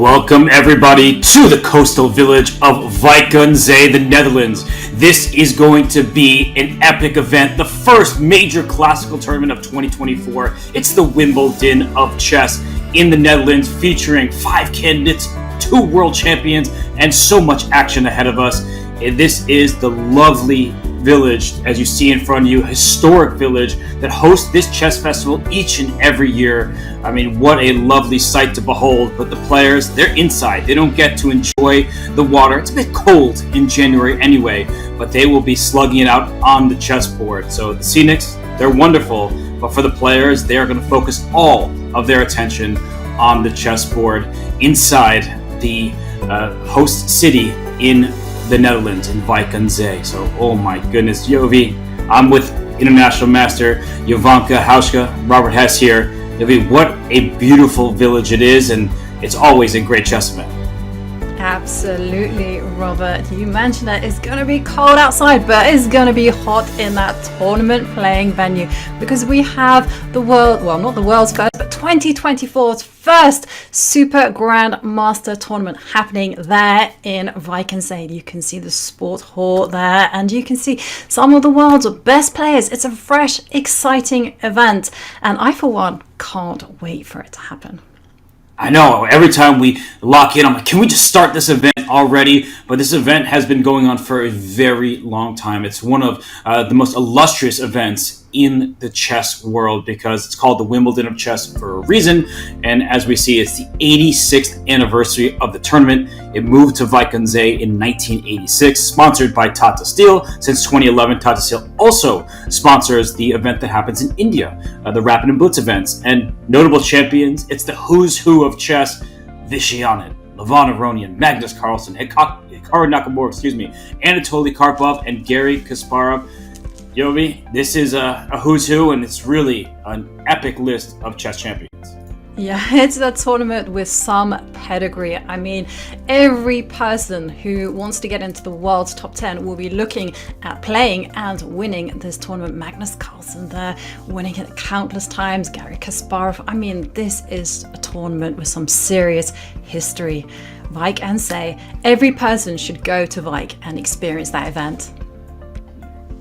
Welcome everybody to the coastal village of Wijk aan Zee, the Netherlands. This is going to be an epic event, the first major classical tournament of 2024. It's the Wimbledon of chess in the Netherlands, featuring 5 candidates, 2 world champions, and so much action ahead of us. This is the lovely village, as you see in front of you, historic village that hosts this chess festival each and every year. I mean, what a lovely sight to behold. But the players, they're inside. They don't get to enjoy the water. It's a bit cold in January anyway, but they will be slugging it out on the chessboard. So the scenics, they're wonderful, but for the players, they are going to focus all of their attention on the chessboard inside the host city in the Netherlands, in Wijk aan Zee. So, oh my goodness, Jovi, I'm with International Master Jovanka Hauska, Robert Hess here. Jovi, what a beautiful village it is, and it's always a great chess event. Absolutely, Robert. You mentioned that it's going to be cold outside, but it's going to be hot in that tournament playing venue because we have the world, well, not the world's first, but 2024's first Super Grand Master tournament happening there in Wijk aan Zee. You can see the sport hall there, and you can see some of the world's best players. It's a fresh, exciting event, and I, for one, can't wait for it to happen. I know, every time we lock in, I'm like, can we just start this event already? But this event has been going on for a very long time. It's one of the most illustrious events in the chess world because it's called the Wimbledon of chess for a reason. And as we see, it's the 86th anniversary of the tournament. It moved to Wijk aan Zee in 1986, sponsored by Tata Steel. Since 2011, Tata Steel also sponsors the event that happens in India, the Rapid and Blitz events. And notable champions, it's the who's who of chess: Vishy Anand, Levon Aronian, Magnus Carlsen, Hikaru Nakamura, Anatoly Karpov, and Garry Kasparov. Jovi, this is a who's who, and it's really an epic list of chess champions. Yeah, it's a tournament with some pedigree. I mean, every person who wants to get into the world's top 10 will be looking at playing and winning this tournament. Magnus Carlsen there, winning it countless times. Garry Kasparov. I mean, this is a tournament with some serious history. Wijk aan Zee. Every person should go to Wijk and experience that event.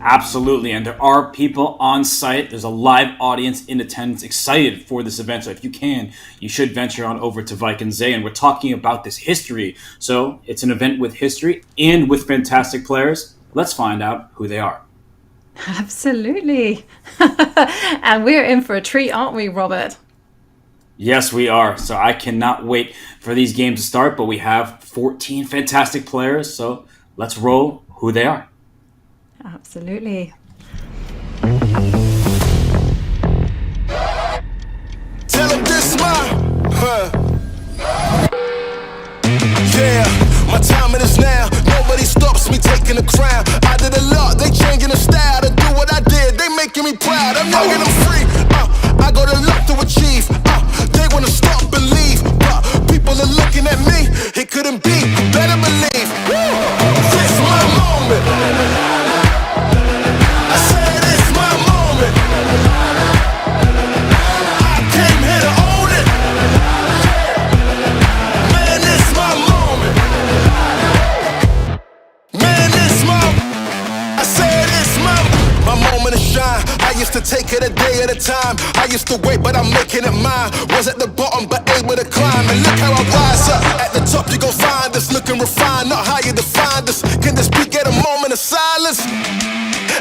Absolutely, and there are people on site. There's a live audience in attendance excited for this event. So if you can, you should venture on over to Wijk aan Zee. And we're talking about this history. So it's an event with history and with fantastic players. Let's find out who they are. Absolutely. And we're in for a treat, aren't we, Robert? Yes, we are. So I cannot wait for these games to start. But we have 14 fantastic players. So let's roll who they are. Absolutely. Tell them this yeah, my time it is now. Nobody stops me taking the crown. I did a lot, they changing the style to do what I did. They making me proud. I'm young and I'm free. I got a lot to achieve. They wanna stop and leave, but people are looking at me. It couldn't be. Better believe. This my moment. I said it's my moment. I came here to own it. Man, it's my moment. Man, it's my. I said it's my moment to shine. I used to take it a day at a time. I used to wait, but I'm making it mine. Was at the bottom, but able to climb. And look how I rise up. At the top, you gon' find us looking refined, not how you define us. Can this beat get a moment of silence?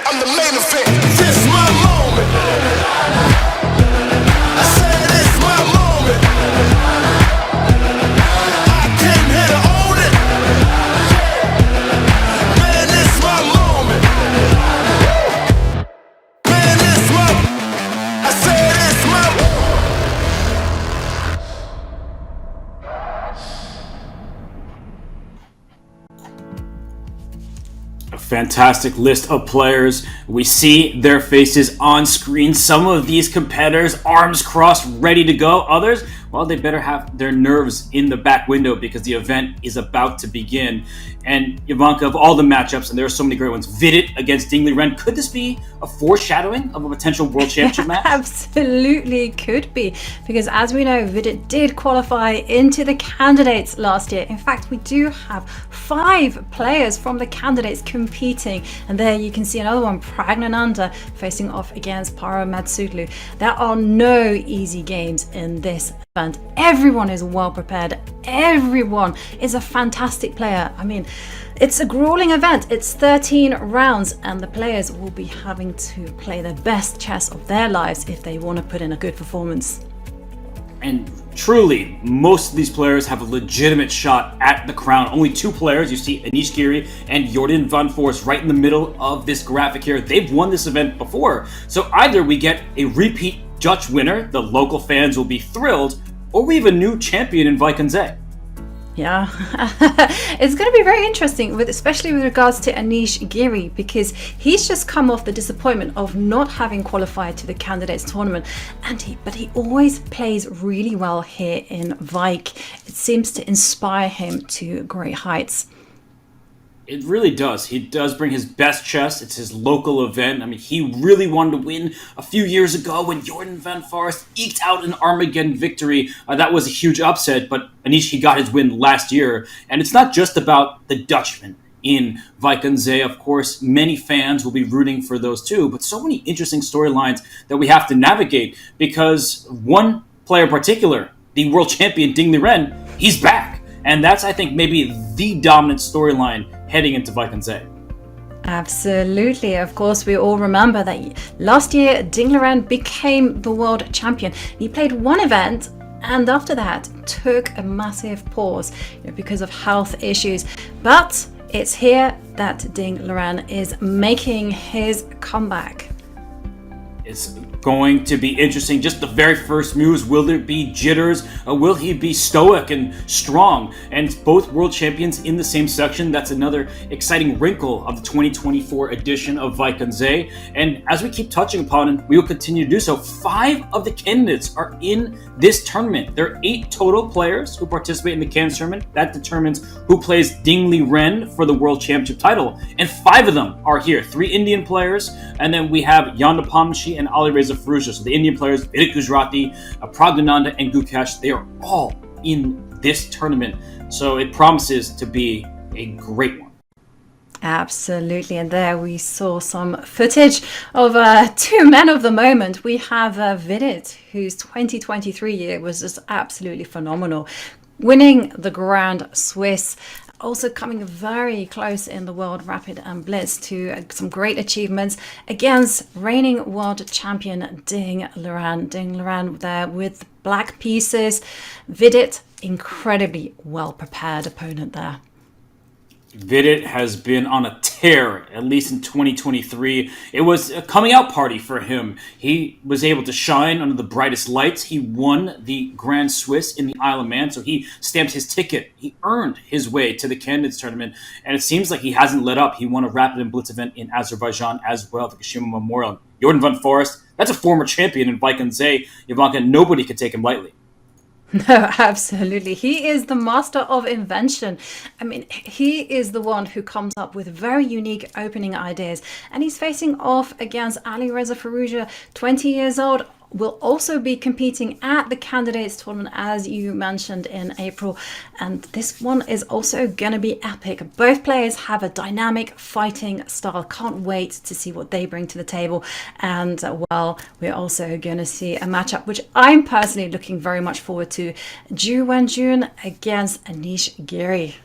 I'm the main event. This my moment. I said it's my moment. I came here to own it. Man, it's my moment. Man, it's my. I said it's my. Fantastic list of players. We see their faces on screen. Some of these competitors, arms crossed, ready to go. Others, well, they better have their nerves in the back window because the event is about to begin. And Ivanka, of all the matchups, and there are so many great ones, Vidit against Ding Liren, could this be a foreshadowing of a potential World Championship match? Absolutely could be, because as we know, Vidit did qualify into the candidates last year. In fact, we do have 5 players from the candidates competing, and there you can see another one, Praggnanandhaa, facing off against Maghsoodloo. There are no easy games in this event. Everyone is well prepared. Everyone is a fantastic player. I mean, it's a grueling event. It's 13 rounds, and the players will be having to play the best chess of their lives if they want to put in a good performance. And truly, most of these players have a legitimate shot at the crown. Only 2 players, you see Anish, Giri and Jordan van Voorst right in the middle of this graphic here. They've won this event before. So either we get a repeat Dutch winner, the local fans will be thrilled, or we have a new champion in Vaikenze. Yeah, it's going to be very interesting, especially with regards to Anish Giri, because he's just come off the disappointment of not having qualified to the candidates tournament, but he always plays really well here in Vike. It seems to inspire him to great heights. It really does. He does bring his best chess. It's his local event. I mean, he really wanted to win a few years ago when Jordan van Voorst eked out an Armageddon victory. That was a huge upset, but Anish, he got his win last year. And it's not just about the Dutchman in Vaikenze. Of course, many fans will be rooting for those too, but so many interesting storylines that we have to navigate because one player in particular, the world champion Ding Liren, he's back. And that's, I think, maybe the dominant storyline heading into Vaikenze. Absolutely. Of course, we all remember that last year, Ding Liren became the world champion. He played one event and after that took a massive pause because of health issues. But it's here that Ding Liren is making his comeback. It's going to be interesting. Just the very first moves. Will there be jitters? Will he be stoic and strong? And both world champions in the same section. That's another exciting wrinkle of the 2024 edition of Vaikenze. And as we keep touching upon, and we will continue to do so, 5 of the candidates are in this tournament. There are 8 total players who participate in the candidates tournament. That determines who plays Ding Liren for the world championship title. And 5 of them are here. 3 Indian players, and then we have Nepomniachtchi and Alireza Firouzja. So the Indian players, Vidit, Praggnanandhaa, and Gukesh, they are all in this tournament. So it promises to be a great one. Absolutely. And there we saw some footage of 2 men of the moment. We have Vidit, whose 2023 year was just absolutely phenomenal, winning the Grand Swiss. Also coming very close in the World Rapid and Blitz to some great achievements against reigning world champion Ding Liren. Ding Liren there with black pieces. Vidit, incredibly well prepared opponent there. Vidit has been on a tear, at least in 2023. It was a coming out party for him. He was able to shine under the brightest lights. He won the Grand Swiss in the Isle of Man, so he stamped his ticket. He earned his way to the candidates tournament, and it seems like he hasn't let up. He won a Rapid and Blitz event in Azerbaijan as well, the Kashima Memorial. Jordan van Voorst, that's a former champion in Vaikenze. Ivanka, nobody could take him lightly. No, absolutely. He is the master of invention. I mean, he is the one who comes up with very unique opening ideas. And he's facing off against Alireza Firouzja, 20 years old, will also be competing at the candidates tournament, as you mentioned, in April. And this one is also going to be epic. Both players have a dynamic fighting style. Can't wait to see what they bring to the table. And well, we're also going to see a matchup which I'm personally looking very much forward to. Wenjun against Anish Giri.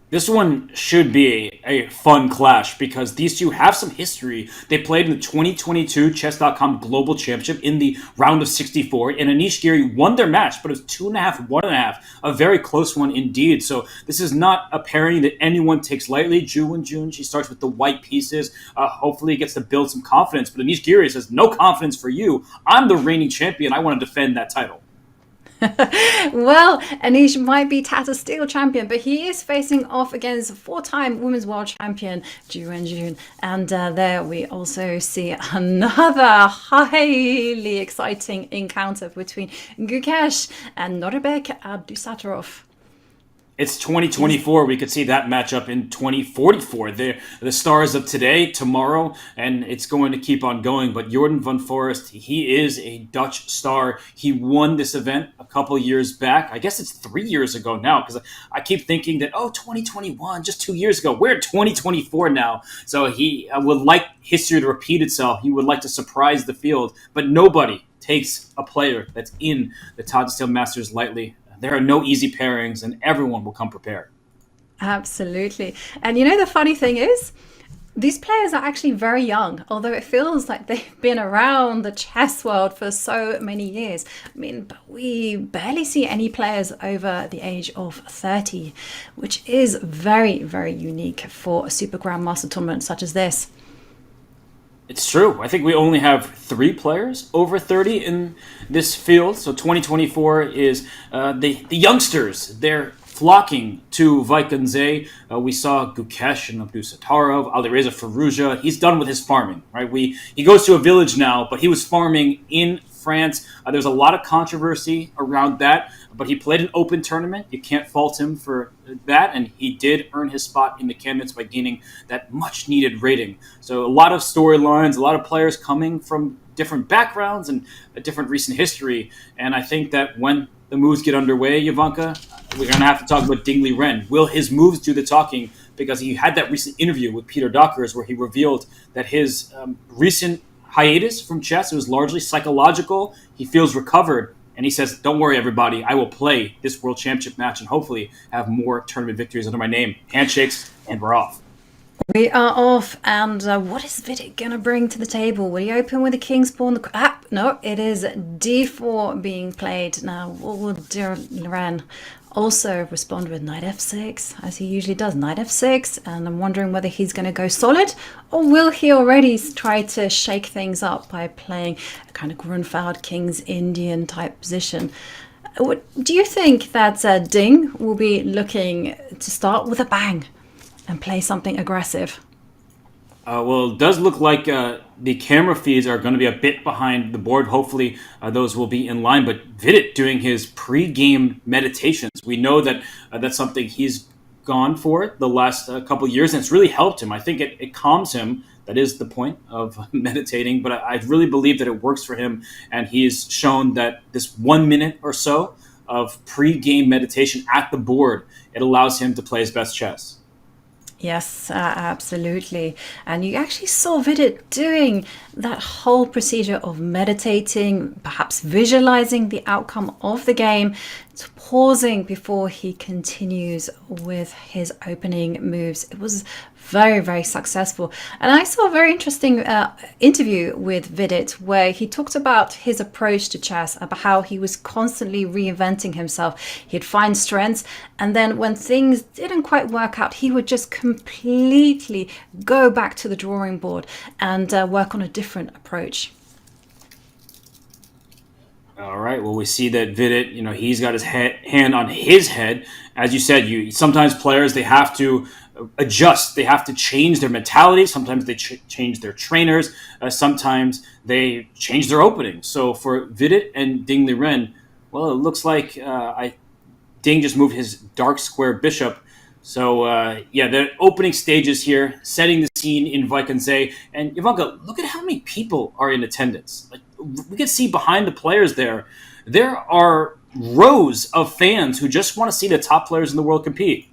This one should be a fun clash because these two have some history. They played in the 2022 Chess.com Global Championship in the round of 64, and Anish Giri won their match, but it was 2.5, 1.5, a very close one indeed. So this is not a pairing that anyone takes lightly. Wenjun, she starts with the white pieces. Hopefully gets to build some confidence, but Anish Giri says, no confidence for you. I'm the reigning champion. I want to defend that title. Well, Anish might be Tata's steel champion, but he is facing off against four-time women's world champion Wenjun. And there we also see another highly exciting encounter between Gukesh and Nodirbek Abdusattorov. It's 2024. We could see that matchup in 2044. They're the stars of today, tomorrow, and it's going to keep on going. But Jordan van Forest, he is a Dutch star. He won this event a couple years back. I guess it's 3 years ago now, because I keep thinking that, 2021, just 2 years ago. We're in 2024 now. So he would like history to repeat itself. He would like to surprise the field. But nobody takes a player that's in the Tata Steel Masters lightly. There are no easy pairings, and everyone will come prepared. Absolutely. And the funny thing is, these players are actually very young, although it feels like they've been around the chess world for so many years. But we barely see any players over the age of 30, which is very, very unique for a Super Grandmaster tournament such as this. It's true. I think we only have 3 players over 30 in this field. So 2024 is the youngsters. They're flocking to Vaikunze. We saw Gukesh and Abdusattorov, Alireza Firouzja. He's done with his farming, right? He goes to a village now, but he was farming in France. There's a lot of controversy around that, but he played an open tournament. You can't fault him for that, and he did earn his spot in the candidates by gaining that much-needed rating. So a lot of storylines, a lot of players coming from different backgrounds and a different recent history, and I think that when the moves get underway, Jovanka, we're going to have to talk about Liren. Will his moves do the talking? Because he had that recent interview with Peter Dockers where he revealed that his recent hiatus from chess, it was largely psychological. He feels recovered, and he says, don't worry, everybody. I will play this World Championship match and hopefully have more tournament victories under my name. Handshakes, and we're off. We are off, and what is Vidit going to bring to the table? Will he open with the king's pawn? No, it is d4 being played. Now, what will Liren also respond with knight f6, as he usually does, knight f6, and I'm wondering whether he's going to go solid, or will he already try to shake things up by playing a kind of Grunfeld King's Indian type position? Do you think that Ding will be looking to start with a bang and play something aggressive? Well, it does look like the camera feeds are going to be a bit behind the board. Hopefully, those will be in line. But Vidit doing his pre-game meditations, we know that that's something he's gone for the last couple of years, and it's really helped him. I think it calms him. That is the point of meditating. But I really believe that it works for him, and he's shown that this 1 minute or so of pre-game meditation at the board, it allows him to play his best chess. Yes, absolutely. And you actually saw Vidit doing that whole procedure of meditating, perhaps visualizing the outcome of the game, pausing before he continues with his opening moves. It was very, very successful. And I saw a very interesting interview with Vidit where he talked about his approach to chess, about how he was constantly reinventing himself. He'd find strengths, and then when things didn't quite work out, he would just completely go back to the drawing board and work on a different approach. All right. Well, we see that Vidit, he's got his hand on his head. As you said, sometimes players, they have to adjust. They have to change their mentality. Sometimes they change their trainers. Sometimes they change their opening. So for Vidit and Ding Liren, well, it looks like Ding just moved his dark square bishop. So, the opening stages here, setting the scene in Vaikunze. And Jovanka, look at how many people are in attendance. We can see behind the players there are rows of fans who just want to see the top players in the world compete.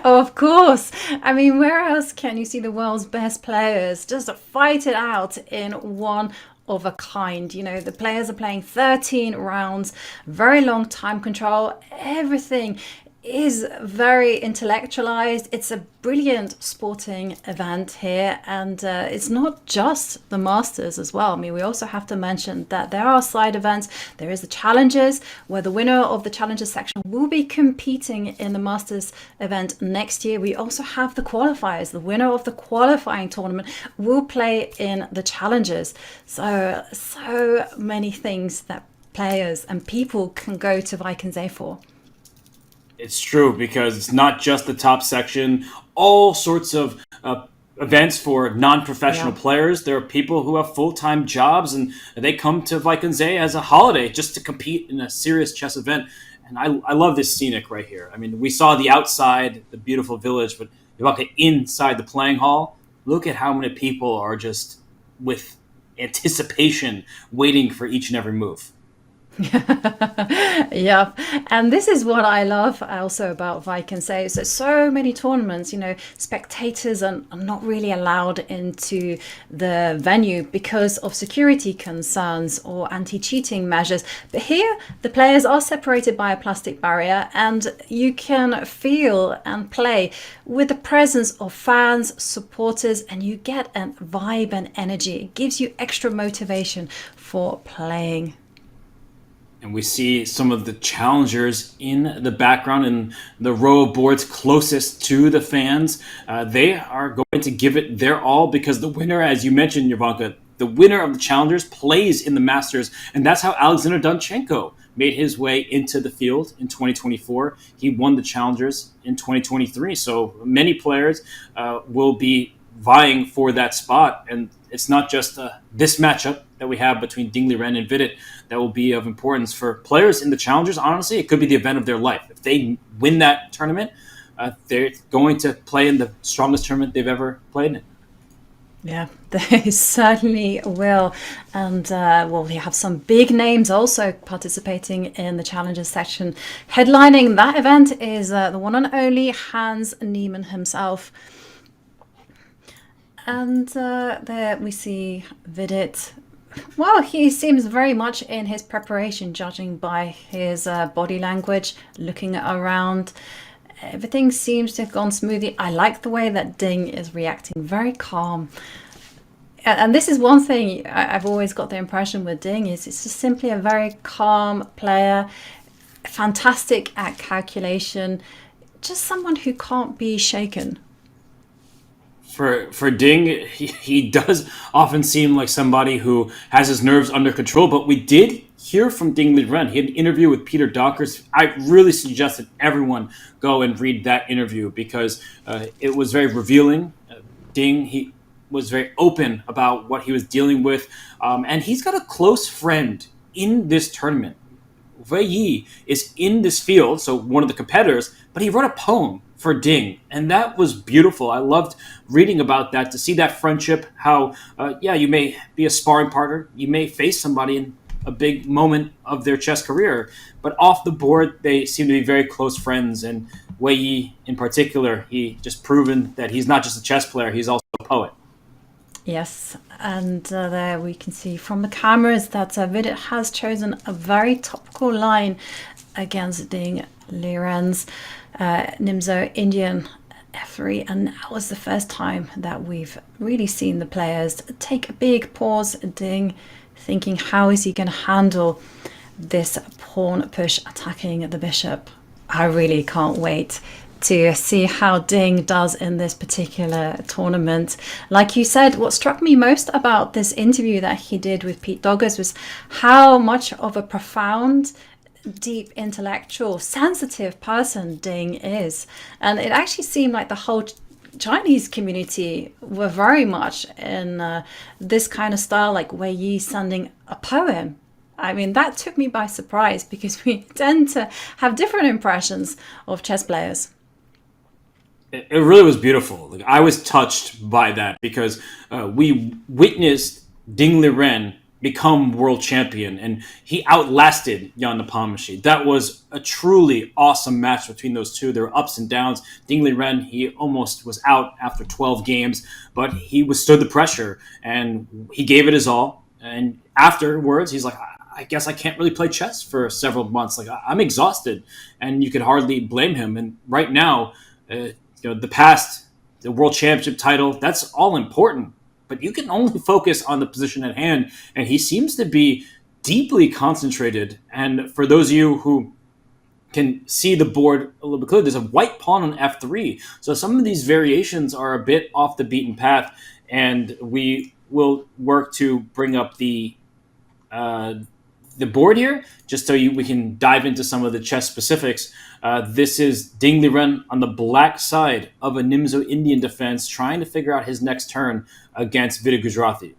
Of course. I mean, where else can you see the world's best players just fight it out in one of a kind? The players are playing 13 rounds, very long time control, everything is very intellectualized. It's a brilliant sporting event here, and it's not just the Masters as well. I mean, we also have to mention that there are side events. There is the Challengers, where the winner of the Challengers section will be competing in the Masters event next year. We also have the qualifiers. The winner of the qualifying tournament will play in the Challengers. So many things that players and people can go to Vikings for. It's true, because it's not just the top section. All sorts of events for non-professional players. There are people who have full-time jobs, and they come to Vikings as a holiday just to compete in a serious chess event. And I love this scenic right here. I mean, we saw the outside, the beautiful village, but you walk inside the playing hall, look at how many people are just with anticipation waiting for each and every move. Yeah, and this is what I love also about Vikings. So many tournaments, spectators are not really allowed into the venue because of security concerns or anti-cheating measures. But here, the players are separated by a plastic barrier, and you can feel and play with the presence of fans, supporters, and you get a vibe and energy. It gives you extra motivation for playing. And we see some of the challengers in the background in the row of boards closest to the fans. They are going to give it their all, because the winner, as you mentioned, Jovanka, the winner of the challengers plays in the Masters. And that's how Alexander Donchenko made his way into the field in 2024. He won the challengers in 2023. So many players will be vying for that spot. And it's not just this matchup that we have between Liren and Vidit that will be of importance for players in the challengers. Honestly, it could be the event of their life. If they win that tournament, they're going to play in the strongest tournament they've ever played in. Yeah, they certainly will. And we have some big names also participating in the Challengers section. Headlining that event is the one and only Hans Niemann himself. And there we see Vidit. Well, he seems very much in his preparation, judging by his body language, looking around. Everything seems to have gone smoothly. I like the way that Ding is reacting, very calm. And this is one thing I've always got the impression with Ding is it's just simply a very calm player, fantastic at calculation, just someone who can't be shaken. For Ding, he does often seem like somebody who has his nerves under control, but we did hear from Liren. He had an interview with Peter Donkers. I really suggest that everyone go and read that interview, because it was very revealing. Ding, he was very open about what he was dealing with, and he's got a close friend in this tournament. Wei Yi is in this field, so one of the competitors, but he wrote a poem for Ding, and that was beautiful. I loved reading about that, to see that friendship, how you may be a sparring partner, you may face somebody in a big moment of their chess career, but off the board they seem to be very close friends. And Wei Yi in particular, he just proven that he's not just a chess player, he's also a poet. Yes, and there we can see from the cameras that Vidit has chosen a very topical line against Ding Liren's Nimzo Indian F3, and that was the first time that we've really seen the players take a big pause. Ding thinking, how is he going to handle this pawn push attacking the bishop? I really can't wait to see how Ding does in this particular tournament. Like you said, what struck me most about this interview that he did with Pete Doggers was how much of a profound, deep, intellectual, sensitive person Ding is. And it actually seemed like the whole Chinese community were very much in this kind of style, like Wei Yi sending a poem. I mean, that took me by surprise, because we tend to have different impressions of chess players. It really was beautiful. Like, I was touched by that, because we witnessed Ding Liren become world champion, and he outlasted Jan Nepomniachtchi. That was a truly awesome match between those two. There were ups and downs. Ding Liren, he almost was out after 12 games, but he withstood the pressure, and he gave it his all. And afterwards, he's like, I guess I can't really play chess for several months. Like, I'm exhausted, and you could hardly blame him. And right now, the past, the world championship title, that's all important. But you can only focus on the position at hand, and he seems to be deeply concentrated. And for those of you who can see the board a little bit clearly, there's a white pawn on f3. So some of these variations are a bit off the beaten path, and we will work to bring up the the board here, just so we can dive into some of the chess specifics. This is Ding Liren on the black side of a Nimzo Indian defense, trying to figure out his next turn against Vidit Gujarati.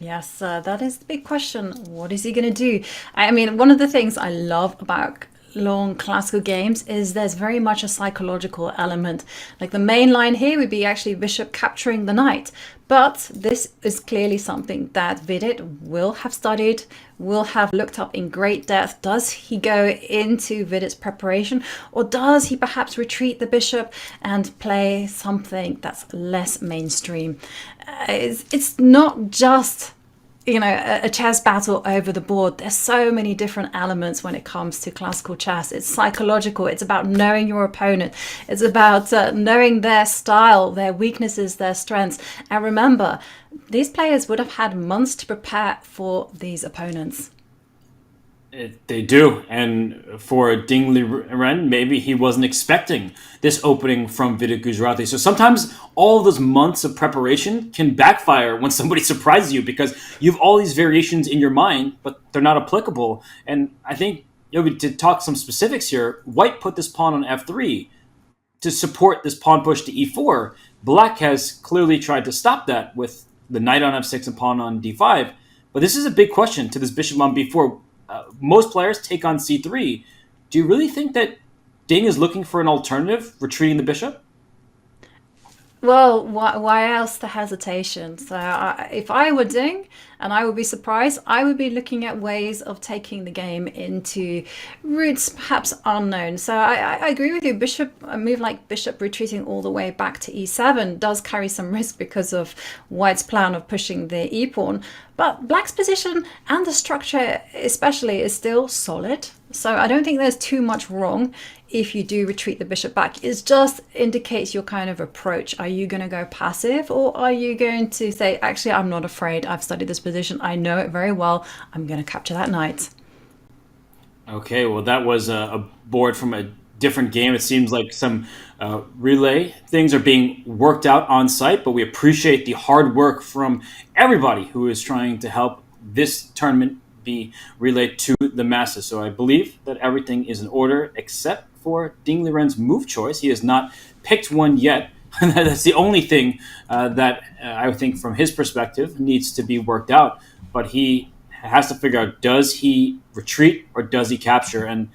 Yes, that is the big question. What is he going to do? I mean, one of the things I love about long classical games is there's very much a psychological element. Like the main line here would be actually bishop capturing the knight. But this is clearly something that Vidit will have studied, will have looked up in great depth. Does he go into Vidit's preparation, or does he perhaps retreat the bishop and play something that's less mainstream? It's not just a chess battle over the board. There's so many different elements when it comes to classical chess. It's psychological. It's about knowing your opponent. It's about knowing their style, their weaknesses, their strengths. And remember, these players would have had months to prepare for these opponents. They do, and for Ding Liren, maybe he wasn't expecting this opening from Vidit Gujarati. So sometimes all those months of preparation can backfire when somebody surprises you, because you have all these variations in your mind, but they're not applicable. And I think, to talk some specifics here, White put this pawn on f3 to support this pawn push to e4. Black has clearly tried to stop that with the knight on f6 and pawn on d5. But this is a big question to this bishop on b4. Most players take on c3. Do you really think that Ding is looking for an alternative, retreating the bishop? Well, why else the hesitation? So if I were Ding, and I would be surprised, I would be looking at ways of taking the game into routes perhaps unknown. So I agree with you. A move like bishop retreating all the way back to e7 does carry some risk because of White's plan of pushing the e-pawn. But Black's position and the structure especially is still solid. So I don't think there's too much wrong if you do retreat the bishop back. It just indicates your kind of approach. Are you going to go passive, or are you going to say, actually, I'm not afraid. I've studied this position. I know it very well. I'm going to capture that knight. Okay, well, that was a board from a different game. It seems like some relay things are being worked out on site, but we appreciate the hard work from everybody who is trying to help this tournament be relayed to the masses. So I believe that everything is in order except for Ding Liren's move choice. He has not picked one yet. That's the only thing that I think from his perspective needs to be worked out. But he has to figure out, does he retreat or does he capture? And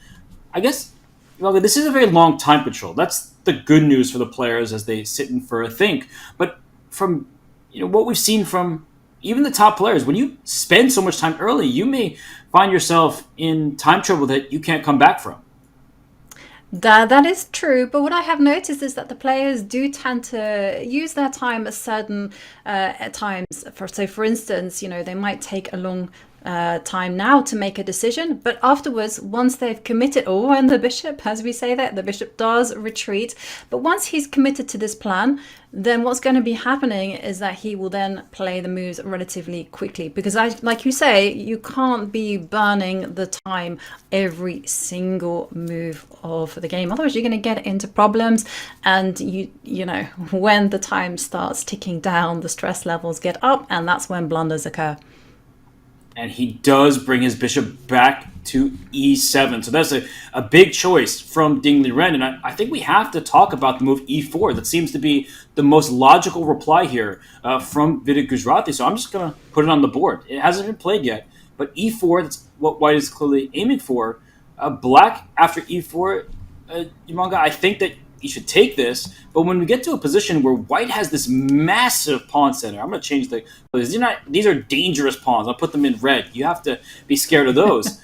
I guess this is a very long time control. That's the good news for the players as they sit in for a think. But from what we've seen from even the top players, when you spend so much time early, you may find yourself in time trouble that you can't come back from. That is true, but what I have noticed is that the players do tend to use their time at certain times. For instance, they might take a long time now to make a decision, but afterwards, once they've committed, and the bishop, as we say that, the bishop does retreat, but once he's committed to this plan, then what's going to be happening is that he will then play the moves relatively quickly, because like you say, you can't be burning the time every single move of the game, otherwise you're going to get into problems, and when the time starts ticking down, the stress levels get up, and that's when blunders occur. And he does bring his bishop back to e7. So that's a big choice from Ding Liren. And I think we have to talk about the move e4. That seems to be the most logical reply here from Vidit Gujarati. So I'm just going to put it on the board. It hasn't been played yet. But e4, that's what White is clearly aiming for. Black after e4, Yamanga, I think that he should take this, but when we get to a position where White has this massive pawn center, I'm going to change these are dangerous pawns. I'll put them in red. You have to be scared of those.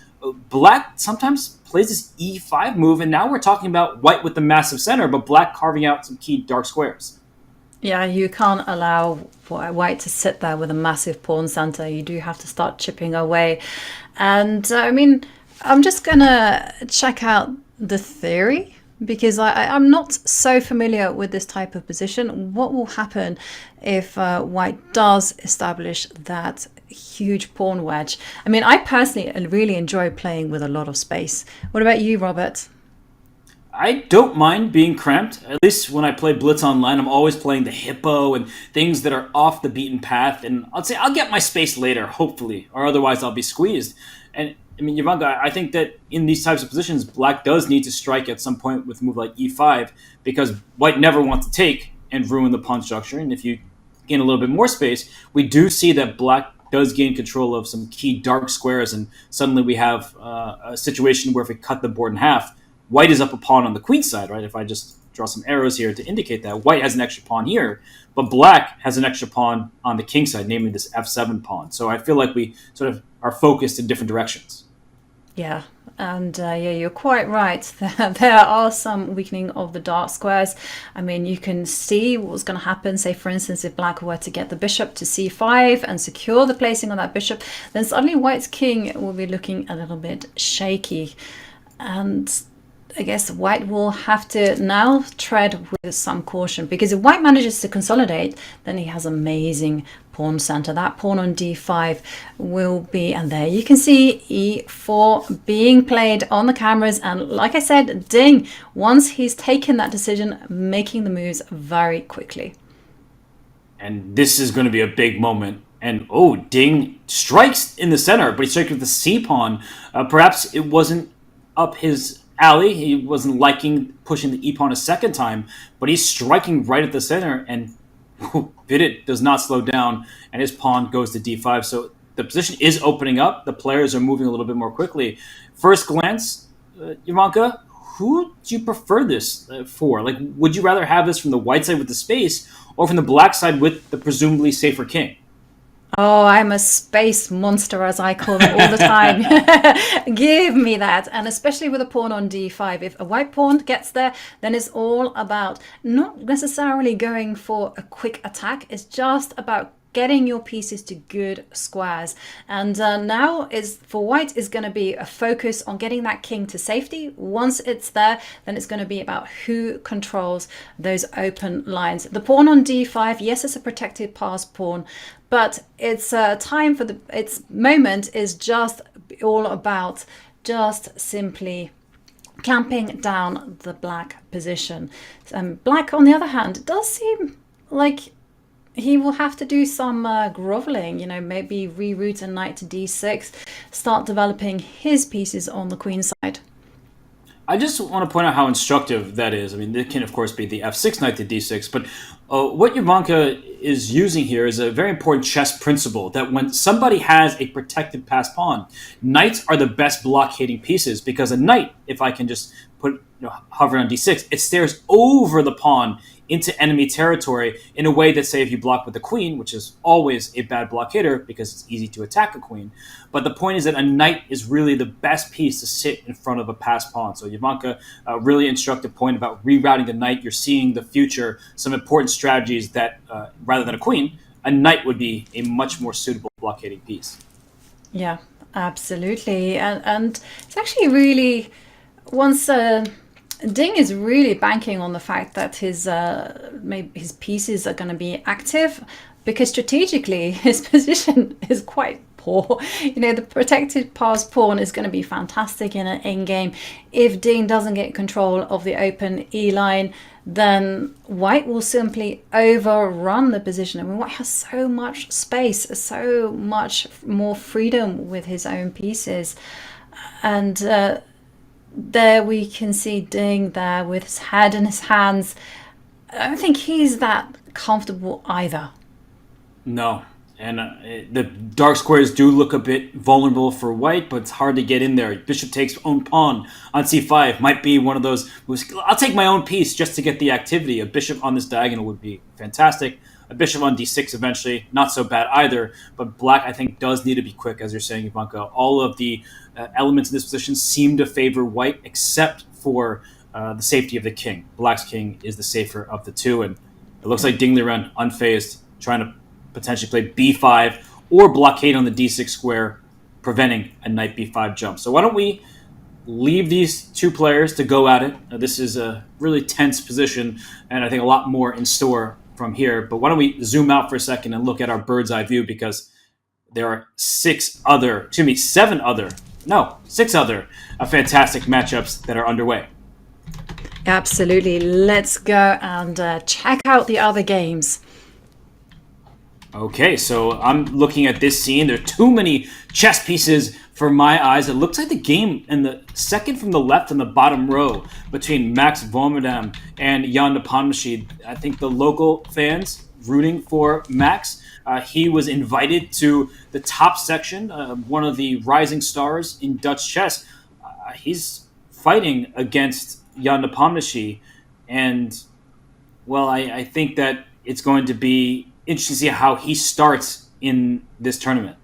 Black sometimes plays this e5 move, and now we're talking about White with the massive center, but Black carving out some key dark squares. Yeah, you can't allow White to sit there with a massive pawn center. You do have to start chipping away. And I'm just going to check out the theory, because I'm not so familiar with this type of position. What will happen if White does establish that huge pawn wedge? I personally really enjoy playing with a lot of space. What about you, Robert? I don't mind being cramped. At least when I play Blitz online, I'm always playing the hippo and things that are off the beaten path. And I'll get my space later, hopefully, or otherwise I'll be squeezed. And I mean, Ivanka, I think that in these types of positions, black does need to strike at some point with a move like e5 because white never wants to take and ruin the pawn structure. And if you gain a little bit more space, we do see that black does gain control of some key dark squares, and suddenly we have a situation where if we cut the board in half, white is up a pawn on the queen side, right? If I just draw some arrows here to indicate that white has an extra pawn here, but black has an extra pawn on the king side, namely this f7 pawn. So I feel like we sort of are focused in different directions. Yeah, and you're quite right. There are some weakening of the dark squares. I mean, you can see what's going to happen. Say, for instance, if black were to get the bishop to c5 and secure the placing on that bishop, then suddenly white's king will be looking a little bit shaky. And I guess white will have to now tread with some caution, because if white manages to consolidate, then he has amazing pawn center. That pawn on d5 will be, and there you can see e4 being played on the cameras. And like I said, Ding, once he's taken that decision, making the moves very quickly. And this is going to be a big moment. And Ding strikes in the center, but he strikes with the c pawn. Perhaps it wasn't up his alley. He wasn't liking pushing the e-pawn a second time, but he's striking right at the center, and Vidit does not slow down, and his pawn goes to d5. So the position is opening up. The players are moving a little bit more quickly. First glance, Ivanka, who do you prefer this for? Like, would you rather have this from the white side with the space or from the black side with the presumably safer king? Oh, I'm a space monster, as I call it all the time. Give me that. And especially with a pawn on d5. If a white pawn gets there, then it's all about not necessarily going for a quick attack. It's just about getting your pieces to good squares. And now is for white is going to be a focus on getting that king to safety. Once it's there, then it's going to be about who controls those open lines. The pawn on d5, yes, it's a protected passed pawn, but it's time for its moment is just all about just simply clamping down the black position. Black, on the other hand, it does seem like he will have to do some groveling, maybe reroute a knight to d6, start developing his pieces on the queen side. I just want to point out how instructive that is. I mean, it can, of course, be the f6 knight to d6, but what Ivanka is using here is a very important chess principle that when somebody has a protected passed pawn, knights are the best blockading pieces, because a knight, if I can just put hover on d6, it stares over the pawn into enemy territory in a way that, say, if you block with the queen, which is always a bad blockader because it's easy to attack a queen. But the point is that a knight is really the best piece to sit in front of a passed pawn. So Ivanka, a really instructive point about rerouting the knight. You're seeing the future, some important strategies that, rather than a queen, a knight would be a much more suitable blockading piece. Yeah, absolutely. And it's actually really, once Ding is really banking on the fact that his pieces are going to be active, because strategically his position is quite poor. The protected passed pawn is going to be fantastic in an endgame. If Ding doesn't get control of the open E line, then white will simply overrun the position. I mean, white has so much space, so much more freedom with his own pieces. And there we can see Ding there with his head in his hands. I don't think he's that comfortable either. No. And the dark squares do look a bit vulnerable for white, but it's hard to get in there. Bishop takes own pawn on c5 might be one of those moves. I'll take my own piece just to get the activity. A bishop on this diagonal would be fantastic. A bishop on d6 eventually, not so bad either. But black, I think, does need to be quick, as you're saying, Ivanka. All of the elements in this position seem to favor white, except for the safety of the king. Black's king is the safer of the two, and it looks like Ding Liren, unfazed, trying to potentially play b5 or blockade on the d6 square, preventing a knight b5 jump. So why don't we leave these two players to go at it? This is a really tense position, and I think a lot more in store from here. But why don't we zoom out for a second and look at our bird's eye view, because there are six other fantastic matchups that are underway. Absolutely. Let's go and check out the other games. Okay, so I'm looking at this scene. There are too many chess pieces for my eyes, it looks like the game in the second from the left in the bottom row between Max Vadam and Jan Nepomniachtchi. I think the local fans rooting for Max. He was invited to the top section, one of the rising stars in Dutch chess. He's fighting against Jan Nepomniachtchi, and well, I think that it's going to be interesting to see how he starts in this tournament.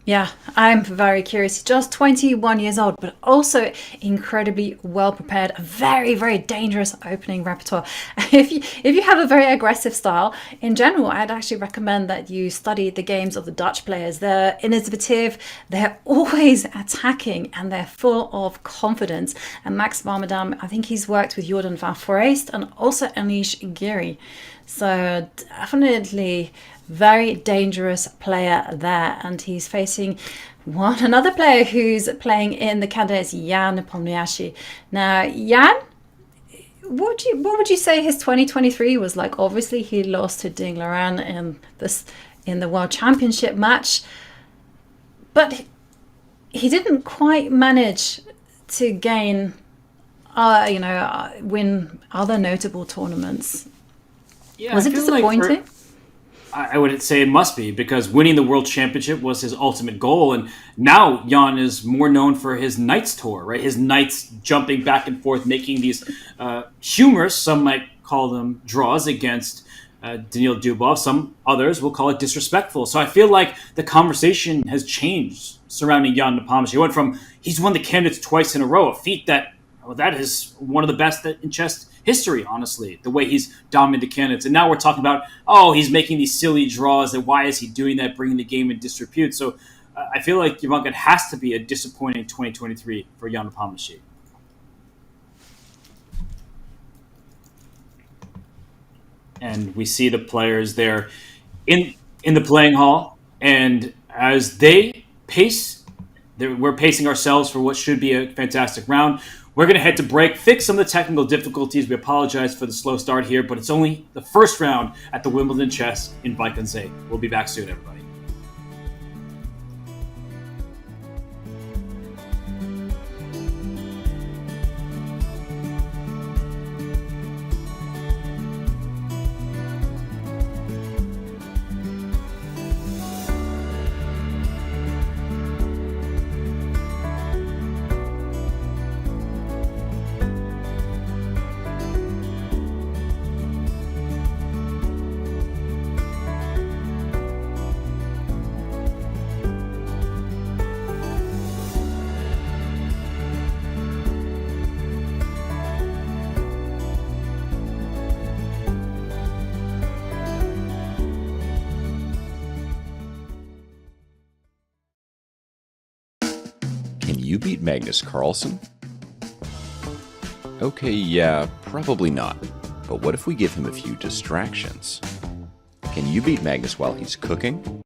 Yeah, I'm very curious. He's just 21 years old, but also incredibly well prepared. A very, very dangerous opening repertoire. If you have a very aggressive style, in general, I'd actually recommend that you study the games of the Dutch players. They're innovative, they're always attacking, and they're full of confidence. And Max Warmerdam, I think he's worked with Jordan van Foreest and also Anish Giri. So definitely very dangerous player there, and he's facing another player who's playing in the candidates, Jan Nepomniachtchi. Now, Jan, what would you say his 2023 was like? Obviously, he lost to Ding Liren in the World Championship match, but he didn't quite manage to win other notable tournaments. Yeah, Was it disappointing? I would say it must be, because winning the World Championship was his ultimate goal, and now Jan is more known for his Knights tour, right? His Knights jumping back and forth, making these humorous, some might call them draws against Daniil Dubov. Some others will call it disrespectful. So I feel like the conversation has changed surrounding Jan Nepomniachtchi. He went from he's won the candidates twice in a row, a feat that that is one of the best in chess history, honestly, the way he's dominated the candidates. And now we're talking about, he's making these silly draws, and why is he doing that, bringing the game in disrepute. So I feel like Ivanka has to be a disappointing 2023 for Jan Nepomniachtchi. And we see the players there in the playing hall, and as they pace, we're pacing ourselves for what should be a fantastic round. We're going to head to break, fix some of the technical difficulties. We apologize for the slow start here, but it's only the first round at the Wimbledon Chess in Vaikensee. We'll be back soon, everybody. Can you beat Magnus Carlsen? Okay, yeah, probably not. But what if we give him a few distractions? Can you beat Magnus while he's cooking?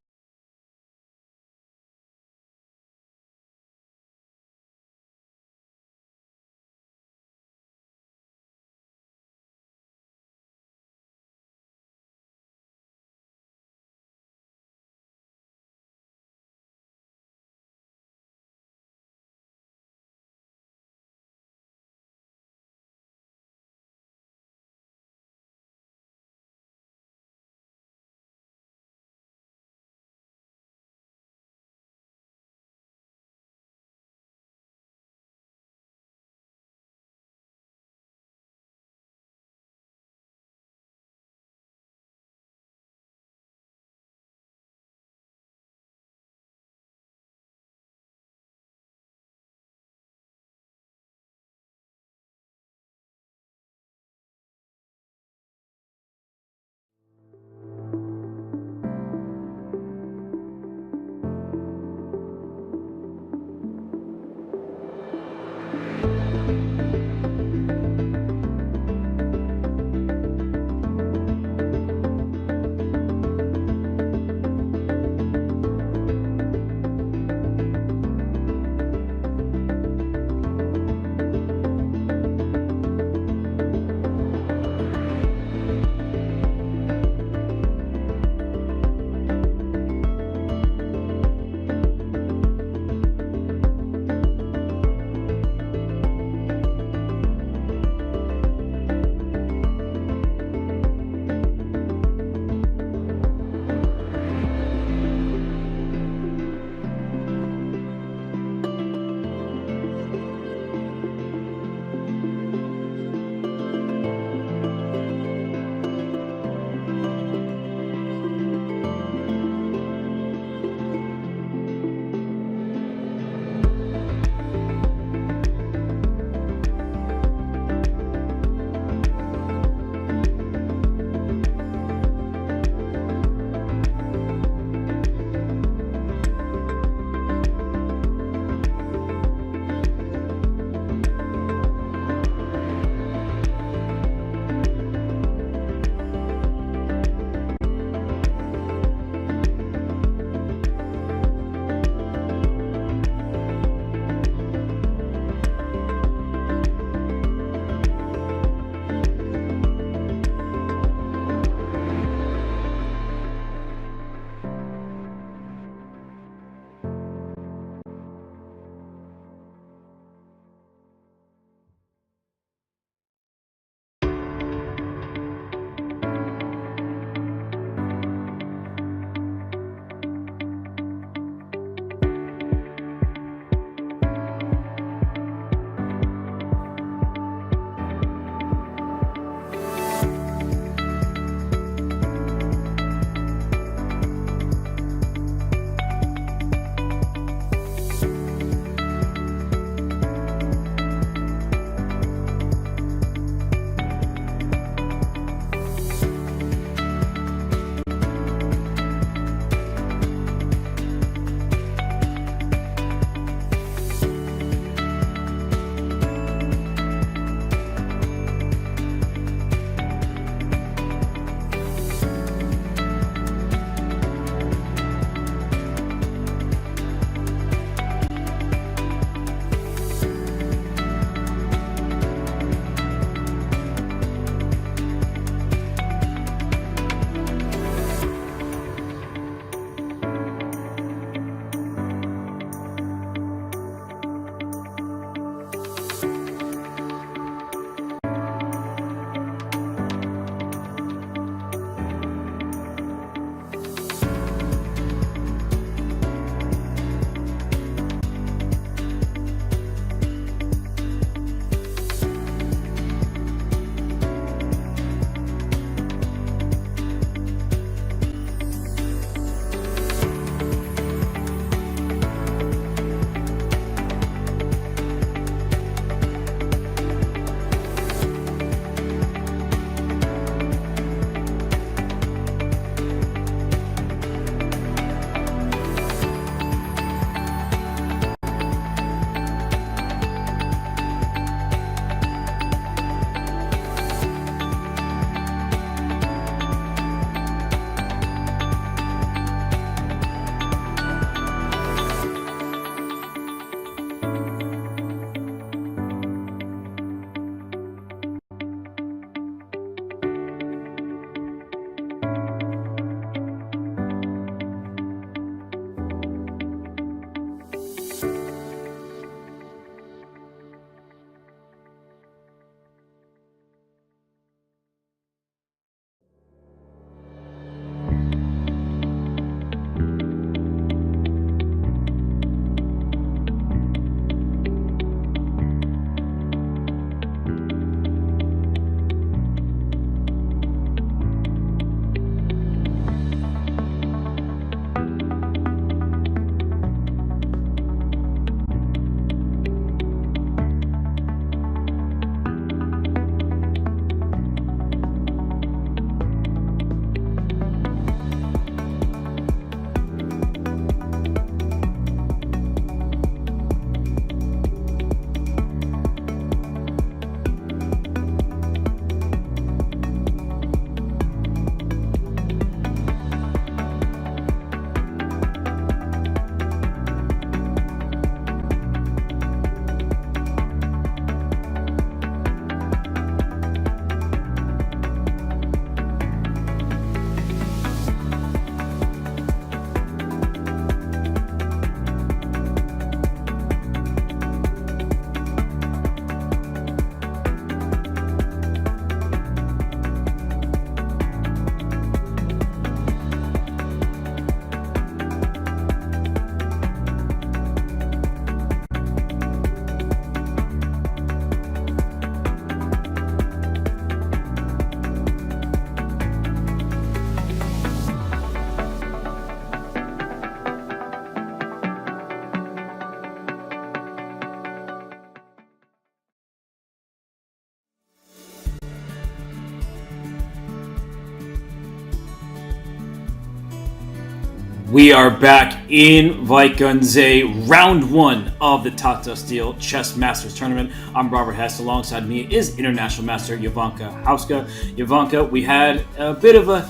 We are back in Vaikunze, round one of the Tata Steel Chess Masters Tournament. I'm Robert Hess. Alongside me is International Master Jovanka Hauska. Jovanka, we had a bit of a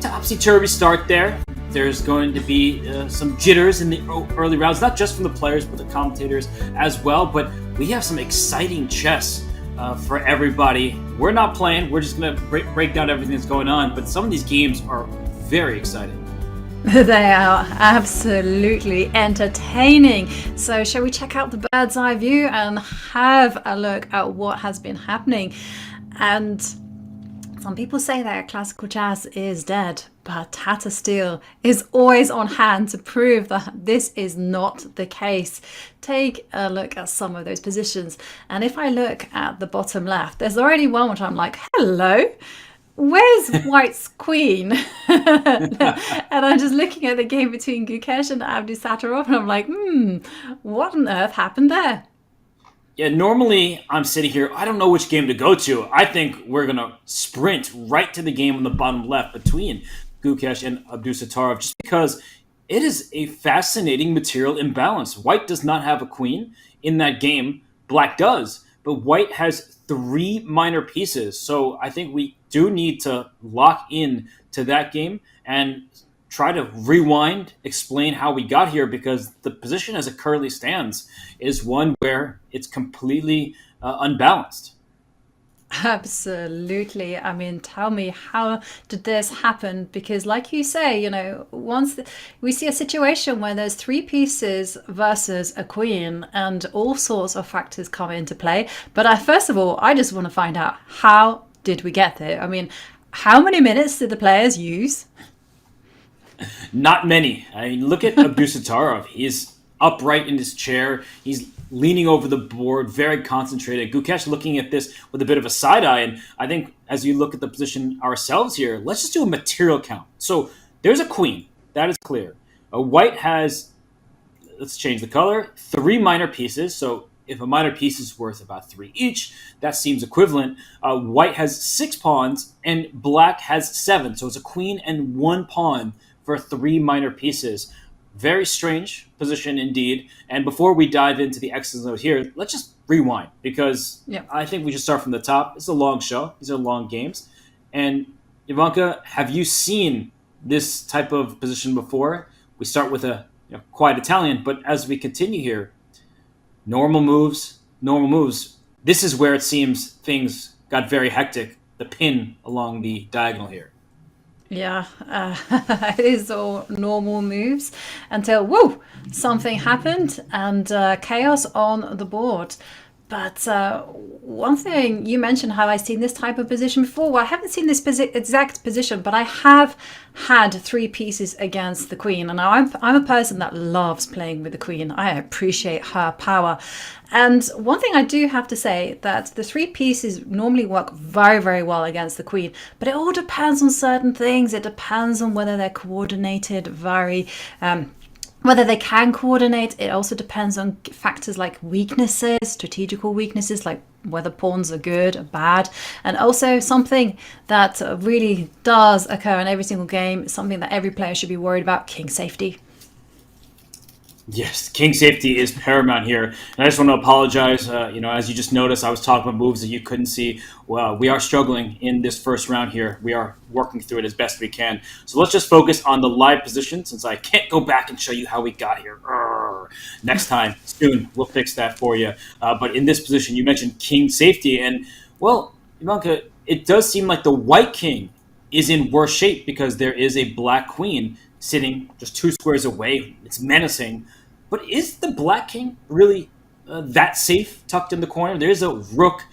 topsy-turvy start there. There's going to be some jitters in the early rounds, not just from the players, but the commentators as well. But we have some exciting chess for everybody. We're not playing. We're just going to break down everything that's going on. But some of these games are very exciting. They are absolutely entertaining. So shall we check out the bird's eye view and have a look at what has been happening? And some people say that classical chess is dead, but Tata Steel is always on hand to prove that this is not the case. Take a look at some of those positions. And if I look at the bottom left, there's already one which I'm like, hello. Where's White's queen? And I'm just looking at the game between Gukesh and Abdusattorov, and I'm like, what on earth happened there? Yeah, normally I'm sitting here, I don't know which game to go to. I think we're going to sprint right to the game on the bottom left between Gukesh and Abdusattorov, just because it is a fascinating material imbalance. White does not have a queen in that game. Black does, but White has 3 minor pieces. So I think we do need to lock in to that game and try to rewind, explain how we got here, because the position as it currently stands is one where it's completely unbalanced. Absolutely. I mean, tell me, how did this happen? Because like you say, once we see a situation where there's 3 pieces versus a queen and all sorts of factors come into play. But first of all, I just want to find out, how did we get there? I mean, how many minutes did the players use? Not many. I mean, look at Abdusattorov. He's upright in his chair. He's leaning over the board, very concentrated. Gukesh looking at this with a bit of a side eye. And I think as you look at the position ourselves here, let's just do a material count. So there's a queen. That is clear. White has, let's change the color, 3 minor pieces. So if a minor piece is worth about 3 each, that seems equivalent. White has 6 pawns and black has 7. So it's a queen and 1 pawn for 3 minor pieces. Very strange position indeed. And before we dive into the X's note here, let's just rewind, because I think we should start from the top. It's a long show. These are long games. And Jovanka, have you seen this type of position before? We start with a quiet Italian, but as we continue here, normal moves. This is where it seems things got very hectic. The pin along the diagonal here. Yeah, it is all normal moves until, something happened and chaos on the board. But one thing, you mentioned, have I seen this type of position before? Well, I haven't seen this exact position, but I have had 3 pieces against the queen. And I'm a person that loves playing with the queen. I appreciate her power. And one thing I do have to say, that the 3 pieces normally work very, very well against the queen. But it all depends on certain things. It depends on whether they're coordinated whether they can coordinate. It also depends on factors like weaknesses, strategical weaknesses, like whether pawns are good or bad. And also something that really does occur in every single game, something that every player should be worried about: king safety. Yes, king safety is paramount here. And I just want to apologize. As you just noticed, I was talking about moves that you couldn't see. Well, we are struggling in this first round here. We are working through it as best we can. So let's just focus on the live position, since I can't go back and show you how we got here. Next time, soon, we'll fix that for you. But in this position, you mentioned king safety. And, well, Ivanka, it does seem like the white king is in worse shape, because there is a black queen sitting just 2 squares away. It's menacing. But is the black king really that safe tucked in the corner? There's a rook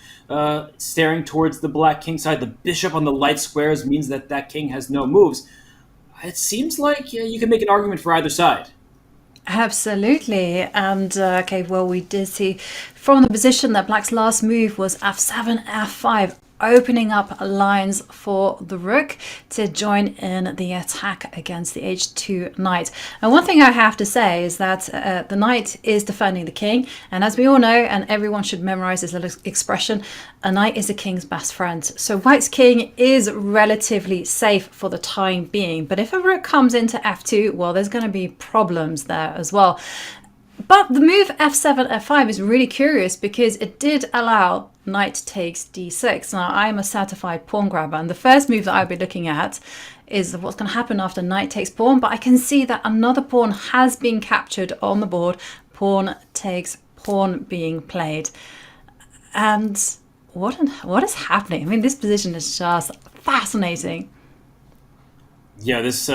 staring towards the black king side. The bishop on the light squares means that king has no moves. It seems like you can make an argument for either side. Absolutely. And we did see from the position that black's last move was f7, f5. opening up lines for the rook to join in the attack against the h2 knight. And one thing I have to say is that the knight is defending the king, and as we all know, and everyone should memorize this little expression, a knight is a king's best friend. So white's king is relatively safe for the time being, but if a rook comes into f2, well, there's going to be problems there as well. But the move f7, f5 is really curious because it did allow knight takes d6. Now, I'm a certified pawn grabber, and the first move that I'll be looking at is what's going to happen after knight takes pawn. But I can see that another pawn has been captured on the board. Pawn takes pawn being played. And what is happening? I mean, this position is just fascinating. Yeah, this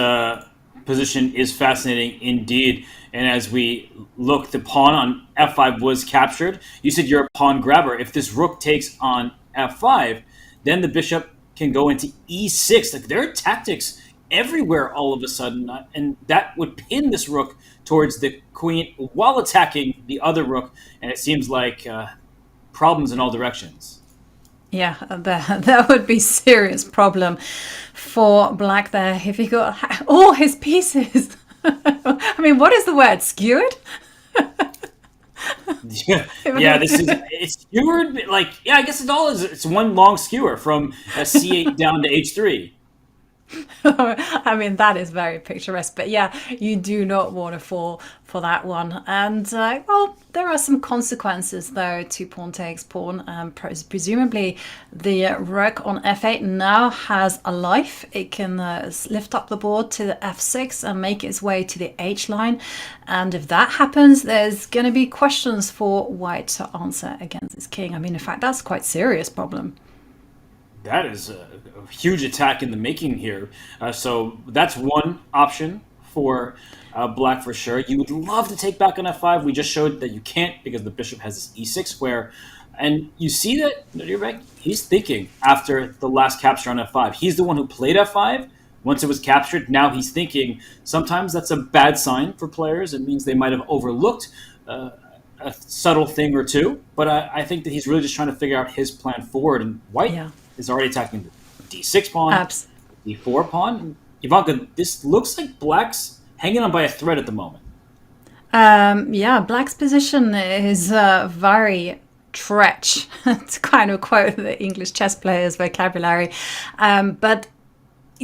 position is fascinating indeed. And as we look, the pawn on f5 was captured. You said you're a pawn grabber. If this rook takes on f5, then the bishop can go into e6. Like, there are tactics everywhere all of a sudden, and that would pin this rook towards the queen while attacking the other rook. And it seems like problems in all directions. Yeah, that would be serious problem for black there if he got all his pieces. I mean, what is the word? Skewered? Yeah, it's skewered. Like, yeah, I guess it's one long skewer from c8 down to h3. I mean, that is very picturesque, but yeah, you do not want to fall for that one. And well, there are some consequences though to pawn takes pawn. Presumably the rook on f8 now has a life. It can lift up the board to the f6 and make its way to the h line, and if that happens, there's going to be questions for white to answer against his king. I mean, in fact, that's quite a serious problem. That is a huge attack in the making here. So that's one option for black for sure. You would love to take back on f5. We just showed that you can't because the bishop has this e6 square. And you see that Nodirbek, he's thinking after the last capture on f5. He's the one who played f5. Once it was captured, now he's thinking. Sometimes that's a bad sign for players. It means they might have overlooked a subtle thing or two. But I think that he's really just trying to figure out his plan forward. And white is already attacking the d6 pawn, d4 pawn. Ivanka, this looks like black's hanging on by a thread at the moment. Yeah, black's position is very stretch, to kind of quote the English chess players' vocabulary. But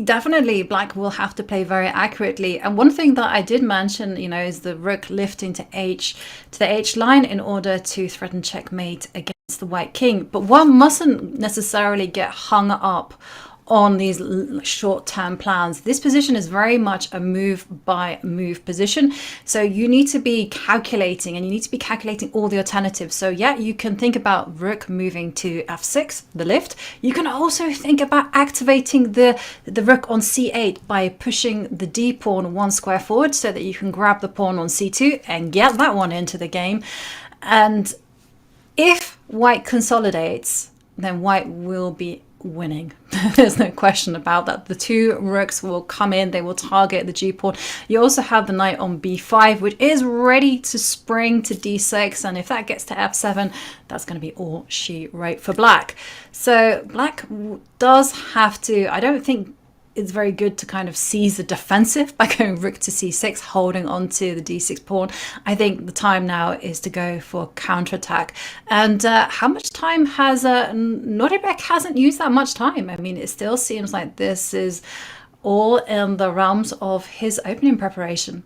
definitely black will have to play very accurately. And one thing that I did mention, is the rook lifting to the h line in order to threaten checkmate against the white king. But one mustn't necessarily get hung up on these short-term plans. This position is very much a move-by-move position. So you need to be calculating, and you need to be calculating all the alternatives. So yeah, you can think about rook moving to f6, the lift. You can also think about activating the rook on c8 by pushing the d pawn one square forward so that you can grab the pawn on c2 and get that one into the game. And if white consolidates, then white will be winning. There's no question about that. The two rooks will come in, they will target the g pawn. You also have the knight on b5, which is ready to spring to d6, and if that gets to f7, that's going to be all she wrote for black. So black does have to, I don't think it's very good to kind of seize the defensive by going rook to c6, holding on to the d6 pawn. I think the time now is to go for counterattack. And how much time has Nodirbek hasn't used that much time. I mean, it still seems like this is all in the realms of his opening preparation.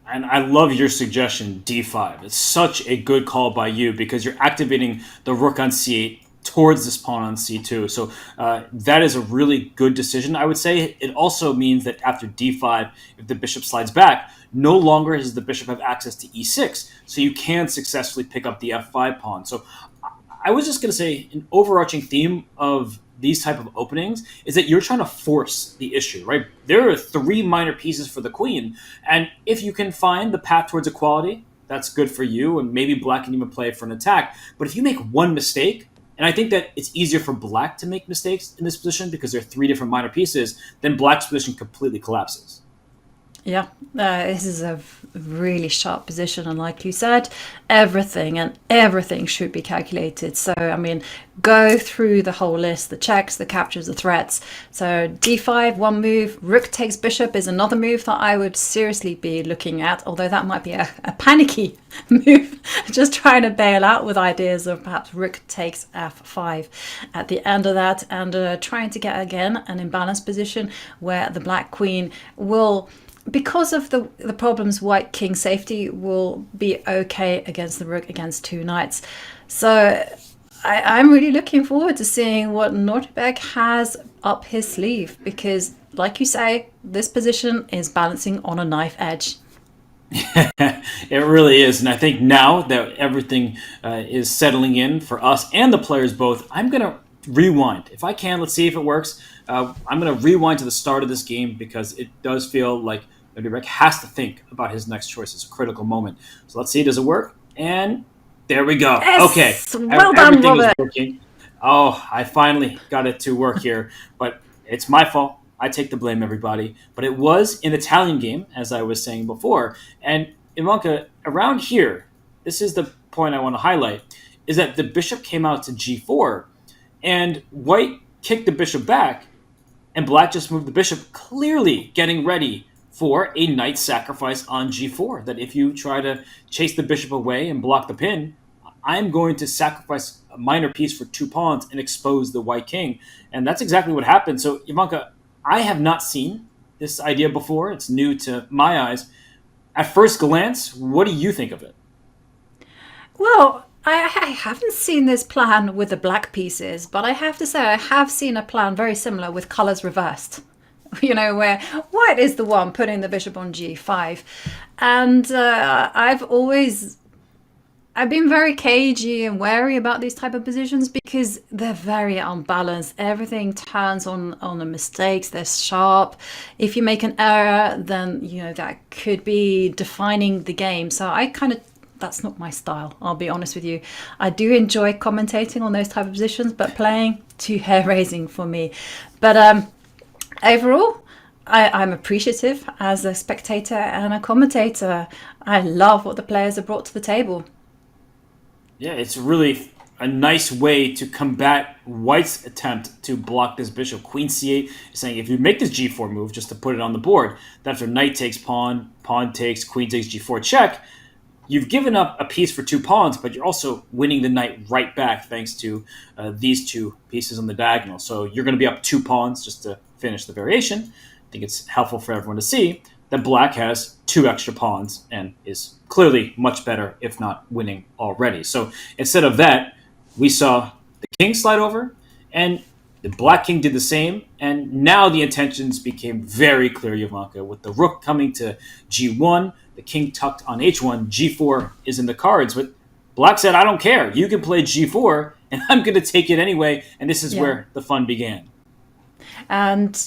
And I love your suggestion, d5. It's such a good call by you because you're activating the rook on c8 towards this pawn on c2. So that is a really good decision, I would say. It also means that after d5, if the bishop slides back, no longer does the bishop have access to e6. So you can successfully pick up the f5 pawn. So I was just going to say an overarching theme of these type of openings is that you're trying to force the issue, right? There are three minor pieces for the queen. And if you can find the path towards equality, that's good for you. And maybe black can even play for an attack. But if you make one mistake, and I think that it's easier for black to make mistakes in this position because there are three different minor pieces, then black's position completely collapses. Yeah, this is a really sharp position, and like you said, everything should be calculated. So, I mean, go through the whole list: the checks, the captures, the threats. So, d5, one move. Rook takes bishop is another move that I would seriously be looking at. Although that might be a panicky move, just trying to bail out with ideas of perhaps rook takes f5 at the end of that, and trying to get again an imbalanced position where the black queen will, because of the problems, white king safety will be okay against the rook, against two knights. So I'm really looking forward to seeing what Nodirbek has up his sleeve, because like you say, this position is balancing on a knife edge. It really is. And I think now that everything is settling in for us and the players both, I'm going to rewind. If I can, let's see if it works. I'm going to rewind to the start of this game, because it does feel like Nodirbek has to think about his next choice. It's a critical moment. So let's see, does it work? And there we go. Yes! Okay. Well done, Everything Robert. is working. Oh, I finally got it to work here. But it's my fault. I take the blame, everybody. But it was an Italian game, as I was saying before. And Ivanka, around here, this is the point I want to highlight, is that the bishop came out to g4, and white kicked the bishop back, and black just moved the bishop, clearly getting ready for a knight sacrifice on g4, that if you try to chase the bishop away and block the pin, I'm going to sacrifice a minor piece for 2 pawns and expose the white king. And that's exactly what happened. So, Ivanka, I have not seen this idea before. It's new to my eyes. At first glance, what do you think of it? Well, I haven't seen this plan with the black pieces, but I have to say I have seen a plan very similar with colours reversed. You know, where white is the one putting the bishop on g5. And I've been very cagey and wary about these type of positions, because they're very unbalanced. Everything turns on the mistakes. They're sharp. If you make an error, then, you know, that could be defining the game. So that's not my style, I'll be honest with you. I do enjoy commentating on those type of positions, but playing, too hair-raising for me. But overall, I'm appreciative as a spectator and a commentator. I love what the players have brought to the table. Yeah, it's really a nice way to combat white's attempt to block this bishop. Queen c8 is saying, if you make this g4 move, just to put it on the board, then after knight takes pawn, pawn takes, queen takes g4 check, you've given up a piece for 2 pawns, but you're also winning the knight right back thanks to these 2 pieces on the diagonal. So you're going to be up 2 pawns just to finish the variation. I think it's helpful for everyone to see that black has 2 extra pawns and is clearly much better, if not winning already. So instead of that, we saw the king slide over, and the black king did the same, and now the intentions became very clear, Ivanka, with the rook coming to g1, the king tucked on h1, g4 is in the cards, but black said, I don't care, you can play g4, and I'm going to take it anyway, and this is where the fun began. And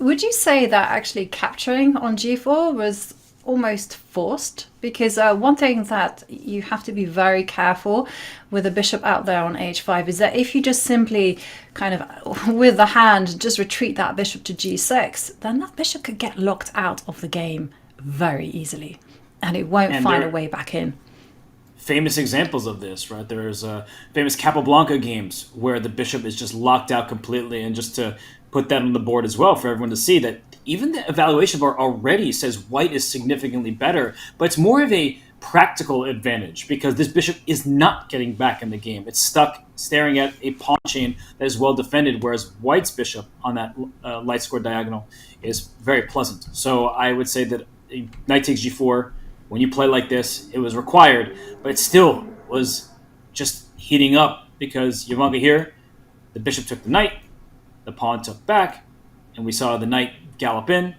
would you say that actually capturing on g4 was almost forced? Because one thing that you have to be very careful with a bishop out there on h5 is that if you just simply kind of with the hand just retreat that bishop to g6, then that bishop could get locked out of the game very easily, and it won't find a way back in. Famous examples of this, right? There's famous Capablanca games where the bishop is just locked out completely, and just to put that on the board as well for everyone to see that even the evaluation bar already says white is significantly better, but it's more of a practical advantage because this bishop is not getting back in the game. It's stuck staring at a pawn chain that is well defended, whereas white's bishop on that light square diagonal is very pleasant. So I would say that knight takes g4, when you play like this, it was required, but it still was just heating up because Ivanka here, the bishop took the knight, the pawn took back, and we saw the knight gallop in,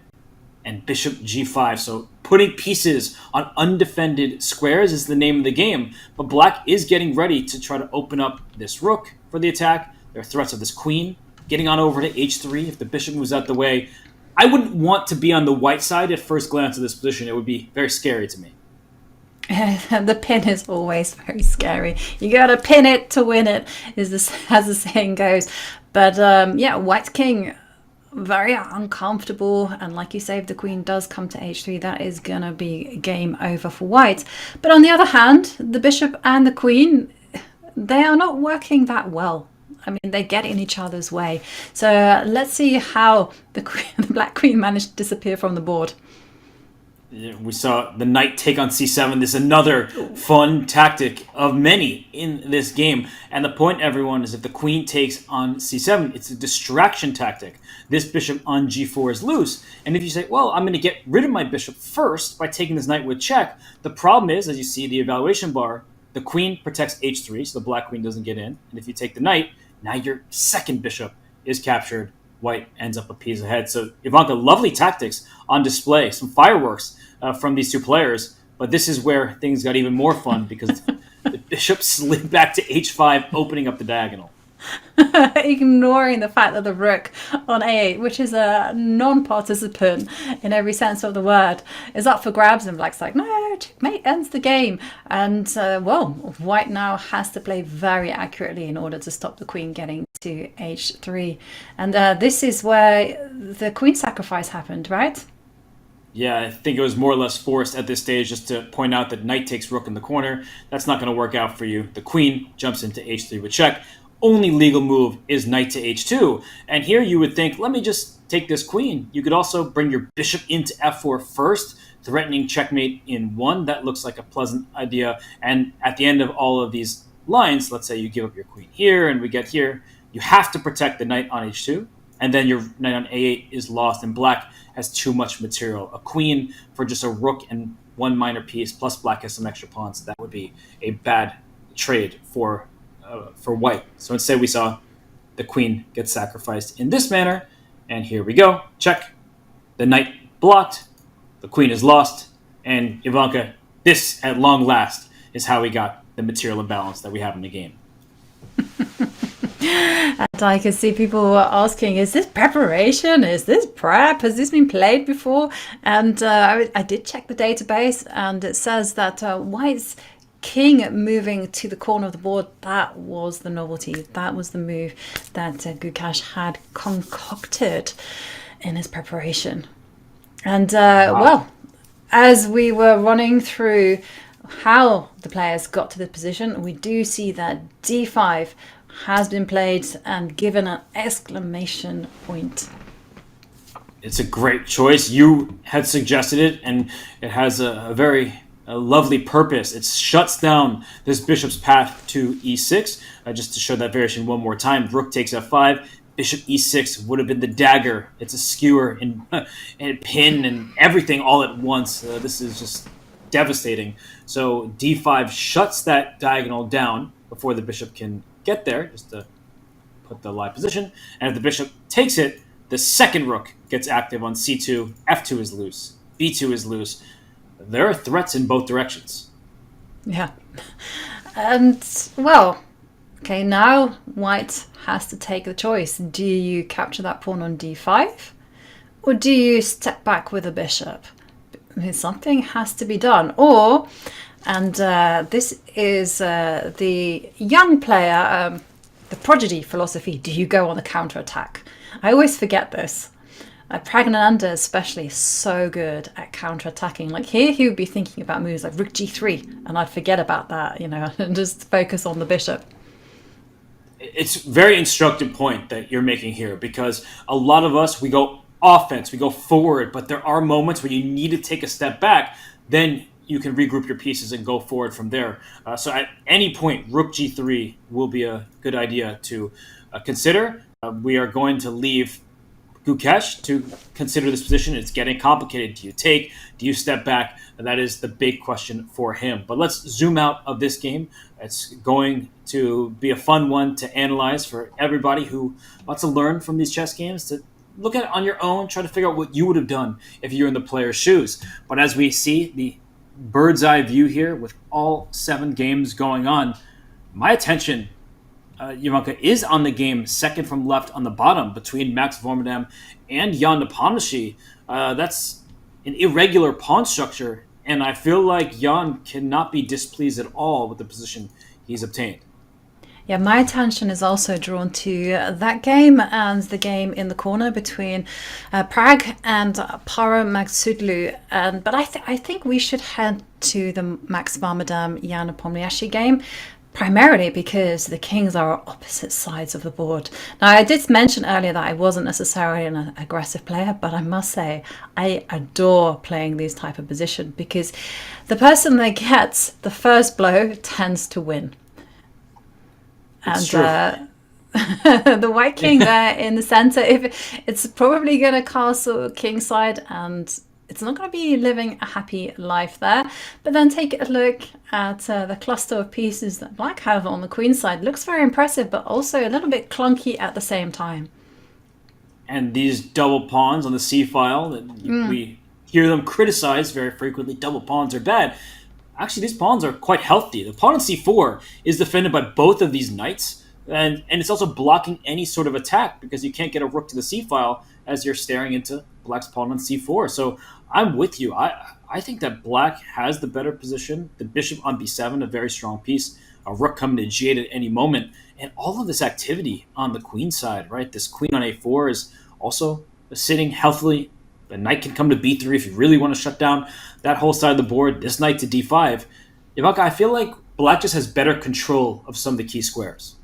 and bishop g5. So putting pieces on undefended squares is the name of the game, but black is getting ready to try to open up this rook for the attack. There are threats of this queen getting on over to h3 if the bishop moves out the way. I wouldn't want to be on the white side at first glance of this position. It would be very scary to me. The pin is always very scary. You gotta pin it to win it, as the saying goes. But yeah, white king very uncomfortable. And like you say, if the queen does come to h3, that is going to be game over for white. But on the other hand, the bishop and the queen, they are not working that well. I mean, they get in each other's way. So let's see how the black queen managed to disappear from the board. We saw the knight take on c7. This is another fun tactic of many in this game. And the point, everyone, is if the queen takes on c7, it's a distraction tactic. This bishop on g4 is loose. And if you say, well, I'm going to get rid of my bishop first by taking this knight with check, the problem is, as you see the evaluation bar, the queen protects h3, so the black queen doesn't get in. And if you take the knight, now your second bishop is captured. White ends up a piece ahead. So Ivanka, lovely tactics on display, some fireworks from these two players. But this is where things got even more fun because the bishop slid back to h5, opening up the diagonal. Ignoring the fact that the rook on a8, which is a non-participant in every sense of the word, is up for grabs, and black's like, no, checkmate ends the game. And well, white now has to play very accurately in order to stop the queen getting to h3. And this is where the queen sacrifice happened, right? Yeah, I think it was more or less forced at this stage, just to point out that knight takes rook in the corner. That's not going to work out for you. The queen jumps into h3 with check. Only legal move is knight to h2. And here you would think, let me just take this queen. You could also bring your bishop into f4 first, threatening checkmate in 1. That looks like a pleasant idea. And at the end of all of these lines, let's say you give up your queen here and we get here, you have to protect the knight on h2. And then your knight on a8 is lost, and black has too much material. A queen for just a rook and one minor piece, plus black has some extra pawns. That would be a bad trade for white. So instead we saw the queen get sacrificed in this manner. And here we go. Check. The knight blocked. The queen is lost. And Ivanka, this at long last is how we got the material imbalance that we have in the game. And I can see people asking, is this preparation? Is this prep? Has this been played before? And I did check the database, and it says that white's king moving to the corner of the board, that was the novelty. That was the move that Gukesh had concocted in his preparation. And well, as we were running through how the players got to the position, we do see that d5 has been played and given an exclamation point. It's a great choice. You had suggested it, and it has a very lovely purpose. It shuts down this bishop's path to e6. Just to show that variation one more time, rook takes f5, bishop e6 would have been the dagger. It's a skewer and pin and everything all at once. This is just devastating. So d5 shuts that diagonal down before the bishop can get there, just to put the live position. And if the bishop takes it, the second rook gets active on c2, f2 is loose, b2 is loose. There are threats in both directions. Yeah. And, well, okay, now white has to take the choice. Do you capture that pawn on d5? Or do you step back with a bishop? I mean, something has to be done. Or, and this is the young player, the prodigy philosophy, do you go on the counter-attack? I always forget this. Praggnanandhaa especially is so good at counter-attacking. Like here he would be thinking about moves like rook g3, and I'd forget about that, you know, and just focus on the bishop. It's a very instructive point that you're making here, because a lot of us, we go offense, we go forward, but there are moments where you need to take a step back. Then you can regroup your pieces and go forward from there. So at any point, rook g3 will be a good idea to consider. We are going to leave Gukesh to consider this position. It's getting complicated. Do you take? Do you step back? That is the big question for him. But let's zoom out of this game. It's going to be a fun one to analyze for everybody who wants to learn from these chess games, to look at it on your own, try to figure out what you would have done if you were in the player's shoes. But as we see the bird's eye view here with all 7 games going on, my attention, Ivanka, is on the game second from left on the bottom between Max Vormadam and Jan Nepomniachtchi. That's an irregular pawn structure, and I feel like Jan cannot be displeased at all with the position he's obtained. Yeah, my attention is also drawn to that game and the game in the corner between Pragg and Maghsoodloo. But I think we should head to the Max Vadam Nepomniachtchi game, primarily because the kings are opposite sides of the board. Now, I did mention earlier that I wasn't necessarily an aggressive player, but I must say I adore playing these type of position because the person that gets the first blow tends to win. It's And true. the white king there in the center, if it's probably going to castle kingside, and it's not going to be living a happy life there. But then take a look at the cluster of pieces that black have on the queen side. Looks very impressive, but also a little bit clunky at the same time. And these double pawns on the c-file, we hear them criticized very frequently. Double pawns are bad. Actually, these pawns are quite healthy. The pawn on c4 is defended by both of these knights, and it's also blocking any sort of attack because you can't get a rook to the c-file as you're staring into black's pawn on c4. So I'm with you. I think that black has the better position. The bishop on b7, a very strong piece. A rook coming to g8 at any moment. And all of this activity on the queen side, right? This queen on a4 is also sitting healthily. The knight can come to b3 if you really want to shut down that whole side of the board. This knight to d5. Ivanka, I feel like black just has better control of some of the key squares.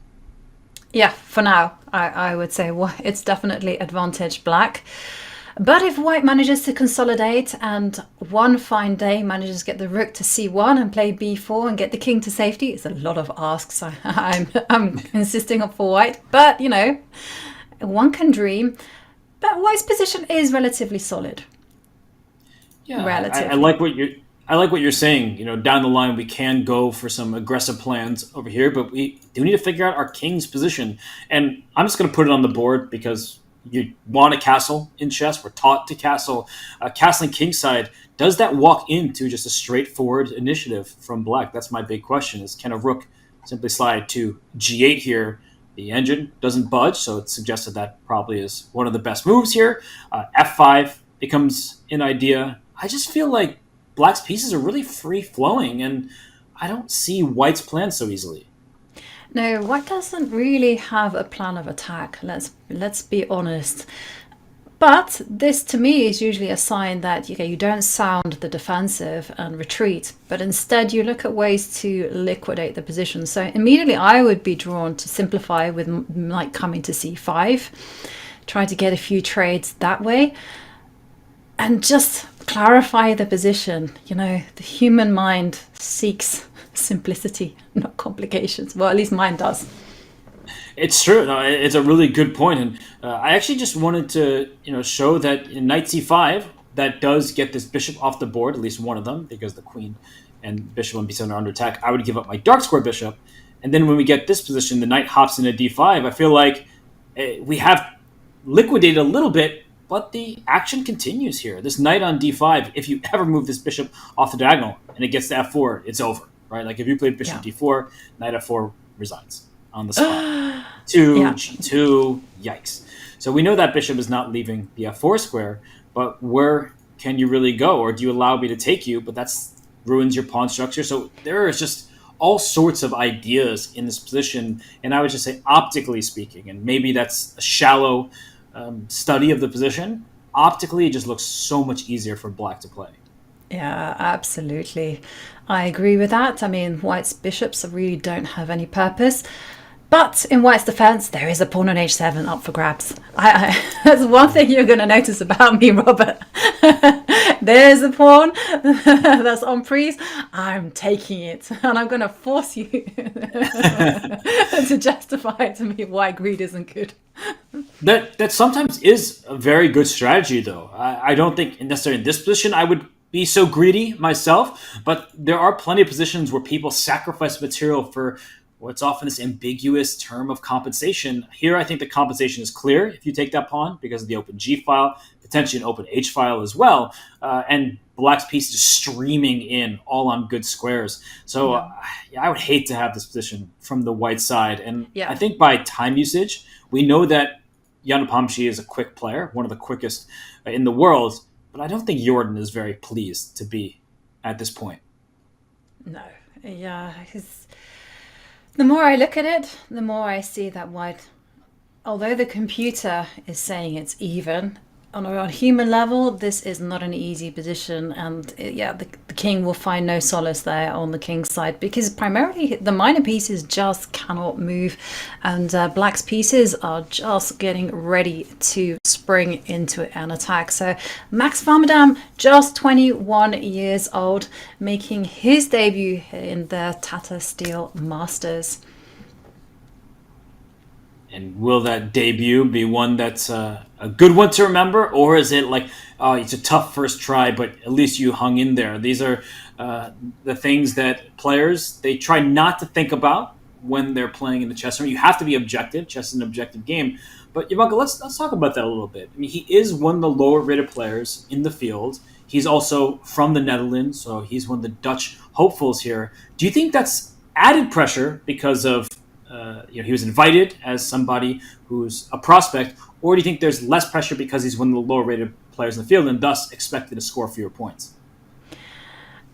Yeah, for now, I would say it's definitely advantage black. But if white manages to consolidate and one fine day manages to get the rook to c1 and play b4 and get the king to safety, it's a lot of asks. I'm insisting on for white. But, one can dream. But white's position is relatively solid. Yeah, relatively. I like what you're saying. Down the line we can go for some aggressive plans over here, but we do need to figure out our king's position. And I'm just going to put it on the board because you want a castle in chess. We're taught to castle. Castling kingside, does that walk into just a straightforward initiative from black? That's my big question. Is can a rook simply slide to g8 here? The engine doesn't budge, so it suggests that probably is one of the best moves here. F5 becomes an idea. I just feel like black's pieces are really free-flowing, and I don't see white's plan so easily. No, white doesn't really have a plan of attack. Let's be honest. But this, to me, is usually a sign that you don't sound the defensive and retreat, but instead you look at ways to liquidate the position. So immediately I would be drawn to simplify with knight coming to c5, try to get a few trades that way, and just clarify the position. The human mind seeks simplicity, not complications. Well, at least mine does. It's true. No, it's a really good point, and I actually just wanted to, show that in knight c5 that does get this bishop off the board, at least one of them, because the queen and bishop on b7 are under attack. I would give up my dark square bishop, and then when we get this position, the knight hops into d5. I feel like we have liquidated a little bit, but the action continues here. This knight on d5, if you ever move this bishop off the diagonal and it gets to f4, it's over, right? Like if you played bishop d4, knight f4 resigns on the spot. G2, yikes. So we know that bishop is not leaving the f4 square, but where can you really go? Or do you allow me to take you? But that's ruins your pawn structure. So there is just all sorts of ideas in this position. And I would just say, optically speaking, and maybe that's a shallow study of the position, optically it just looks so much easier for black to play. Yeah, absolutely. I agree with that. I mean, white's bishops really don't have any purpose. But in white's defense, there is a pawn on h7 up for grabs. That's one thing you're going to notice about me, Robert. There's a pawn that's on priest. I'm taking it. And I'm going to force you to justify to me why greed isn't good. That sometimes is a very good strategy, though. I don't think necessarily in this position I would be so greedy myself, but there are plenty of positions where people sacrifice material for what's often this ambiguous term of compensation. Here, I think the compensation is clear if you take that pawn because of the open G file, potentially an open H file as well, and black's piece is streaming in all on good squares. So I would hate to have this position from the white side. And I think by time usage, we know that Nepomniachtchi is a quick player, one of the quickest in the world, but I don't think Jordan is very pleased to be at this point. No, The more I look at it, the more I see that White, although the computer is saying it's even, on a human level, this is not an easy position, and the king will find no solace there on the king's side, because primarily the minor pieces just cannot move, and black's pieces are just getting ready to spring into an attack. So Max Vadam, just 21 years old, making his debut in the Tata Steel Masters. And will that debut be one that's a good one to remember, or is it like, oh, it's a tough first try, but at least you hung in there? These are the things that players, they try not to think about when they're playing in the chess room. You have to be objective. Chess is an objective game. But Ivanka, let's talk about that a little bit. I mean, he is one of the lower rated players in the field. He's also from the Netherlands, so he's one of the Dutch hopefuls here. Do you think that's added pressure because of he was invited as somebody who's a prospect, or do you think there's less pressure because he's one of the lower rated players in the field and thus expected to score fewer points?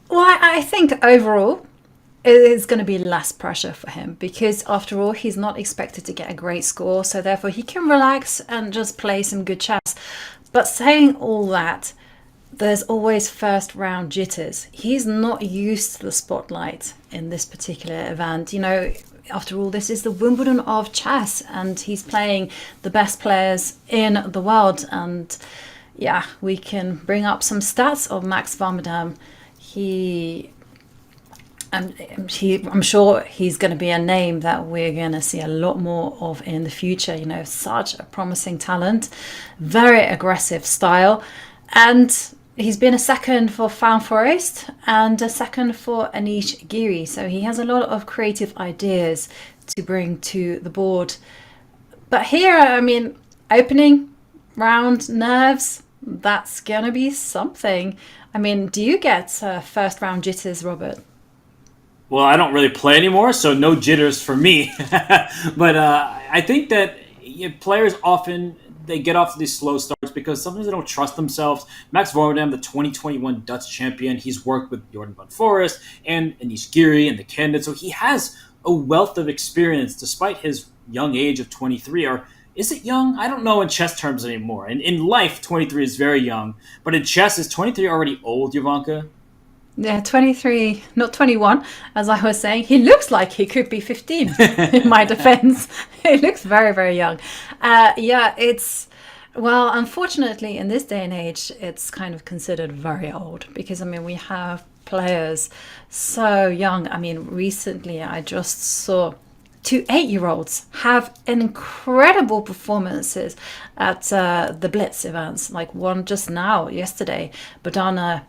Well, I think overall it is going to be less pressure for him, because after all, he's not expected to get a great score, so therefore he can relax and just play some good chess. But saying all that, there's always first round jitters. He's not used to the spotlight in this particular event. After all, this is the Wimbledon of chess, and he's playing the best players in the world. And we can bring up some stats of Max Vadam. I'm sure he's going to be a name that we're going to see a lot more of in the future. Such a promising talent, very aggressive style, and he's been a second for Fan Forest and a second for Anish Giri. So he has a lot of creative ideas to bring to the board. But here, opening round nerves, that's going to be something. Do you get first round jitters, Robert? Well, I don't really play anymore, so no jitters for me. But I think that players often, they get off to these slow starts because sometimes they don't trust themselves. Max Vadam, the 2021 Dutch champion, he's worked with Jordan van Forest and Anish Giri and the candidates, so he has a wealth of experience despite his young age of 23. Or is it young? I don't know in chess terms anymore. In life, 23 is very young, but in chess, is 23 already old, Ivanka? Yeah, 23, not 21, as I was saying. He looks like he could be 15, in my defense. He looks very, very young. Unfortunately, in this day and age, it's kind of considered very old because, we have players so young. Recently, I just saw 2 8-year-olds have incredible performances at the Blitz events, like one just now, yesterday, Badana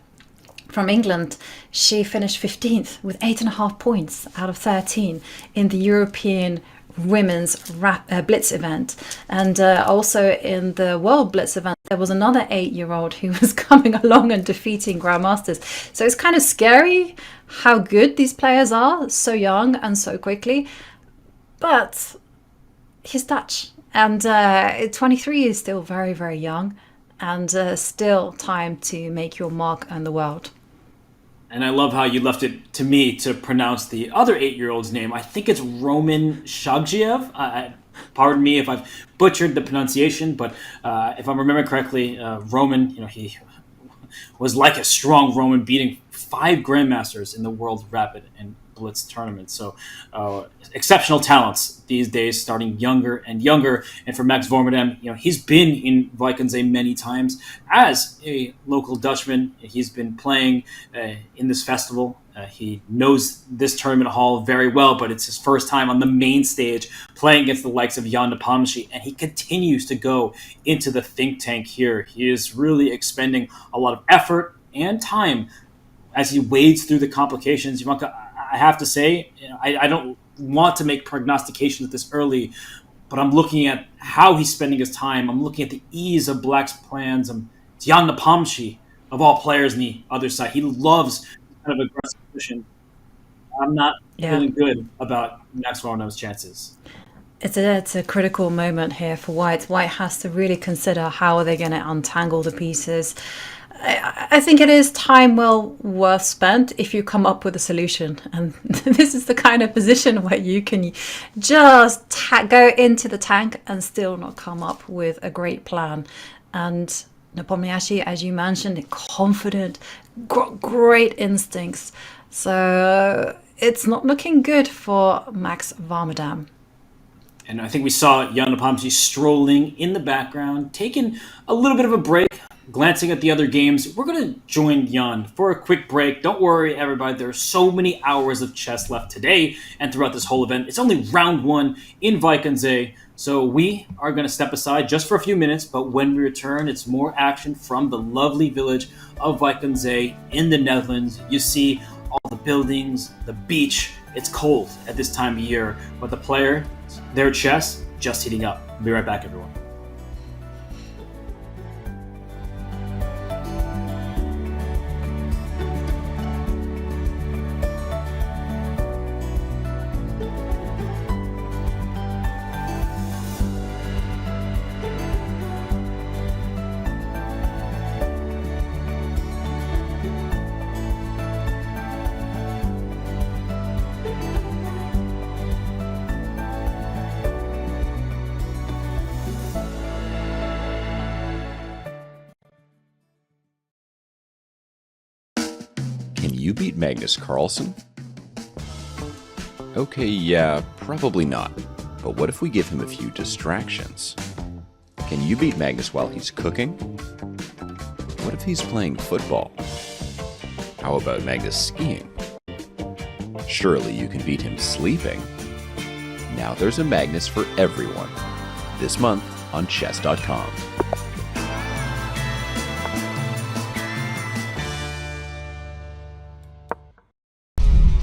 from England. She finished 15th with 8.5 points out of 13 in the European Women's Blitz event. And also in the World Blitz event, there was another 8-year-old who was coming along and defeating Grandmasters. So it's kind of scary how good these players are, so young and so quickly. But he's Dutch, and 23 is still very, very young, and still time to make your mark on the world. And I love how you left it to me to pronounce the other 8-year-old's name. I think it's Roman Shagziev. Pardon me if I've butchered the pronunciation, but if I'm remembering correctly, Roman, he was like a strong Roman, beating 5 grandmasters in the World Rapid and Blitz tournament. So exceptional talents these days, starting younger and younger. And for Max Vadam, he's been in Vikonsé many times as a local Dutchman. He's been playing in this festival. He knows this tournament hall very well, but it's his first time on the main stage playing against the likes of Jan Nepomniachtchi, and he continues to go into the think tank here. He is really expending a lot of effort and time as he wades through the complications. I have to say, I don't want to make prognostications this early, but I'm looking at how he's spending his time. I'm looking at the ease of Black's plans. It's Jan Nepomniachtchi, of all players, on the other side. He loves kind of aggressive position. I'm not feeling good about Max Vadam's chances. It's a critical moment here for White. White has to really consider how are they going to untangle the pieces. I think it is time well worth spent if you come up with a solution. And this is the kind of position where you can just go into the tank and still not come up with a great plan. And Nepomniachtchi, as you mentioned, confident, great instincts. So it's not looking good for Max Vadam. And I think we saw Jan Nepomniachtchi strolling in the background, taking a little bit of a break, glancing at the other games. We're going to join Jan for a quick break. Don't worry, everybody. There are so many hours of chess left today and throughout this whole event. It's only round one in Vaikensee. So we are going to step aside just for a few minutes, but when we return, it's more action from the lovely village of Vaikensee in the Netherlands. You see all the buildings, the beach. It's cold at this time of year, but the player, their chess, just heating up. Be right back, everyone. Can you beat Magnus Carlsen? Okay, yeah, probably not. But what if we give him a few distractions? Can you beat Magnus while he's cooking? What if he's playing football? How about Magnus skiing? Surely you can beat him sleeping. Now there's a Magnus for everyone. This month on chess.com.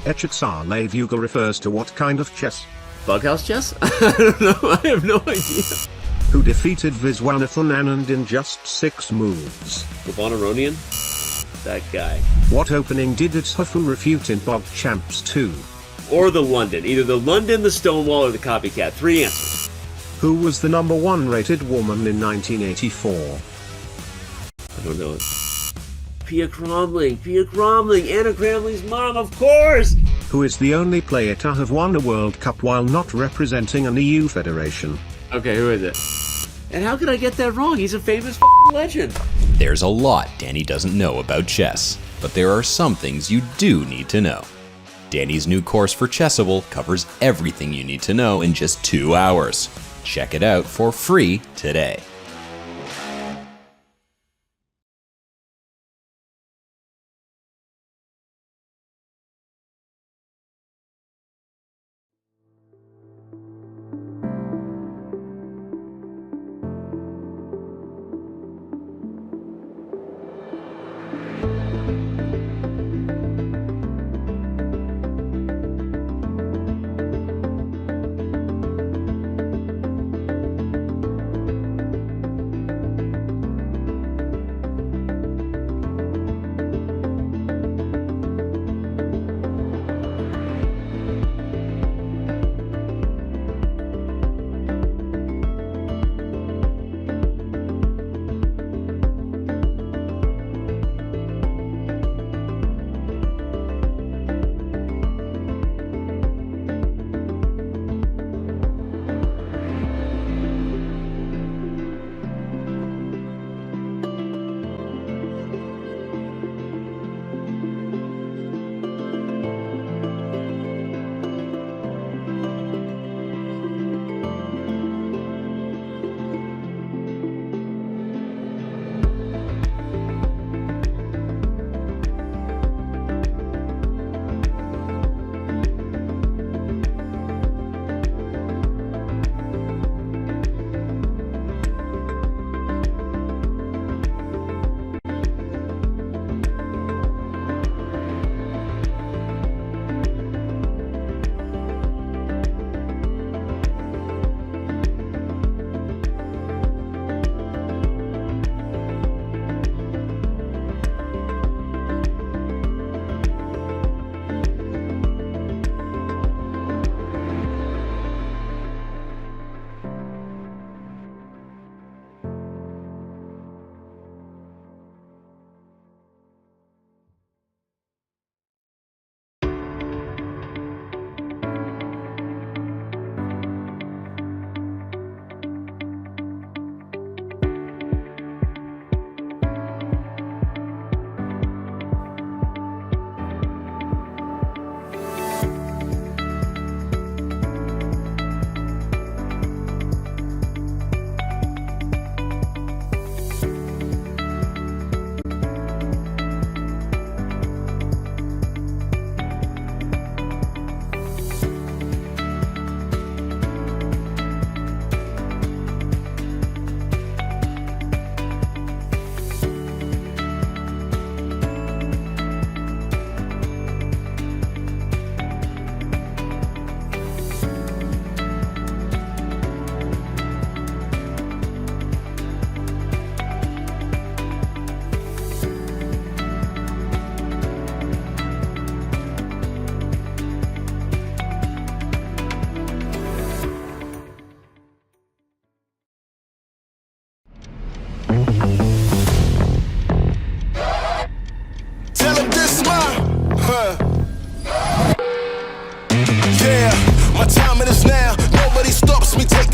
Echixale Vuga refers to what kind of chess? Bughouse chess? I don't know. I have no idea. Who defeated Viswanathan Anand in just 6 moves? Levanaronian? That guy. What opening did Itzhofu refute in Bog Champs 2? Or the London. Either the London, the Stonewall, or the Copycat. 3 answers. Who was the number 1 rated woman in 1984? I don't know. Pia Cromling. Pia Cromling. Anna Cramling's mom, of course! Who is the only player to have won a World Cup while not representing an EU federation? Okay, who is it? And how could I get that wrong? He's a famous legend. There's a lot Danny doesn't know about chess, but there are some things you do need to know. Danny's new course for Chessable covers everything you need to know in just 2 hours. Check it out for free today.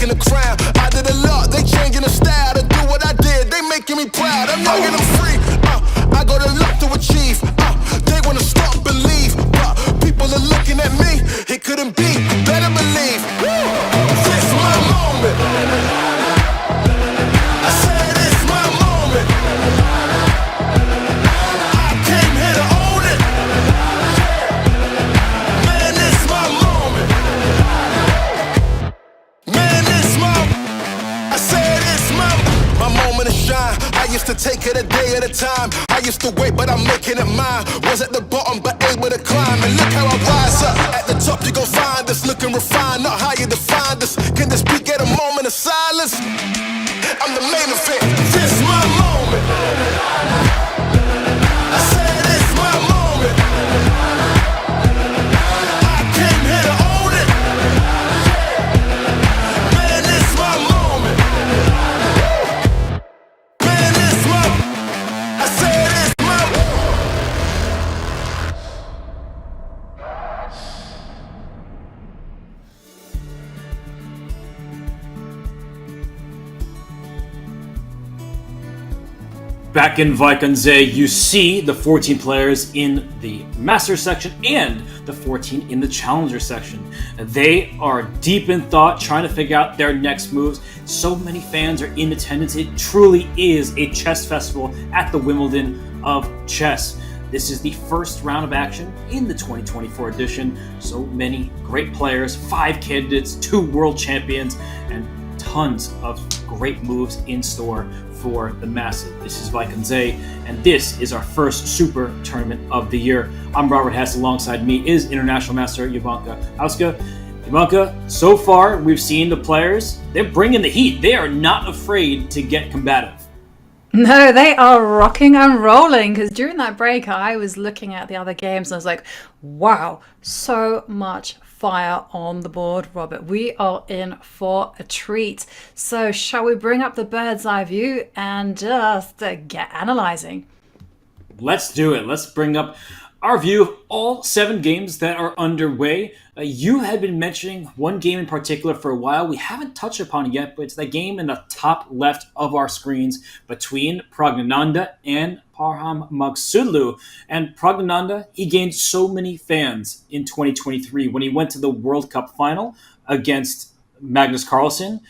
taking the crown. I did a lot, they changing the style to do what I did. They making me proud. I'm young and I'm free. I got a lot to achieve. They wanna stop, believe, but people are looking at me. It couldn't be. Better believe. This my moment. I said it's my moment. I came here to own it. Man, it's my moment. Man, it's my. I said it's my moment to shine. I used to take it a day at a time. I used to wait, but I'm making it mine. Was at the bottom, but able to climb. And look how I rise up. At the top, you gon' find us looking refined, not how you define us. Can this beat get a moment of silence? I'm the main event. This my moment. I said it's my moment. I came here to own it. Man, it's my moment. Man, it's my. I said it's my. Back in Vaikanze, you see the 14 players in the Master section and the 14 in the Challenger section. They are deep in thought, trying to figure out their next moves. So many fans are in attendance. It truly is a chess festival at the Wimbledon of chess. This is the first round of action in the 2024 edition. So many great players, 5 candidates, 2 world champions, and tons of great moves in store for the masses. This is Vaikanze, and this is our first super tournament of the year. I'm Robert Hess. Alongside me is International Master Jovanka Hauska. Jovanka, so far we've seen the players, they're bringing the heat. They are not afraid to get combative. No, they are rocking and rolling, because during that break I was looking at the other games and I was like, wow, so much fire on the board, Robert. We are in for a treat. So shall we bring up the bird's eye view and just get analyzing? Let's do it. Let's bring up our view of all 7 games that are underway. You had been mentioning one game in particular for a while. We haven't touched upon it yet, but it's that game in the top left of our screens between Praggnanandhaa and Parham Maghsoodloo. And Praggnanandhaa, he gained so many fans in 2023 when he went to the World Cup final against Magnus Carlsen.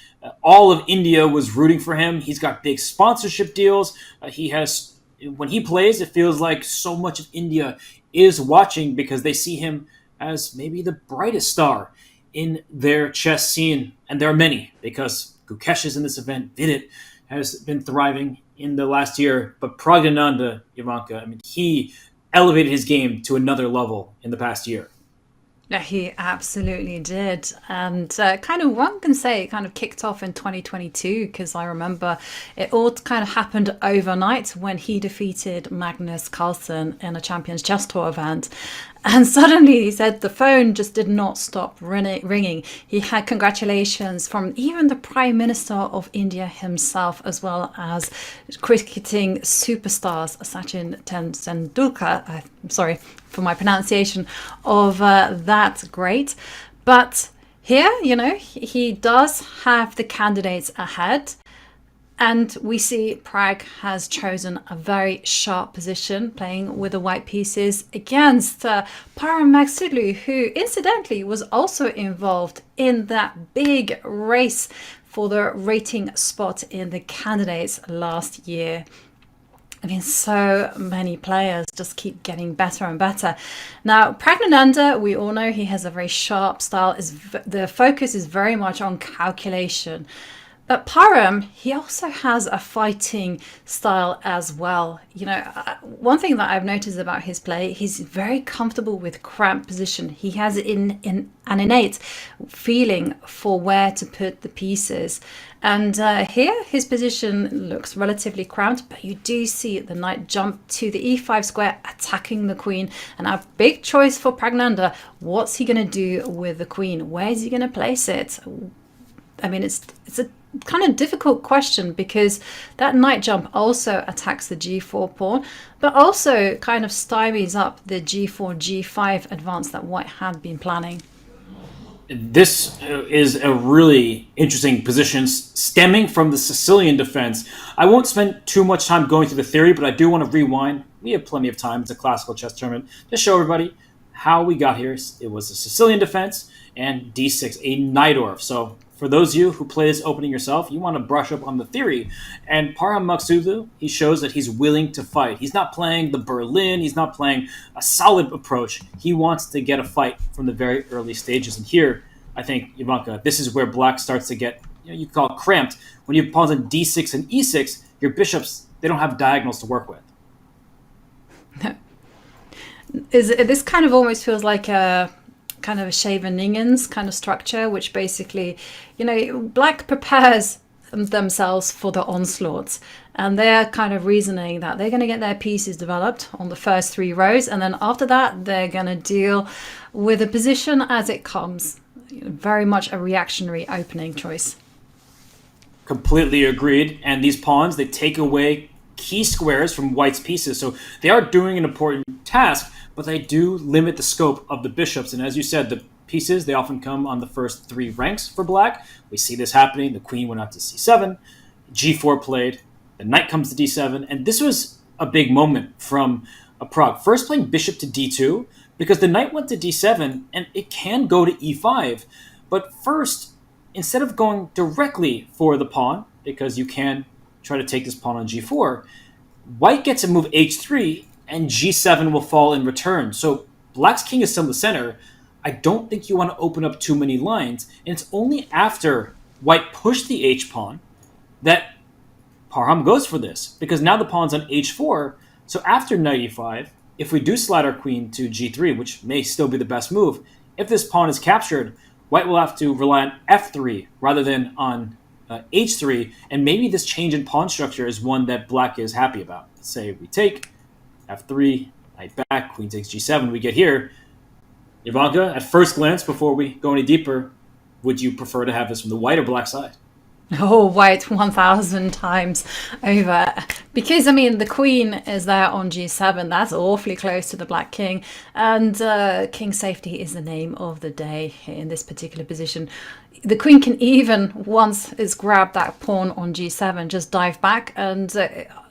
All of India was rooting for him. He's got big sponsorship deals. When he plays, it feels like so much of India is watching because they see him as maybe the brightest star in their chess scene. And there are many, because Gukesh is in this event. Vidit has been thriving in the last year. But Praggnanandhaa, Jovanka, he elevated his game to another level in the past year. Yeah, he absolutely did. And one can say it kind of kicked off in 2022, because I remember it all kind of happened overnight when he defeated Magnus Carlsen in a Champions Chess Tour event. And suddenly, he said, the phone just did not stop ringing. He had congratulations from even the Prime Minister of India himself, as well as cricketing superstars Sachin Tendulkar. Sorry for my pronunciation of that. Great. But here, he does have the candidates ahead. And we see Pragg has chosen a very sharp position, playing with the white pieces against Parham Maghsoodloo, who incidentally was also involved in that big race for the rating spot in the candidates last year. So many players just keep getting better and better. Now, Praggnanandhaa, we all know he has a very sharp style. The focus is very much on calculation. But Parham, he also has a fighting style as well. One thing that I've noticed about his play, he's very comfortable with cramped position. He has an innate feeling for where to put the pieces. And here, his position looks relatively cramped, but you do see the knight jump to the e5 square, attacking the queen. And a big choice for Praggnanandhaa. What's he going to do with the queen? Where is he going to place it? It's a kind of difficult question, because that knight jump also attacks the g4 pawn, but also kind of stymies up the g4, g5 advance that white had been planning. This is a really interesting position stemming from the Sicilian defense. I won't spend too much time going through the theory, but I do want to rewind. We have plenty of time. It's a classical chess tournament to show everybody how we got here. It was a Sicilian defense and d6, a Najdorf. So for those of you who play this opening yourself, you want to brush up on the theory. And Parham Maghsoodloo, he shows that he's willing to fight. He's not playing the Berlin. He's not playing a solid approach. He wants to get a fight from the very early stages. And here, I think, Ivanka, this is where black starts to get, you call it cramped. When you have pawns on d6 and e6, your bishops, they don't have diagonals to work with. This kind of almost feels like a kind of a Scheveningen's kind of structure, which basically, black prepares themselves for the onslaughts, and they're kind of reasoning that they're going to get their pieces developed on the first 3 rows, and then after that they're going to deal with the position as it comes. Very much a reactionary opening choice. Completely agreed. And these pawns, they take away key squares from white's pieces, so they are doing an important task, but they do limit the scope of the bishops. And as you said, the pieces, they often come on the first 3 ranks for black. We see this happening. The queen went out to c7, g4 played, the knight comes to d7, and this was a big moment from Pragg. First playing bishop to d2, because the knight went to d7, and it can go to e5. But first, instead of going directly for the pawn, because you can try to take this pawn on g4, white gets to move h3, and g7 will fall in return. So black's king is still in the center. I don't think you want to open up too many lines. And it's only after white pushed the h-pawn that Parham goes for this, because now the pawn's on h4. So after knight e5, if we do slide our queen to g3, which may still be the best move, if this pawn is captured, white will have to rely on f3 rather than on h3, and maybe this change in pawn structure is one that black is happy about. Say we take f3, knight back, queen takes g7, we get here. Ivanka, at first glance, before we go any deeper, would you prefer to have this from the white or black side? Oh, white 1,000 times over. Because, the queen is there on g7. That's awfully close to the black king. And king safety is the name of the day in this particular position. The queen can even, once it's grabbed that pawn on g7, just dive back and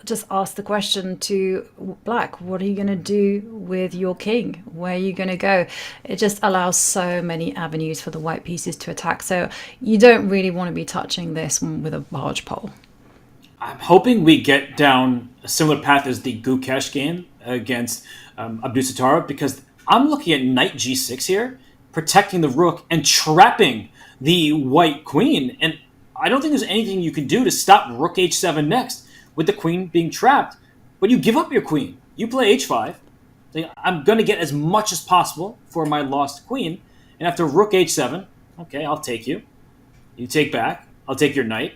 just ask the question to black, what are you going to do with your king? Where are you going to go? It just allows so many avenues for the white pieces to attack. So you don't really want to be touching this with a barge pole. I'm hoping we get down a similar path as the Gukesh game against Abdusattorov, because I'm looking at knight g6 here, protecting the rook and trapping the white queen. And I don't think there's anything you can do to stop rook h7 next with the queen being trapped. But you give up your queen. You play h5. I'm going to get as much as possible for my lost queen. And after rook h7, okay, I'll take you. You take back. I'll take your knight.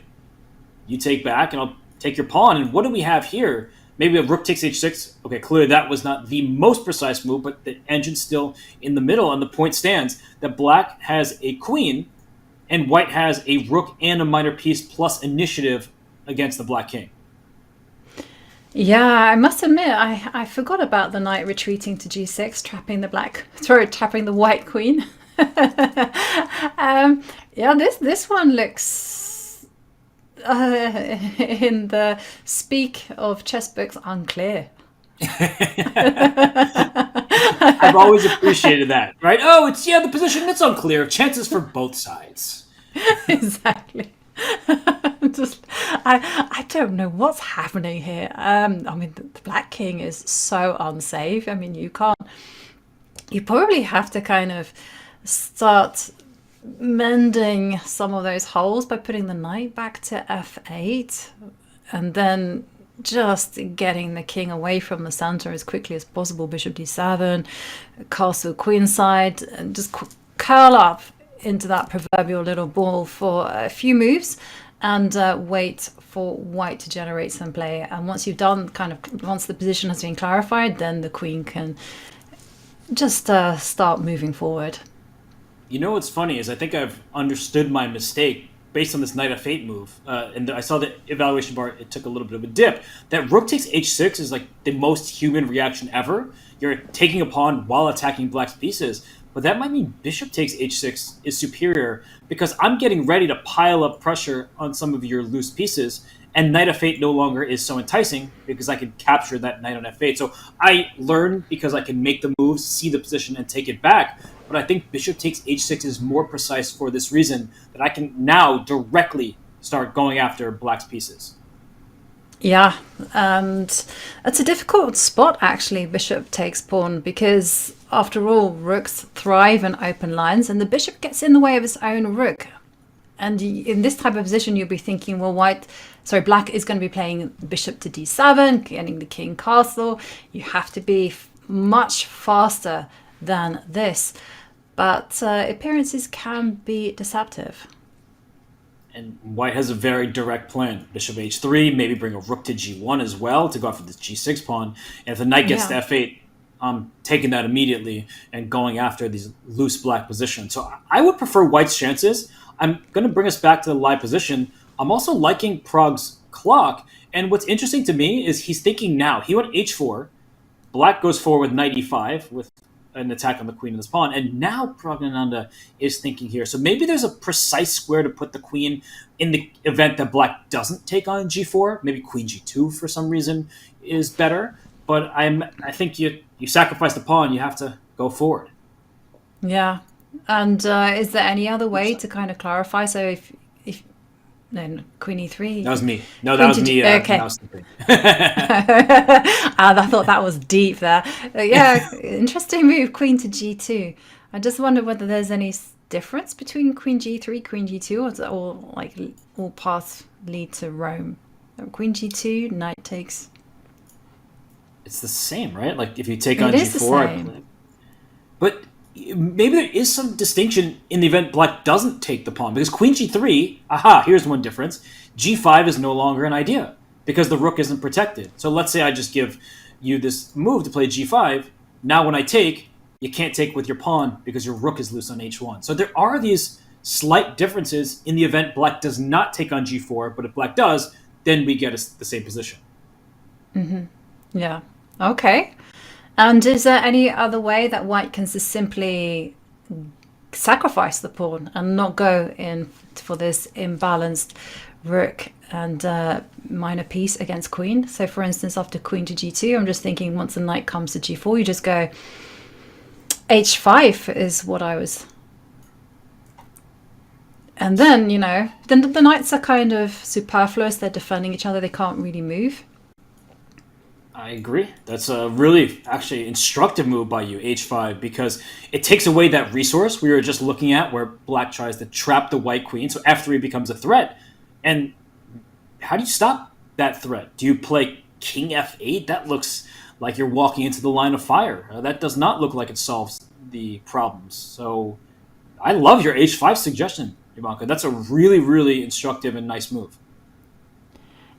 You take back, and I'll take your pawn. And what do we have here? Maybe a rook takes h6. Okay, clearly that was not the most precise move, but the engine's still in the middle, and the point stands that black has a queen, and white has a rook and a minor piece plus initiative against the black king. Yeah, I must admit, I forgot about the knight retreating to g6, trapping the white queen. This one looks, in the speak of chess books, unclear. I've always appreciated that, right? Oh, the position, it's unclear. Chances for both sides. Exactly. I don't know what's happening here. The black king is so unsafe. You probably have to kind of start mending some of those holes by putting the knight back to f8 and then just getting the king away from the center as quickly as possible. Bishop d7, castle queenside, and just curl up into that proverbial little ball for a few moves and wait for white to generate some play. And once you've done, once the position has been clarified, then the queen can just start moving forward. What's funny is I think I've understood my mistake based on this knight f8 move. And I saw the evaluation bar, it took a little bit of a dip. That rook takes h6 is like the most human reaction ever. You're taking a pawn while attacking black's pieces. but that might mean bishop takes h6 is superior because I'm getting ready to pile up pressure on some of your loose pieces, and knight f8 no longer is so enticing because I can capture that knight on f8. So I learn because I can make the moves, see the position, and take it back. But I think bishop takes h6 is more precise for this reason, that I can now directly start going after black's pieces. Yeah, and it's a difficult spot actually, bishop takes pawn, because after all, rooks thrive in open lines and the bishop gets in the way of his own rook. And in this type of position, you'll be thinking, well, black is going to be playing bishop to d7, getting the king castle. You have to be much faster than this. But appearances can be deceptive. And white has a very direct plan. Bishop h3, maybe bring a rook to g1 as well to go after this g6 pawn. And if the knight gets to f8, I'm taking that immediately and going after these loose black positions. So I would prefer white's chances. I'm going to bring us back to the live position. I'm also liking Prag's clock. And what's interesting to me is he's thinking now. He went h4. Black goes forward with knight e5 with an attack on the queen and this pawn. And now Praggnanandhaa is thinking here. So maybe there's a precise square to put the queen in the event that black doesn't take on g4. Maybe queen g2 for some reason is better. But I think you sacrifice the pawn, you have to go forward. Yeah. And is there any other way to kind of clarify? So if no, queen e3. That was me. No, that was me. Okay. I thought that was deep there. Yeah, interesting move, queen to g2. I just wonder whether there's any difference between queen g3, queen g2, or is it all paths lead to Rome? Queen g2, knight takes. It's the same, right? Like if you take on it is g4. But maybe there is some distinction in the event black doesn't take the pawn, because queen g3, here's one difference. g5 is no longer an idea because the rook isn't protected. So let's say I just give you this move to play g5. Now when I take, you can't take with your pawn because your rook is loose on h1. So there are these slight differences in the event black does not take on g4, but if black does, then we get the same position. Mm-hmm. Yeah. Okay. And is there any other way that white can just simply sacrifice the pawn and not go in for this imbalanced rook and minor piece against queen? So for instance, after queen to g2, I'm just thinking once the knight comes to g4, you just go h5 is what I was. And then, then the knights are kind of superfluous. They're defending each other. They can't really move. I agree. That's a really actually instructive move by you, h5, because it takes away that resource we were just looking at where black tries to trap the white queen. So f3 becomes a threat. And how do you stop that threat? Do you play king f8? That looks like you're walking into the line of fire. That does not look like it solves the problems. So I love your h5 suggestion, Ivanka. That's a really, really instructive and nice move.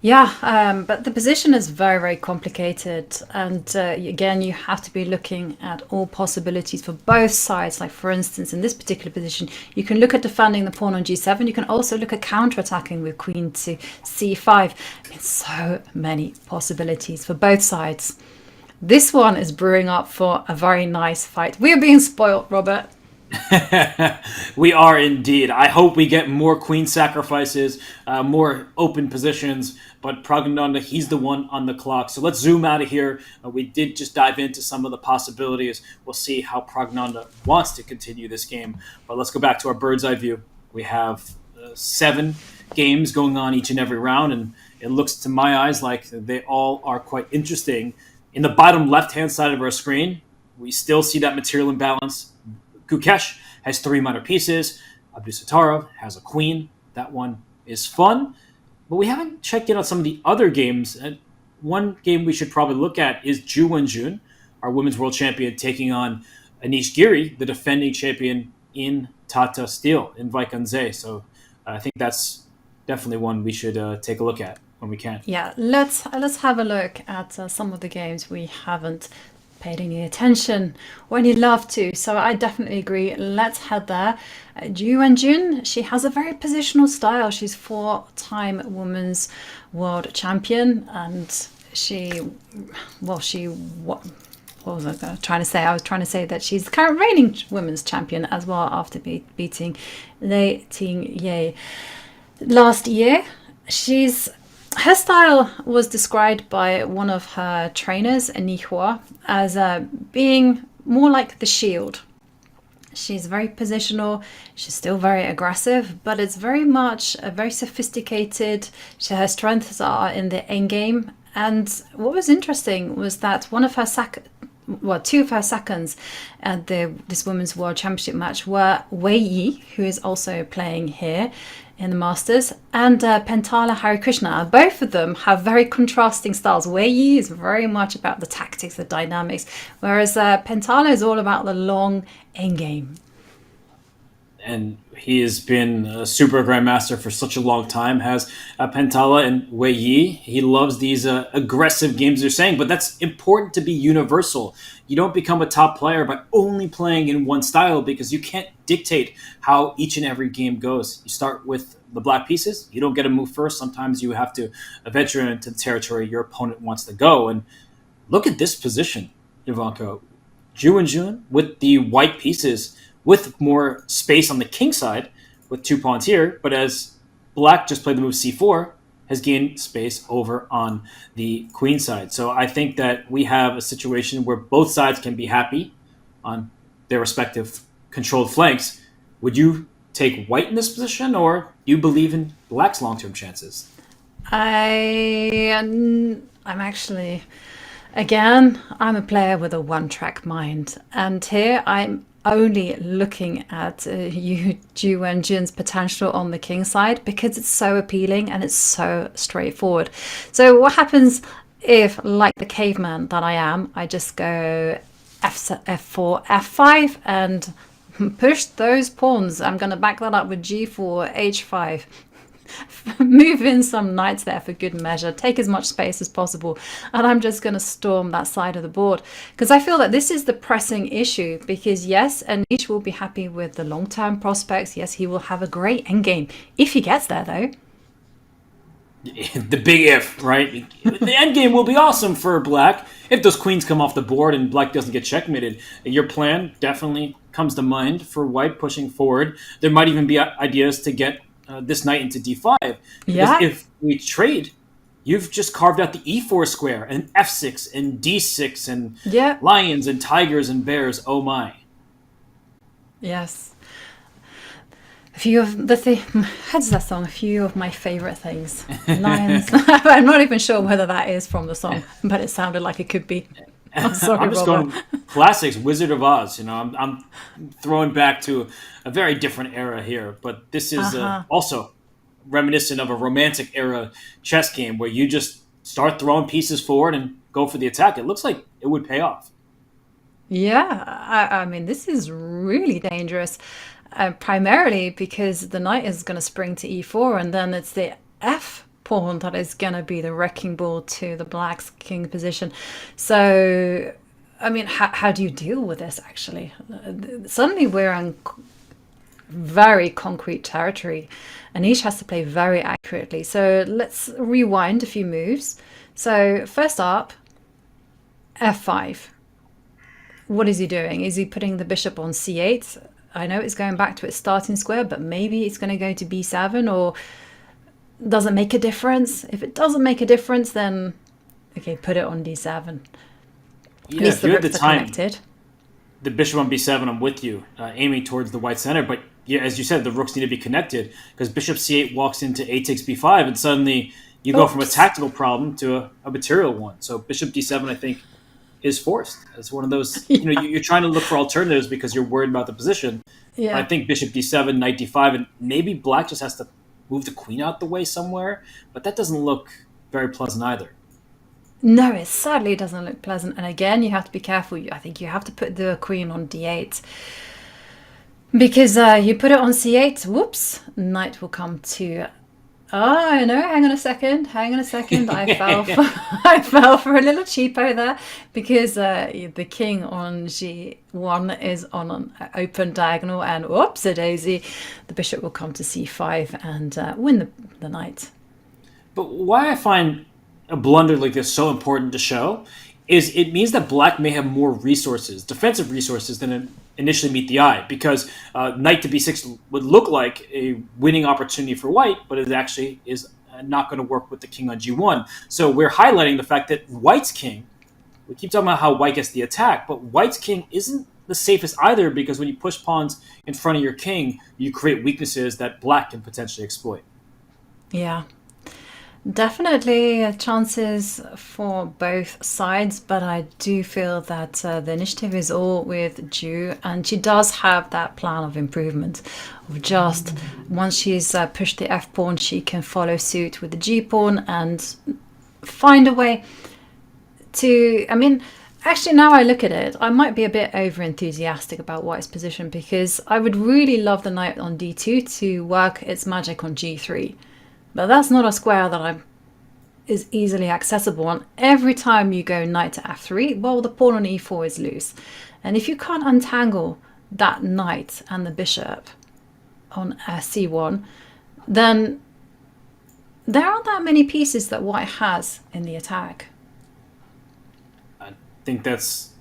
Yeah, but the position is very, very complicated. And again, you have to be looking at all possibilities for both sides. Like, for instance, in this particular position, you can look at defending the pawn on g7. You can also look at counterattacking with queen to c5. I mean, so many possibilities for both sides. This one is brewing up for a very nice fight. We're being spoiled, Robert. We are indeed. I hope we get more queen sacrifices, more open positions, but Praggnanandhaa, he's the one on the clock. So let's zoom out of here. We did just dive into some of the possibilities. We'll see how Praggnanandhaa wants to continue this game. But let's go back to our bird's eye view. We have 7 games going on each and every round, and it looks to my eyes like they all are quite interesting. In the bottom left-hand side of our screen, we still see that material imbalance. Gukesh has 3 minor pieces. Abdusattorov has a queen. That one is fun. But we haven't checked in on some of the other games. And one game we should probably look at is Wenjun, our women's world champion, taking on Anish Giri, the defending champion in Tata steel in Vaikanze. So I think that's definitely one we should take a look at when we can. Yeah, let's have a look at some of the games we haven't paid any attention or any love to. So I definitely agree. Let's head there. Wenjun, she has a very positional style. She's 4-time women's world champion, and she what was I trying to say? I was trying to say that she's the current reigning women's champion as well after beating Lei Ting-Ye last year. Her style was described by one of her trainers, Nihua, as being more like the Shield. She's very positional. She's still very aggressive, but it's very much very sophisticated. Her strengths are in the end game. And what was interesting was that two of her seconds at this Women's World Championship match were Wei Yi, who is also playing here in the Masters, and Pentala Harikrishna. Both of them have very contrasting styles. Wei Yi is very much about the tactics, the dynamics, whereas Pentala is all about the long end game. And he has been a super grandmaster for such a long time, has Pentala and Wei Yi. He loves these aggressive games, you're saying, but that's important to be universal. You don't become a top player by only playing in one style, because you can't dictate how each and every game goes. You start with the black pieces. You don't get to move first. Sometimes you have to venture into the territory your opponent wants to go. And look at this position, Ivanka. Wenjun with the white pieces, with more space on the king side, with 2 pawns here, but as black just played the move c4, has gained space over on the queen side. So I think that we have a situation where both sides can be happy on their respective controlled flanks. Would you take white in this position, or do you believe in black's long-term chances? I'm actually, again, I'm a player with a one-track mind. And here I'm only looking at Yu Wenjun's potential on the king side, because it's so appealing and it's so straightforward. So what happens if, like the caveman that I am, I just go f4, f5 and push those pawns? I'm going to back that up with g4, h5. Move in some knights there for good measure, take as much space as possible, and I'm just going to storm that side of the board, because I feel that this is the pressing issue. Because yes, Anish will be happy with the long-term prospects. Yes, he will have a great endgame if he gets there, though. The big if, right? The endgame will be awesome for black if those queens come off the board and black doesn't get checkmated. Your plan definitely comes to mind for white pushing forward. There might even be ideas to get this knight into d5. Because if we trade, you've just carved out the e4 square and f6 and d6 and lions and tigers and bears. Oh my. Yes. A few of the how's that song? A few of my favorite things. Lions. I'm not even sure whether that is from the song, but it sounded like it could be. I'm sorry, I'm just Robert. going classics, Wizard of Oz. I'm throwing back to a very different era here, but this is also reminiscent of a romantic era chess game where you just start throwing pieces forward and go for the attack. It looks like it would pay off. Yeah, I mean, this is really dangerous, primarily because the knight is going to spring to e4, and then it's the f pawn that is going to be the wrecking ball to the black's king position. So, I mean, how do you deal with this, actually? Suddenly we're on very concrete territory, and each has to play very accurately. So let's rewind a few moves. So first up, f5. What is he doing? Is he putting the bishop on c8? I know it's going back to its starting square, but maybe it's going to go to b7, or does it make a difference? If it doesn't make a difference, then okay, put it on d7. Yeah, at least if the you're at the rooks are time, connected. the bishop on b7, I'm with you, aiming towards the white center. But yeah, as you said, the rooks need to be connected, because bishop c8 walks into a takes b5, and suddenly you go from a tactical problem to a material one. So bishop d7, I think, is forced. It's one of those, you're trying to look for alternatives because you're worried about the position. Yeah. I think bishop d7, knight d5, and maybe black just has to move the queen out the way somewhere, but that doesn't look very pleasant either. No, it sadly doesn't look pleasant. And again, you have to be careful. I think you have to put the queen on d8. Because you put it on c8, whoops, knight will come to... Oh, no, hang on a second. I fell for a little cheapo there, because the king on g1 is on an open diagonal, and whoops-a-daisy, the bishop will come to c5 and win the knight. But why I find a blunder like this so important to show is it means that black may have more resources, defensive resources, than initially meet the eye, because knight to b6 would look like a winning opportunity for white, but it actually is not going to work with the king on g1. So we're highlighting the fact that white's king, we keep talking about how white gets the attack, but white's king isn't the safest either, because when you push pawns in front of your king, you create weaknesses that black can potentially exploit. Yeah. Definitely chances for both sides, but I do feel that the initiative is all with Ju, and she does have that plan of improvement. Of just once she's pushed the f pawn, she can follow suit with the g pawn and find a way to. I mean, actually, now I look at it, I might be a bit over enthusiastic about white's position, because I would really love the knight on d2 to work its magic on g3. But that's not a square that is easily accessible. And every time you go knight to f3, well, the pawn on e4 is loose. And if you can't untangle that knight and the bishop on c1, then there aren't that many pieces that white has in the attack. I think that's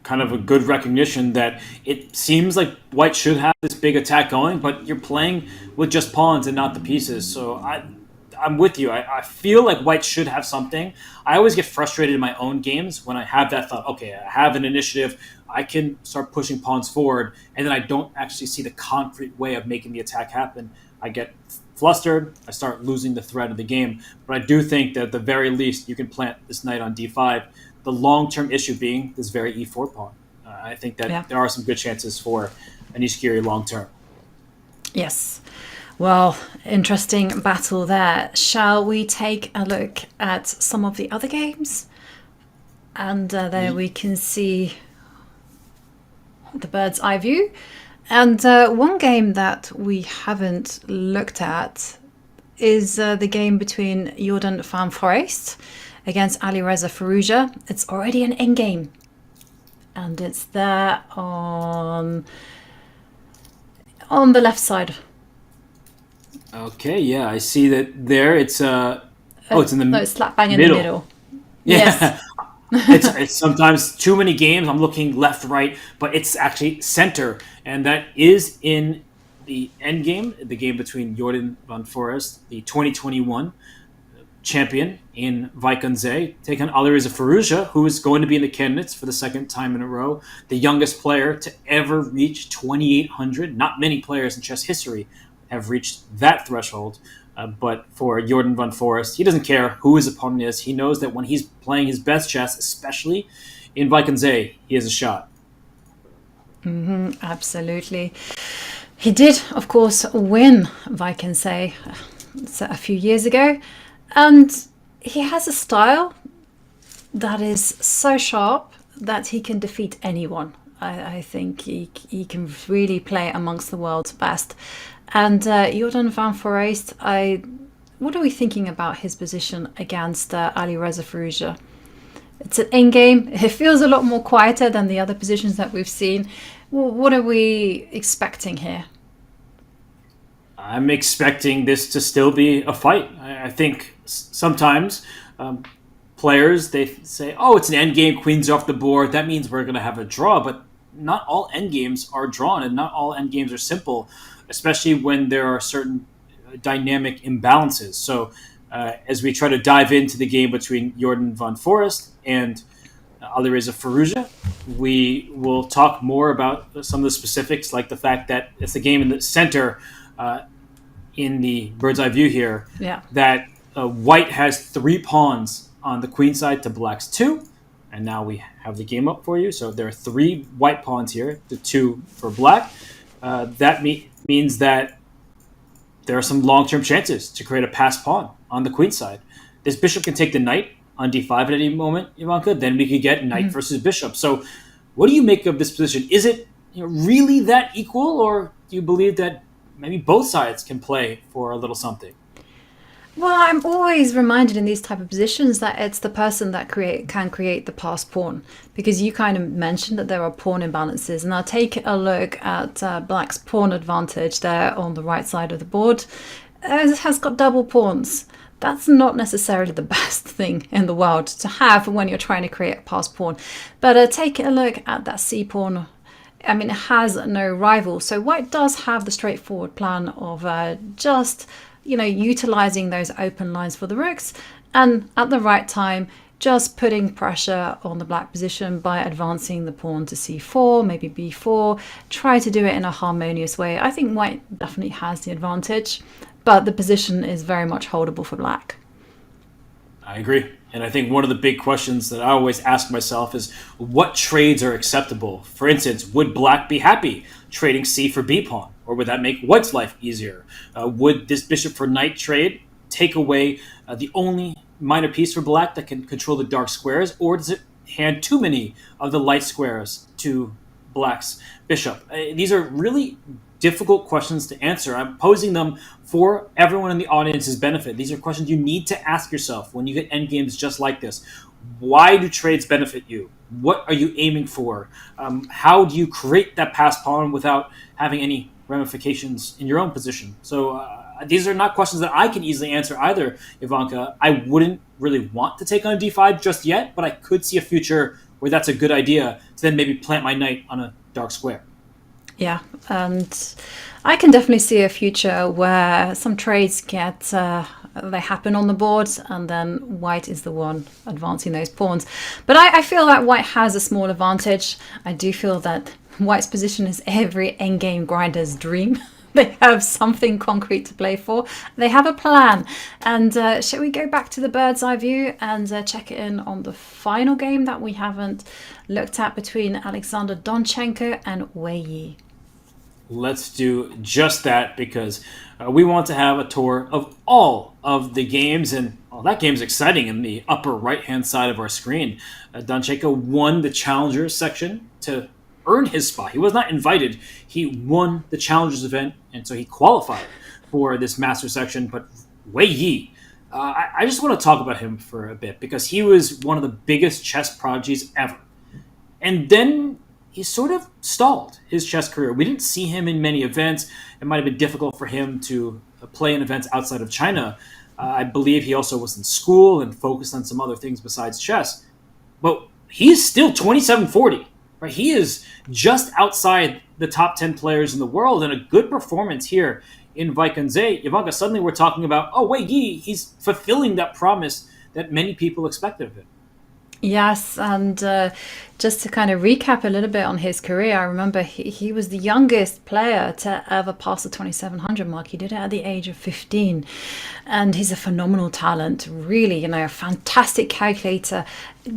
kind of a good recognition that it seems like white should have this big attack going, but you're playing with just pawns and not the pieces. So I'm with you. I feel like white should have something. I always get frustrated in my own games when I have that thought, okay, I have an initiative, I can start pushing pawns forward, and then I don't actually see the concrete way of making the attack happen. I get flustered, I start losing the thread of the game. But I do think that at the very least, you can plant this knight on d5. The long-term issue being this very e4 pawn. I think that there are some good chances for Anish Giri long-term. Yes. Well, interesting battle there. Shall we take a look at some of the other games? And there we can see the bird's eye view. And one game that we haven't looked at is the game between Jordan van Foreest against Alireza Firouzja. It's already an endgame, and it's there on the left side. Okay, yeah, I see that there. It's it's in the it's slap bang in the middle. Yeah. Yes. it's sometimes too many games. I'm looking left, right, but it's actually center, and that is in the end game, the game between Jordan van Foreest, the 2021 champion in Vaikunze, taking on Alireza Firouzja, who is going to be in the candidates for the second time in a row, the youngest player to ever reach 2,800. Not many players in chess history have reached that threshold. But for Jordan van Foreest, he doesn't care who his opponent is. He knows that when he's playing his best chess, especially in Vaikunze, he has a shot. Absolutely. He did, of course, win Vaikunze a few years ago. And he has a style that is so sharp that he can defeat anyone. I think he can really play amongst the world's best. And Jordan van Foreest, what are we thinking about his position against Alireza Firouzja? It's an endgame. It feels a lot more quieter than the other positions that we've seen. What are we expecting here? I'm expecting this to still be a fight. I think sometimes players, they say, oh, it's an endgame, queen's off the board. That means we're going to have a draw. But not all endgames are drawn, and not all endgames are simple, especially when there are certain dynamic imbalances. So as we try to dive into the game between Jordan van Foreest and Alireza Firouzja, we will talk more about some of the specifics, like the fact that it's the game in the center in the bird's eye view here, that white has 3 pawns on the queen side to black's 2. And now we have the game up for you. So there are 3 white pawns here, the 2 for black. That means that there are some long-term chances to create a passed pawn on the queen side. This bishop can take the knight on d5 at any moment, Ivanka. Then we could get knight versus bishop. So what do you make of this position? Is it really that equal, or do you believe that maybe both sides can play for a little something? Well, I'm always reminded in these type of positions that it's the person that can create the passed pawn, because you kind of mentioned that there are pawn imbalances, and I'll take a look at black's pawn advantage there on the right side of the board. It has got double pawns. that's not necessarily the best thing in the world to have when you're trying to create a passed pawn. But take a look at that c pawn. I mean, it has no rival. So white does have the straightforward plan of just, utilizing those open lines for the rooks, and at the right time, just putting pressure on the black position by advancing the pawn to c4, maybe b4, try to do it in a harmonious way. I think white definitely has the advantage, but the position is very much holdable for black. I agree. And I think one of the big questions that I always ask myself is what trades are acceptable? For instance, would black be happy trading c for b pawn? Or would that make white's life easier? Would this bishop for knight trade take away the only minor piece for black that can control the dark squares? Or does it hand too many of the light squares to black's bishop? These are really difficult questions to answer. I'm posing them for everyone in the audience's benefit. These are questions you need to ask yourself when you get endgames just like this. Why do trades benefit you? What are you aiming for? How do you create that passed pawn without having any ramifications in your own position? So these are not questions that I can easily answer either, Ivanka. I wouldn't really want to take on d5 just yet, but I could see a future where that's a good idea to then maybe plant my knight on a dark square. Yeah, and I can definitely see a future where some trades they happen on the board, and then white is the one advancing those pawns. But I feel that white has a small advantage. I do feel that white's position is every endgame grinder's dream. They have something concrete to play for. They have a plan. And shall we go back to the bird's eye view and check in on the final game that we haven't looked at between Alexander Donchenko and Wei Yi? Let's do just that, because we want to have a tour of all of the games, and that game's exciting in the upper right-hand side of our screen. Donchenko won the Challengers section to earn his spot. He was not invited. He won the Challengers event, and so he qualified for this Master section. But Wei Yi, I just want to talk about him for a bit, because he was one of the biggest chess prodigies ever. And then he sort of stalled his chess career. We didn't see him in many events. It might have been difficult for him to play in events outside of China. I believe he also was in school and focused on some other things besides chess. But he's still 2740. Right? He is just outside the top 10 players in the world, and a good performance here in Vaikonze. Ivanka, suddenly we're talking about, Wei Yi, he's fulfilling that promise that many people expected of him. Yes, and just to kind of recap a little bit on his career, I remember he was the youngest player to ever pass the 2700 mark. He did it at the age of 15, and he's a phenomenal talent, really, a fantastic calculator,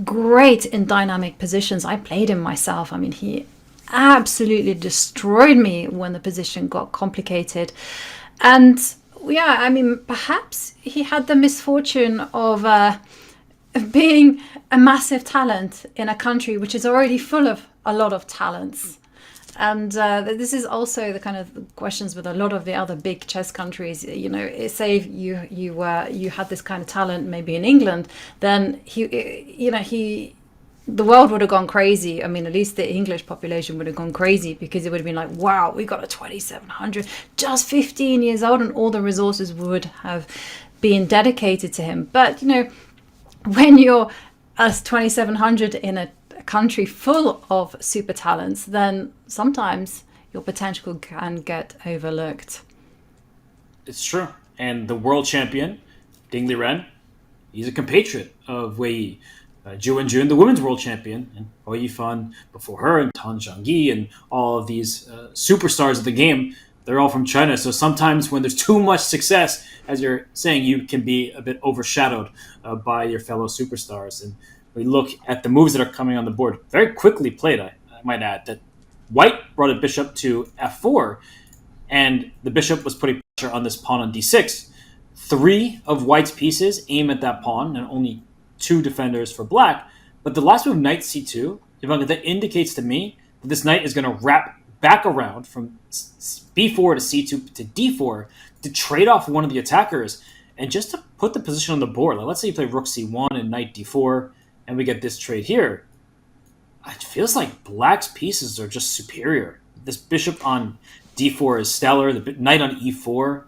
great in dynamic positions. I played him myself. I mean, he absolutely destroyed me when the position got complicated. And yeah, I mean, perhaps he had the misfortune of being a massive talent in a country which is already full of a lot of talents. And this is also the kind of questions with a lot of the other big chess countries. Say you had this kind of talent maybe in England, then the world would have gone crazy. I mean, at least the English population would have gone crazy, because it would have been like, wow, we got a 2700, just 15 years old, and all the resources would have been dedicated to him. But when you're a 2700 in a country full of super talents, then sometimes your potential can get overlooked. It's true. And the world champion, Liren, he's a compatriot of Wei Yi. Wenjun, the women's world champion, and Hou Yifan before her, and Tan Zhangyi, and all of these superstars of the game, they're all from China. So sometimes when there's too much success, as you're saying, you can be a bit overshadowed by your fellow superstars. And we look at the moves that are coming on the board. Very quickly played, I might add, that white brought a bishop to f4, and the bishop was putting pressure on this pawn on d6. 3 of white's pieces aim at that pawn, and only 2 defenders for black. But the last move, knight c2, Ivanka, that indicates to me that this knight is going to wrap back around from b4 to c2 to d4 to trade off one of the attackers, and just to put the position on the board. Like, let's say you play rook c1 and knight d4, and we get this trade here. It feels like black's pieces are just superior. This bishop on d4 is stellar. The knight on e4,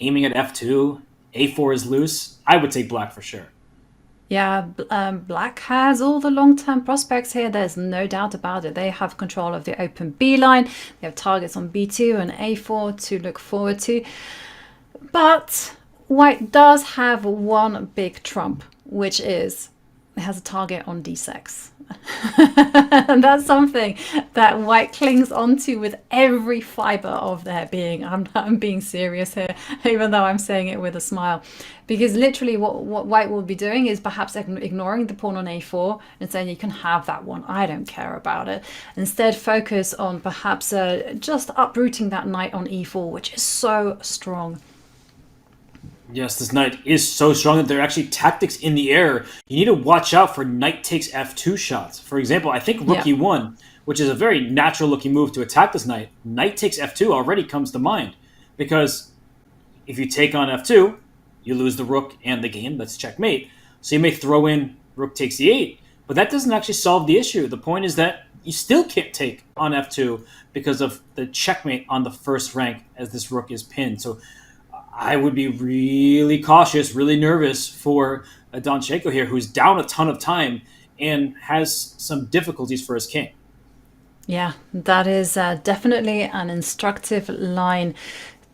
aiming at f2. a4 is loose, I would take black for sure. Yeah, black has all the long-term prospects here. There's no doubt about it. They have control of the open B line. They have targets on B2 and A4 to look forward to. But white does have one big trump, which is it has a target on D6. And that's something that white clings onto with every fiber of their being. I'm being serious here, even though I'm saying it with a smile, because literally what white will be doing is perhaps ignoring the pawn on A4 and saying you can have that one, I don't care about it. Instead focus on perhaps just uprooting that knight on E4, which is so strong. Yes, this knight is so strong that there are actually tactics in the air. You need to watch out for knight takes f2 shots. For example, I think rook e1, which is a very natural looking move to attack this knight, knight takes f2 already comes to mind. Because if you take on f2, you lose the rook and the game. That's checkmate. So you may throw in rook takes e8, but that doesn't actually solve the issue. The point is that you still can't take on f2 because of the checkmate on the first rank as this rook is pinned. So I would be really cautious, really nervous for Donchenko here, who's down a ton of time and has some difficulties for his king. Yeah, that is definitely an instructive line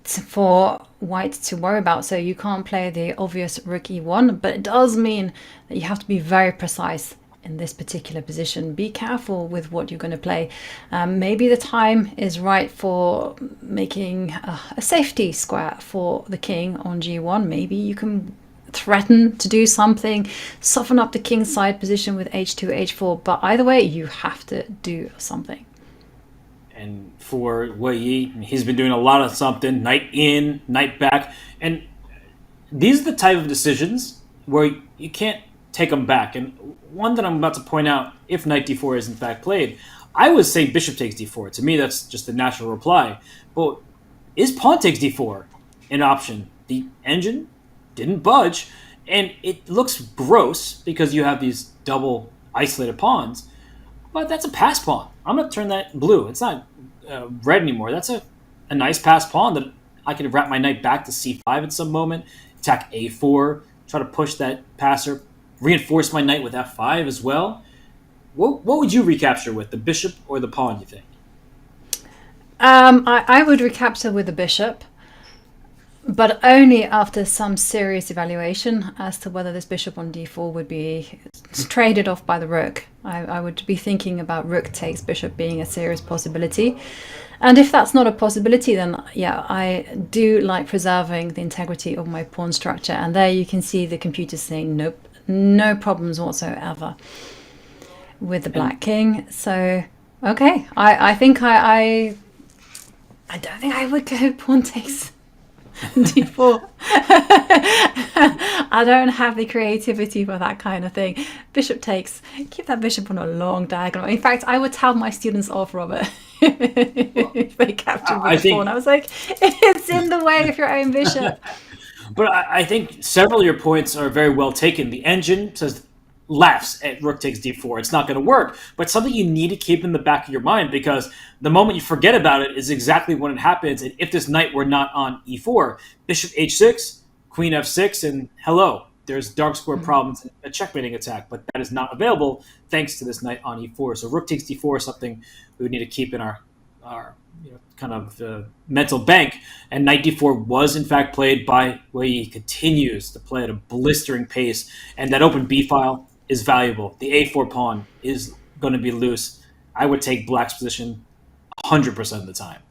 for white to worry about. So you can't play the obvious rook e1, but it does mean that you have to be very precise in this particular position. Be careful with what you're going to play. Maybe the time is right for making a safety square for the king on g1. Maybe you can threaten to do something, soften up the king's side position with h2, h4, but either way, you have to do something. And for Wei, he's been doing a lot of something, knight in, knight back, and these are the type of decisions where you can't take them back. And one that I'm about to point out, if knight d4 is in fact played, I would say bishop takes d4. To me, that's just the natural reply. But is pawn takes d4 an option? The engine didn't budge, and it looks gross because you have these double isolated pawns, but that's a pass pawn. I'm going to turn that blue. It's not red anymore. That's a nice pass pawn that I can wrap my knight back to c5 at some moment, attack a4, try to push that passer, reinforce my knight with f5 as well. What would you recapture with, the bishop or the pawn, you think? I would recapture with the bishop, but only after some serious evaluation as to whether this bishop on d4 would be traded off by the rook. I would be thinking about rook takes bishop being a serious possibility. And if that's not a possibility, then yeah, I do like preserving the integrity of my pawn structure. And there you can see the computer saying nope, no problems whatsoever with the black king. So okay, I think I don't think I would go pawn takes d4. I don't have the creativity for that kind of thing. Bishop takes, keep that bishop on a long diagonal. In fact, I would tell my students off, Robert, if they captured with the pawn. I was like, it's in the way of your own bishop. But I think several of your points are very well taken. The engine laughs at rook takes d4. It's not going to work, but something you need to keep in the back of your mind, because the moment you forget about it is exactly when it happens. And if this knight were not on e4, bishop h6, queen f6, and hello, there's dark square problems in a checkmating attack, but that is not available thanks to this knight on e4. So rook takes d4 is something we would need to keep in our kind of mental bank. And knight d4 was in fact played by Wei. He continues to play at a blistering pace, and that open b file is valuable. The a4 pawn is going to be loose. I would take black's position 100% of the time.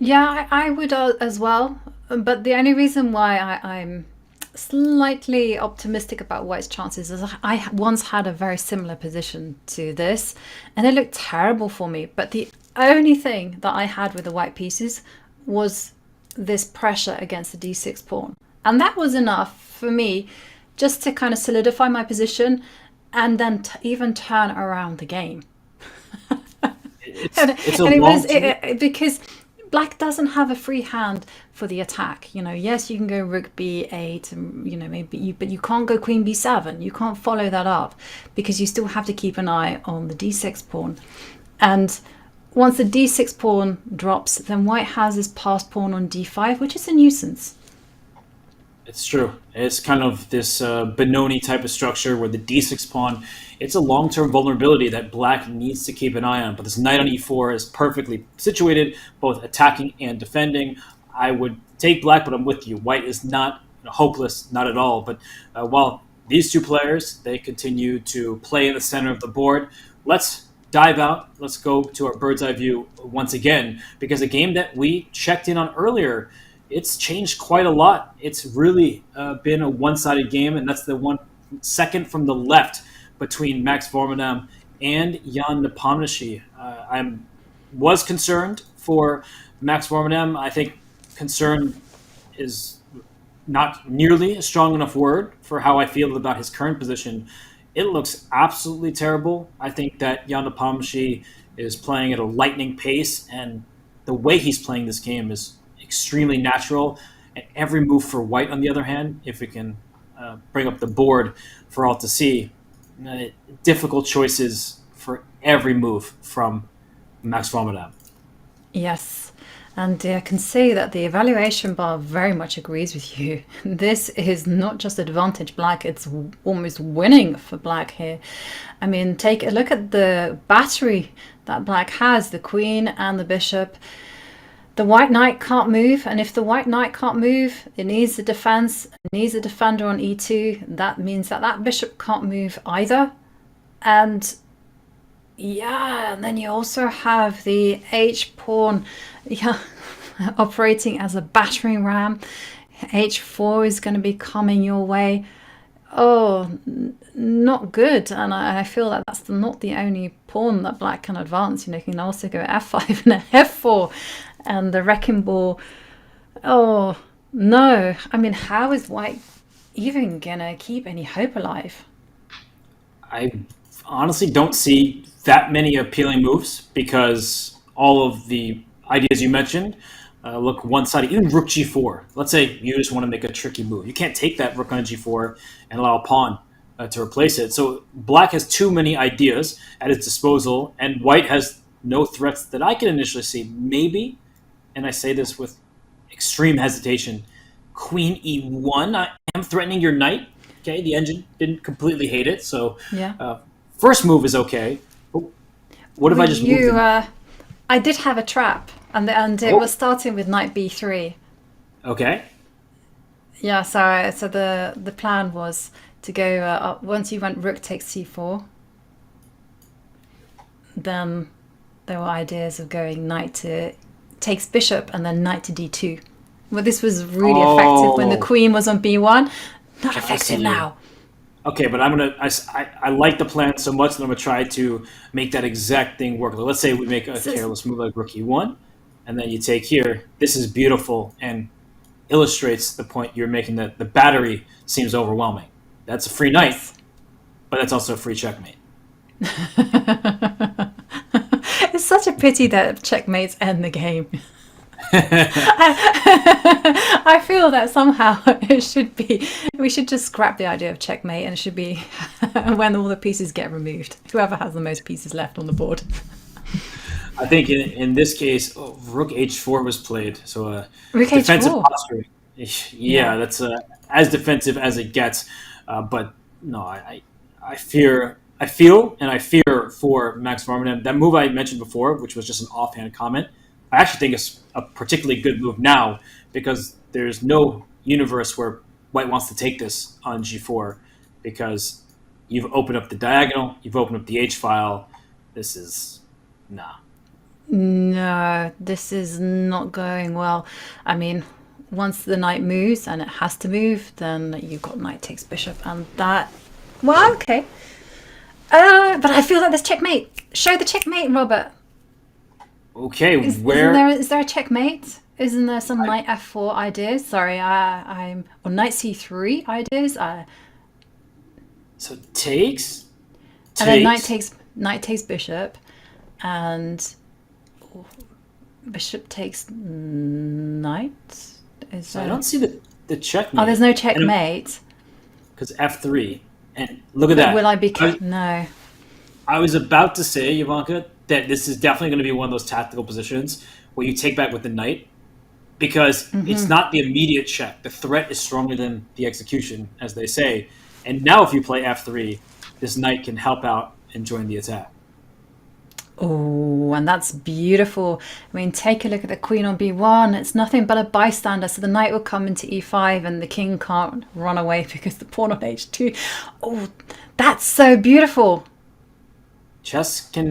Yeah, I would as well. But the only reason why I'm slightly optimistic about white's chances is I once had a very similar position to this, and it looked terrible for me. But the only thing that I had with the white pieces was this pressure against the d6 pawn. And that was enough for me just to kind of solidify my position and then even turn around the game. Because black doesn't have a free hand for the attack. Yes, you can go rook b8, and but you can't go queen b7. You can't follow that up because you still have to keep an eye on the d6 pawn. And once the d6 pawn drops, then white has his passed pawn on d5, which is a nuisance. It's true. It's kind of this Benoni type of structure where the d6 pawn, it's a long-term vulnerability that black needs to keep an eye on. But this knight on e4 is perfectly situated, both attacking and defending. I would take black, but I'm with you. White is not hopeless, not at all. But while these two players, they continue to play in the center of the board, let's dive out. Let's go to our bird's eye view once again, because a game that we checked in on earlier, it's changed quite a lot. It's really been a one-sided game, and that's the one second from the left between Max Vormanam and Jan Nepomniachtchi. I was concerned for Max Vormanam. I think concern is not nearly a strong enough word for how I feel about his current position. It looks absolutely terrible. I think that Jan Nepomniachtchi is playing at a lightning pace, and the way he's playing this game is extremely natural. And every move for white, on the other hand, if we can bring up the board for all to see, difficult choices for every move from Max Vormanam. Yes, and I can see that the evaluation bar very much agrees with you. This is not just advantage black, it's almost winning for black here. I mean, take a look at the battery that black has, the queen and the bishop. The white knight can't move, and if the white knight can't move, it needs the defense, it needs a defender on e2. That means that that bishop can't move either. And yeah, and then you also have the h-pawn operating as a battering ram. h4 is going to be coming your way. Oh, not good. And I feel that that's not the only pawn that black can advance. You know, you can also go f5 and f4. And the wrecking ball, oh no. I mean, how is white even gonna keep any hope alive? I honestly don't see that many appealing moves because all of the ideas you mentioned look one-sided. Even rook g4. Let's say you just want to make a tricky move. You can't take that rook on g4 and allow a pawn to replace it. So black has too many ideas at its disposal, and white has no threats that I can initially see. Maybe, and I say this with extreme hesitation, queen e1. I am threatening your knight. Okay, the engine didn't completely hate it, so Yeah. First move is okay. But what if I just moved it? I did have a trap, and it was starting with knight b3. Okay. Yeah, so the plan was to go up. Once you went rook takes c4, then there were ideas of going knight to takes bishop and then knight to d2. Well, this was really effective when the queen was on b1. Not effective now. Okay, but I like the plan so much that I'm gonna try to make that exact thing work. Let's say we make a careless move like rook e1, and then you take here. This is beautiful and illustrates the point you're making, that the battery seems overwhelming. That's a free knight, but that's also a free checkmate. It's such a pity that checkmates end the game. I feel that somehow it should be, we should just scrap the idea of checkmate, and it should be when all the pieces get removed. Whoever has the most pieces left on the board. I think in this case, rook h4 was played. So rook defensive h4. posture. Yeah, that's as defensive as it gets. But no, I feel for Max Vormanam. That move I mentioned before, which was just an offhand comment, I actually think it's a particularly good move now because there's no universe where white wants to take this on g4 because you've opened up the diagonal, you've opened up the h-file. This is... nah. No, this is not going well. I mean, once the knight moves, and it has to move, then you've got knight takes bishop, and that... Well, okay. But I feel like there's checkmate. Show the checkmate, Robert. Okay, Is there a checkmate? Isn't there some knight f4 ideas? Sorry, I'm... Or knight c3 ideas? So takes... And then knight takes bishop, and bishop takes knight. I don't see the checkmate. Oh, there's no checkmate. Because f3, and look at that. Will I be... No. I was about to say, Ivanka, that this is definitely going to be one of those tactical positions where you take back with the knight, because it's not the immediate check. The threat is stronger than the execution, as they say. And now if you play f3, this knight can help out and join the attack. Oh, and that's beautiful. I mean, take a look at the queen on b1. It's nothing but a bystander. So the knight will come into e5 and the king can't run away because the pawn on h2. Oh, that's so beautiful. Chess can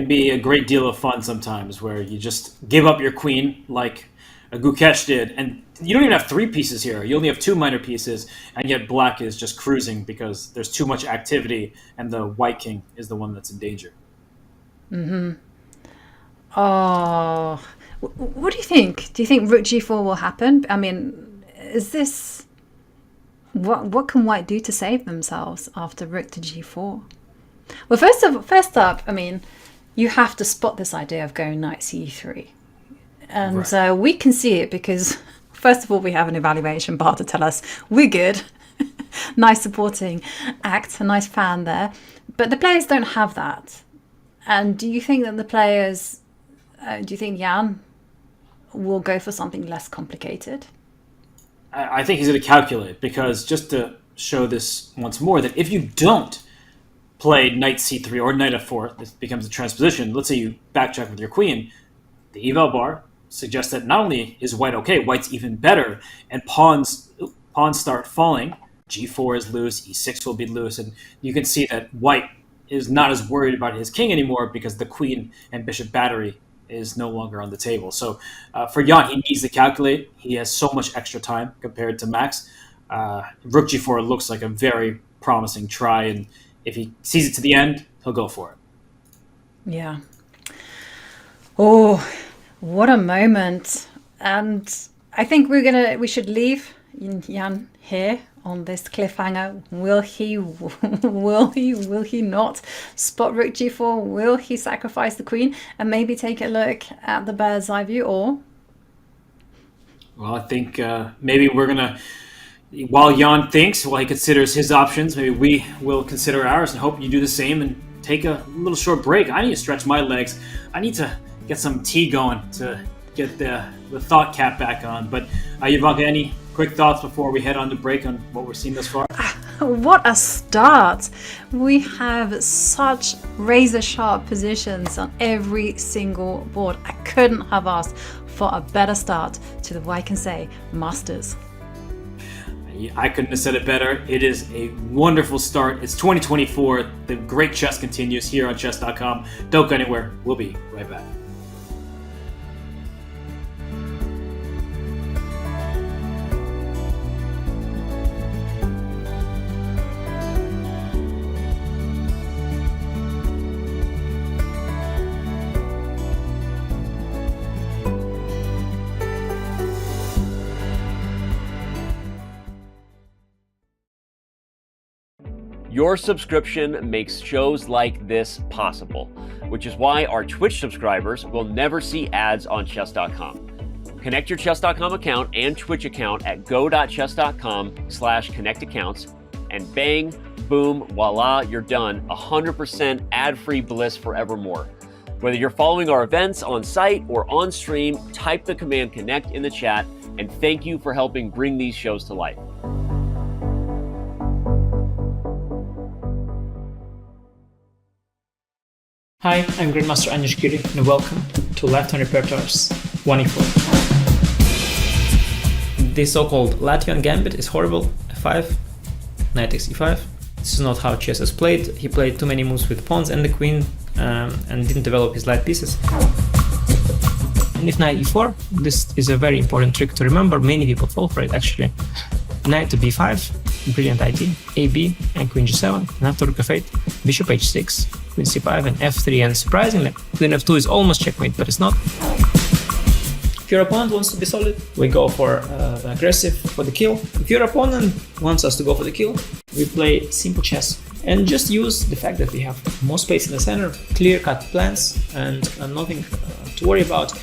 be a great deal of fun sometimes, where you just give up your queen like a Gukesh did, and you don't even have 3 pieces here. You only have 2 minor pieces, and yet black is just cruising because there's too much activity, and the white king is the one that's in danger. Oh, what do you think? Do you think rook g4 will happen? I mean, is this... What can white do to save themselves after rook to g4? Well, first up, I mean, you have to spot this idea of going knight c3. And Right. we can see it because, first of all, we have an evaluation bar to tell us we're good. Nice supporting act, a nice fan there. But the players don't have that. And do you think that the players, do you think Jan will go for something less complicated? I think he's going to calculate, because just to show this once more, that if you don't play knight c3 or knight f4, this becomes a transposition. Let's say you backtrack with your queen. The eval bar suggests that not only is white okay, white's even better, and pawns start falling. g4 is loose, e6 will be loose, and you can see that white is not as worried about his king anymore because the queen and bishop battery is no longer on the table. So for Jan, he needs to calculate. He has so much extra time compared to Max. Rook g4 looks like a very promising try, and if he sees it to the end, he'll go for it. Yeah. Oh, what a moment. And I think we should leave Jan here on this cliffhanger. Will he not spot rook g4? Will he sacrifice the queen and maybe take a look at the bird's eye view? Or Well, I think maybe we're going to, while Jan thinks, while he considers his options, maybe we will consider ours, and hope you do the same and take a little short break. I need to stretch my legs. I need to get some tea going to get the thought cap back on. But Ivanka, any quick thoughts before we head on to break on what we're seeing thus far? what a start! We have such razor sharp positions on every single board. I couldn't have asked for a better start to the Vaikensee Masters. I couldn't have said it better. It is a wonderful start. It's 2024. The great chess continues here on chess.com. Don't go anywhere. We'll be right back. Your subscription makes shows like this possible, which is why our Twitch subscribers will never see ads on chess.com. Connect your chess.com account and Twitch account at go.chess.com/connectaccounts, and bang, boom, voila, you're done. 100% ad-free bliss forevermore. Whether you're following our events on site or on stream, type the command connect in the chat, and thank you for helping bring these shows to life. Hi, I'm Grandmaster Anish Giri, and welcome to Latvian Repertoire's 1e4. The so-called Latvian gambit is horrible. f5, knight takes e5. This is not how chess is played. He played too many moves with pawns and the queen, and didn't develop his light pieces. And if knight e4, this is a very important trick to remember. Many people fall for it, actually. Knight to b5, brilliant idea. ab, and queen g7, and after rook f8, bishop h6, queen c5, and f3, and surprisingly, queen f2 is almost checkmate, but it's not. If your opponent wants to be solid, we go for aggressive, for the kill. If your opponent wants us to go for the kill, we play simple chess. And just use the fact that we have more space in the center, clear-cut plans, and nothing to worry about.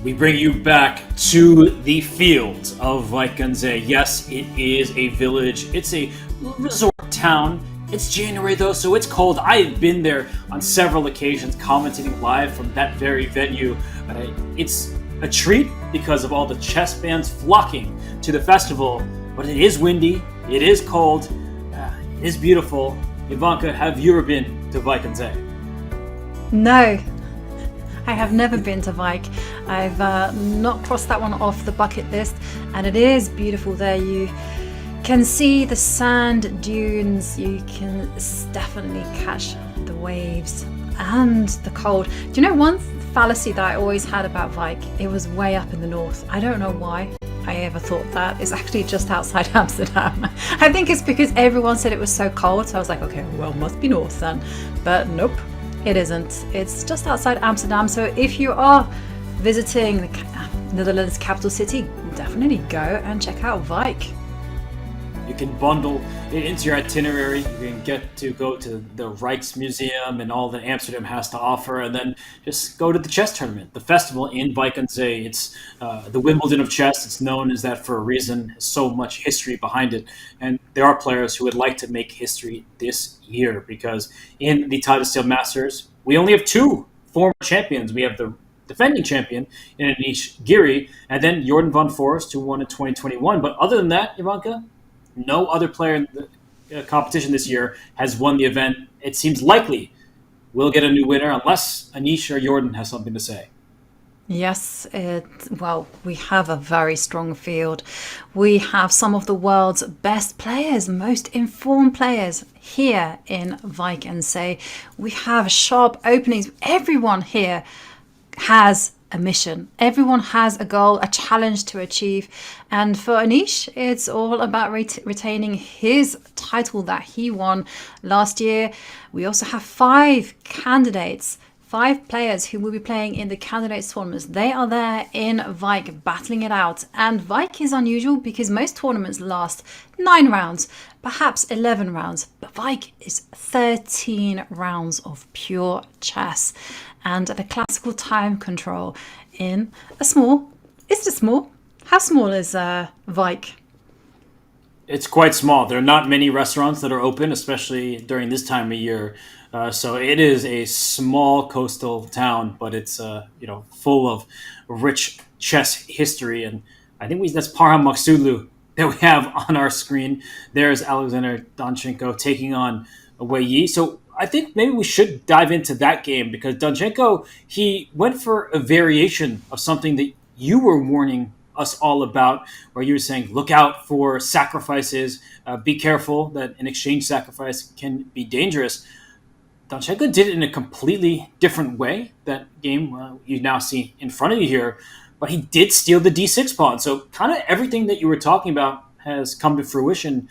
We bring you back to the fields of Vaikanze. Yes, it is a village. It's a resort town. It's January though, so it's cold. I've been there on several occasions, commentating live from that very venue. It's a treat because of all the chess fans flocking to the festival. But it is windy. It is cold. It is beautiful. Ivanka, have you ever been to Vaikanze? No, I have never been to Vike. I've not crossed that one off the bucket list, and it is beautiful there. You can see the sand dunes, you can definitely catch the waves and the cold. Do you know one fallacy that I always had about Vike? It was way up in the north. I don't know why I ever thought that. It's actually just outside Amsterdam. I think it's because everyone said it was so cold, so I was like, okay, well, must be north then. But nope, it isn't. It's just outside Amsterdam, so if you are visiting the Netherlands capital city, definitely go and check out Vike. You can bundle it into your itinerary. You can get to go to the Rijksmuseum and all that Amsterdam has to offer, and then just go to the chess tournament, the festival in Vaikanze. It's the Wimbledon of chess. It's known as that for a reason. So much history behind it, and there are players who would like to make history this year because in the Tata Masters, we only have two former champions. We have the defending champion in Anish Giri, and then Jordan van Forest, who won in 2021. But other than that, Ivanka, no other player in the competition this year has won the event. It seems likely we'll get a new winner unless Anish or Jordan has something to say. Yes, well, we have a very strong field. We have some of the world's best players, most informed players here in Vaikanze. We have sharp openings. Everyone here has a mission. Everyone has a goal, a challenge to achieve. And for Anish, it's all about retaining his title that he won last year. We also have 5 candidates, 5 players who will be playing in the candidates tournaments. They are there in Vike battling it out. And Vike is unusual because most tournaments last 9 rounds, perhaps 11 rounds. But Vike is 13 rounds of pure chess. And the classical time control in a small. Is it small? How small is Vike? It's quite small. There are not many restaurants that are open, especially during this time of year. So it is a small coastal town, but it's full of rich chess history. And I think that's Parham Maghsoodloo that we have on our screen. There's Alexander Donchenko taking on Wei Yi. So I think maybe we should dive into that game because Donchenko, he went for a variation of something that you were warning us all about, where you were saying, look out for sacrifices, be careful that an exchange sacrifice can be dangerous. Donchenko did it in a completely different way. That game you now see in front of you here, but he did steal the d6 pawn. So kind of everything that you were talking about has come to fruition,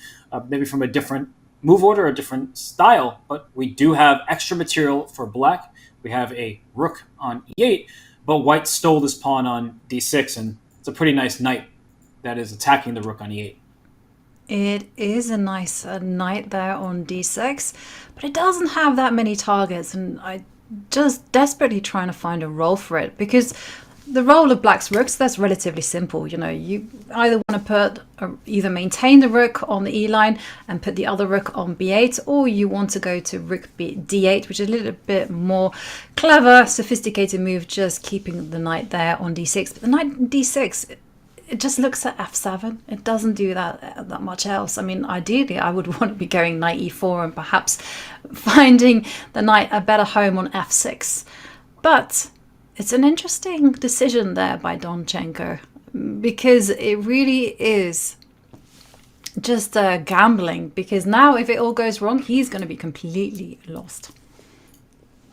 maybe from a different move order, a different style, but we do have extra material for black. We have a rook on e8, but white stole this pawn on d6, and it's a pretty nice knight that is attacking the rook on e8. It is a nice knight there on d6, but it doesn't have that many targets, and I just desperately trying to find a role for it because the role of black's rooks, that's relatively simple. You know, you either want to either maintain the rook on the e line and put the other rook on b8, or you want to go to rook d8, which is a little bit more clever, sophisticated move, just keeping the knight there on d6. But the knight on d6, it just looks at f7. It doesn't do that much else. I mean, ideally, I would want to be going knight e4 and perhaps finding the knight a better home on f6. But it's an interesting decision there by Donchenko because it really is just gambling, because now if it all goes wrong, he's going to be completely lost.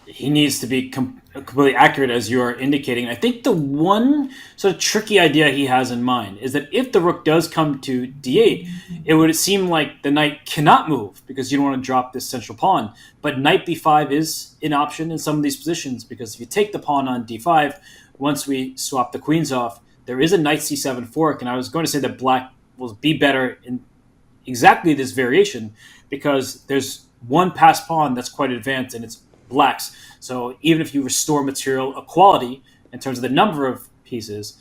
He needs to be completely accurate, as you are indicating. I think the one sort of tricky idea he has in mind is that if the rook does come to d8, it would seem like the knight cannot move because you don't want to drop this central pawn. But knight b5 is an option in some of these positions because if you take the pawn on d5, once we swap the queens off, there is a knight c7 fork. And I was going to say that black will be better in exactly this variation because there's one passed pawn that's quite advanced and it's black's. So even if you restore material equality in terms of the number of pieces,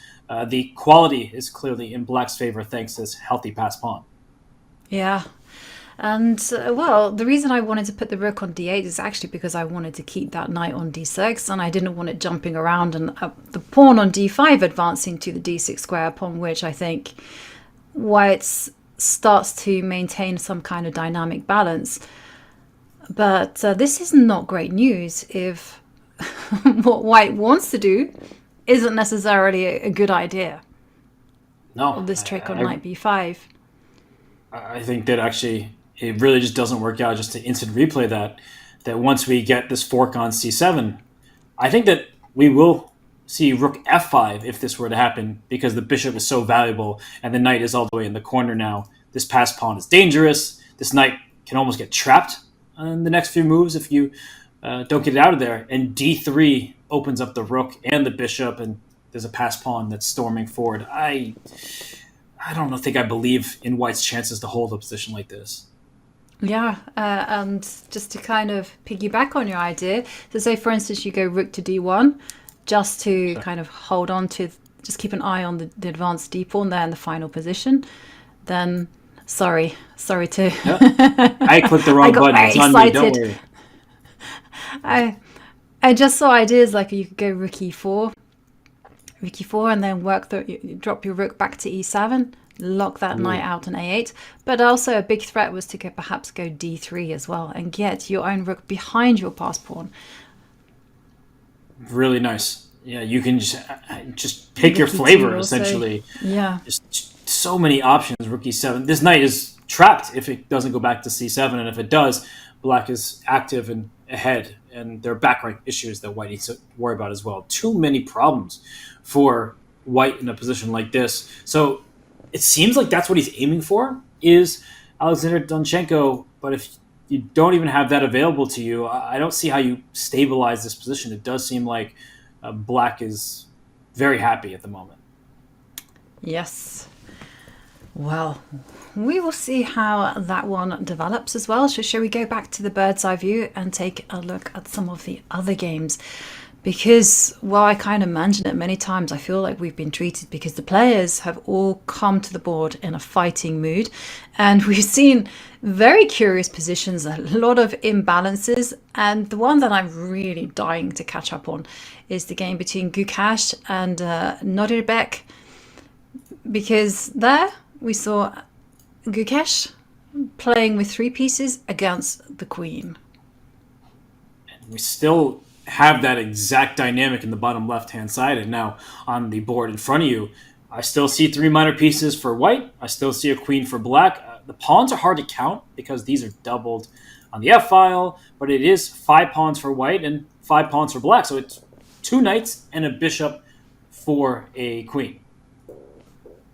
the quality is clearly in black's favor thanks to this healthy pass pawn. Yeah. And, well, the reason I wanted to put the rook on d8 is actually because I wanted to keep that knight on d6, and I didn't want it jumping around and the pawn on d5 advancing to the d6 square, upon which I think white starts to maintain some kind of dynamic balance. But this is not great news if what white wants to do isn't necessarily a good idea. No. This trick on knight b5. I think that actually it really just doesn't work out. Just to instant replay that once we get this fork on c7, I think that we will see rook f5 if this were to happen, because the bishop is so valuable and the knight is all the way in the corner now. This pass pawn is dangerous. This knight can almost get trapped in the next few moves if you don't get it out of there. And d3 opens up the rook and the bishop, and there's a pass pawn that's storming forward. I don't think I believe in white's chances to hold a position like this. Yeah, and just to kind of piggyback on your idea, so say for instance you go rook to d1, just to kind of hold on to, just keep an eye on the advanced d pawn there in the final position, then sorry to... Yeah. I clicked the wrong button. It's on me, don't worry. I just saw ideas like you could go rook e4, and then drop your rook back to e7, lock that knight out on a8. But also a big threat was to perhaps go d3 as well and get your own rook behind your pass pawn. Really nice. Yeah, you can just pick your flavor, essentially. Yeah. Just so many options, rook e7. This knight is trapped if it doesn't go back to c7, and if it does, black is active and ahead, and there are backrank issues that white needs to worry about as well. Too many problems for white in a position like this. So it seems like that's what he's aiming for, is Alexander Donchenko, but if you don't even have that available to you, I don't see how you stabilize this position. It does seem like black is very happy at the moment. Yes. Well, we will see how that one develops as well. So shall we go back to the bird's eye view and take a look at some of the other games? Because, while I kind of mentioned it many times, I feel like we've been treated because the players have all come to the board in a fighting mood. And we've seen very curious positions, a lot of imbalances. And the one that I'm really dying to catch up on is the game between Gukesh and Nodirbek. Because there we saw Gukesh playing with 3 pieces against the queen. And we still have that exact dynamic in the bottom left-hand side, and now on the board in front of you, I still see 3 minor pieces for white. I still see a queen for black. The pawns are hard to count because these are doubled on the f-file, but it is 5 pawns for white and 5 pawns for black, so it's 2 knights and a bishop for a queen.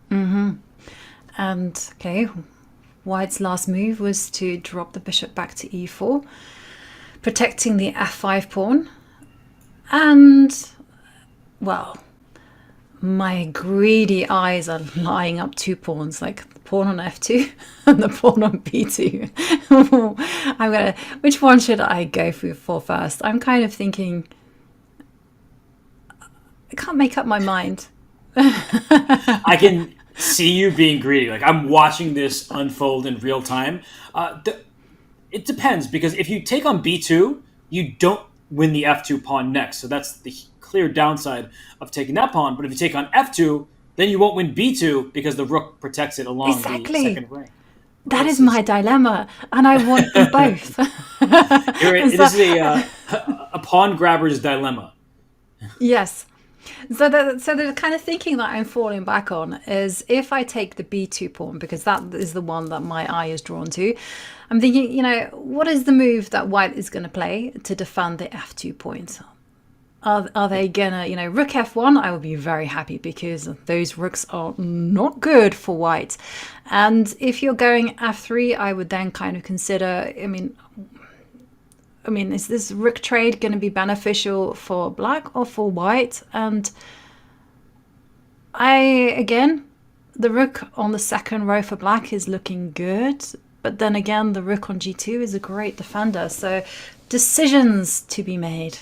Mm-hmm. And, okay, white's last move was to drop the bishop back to e4, protecting the f5 pawn. And, well, my greedy eyes are lining up 2 pawns, like the pawn on f2 and the pawn on b2. Which one should I go for first? I'm kind of thinking, I can't make up my mind. I can see you being greedy. Like, I'm watching this unfold in real time. It depends, because if you take on b2, you don't win the f2 pawn next. So that's the clear downside of taking that pawn. But if you take on f2, then you won't win b2 because the rook protects it along the second rank. That is my dilemma, and I want them both. This is a pawn grabber's dilemma. Yes. So the kind of thinking that I'm falling back on is, if I take the b2 pawn, because that is the one that my eye is drawn to, I'm thinking, what is the move that white is going to play to defend the f2 point? Are they gonna, rook f1? I would be very happy because those rooks are not good for white. And if you're going f3, I would then kind of consider, is this rook trade going to be beneficial for black or for white? And the rook on the second row for black is looking good. But then again, the rook on g2 is a great defender. So decisions to be made.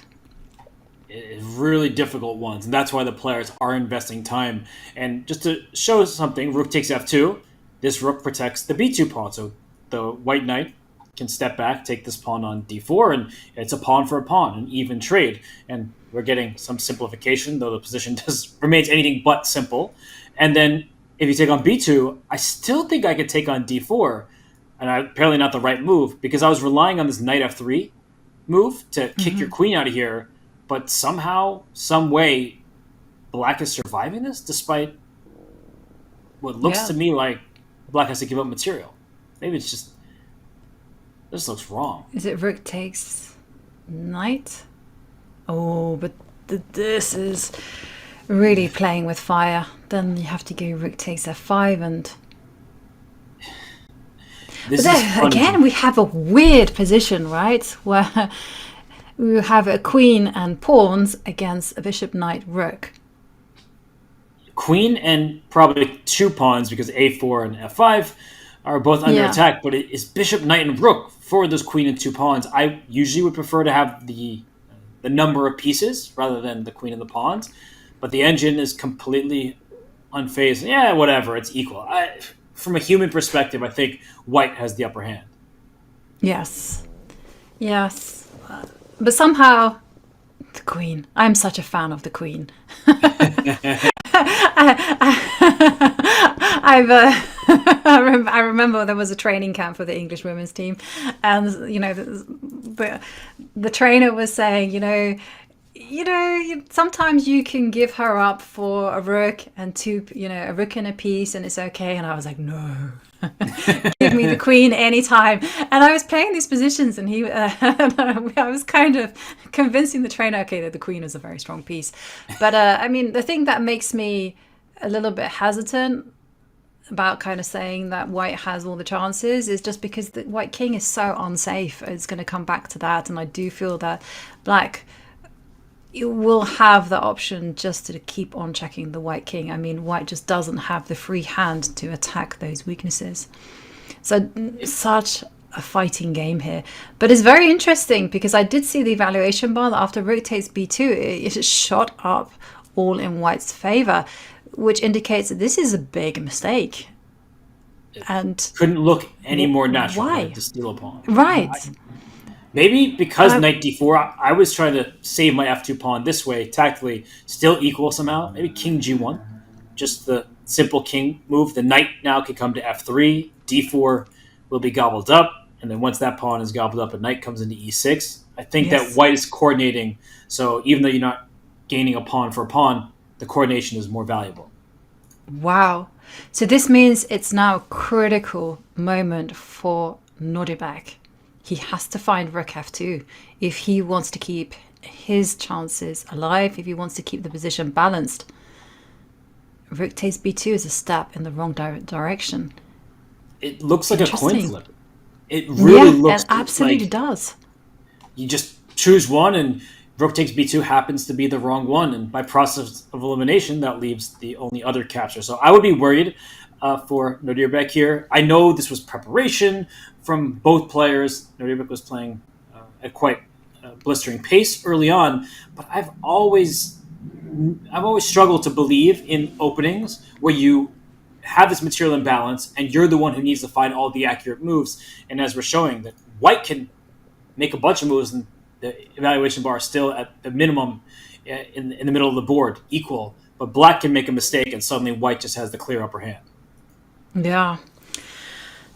really difficult ones, and that's why the players are investing time. And just to show something, rook takes f2. This rook protects the b2 pawn, so the white knight can step back, take this pawn on d4, and it's a pawn for a pawn, an even trade. And we're getting some simplification, though the position remains anything but simple. And then if you take on b2, I still think I could take on d4, and apparently not the right move, because I was relying on this knight f3 move to kick your queen out of here, but somehow, some way, Black is surviving this, despite what looks to me like Black has to give up material. Maybe it's just... this looks wrong. Is it rook takes knight? Oh, but this is really playing with fire. Then you have to go rook takes f5 and... This but is then, again, we have a weird position, right? Where we have a queen and pawns against a bishop, knight, rook. Queen and probably 2 pawns, because a4 and f5 are both under attack, but it is bishop, knight, and rook for those queen and 2 pawns. I usually would prefer to have the number of pieces rather than the queen and the pawns, but the engine is completely unfazed. Yeah, whatever, it's equal. From a human perspective, I think white has the upper hand. Yes. But somehow, the queen. I'm such a fan of the queen. I remember there was a training camp for the English women's team, and the trainer was saying, sometimes you can give her up for a rook and a rook and a piece, and it's okay. And I was like, no, give me the queen anytime. And I was playing these positions, and I was kind of convincing the trainer, okay, that the queen is a very strong piece. But the thing that makes me a little bit hesitant about kind of saying that white has all the chances is just because the white king is so unsafe. It's going to come back to that, and I do feel that Black will have the option just to keep on checking the white king. White just doesn't have the free hand to attack those weaknesses. So such a fighting game here. But it's very interesting because I did see the evaluation bar that after rook takes b2, it shot up all in white's favor, which indicates that this is a big mistake. And couldn't look any more natural. Why? To steal a pawn. Right. Maybe because knight d4, I was trying to save my f2 pawn this way, tactically, still equal somehow. Maybe king g1, just the simple king move. The knight now can come to f3, d4 will be gobbled up, and then once that pawn is gobbled up, a knight comes into e6. I think that white is coordinating, so even though you're not gaining a pawn for a pawn, the coordination is more valuable. Wow. So this means it's now a critical moment for Nodirbek. He has to find rook f2 if he wants to keep his chances alive, if he wants to keep the position balanced. Rook takes b2 is a step in the wrong direction. It looks like a coin flip. It really looks it absolutely like does. You just choose one, and rook takes b2 happens to be the wrong one, and by process of elimination, that leaves the only other capture. So I would be worried for Nodirbek here. I know this was preparation from both players. Nodirbek was playing at quite a blistering pace early on, but I've always struggled to believe in openings where you have this material imbalance and you're the one who needs to find all the accurate moves. And as we're showing, that white can make a bunch of moves and the evaluation bar is still at the minimum in the middle of the board, equal, but black can make a mistake and suddenly white just has the clear upper hand. Yeah.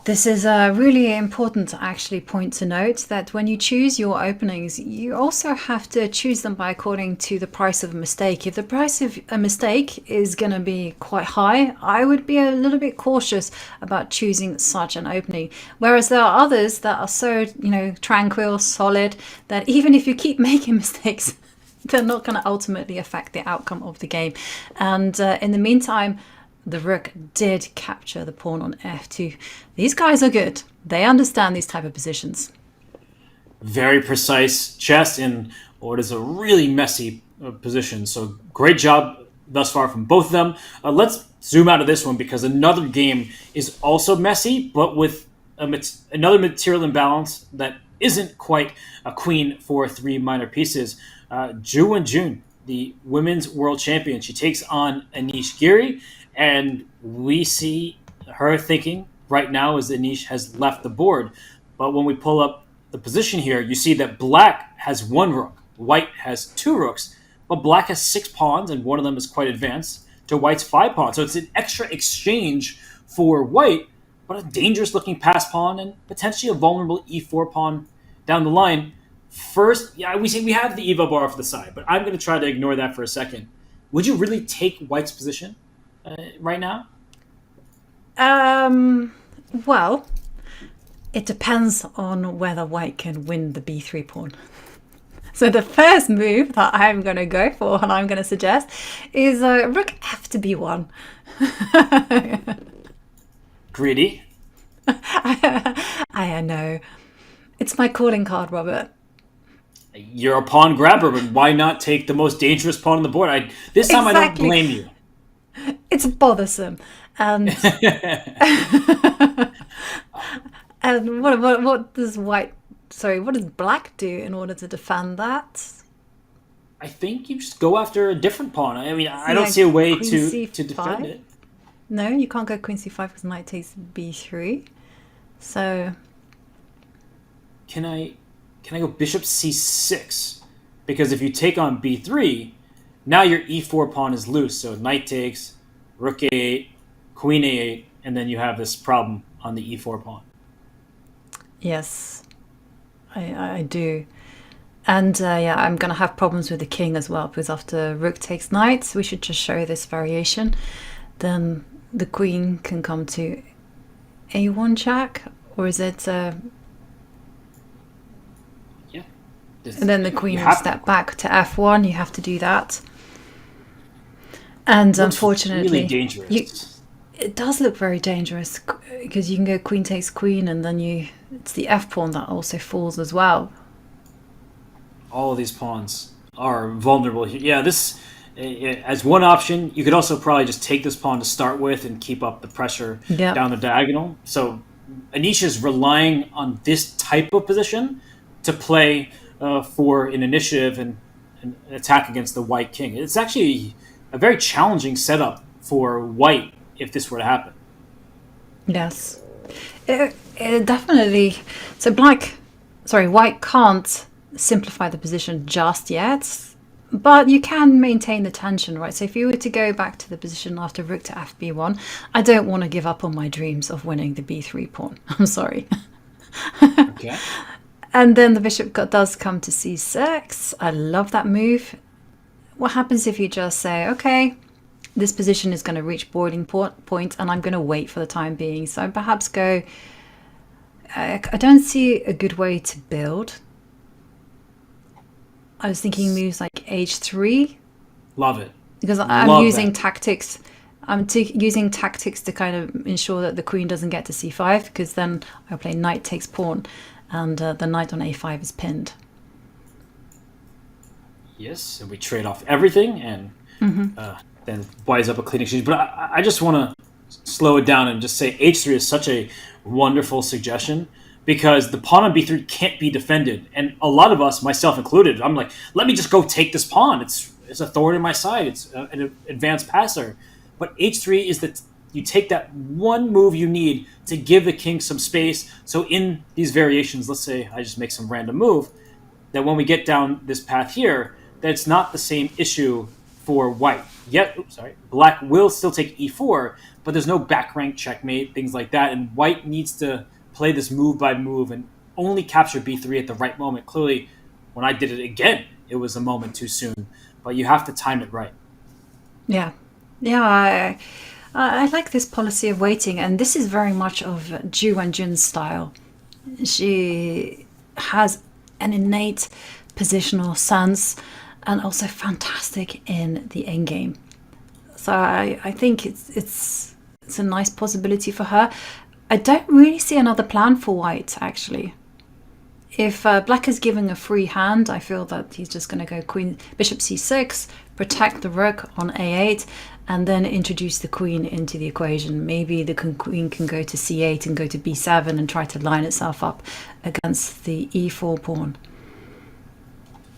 This is a really important actually point to note, that when you choose your openings, you also have to choose them by according to the price of a mistake. If the price of a mistake is going to be quite high, I would be a little bit cautious about choosing such an opening. Whereas there are others that are so, tranquil, solid, that even if you keep making mistakes, they're not going to ultimately affect the outcome of the game. And in the meantime, the rook did capture the pawn on f2. These guys are good. They understand these type of positions. Very precise chess in what is a really messy position. So great job thus far from both of them. Let's zoom out of this one because another game is also messy, but with another material imbalance that isn't quite a queen for 3 minor pieces. Wenjun, the women's world champion. She takes on Anish Giri, and we see her thinking right now as Anish has left the board. But when we pull up the position here, you see that black has 1 rook, white has 2 rooks, but black has 6 pawns, and one of them is quite advanced, to white's 5 pawns. So it's an extra exchange for white, but a dangerous looking pass pawn and potentially a vulnerable e4 pawn down the line. First, we have the Evo bar off the side, but I'm going to try to ignore that for a second. Would you really take white's position right now? Well, it depends on whether white can win the b3 pawn. So the first move that I'm going to go for and I'm going to suggest is rook f to b1. Greedy. I know. It's my calling card, Robert. You're a pawn grabber, but why not take the most dangerous pawn on the board? This time I don't blame you. It's bothersome. And and what does what does black do in order to defend that? I think you just go after a different pawn. I mean, I don't see a way to defend it. No, you can't go queen c5 because knight takes b3. So can I go bishop c6? Because if you take on b3, now your e4 pawn is loose. So knight takes, rook a8, queen a8, and then you have this problem on the e4 pawn. Yes, I do. And I'm going to have problems with the king as well, because after rook takes knight, we should just show this variation. Then the queen can come to a1 check, or is it... And then the queen will step back to f1. You have to do that. And unfortunately, really dangerous. It does look very dangerous, because you can go queen takes queen, and then it's the f pawn that also falls as well. All of these pawns are vulnerable here. Yeah, this as one option. You could also probably just take this pawn to start with and keep up the pressure down the diagonal. So Anish is relying on this type of position to play for an initiative and an attack against the white king. It's actually a very challenging setup for white if this were to happen. Yes, it definitely. So white can't simplify the position just yet, but you can maintain the tension, right? So if you were to go back to the position after rook to fb1, I don't want to give up on my dreams of winning the b3 pawn. I'm sorry. Okay. And then the bishop does come to c6. I love that move. What happens if you just say, okay, this position is going to reach boiling point and I'm going to wait for the time being. So perhaps go... I don't see a good way to build. I was thinking moves like h3. Love it. Because I'm using tactics. I'm using tactics to kind of ensure that the queen doesn't get to c5, because then I play knight takes pawn. And the knight on a5 is pinned. Yes, and we trade off everything, and then wise up a clean exchange. But I just want to slow it down and just say h3 is such a wonderful suggestion, because the pawn on b3 can't be defended. And a lot of us, myself included, I'm like, let me just go take this pawn. It's a thorn in my side. It's an advanced passer. But h3 is that you take that one move you need to give the king some space. So in these variations, let's say I just make some random move, that when we get down this path here, that it's not the same issue for white. Black will still take e4, but there's no back rank checkmate, things like that. And white needs to play this move by move and only capture b3 at the right moment. Clearly, when I did it again, it was a moment too soon. But you have to time it right. Yeah. Yeah, I like this policy of waiting, and this is very much of Wenjun's style. She has an innate positional sense and also fantastic in the endgame. So I think it's a nice possibility for her. I don't really see another plan for white, actually. If black is giving a free hand, I feel that he's just going to go bishop c6, protect the rook on a8, and then introduce the queen into the equation. Maybe the queen can go to c8 and go to b7 and try to line itself up against the e4 pawn.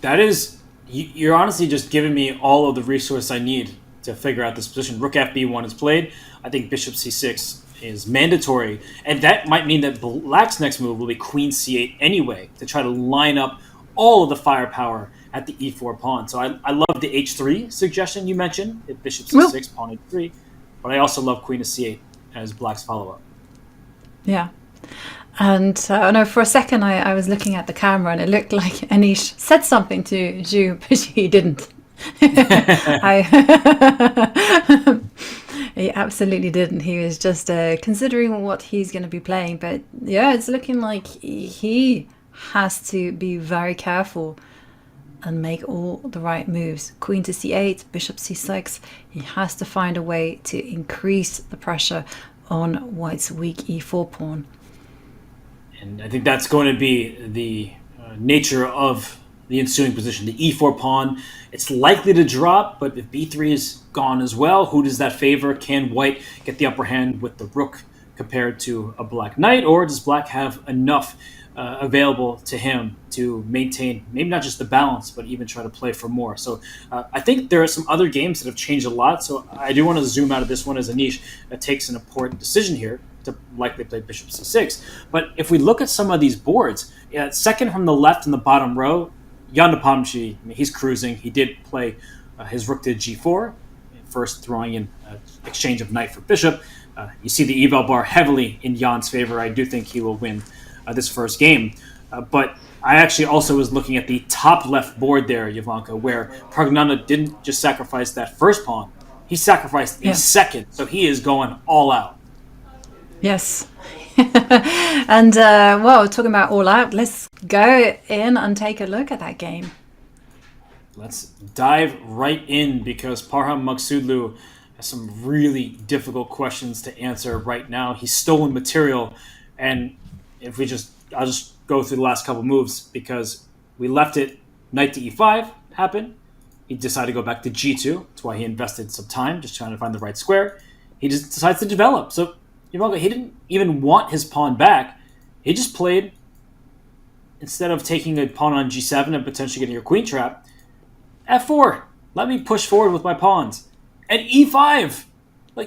That is, You're honestly just giving me all of the resource I need to figure out this position. Rook FB1 is played. I think bishop C6 is mandatory, and that might mean that Black's next move will be Queen C8 anyway, to try to line up all of the firepower at the E4 pawn. So I love the H3 suggestion you mentioned, if bishop C6, pawn H3, but I also love Queen to C8 as Black's follow-up. Yeah. And no, for a second I was looking at the camera and it looked like Anish said something to Zhu, but he didn't. He absolutely didn't. He was just considering what he's going to be playing. But yeah, it's looking like he has to be very careful and make all the right moves. Queen to C8, bishop C6. He has to find a way to increase the pressure on White's weak E4 pawn. And I think that's going to be the nature of the ensuing position. The E4 pawn, it's likely to drop, but if B3 is gone as well, who does that favor? Can White get the upper hand with the rook compared to a Black knight, or does Black have enough available to him to maintain maybe not just the balance, but even try to play for more? So I think there are some other games that have changed a lot, so I do want to zoom out of this one as Anish takes an important decision here to likely play bishop c6. But if we look at some of these boards, second from the left in the bottom row, Jan Nepomniachtchi, he's cruising. He did play his rook to g4, first throwing in exchange of knight for bishop. You see the eval bar heavily in Jan's favor. I do think he will win this first game. But I actually also was looking at the top left board there, Jovanka, where Praggnanandhaa didn't just sacrifice that first pawn. He sacrificed a second, so he is going all out. Yes. And, well, talking about all out, let's go in and take a look at that game. Let's dive right in, because Parham Maghsoodloo has some really difficult questions to answer right now. He's stolen material, and if I'll just go through the last couple moves, because we left it knight to e5 happen. He decided to go back to g2. That's why he invested some time just trying to find the right square. He just decides to develop. So he didn't even want his pawn back. He just played, instead of taking a pawn on g7 and potentially getting your queen trap, f4. Let me push forward with my pawns. And e5.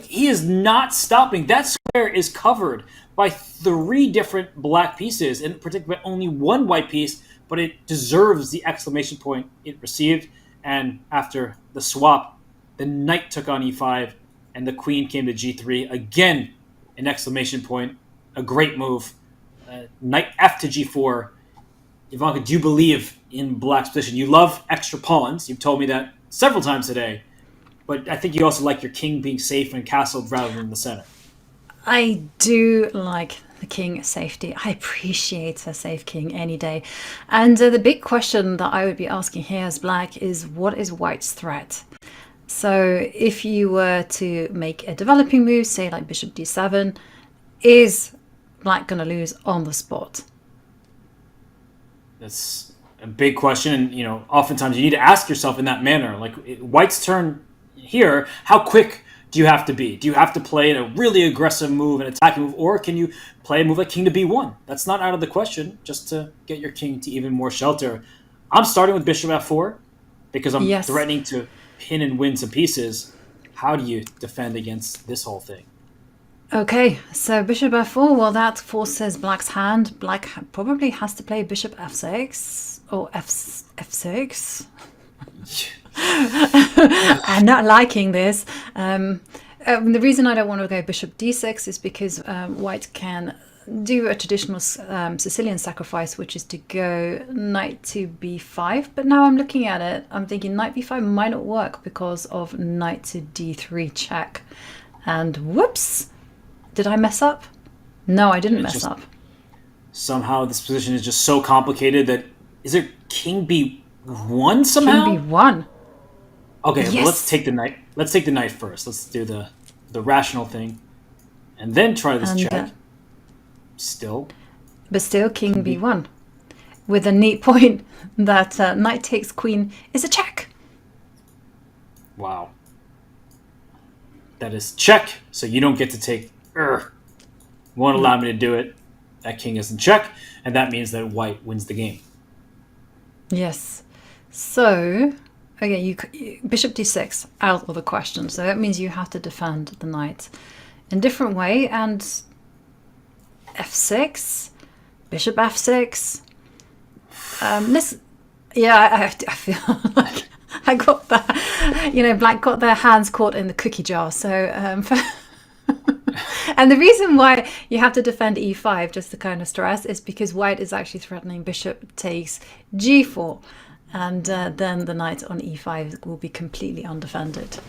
He is not stopping. That square is covered by 3 different black pieces, and particularly only 1 white piece, but it deserves the exclamation point it received. And after the swap, the knight took on e5, and the queen came to g3. Again, an exclamation point. A great move. Knight f to g4. Ivanka, do you believe in black's position? You love extra pawns. You've told me that several times today. But I think you also like your king being safe and castled rather than the center. I do like the king safety. I appreciate a safe king any day. And the big question that I would be asking here as black is, what is white's threat? So if you were to make a developing move, say like bishop d7, is black going to lose on the spot? That's a big question. And, oftentimes you need to ask yourself in that manner. White's turn here, how quick do you have to be? Do you have to play a really aggressive move, an attacking move, or can you play a move like king to b1? That's not out of the question, just to get your king to even more shelter. I'm starting with bishop f4 because I'm threatening to pin and win some pieces. How do you defend against this whole thing? Okay, so bishop f4, well, that forces black's hand. Black probably has to play bishop f6 or f6. I'm not liking this. The reason I don't want to go bishop d6 is because white can do a traditional Sicilian sacrifice, which is to go knight to b5. But now I'm looking at it, I'm thinking knight b5 might not work because of knight to d3 check. And whoops, did I mess up? No, I didn't mess up. Somehow this position is just so complicated that, is there king b1 somehow? King b1. Okay, yes. Well, let's take the knight. Let's take the knight first. Let's do the rational thing, and then try this check. But still, king b1, with a neat point that knight takes queen is a check. Wow, that is check. So you don't get to take. Won't allow me to do it. That king is in check, and that means that white wins the game. Yes. So, okay, bishop d6 out of the question. So that means you have to defend the knight in a different way. And f6, bishop f6. I feel like I got that. Black got their hands caught in the cookie jar. So, and the reason why you have to defend e5, just to kind of stress, is because white is actually threatening bishop takes g4. And then the knight on e5 will be completely undefended.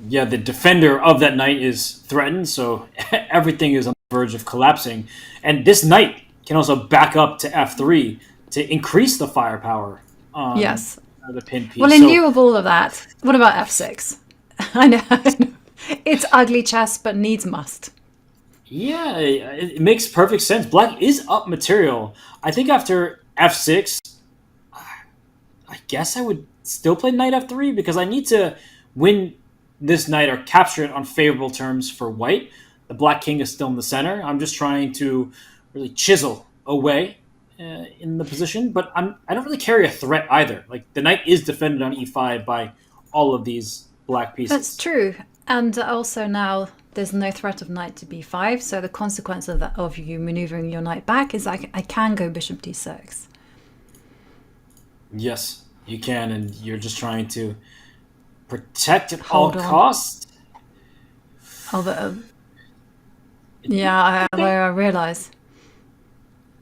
Yeah, the defender of that knight is threatened, so everything is on the verge of collapsing. And this knight can also back up to f3 to increase the firepower on the pin piece. Well, in lieu of all of that, what about f6? I know. It's ugly chess, but needs must. Yeah, it makes perfect sense. Black is up material. I think after f6, I guess I would still play knight f3 because I need to win this knight or capture it on favorable terms for white. The black king is still in the center. I'm just trying to really chisel away in the position, but I don't really carry a threat either. Like, the knight is defended on e5 by all of these black pieces. That's true. And also now there's no threat of knight to b5, so the consequence of that, of you maneuvering your knight back, is I can go bishop d6. Yes, you can, and you're just trying to protect at all costs. Although, I realize.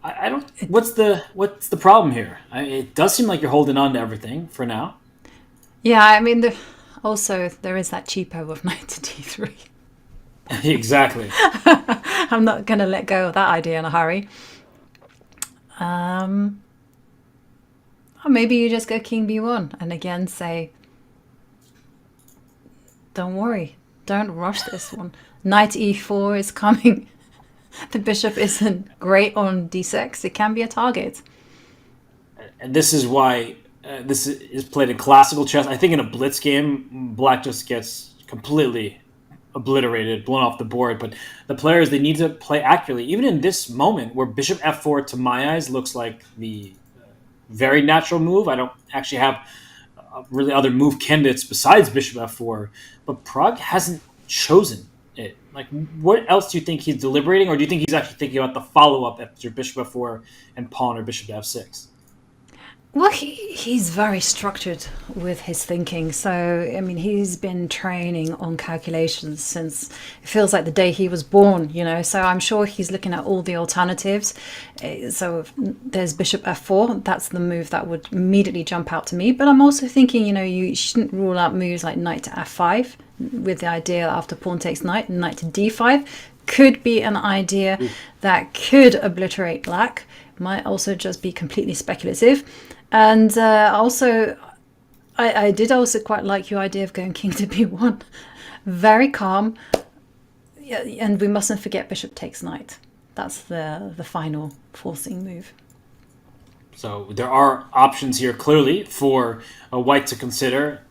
I don't. What's the problem here? It does seem like you're holding on to everything for now. Yeah, I mean, also there is that cheapo of knight to d3. Exactly. I'm not going to let go of that idea in a hurry. Or maybe you just go king b1 and again say, don't worry, don't rush this one. Knight e4 is coming. The bishop isn't great on d6. It can be a target. And this is why this is played in classical chess. I think in a blitz game, black just gets completely obliterated, blown off the board. But the players, they need to play accurately. Even in this moment where bishop f4 to my eyes looks like the very natural move. I don't actually have really other move candidates besides bishop f4, but Pragg hasn't chosen it. Like, what else do you think he's deliberating, or do you think he's actually thinking about the follow-up after bishop f4 and pawn or bishop f6? Well, he's very structured with his thinking. So, I mean, he's been training on calculations since it feels like the day he was born, So I'm sure he's looking at all the alternatives. So there's bishop f4. That's the move that would immediately jump out to me. But I'm also thinking, you shouldn't rule out moves like knight to f5 with the idea after pawn takes knight and knight to d5 could be an idea that could obliterate black. Might also just be completely speculative. And also, I did also quite like your idea of going king to b1. Very calm. And we mustn't forget bishop takes knight. That's the final forcing move. So there are options here, clearly, for a white to consider.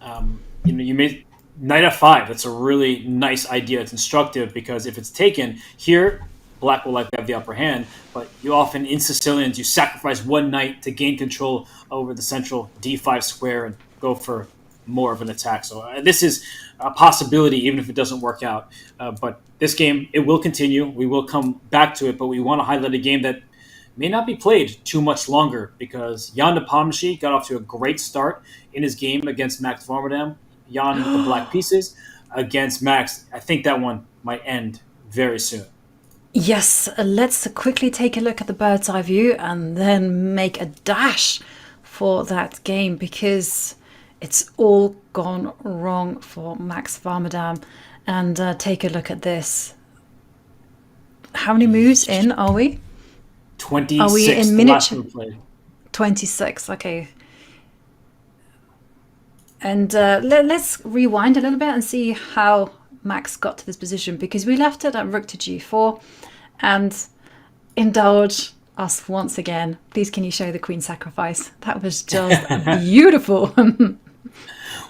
You made knight f5. That's a really nice idea. It's instructive because if it's taken here, black will likely have the upper hand, but you often, in Sicilians, you sacrifice one knight to gain control over the central d5 square and go for more of an attack. So this is a possibility, even if it doesn't work out. But this game, it will continue. We will come back to it, but we want to highlight a game that may not be played too much longer because Jan Nepomniachtchi got off to a great start in his game against Max Vadam. Jan with the black pieces against Max. I think that one might end very soon. Yes, let's quickly take a look at the bird's eye view and then make a dash for that game because it's all gone wrong for Max Vadam. And take a look at this. How many moves in are we? 26. Are we in miniature? 26, okay. And let's rewind a little bit and see how Max got to this position because we left it at rook to g4 and indulge us once again. Please, can you show the queen sacrifice? That was just beautiful.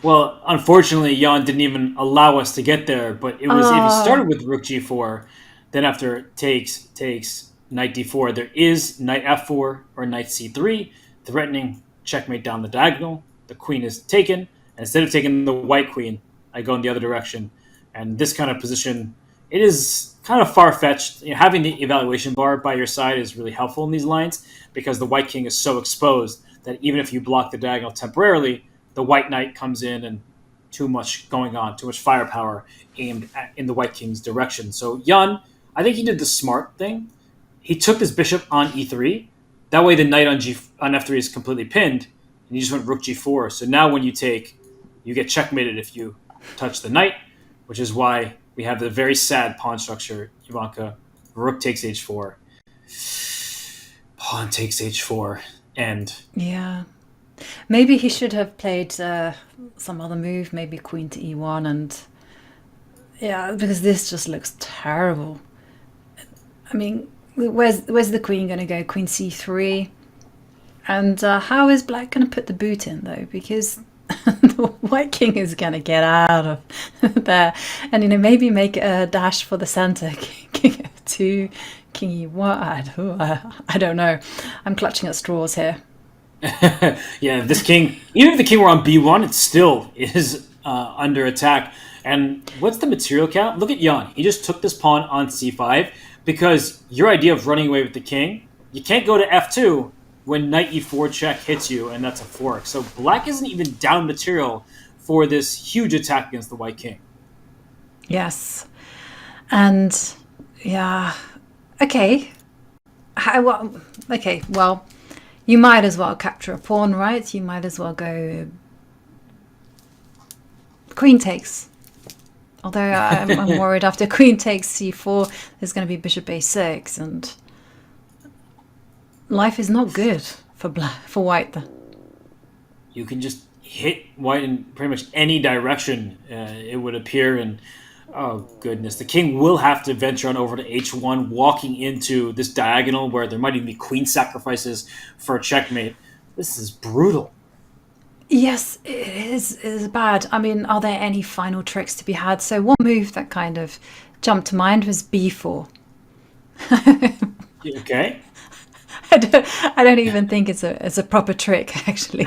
Well, unfortunately, Jan didn't even allow us to get there, but it was if you started with rook g4, then after takes knight d4, there is knight f4 or knight c3, threatening checkmate down the diagonal. The queen is taken. And instead of taking the white queen, I go in the other direction. And this kind of position, it is kind of far-fetched. Having the evaluation bar by your side is really helpful in these lines because the white king is so exposed that even if you block the diagonal temporarily, the white knight comes in and too much going on, too much firepower aimed in the white king's direction. So Jan, I think he did the smart thing. He took his bishop on e3. That way the knight on f3 is completely pinned, and you just went rook g4. So now when you take, you get checkmated if you touch the knight, which is why we have the very sad pawn structure, Ivanka. Rook takes h4. Pawn takes h4. And yeah, maybe he should have played some other move, maybe queen to e1, and yeah, because this just looks terrible. I mean, where's the queen going to go? Queen c3, and how is black going to put the boot in though? Because the white king is going to get out of there, and maybe make a dash for the center, king f2. King e1, I don't know. I'm clutching at straws here. Yeah, this king, even if the king were on b1, it still is under attack. And what's the material count? Look at Jan. He just took this pawn on c5 because your idea of running away with the king, you can't go to f2 when knight e4 check hits you, and that's a fork. So black isn't even down material for this huge attack against the white king. Yes. And yeah... Okay. Well, you might as well capture a pawn, right? You might as well go queen takes. Although I'm worried after queen takes c4, there's going to be bishop a6, and life is not good for white. You can just hit white in pretty much any direction, it would appear, and oh, goodness. The king will have to venture on over to h1, walking into this diagonal where there might even be queen sacrifices for a checkmate. This is brutal. Yes, it is bad. I mean, are there any final tricks to be had? So one move that kind of jumped to mind was b4. Okay. I don't even think it's a proper trick, actually,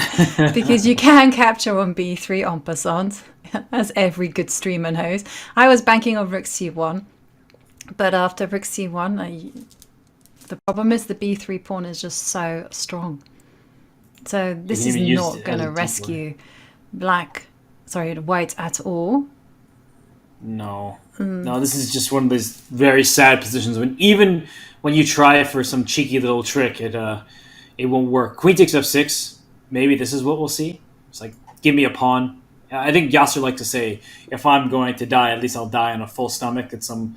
because you can capture on b3 en passant, as every good streamer knows. I was banking on rook c1, but after rook c1, the problem is the b3 pawn is just so strong. So this is not going to rescue white at all. No. No, this is just one of those very sad positions even when you try for some cheeky little trick, it won't work. Queen takes f6. Maybe this is what we'll see. It's like, give me a pawn. I think Yasser liked to say, if I'm going to die, at least I'll die on a full stomach. It's some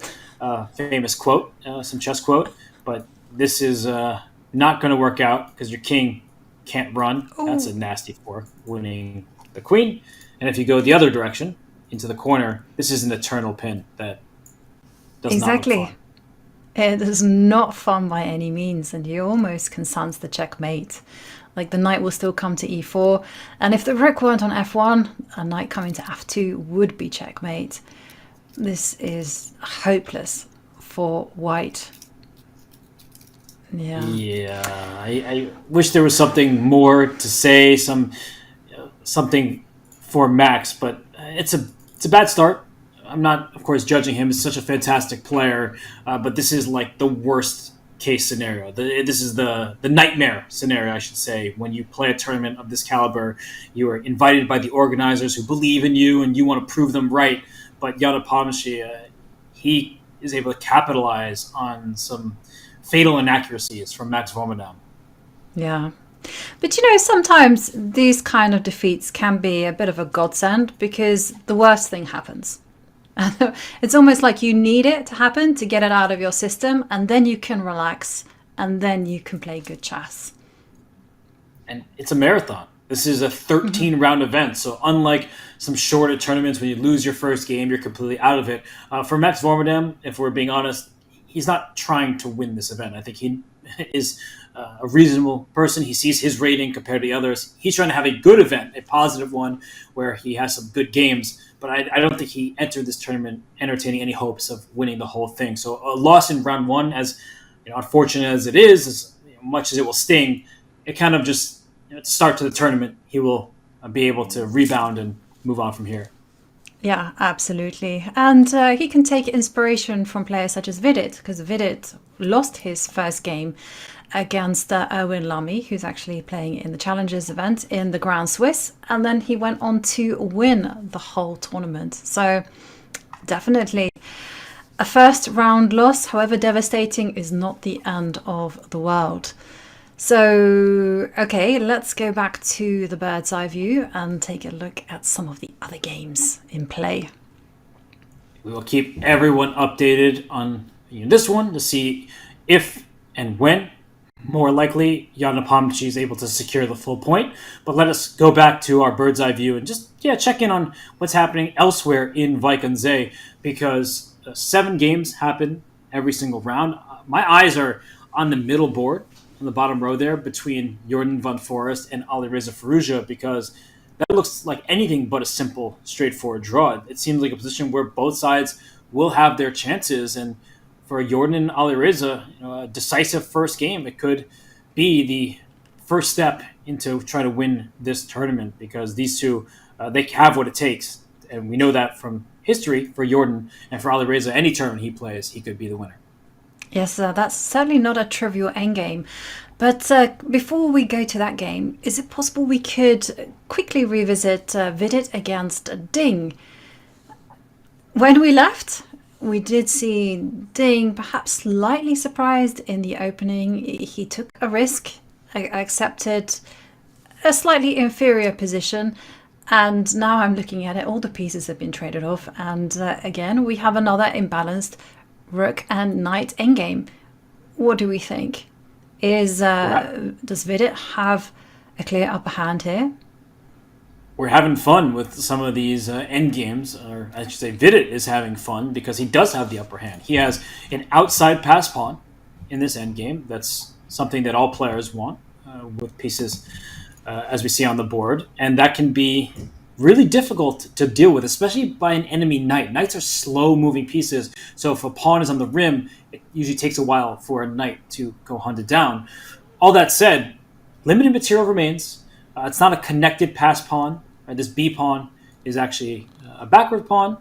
famous quote, some chess quote. But this is not going to work out because your king can't run. Ooh. That's a nasty fork, winning the queen. And if you go the other direction, into the corner, this is an eternal pin that does not look fun. It is not fun by any means, and you almost can sense the checkmate. Like the knight will still come to e4, and if the rook weren't on f1, a knight coming to f2 would be checkmate. This is hopeless for white. Yeah. Yeah, I wish there was something more to say, something for Max, but it's a bad start. I'm not, of course, judging him. He's such a fantastic player, but this is like the worst case scenario. This is the nightmare scenario, I should say. When you play a tournament of this caliber, you are invited by the organizers who believe in you and you want to prove them right. But Jan Nepomniachtchi, he is able to capitalize on some fatal inaccuracies from Max Vadam. Yeah. But sometimes these kind of defeats can be a bit of a godsend because the worst thing happens. It's almost like you need it to happen to get it out of your system, and then you can relax, and then you can play good chess. And it's a marathon. This is a 13-round event, so unlike some shorter tournaments when you lose your first game, you're completely out of it. For Max Vadam, if we're being honest, he's not trying to win this event. I think he is a reasonable person. He sees his rating compared to the others. He's trying to have a good event, a positive one, where he has some good games. But I don't think he entered this tournament entertaining any hopes of winning the whole thing. So a loss in round one, as unfortunate as it is, as much as it will sting, it kind of just start to the tournament, he will be able to rebound and move on from here. Yeah, absolutely. And he can take inspiration from players such as Vidit, because Vidit lost his first game against Erwin Lamy, who's actually playing in the Challengers event in the Grand Swiss. And then he went on to win the whole tournament. So definitely a first round loss, however devastating, is not the end of the world. So, okay, let's go back to the bird's eye view and take a look at some of the other games in play. We will keep everyone updated on this one to see if and when, more likely, Jan Nepomniachtchi is able to secure the full point. But let us go back to our bird's eye view and just check in on what's happening elsewhere in Vaikonze, because 7 games happen every single round. My eyes are on the middle board, on the bottom row there, between Jordan van Forest and Alireza Firouzja, because that looks like anything but a simple, straightforward draw. It seems like a position where both sides will have their chances, and for Jordan and Alireza, a decisive first game, it could be the first step into trying to win this tournament, because these two, they have what it takes, and we know that from history for Jordan, and for Alireza, any tournament he plays, he could be the winner. Yes, that's certainly not a trivial endgame. But before we go to that game, is it possible we could quickly revisit Vidit against Ding? When we left, we did see Ding perhaps slightly surprised in the opening. He took a risk, accepted a slightly inferior position, and now I'm looking at it, all the pieces have been traded off, and again we have another imbalanced rook and knight endgame. What do we think? Does Vidit have a clear upper hand here? We're having fun with some of these endgames, or I should say Vidit is having fun because he does have the upper hand. He has an outside pass pawn in this endgame. That's something that all players want with pieces as we see on the board, and that can be really difficult to deal with, especially by an enemy knight. Knights are slow-moving pieces, so if a pawn is on the rim, it usually takes a while for a knight to go hunted down. All that said, limited material remains. It's not a connected pass pawn. Right? This B pawn is actually a backward pawn.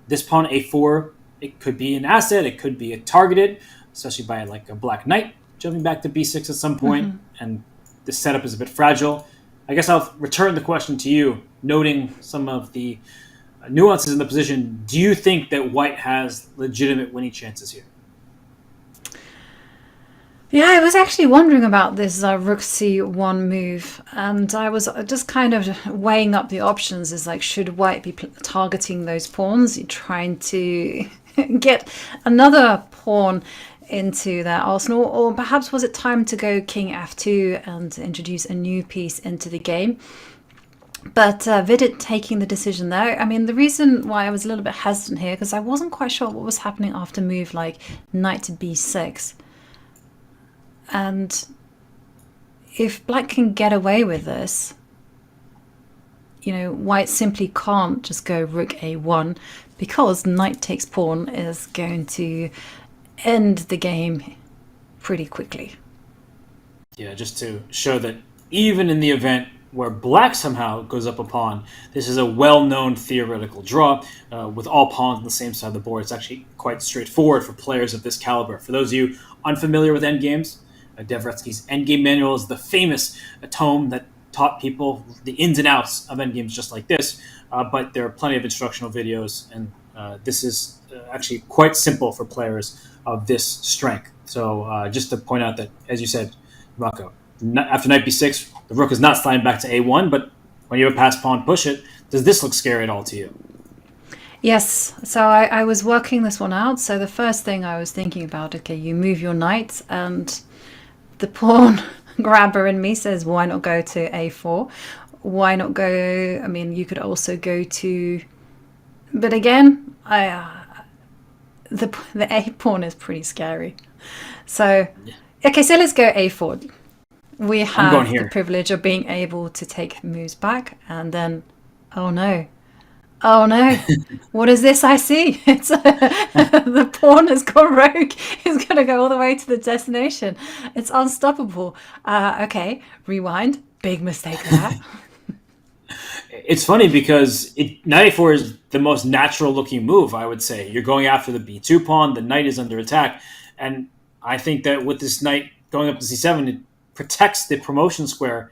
This pawn, A4, it could be an asset. It could be targeted, especially by like a black knight jumping back to B6 at some point, and the setup is a bit fragile. I guess I'll return the question to you, noting some of the nuances in the position. Do you think that White has legitimate winning chances here? Yeah, I was actually wondering about this Rook C1 move, and I was just kind of weighing up the options. Is like, should White be targeting those pawns, trying to get another pawn into their arsenal, or perhaps was it time to go King F2 and introduce a new piece into the game? But Vidit taking the decision there. I mean, the reason why I was a little bit hesitant here, because I wasn't quite sure what was happening after move like knight to B6. And if Black can get away with this, White simply can't just go Rook A1, because knight takes pawn is going to end the game pretty quickly. Yeah, just to show that even in the event where Black somehow goes up a pawn, this is a well-known theoretical draw with all pawns on the same side of the board. It's actually quite straightforward for players of this caliber. For those of you unfamiliar with endgames, Dvoretsky's Endgame Manual is the famous tome that taught people the ins and outs of endgames just like this, but there are plenty of instructional videos, and this is actually quite simple for players of this strength. So just to point out that, as you said, Rocco, after knight b6, the rook is not sliding back to a1, but when you have a pass pawn push it, does this look scary at all to you? Yes, so I was working this one out. So the first thing I was thinking about, okay, you move your knight, and the pawn grabber in me says, why not go to a4? Why not go, I mean, you could also go to, but again, the a pawn is pretty scary. So, okay, so let's go a4. We have the privilege of being able to take moves back, and then, oh no, what is this I see? It's the pawn has gone rogue. It's going to go all the way to the destination. It's unstoppable. Okay, rewind. big mistake there. It's funny because knight a4 is the most natural looking move, I would say. You're going after the b2 pawn, the knight is under attack, and I think that with this knight going up to c7, it protects the promotion square.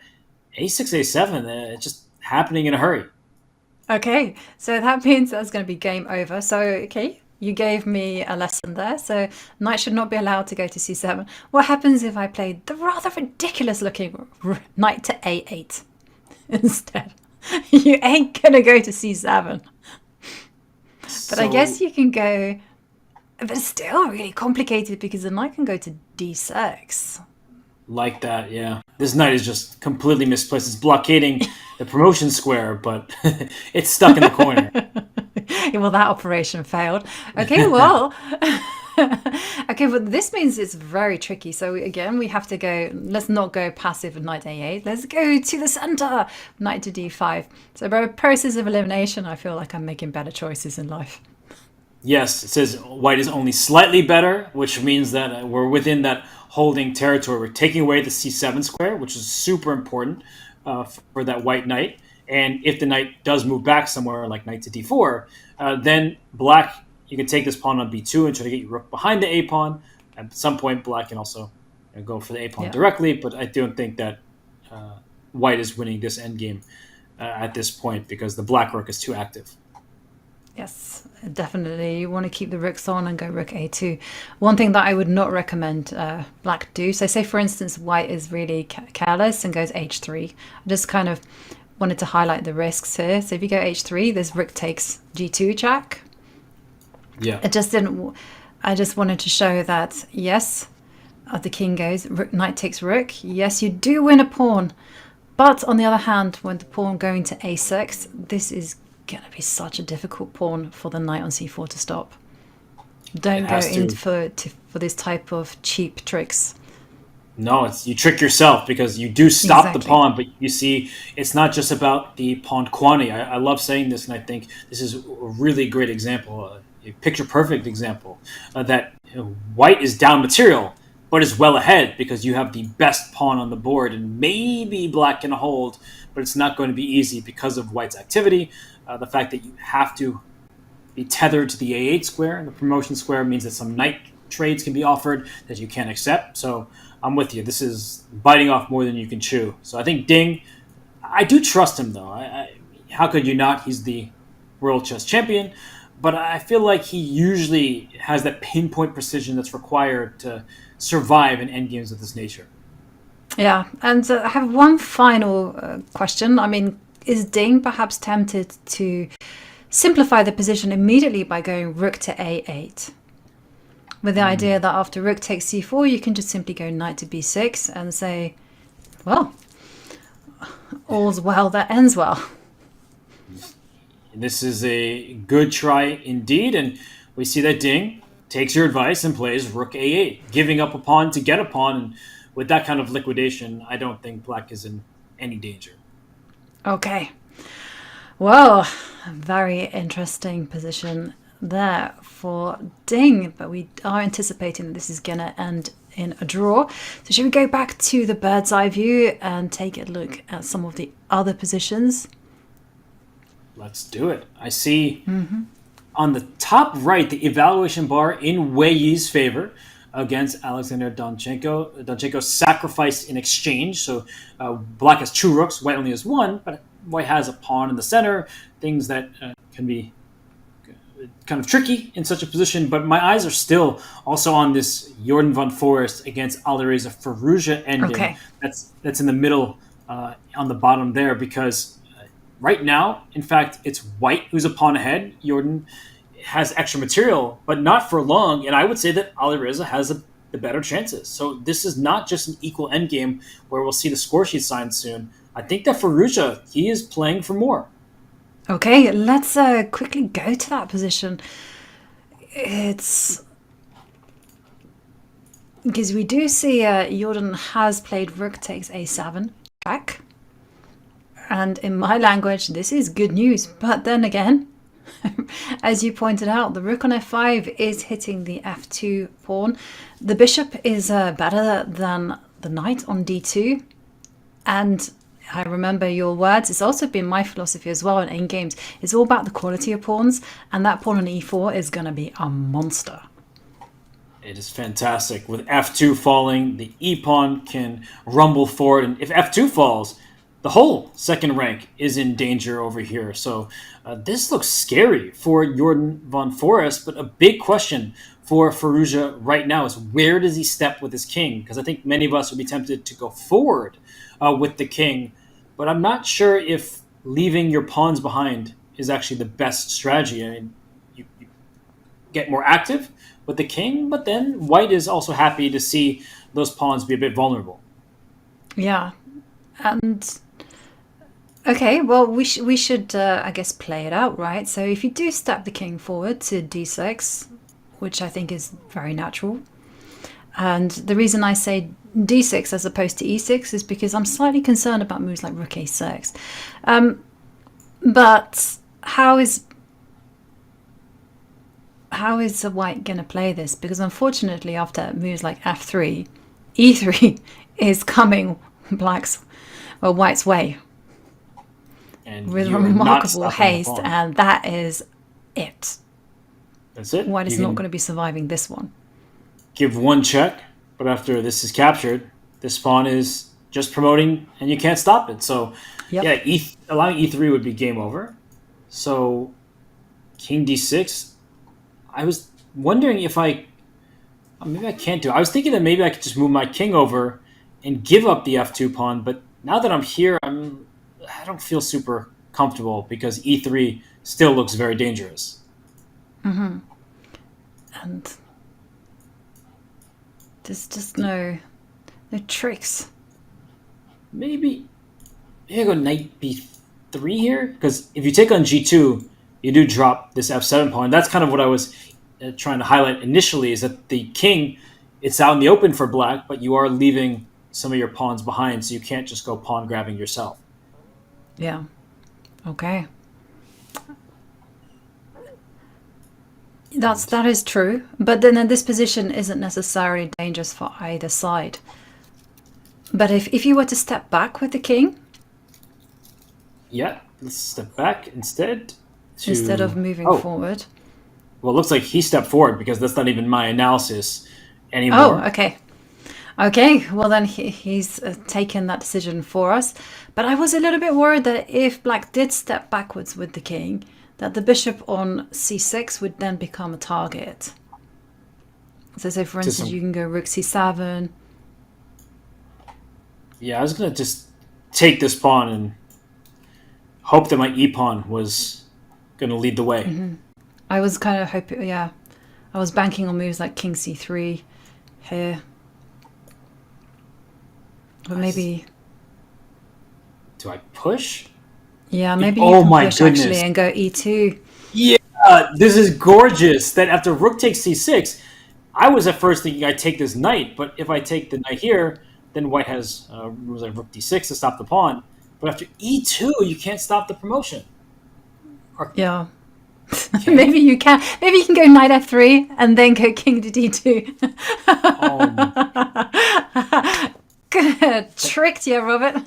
a6, a7, it's just happening in a hurry. Okay, so that means that's going to be game over. So, okay, you gave me a lesson there. So knight should not be allowed to go to c7. What happens if I played the rather ridiculous looking knight to a8 instead? You ain't gonna go to c7. But I guess you can go, but it's still really complicated because the knight can go to d6. Like that, yeah. This knight is just completely misplaced. It's blockading the promotion square, but it's stuck in the corner. Well, that operation failed. Okay, well... Okay, but this means it's very tricky. So again, we have to go, let's not go passive with knight a8. Let's go to the center, knight to d5. So by a process of elimination, I feel like I'm making better choices in life. Yes, it says white is only slightly better, which means that we're within that holding territory. We're taking away the c7 square, which is super important for that white knight. And if the knight does move back somewhere, like knight to d4, then black, you can take this pawn on b2 and try to get your rook behind the a pawn. At some point, black can also go for the a pawn directly, but I don't think that white is winning this endgame at this point because the black rook is too active. Yes, definitely. You want to keep the rooks on and go rook a2. One thing that I would not recommend black do, so say for instance white is really careless and goes h3. I just kind of wanted to highlight the risks here. So if you go h3, this rook takes g2 check. Yeah. It just didn't. I just wanted to show that yes, the king goes, knight takes rook. Yes, you do win a pawn, but on the other hand, when the pawn going to a6, this is gonna be such a difficult pawn for the knight on c4 to stop. Don't go in for this type of cheap tricks. No, you trick yourself because you do stop the pawn, but you see, it's not just about the pawn quantity. I love saying this, and I think this is a really great example. A picture-perfect example that white is down material, but is well ahead because you have the best pawn on the board, and maybe black can hold, but it's not going to be easy because of white's activity. The fact that you have to be tethered to the a8 square, and the promotion square means that some knight trades can be offered that you can't accept. So I'm with you. This is biting off more than you can chew. So I think Ding, I do trust him though. How could you not? He's the world chess champion. But I feel like he usually has that pinpoint precision that's required to survive in endgames of this nature. Yeah, and I have one final question. I mean, is Ding perhaps tempted to simplify the position immediately by going rook to a8? With the idea that after rook takes c4, you can just simply go knight to b6 and say, well, all's well that ends well. This is a good try indeed, and we see that Ding takes your advice and plays rook a8, giving up a pawn to get a pawn, and with that kind of liquidation, I don't think black is in any danger. Okay. Well, very interesting position there for Ding, but we are anticipating that this is going to end in a draw. So should we go back to the bird's eye view and take a look at some of the other positions? Let's do it. I see on the top right the evaluation bar in Wei Yi's favor against Alexander Donchenko. Donchenko sacrificed in exchange, so black has two rooks, white only has one, but white has a pawn in the center, things that can be kind of tricky in such a position, but my eyes are still also on this Jordan van Forest against Alireza Firouzja ending. Okay. That's in the middle on the bottom there, because right now, in fact, it's white who's a pawn ahead. Jordan has extra material, but not for long, and I would say that Alireza has the better chances. So this is not just an equal endgame where we'll see the score sheet signed soon. I think that Firouzja, he is playing for more. Okay, let's quickly go to that position. It's because we do see Jordan has played rook takes a7 check, and in my language this is good news, but then again, as you pointed out, the rook on f5 is hitting the f2 pawn. The bishop is better than the knight on d2, and I remember your words. It's also been my philosophy as well in games. It's all about the quality of pawns, and that pawn on e4 is going to be a monster. It is fantastic. With f2 falling, the e-pawn can rumble forward, and if f2 falls, the whole second rank is in danger over here. So this looks scary for Jordan von Forest, but a big question for Firouzja right now is where does he step with his king? Because I think many of us would be tempted to go forward with the king, but I'm not sure if leaving your pawns behind is actually the best strategy. I mean, you get more active with the king, but then white is also happy to see those pawns be a bit vulnerable. Yeah, and okay, well, we should, I guess, play it out, right? So if you do step the king forward to d6, which I think is very natural, and the reason I say d6 as opposed to e6 is because I'm slightly concerned about moves like rook a6. But how is the white going to play this? Because unfortunately, after moves like f3, e3 is coming white's way. And With you're not remarkable stopping the haste, pawn. and that is it. That's it. White is You not can going to be surviving this one. give one check, but after this is captured, this pawn is just promoting, and you can't stop it. So, Yep. yeah, allowing e3 would be game over. So, king d6. I was wondering if maybe I can't do it. I was thinking that maybe I could just move my king over and give up the f2 pawn, but now that I'm here, I don't feel super comfortable because e3 still looks very dangerous. And there's just no tricks. Maybe I go knight b3 here, because if you take on g2, you do drop this f7 pawn. That's kind of what I was trying to highlight initially, is that the king, it's out in the open for black, but you are leaving some of your pawns behind, so you can't just go pawn grabbing yourself. Yeah. Okay. That is true, but then this position isn't necessarily dangerous for either side. But if you were to step back with the king Yeah, let's step back instead. instead of moving forward. Well, it looks like he stepped forward because that's not even my analysis anymore. Oh, okay. Okay, well then he's taken that decision for us. But I was a little bit worried that if black did step backwards with the king, that the bishop on c6 would then become a target. So say, for instance, you can go rook c7. Yeah, I was going to just take this pawn and hope that my e-pawn was going to lead the way. Mm-hmm. I was kind of hoping, yeah. I was banking on moves like king c3 here. But maybe... Do I push? Yeah, maybe Oh you can my push goodness. actually and go e2. Yeah, this is gorgeous. That after rook takes c6, I was at first thinking I'd take this knight, but if I take the knight here, then white has moves like rook d6 to stop the pawn. But after e2, you can't stop the promotion. Yeah. Maybe you can. Maybe you can go knight f3 and then go king to d2. Good. Tricked you, Robert.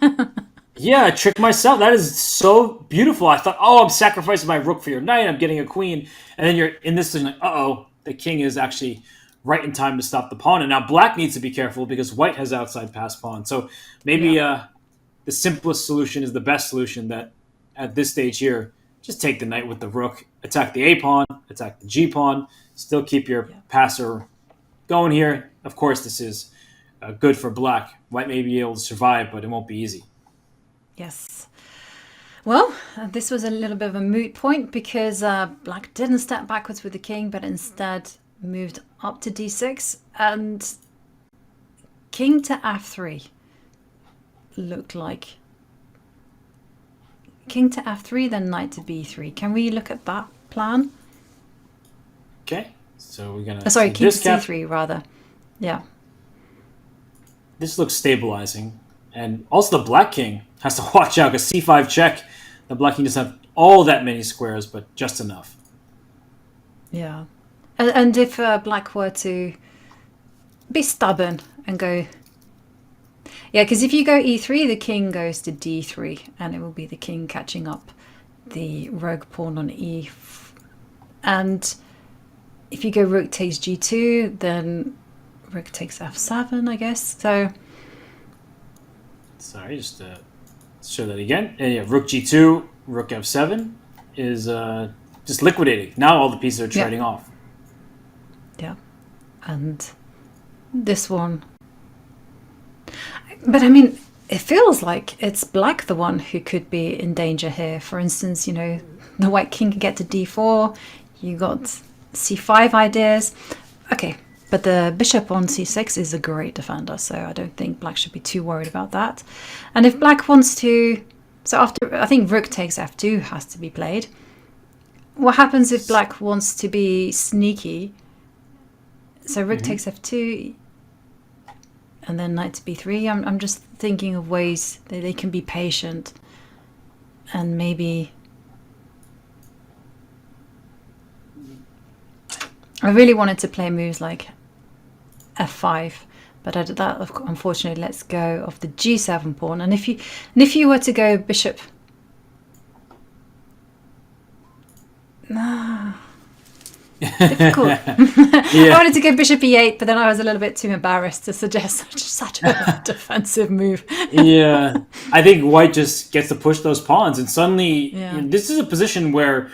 Yeah, I tricked myself. That is so beautiful. I thought, I'm sacrificing my rook for your knight. I'm getting a queen. And then you're in this thing like, the king is actually right in time to stop the pawn. And now black needs to be careful because white has outside pass pawn. So maybe the simplest solution is the best solution, that at this stage here, just take the knight with the rook, attack the a pawn, attack the g pawn, still keep your passer going here. Of course, this is good for black. White may be able to survive, but it won't be easy. Yes. Well, this was a little bit of a moot point because black didn't step backwards with the king, but instead moved up to d6, and king to f3 looked like. King to f3, then knight to b3. Can we look at that plan? Okay, so we're gonna. Sorry, king to c3 rather. Yeah. This looks stabilizing, and also the black king has to watch out because c5 check. The black king doesn't have all that many squares, but just enough. Yeah. And if black were to be stubborn and go... Yeah, because if you go e3, the king goes to d3, and it will be the king catching up the rogue pawn on e. And if you go rook takes g2, then rook takes f7, I guess. So, sorry, just to show that again. Yeah, rook g2, rook f7 is just liquidating. Now all the pieces are trading off. Yeah, and this one. But I mean, it feels like it's black the one who could be in danger here. For instance, you know, the white king can get to d4. You got c5 ideas. Okay, but the bishop on c6 is a great defender, so I don't think black should be too worried about that. And if black wants to... So after, I think rook takes f2 has to be played. What happens if black wants to be sneaky? So rook takes f2... and then knight to b3. I'm just thinking of ways that they can be patient and maybe... I really wanted to play moves like f5, but that unfortunately lets go of the g7 pawn. And if you were to go bishop... difficult. I wanted to go bishop e8, but then I was a little bit too embarrassed to suggest such a defensive move. Yeah, I think white just gets to push those pawns, and suddenly you know, this is a position where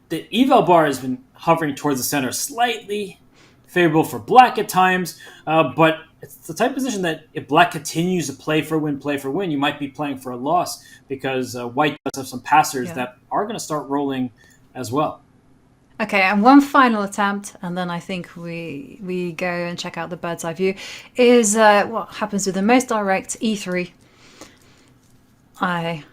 the eval bar has been hovering towards the center, slightly favorable for black at times, but it's the type of position that if black continues to play for win, you might be playing for a loss, because white does have some passers that are going to start rolling as well. Okay, and one final attempt, and then I think we go and check out the bird's eye view, is what happens with the most direct e3. I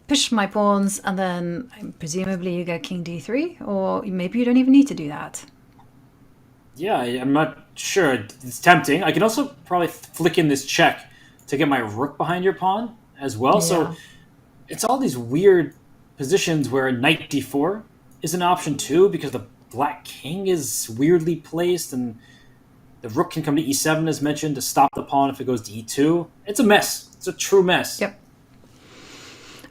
push my pawns, and then presumably you go king d3, or maybe you don't even need to do that. Yeah, I'm not sure. It's tempting. I can also probably flick in this check to get my rook behind your pawn as well. Yeah. So it's all these weird positions where knight d4 is an option too, because the black king is weirdly placed, and the rook can come to e7 as mentioned to stop the pawn if it goes to e2. It's a mess. It's a true mess. Yep.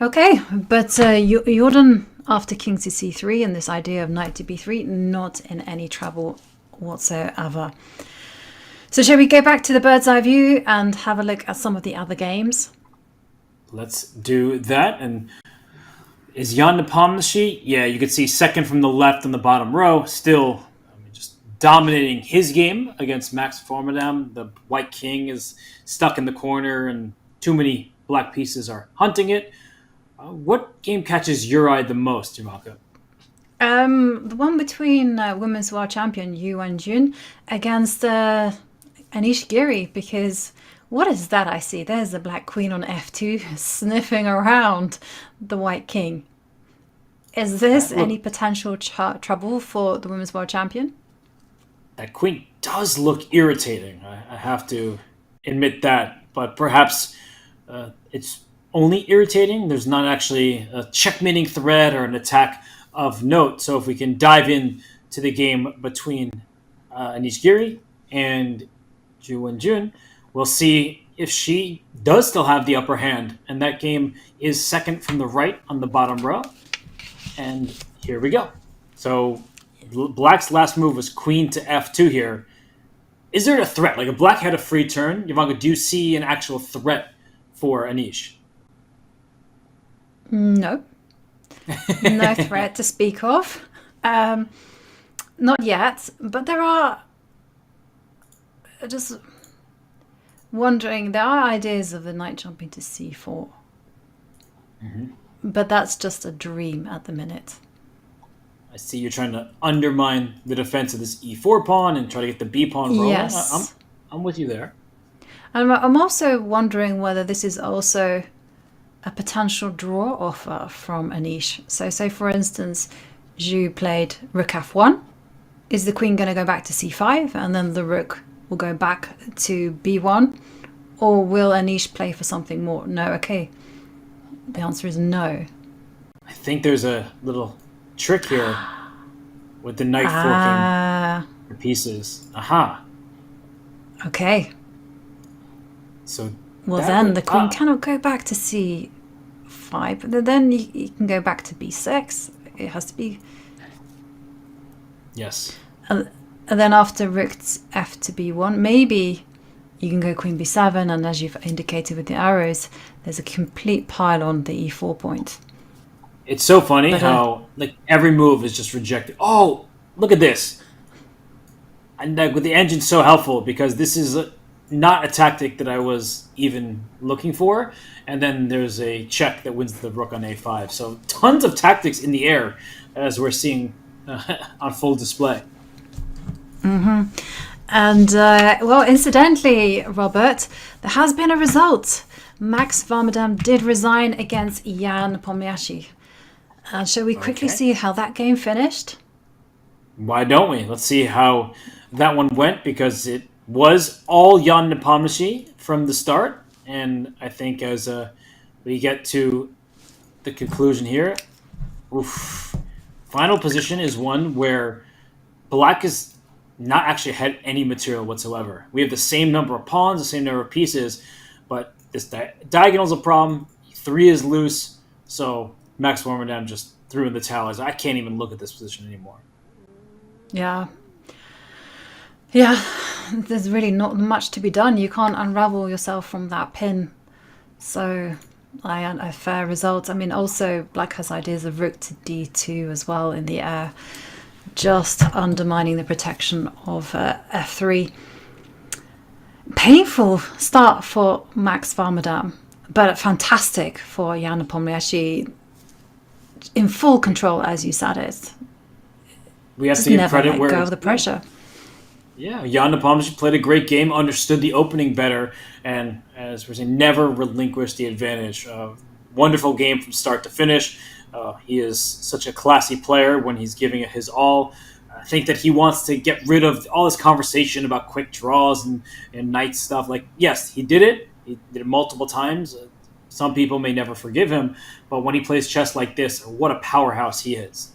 Okay, but Jordan after king to c3 and this idea of knight to b3, not in any trouble whatsoever. So shall we go back to the bird's eye view and have a look at some of the other games? Let's do that. And is Jan Nepomniachtchi? Yeah, you can see second from the left on the bottom row, still just dominating his game against Max Vadam. The white king is stuck in the corner, and too many black pieces are hunting it. What game catches your eye the most, Jamalka? The one between women's world champion Wenjun against Anish Giri, because what is that I see? There's the black queen on f2 sniffing around the white king. Is this any potential trouble for the women's world champion? That queen does look irritating. I have to admit that, but perhaps it's only irritating. There's not actually a checkmating threat or an attack of note. So if we can dive in to the game between Anish Giri and Wenjun, we'll see if she does still have the upper hand. And that game is second from the right on the bottom row. And here we go. So black's last move was queen to f2 here. Is there a threat? Like, if black had a free turn, Ivanka, do you see an actual threat for Anish? No. No threat to speak of. Not yet, but there are... Just wondering, there are ideas of the knight jumping to c4. Mm-hmm. But that's just a dream at the minute. I see you're trying to undermine the defense of this e4 pawn and try to get the b pawn rolling. Yes. I'm with you there. And I'm also wondering whether this is also a potential draw offer from Anish. So say, for instance, Zhu played rook f1. Is the queen going to go back to c5 and then the rook will go back to b1? Or will Anish play for something more? No, okay. The answer is no. I think there's a little trick here with the knight forking the pieces. Aha. Okay. So Well, then the queen cannot go back to c5, but then you can go back to b6. It has to be... Yes. And then after rook f to b1, maybe you can go queen b7, and as you've indicated with the arrows, there's a complete pile on the e4 point. It's so funny how like every move is just rejected. Oh, look at this. And like, with the engine so helpful, because this is not a tactic that I was even looking for. And then there's a check that wins the rook on a5. So tons of tactics in the air, as we're seeing on full display. Mm-hmm. And, well, incidentally, Robert, there has been a result. Max Vadam did resign against Jan Nepomniachtchi. Shall we quickly see how that game finished? Why don't we? Let's see how that one went, because it was all Jan Nepomniachtchi from the start. And I think as we get to the conclusion here, final position is one where Black is not actually had any material whatsoever. We have the same number of pawns, the same number of pieces, but this diagonal is a problem. 3 is loose, so Max Vadam just threw in the towel. I can't even look at this position anymore. Yeah, there's really not much to be done. You can't unravel yourself from that pin. So, a fair result. I mean, also, Black has ideas of rook to d2 as well in the air, just undermining the protection of f3. Painful start for Max Vadam, but fantastic for Jan Nepomniachtchi. In full control, as you said it. We have Just to give never credit let where go of the pressure. Yeah, Jan Nepomniachtchi played a great game, understood the opening better, and as we're saying, never relinquished the advantage. Wonderful game from start to finish. He is such a classy player when he's giving it his all. I think that he wants to get rid of all this conversation about quick draws and knight stuff. Like, yes, he did it. He did it multiple times. Some people may never forgive him, but when he plays chess like this, what a powerhouse he is.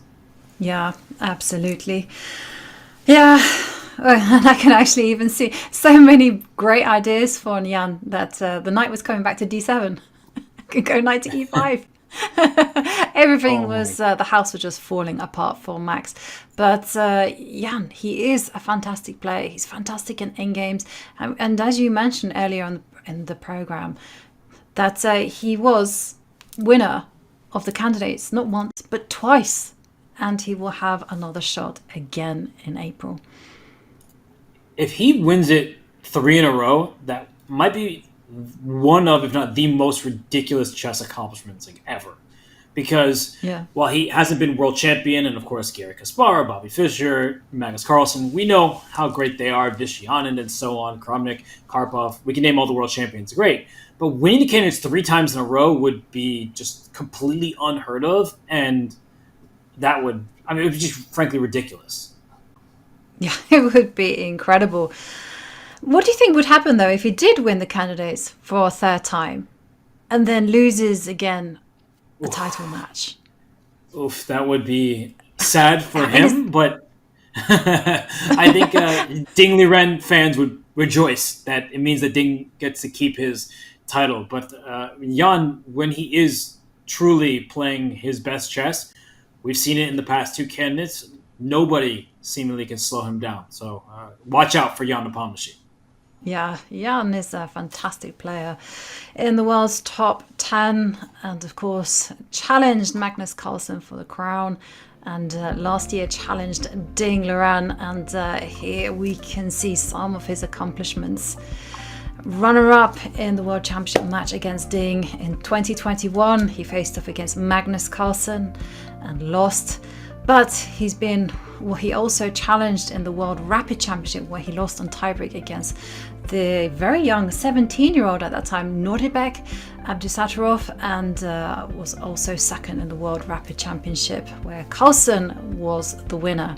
Yeah, absolutely. Yeah, and I can actually even see so many great ideas for Jan that the knight was coming back to d7. Could go knight to e5. Everything was, the house was just falling apart for Max. But Jan, he is a fantastic player. He's fantastic in endgames. And as you mentioned earlier in the program, that he was winner of the candidates, not once, but twice. And he will have another shot again in April. If he wins it 3 in a row, that might be one of, if not the most ridiculous chess accomplishments ever. Because while he hasn't been world champion, and of course Gary Kasparov, Bobby Fischer, Magnus Carlsen, we know how great they are, Vishy Anand and so on, Kramnik, Karpov, we can name all the world champions, great. But winning the candidates 3 times in a row would be just completely unheard of, and that would, it would be just frankly ridiculous. Yeah, it would be incredible. What do you think would happen, though, if he did win the candidates for a 3rd time and then loses again a title match? Oof, that would be sad for him, but I think Ding Liren fans would rejoice that it means that Ding gets to keep his title. But Jan, when he is truly playing his best chess, we've seen it in the past 2 candidates, nobody seemingly can slow him down. So watch out for Jan Nepomniachtchi. Yeah, Jan is a fantastic player in the world's top 10, and of course challenged Magnus Carlsen for the crown, and last year challenged Ding Liren, and here we can see some of his accomplishments. Runner-up in the World Championship match against Ding in 2021, he faced off against Magnus Carlsen and lost. But he also challenged in the World Rapid Championship, where he lost on tiebreak against the very young 17-year-old at that time, Nodirbek, Abdusattorov, and was also 2nd in the World Rapid Championship, where Carlsen was the winner.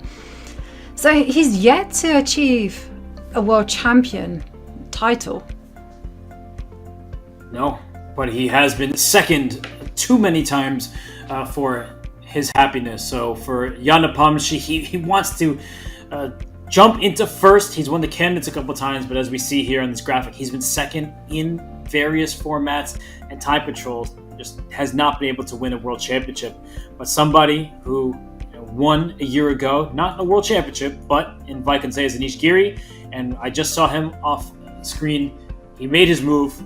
So he's yet to achieve a world champion title. No, but he has been 2nd too many times for his happiness. So for Jan Nepomniachtchi, he wants to jump into 1st. He's won the candidates a couple of times, but as we see here on this graphic, he's been 2nd in various formats and time controls, just has not been able to win a world championship. But somebody who won a year ago, not in a world championship, but in Vaikon Ze's Anish Giri, and I just saw him off screen. He made his move,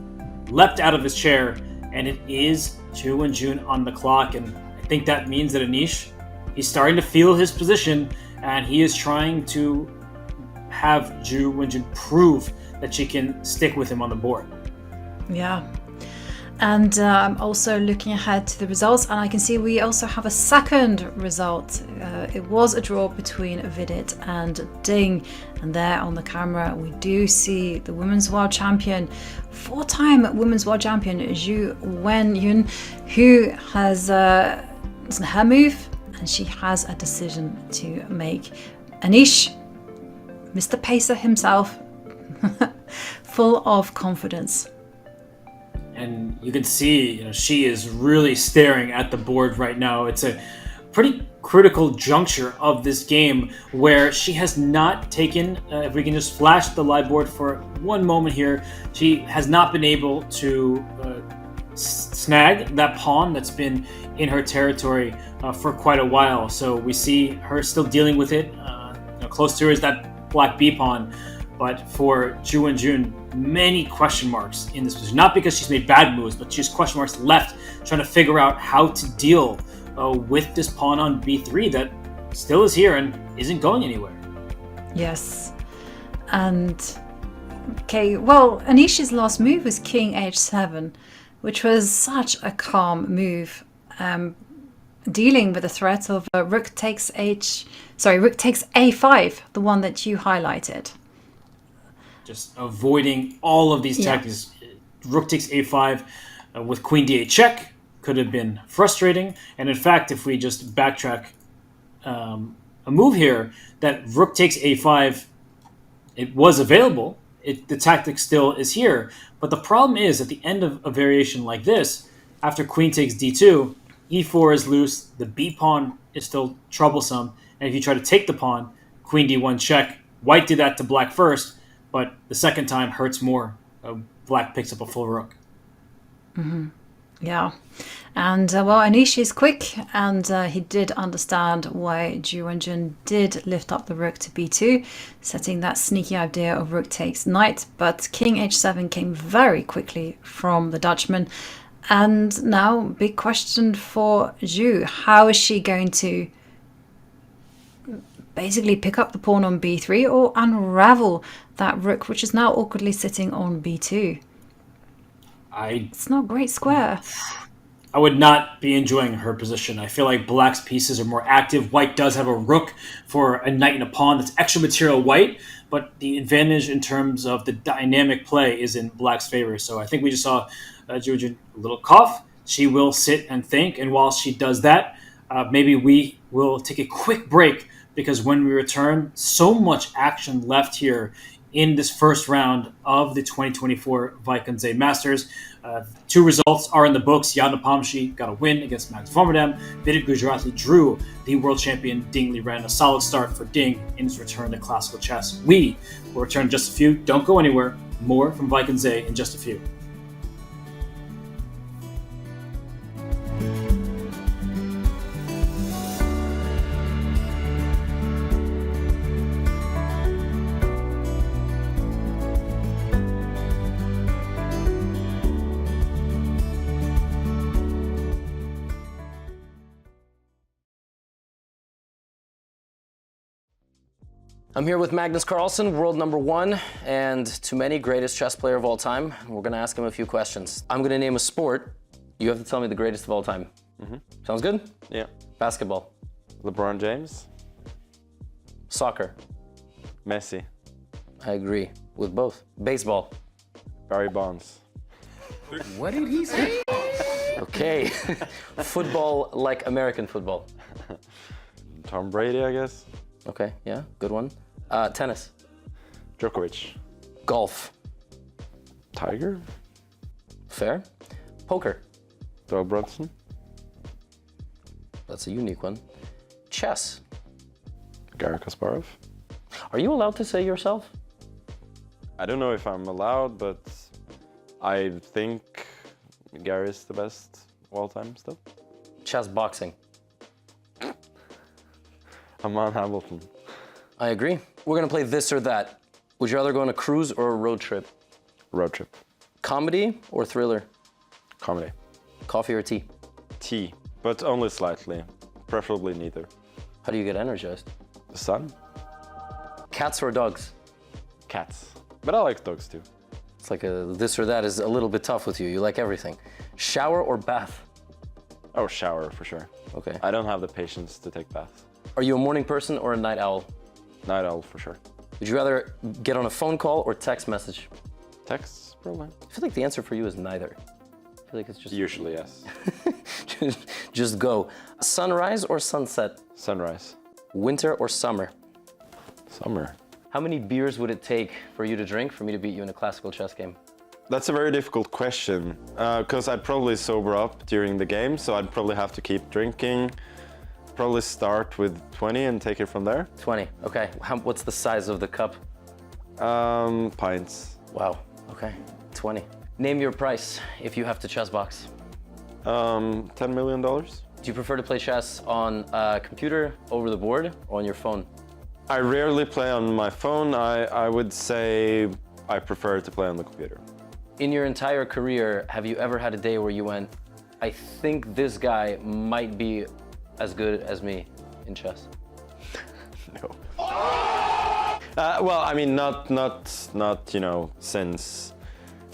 leapt out of his chair, and it is Wenjun on the clock. And I think that means that Anish, he's starting to feel his position, and he is trying to have Wenjun prove that she can stick with him on the board. Yeah. And I'm also looking ahead to the results, and I can see we also have a second result. It was a draw between Vidit and Ding, and there on the camera we do see the women's world champion, four-time women's world champion Wenjun, who has her move, and she has a decision to make. Anish, Mr. Pacer himself, full of confidence. And you can see, she is really staring at the board right now. It's a pretty critical juncture of this game where she has not taken, if we can just flash the live board for one moment here, she has not been able to snag that pawn that's been in her territory for quite a while. So we see her still dealing with it. Close to her is that black B pawn. But for Wenjun, many question marks in this position. Not because she's made bad moves, but she's question marks left, trying to figure out how to deal with this pawn on b3 that still is here and isn't going anywhere. Yes. And, okay, well, Anish's last move was king h7, which was such a calm move, dealing with the threat of rook takes a5, the one that you highlighted. Just avoiding all of these tactics. Rook takes a5 with queen d8 check could have been frustrating. And in fact, if we just backtrack a move here, that rook takes a5, it was available. The tactic still is here. But the problem is, at the end of a variation like this, after queen takes d2, e4 is loose, the b pawn is still troublesome. And if you try to take the pawn, queen d1 check, white did that to black first, but the second time hurts more. Black picks up a full rook. Mm-hmm. Yeah. And, well, Anish is quick, and he did understand why Wenjun did lift up the rook to b2, setting that sneaky idea of rook takes knight. But king h7 came very quickly from the Dutchman. And now, big question for Zhu. How is she going to basically pick up the pawn on b3 or unravel that rook, which is now awkwardly sitting on b2? It's not a great square. I would not be enjoying her position. I feel like black's pieces are more active. White does have a rook for a knight and a pawn that's extra material white, but the advantage in terms of the dynamic play is in black's favor. So I think we just saw Wenjun a little cough. She will sit and think, and while she does that, maybe we will take a quick break, because when we return, so much action left here in this first round of the 2024 Vaikon Z Masters. Two results are in the books. Jan Nepomniachtchi got a win against Magnus Vadam. Vidit Gujarati drew the world champion Ding Liren. A solid start for Ding in his return to classical chess. We will return in just a few. Don't go anywhere. More from Vaikon Z in just a few. I'm here with Magnus Carlsen, world number 1, and to many, greatest chess player of all time. We're going to ask him a few questions. I'm going to name a sport. You have to tell me the greatest of all time. Mm-hmm. Sounds good? Yeah. Basketball. LeBron James. Soccer. Messi. I agree with both. Baseball. Barry Bonds. What did he say? Okay. Football like American football. Tom Brady, I guess. Okay, yeah, good one. Tennis. Djokovic. Golf. Tiger. Fair. Poker. Doug Brunson. That's a unique one. Chess. Garry Kasparov. Are you allowed to say yourself? I don't know if I'm allowed, but I think Gary is the best of all time still. Chess boxing. I'm on Hamilton. I agree. We're gonna play this or that. Would you rather go on a cruise or a road trip? Road trip. Comedy or thriller? Comedy. Coffee or tea? Tea, but only slightly. Preferably neither. How do you get energized? The sun? Cats or dogs? Cats. But I like dogs too. It's like this or that is a little bit tough with you. You like everything. Shower or bath? Oh, shower for sure. Okay. I don't have the patience to take baths. Are you a morning person or a night owl? Night owl for sure. Would you rather get on a phone call or text message? Texts, probably. I feel like the answer for you is neither. I feel like it's just... Usually, yes. just go. Sunrise or sunset? Sunrise. Winter or summer? Summer. How many beers would it take for you to drink for me to beat you in a classical chess game? That's a very difficult question, because I'd probably sober up during the game, so I'd probably have to keep drinking. Probably start with 20 and take it from there. 20, okay. What's the size of the cup? Pints. Wow, okay, 20. Name your price if you have to chess box. $10 million. Do you prefer to play chess on a computer, over the board, or on your phone? I rarely play on my phone. I would say I prefer to play on the computer. In your entire career, have you ever had a day where you went, I think this guy might be as good as me in chess? No. Well, I mean, not you know, since,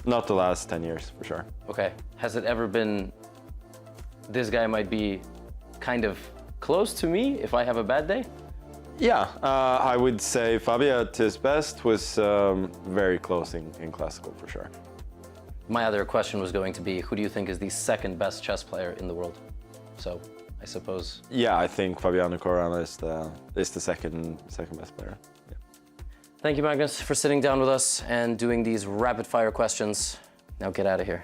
not the last 10 years, for sure. Okay, has it ever been, this guy might be kind of close to me if I have a bad day? Yeah, I would say Fabio at his best was very close in classical, for sure. My other question was going to be, who do you think is the second best chess player in the world? So, I suppose... Yeah, I think Fabiano Caruana is the second best player. Yeah. Thank you, Magnus, for sitting down with us and doing these rapid-fire questions. Now get out of here.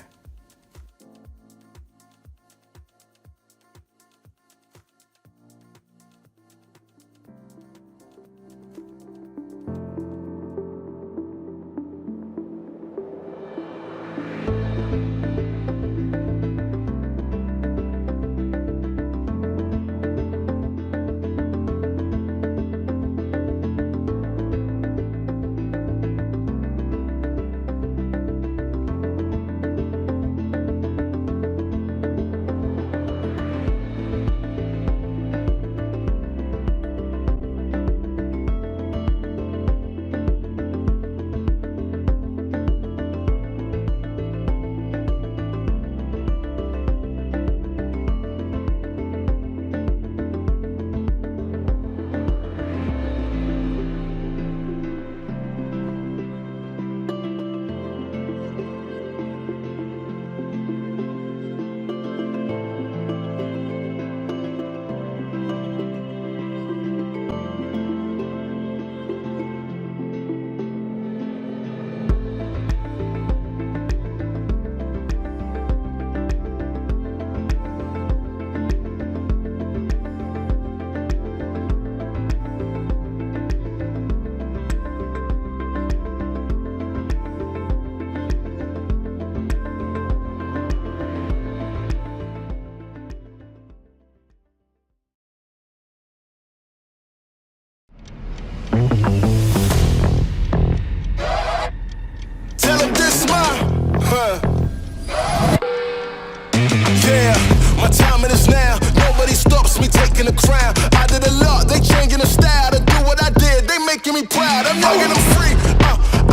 making me proud. I'm knocking them free.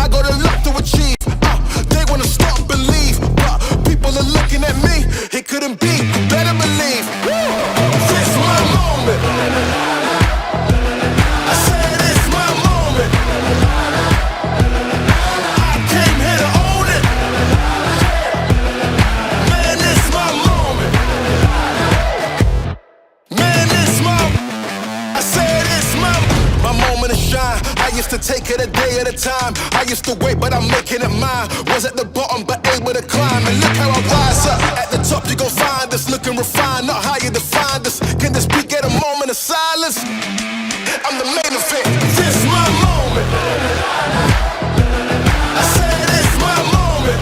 I got a lot to achieve. They wanna stop and leave, but people are looking at me. It couldn't be, better believe. This my moment. I said it's my moment. I came here to own it. Man, it's my moment. Man, it's my. I said it's my moment to shine. I used to take it a day at a time. I used to wait, but I'm making it mine. Was at the bottom, but able to climb. And look how I rise up. At the top, you gon' find us looking refined, not how you define us. Can this beat get a moment of silence? I'm the main event. This my moment. I said it's my moment.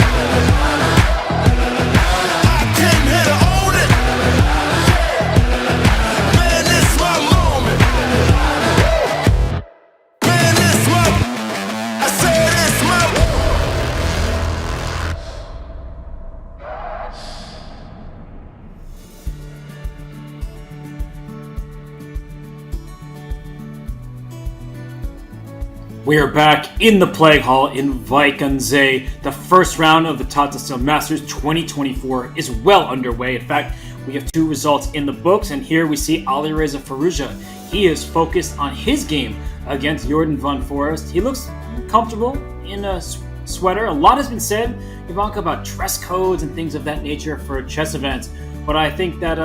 We're back in the Plague Hall in Vaikanze. The first round of the Tata Steel Masters 2024 is well underway. In fact, we have 2 results in the books, and here we see Alireza Firouzja. He is focused on his game against Jordan van Forest. He looks comfortable in a sweater. A lot has been said, Ivanka, about dress codes and things of that nature for chess events, but I think that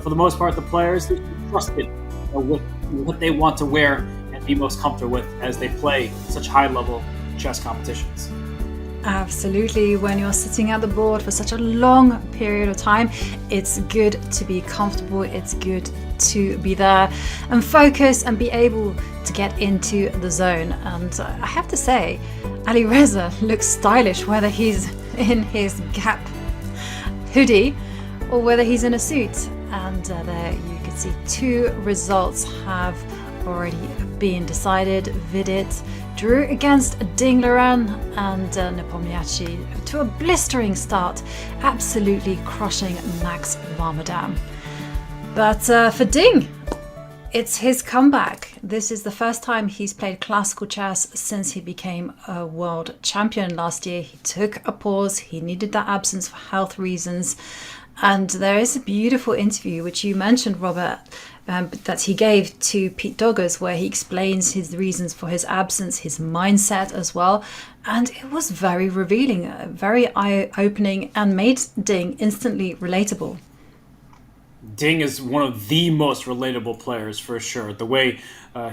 for the most part, the players are trusted with what they want to wear and be most comfortable with as they play such high-level chess competitions. Absolutely. When you're sitting at the board for such a long period of time, it's good to be comfortable. It's good to be there and focus and be able to get into the zone. And I have to say, Alireza looks stylish, whether he's in his Gap hoodie or whether he's in a suit. And there you can see 2 results have already been decided. Vidit drew against Liren and Nepomniachtchi to a blistering start, absolutely crushing Max Vadam. But for Ding, it's his comeback. This is the first time he's played classical chess since he became a world champion last year. He took a pause. He needed that absence for health reasons. And there is a beautiful interview, which you mentioned, Robert, that he gave to Pete Doggers, where he explains his reasons for his absence, his mindset as well. And it was very revealing, very eye-opening, and made Ding instantly relatable. Ding is one of the most relatable players for sure. The way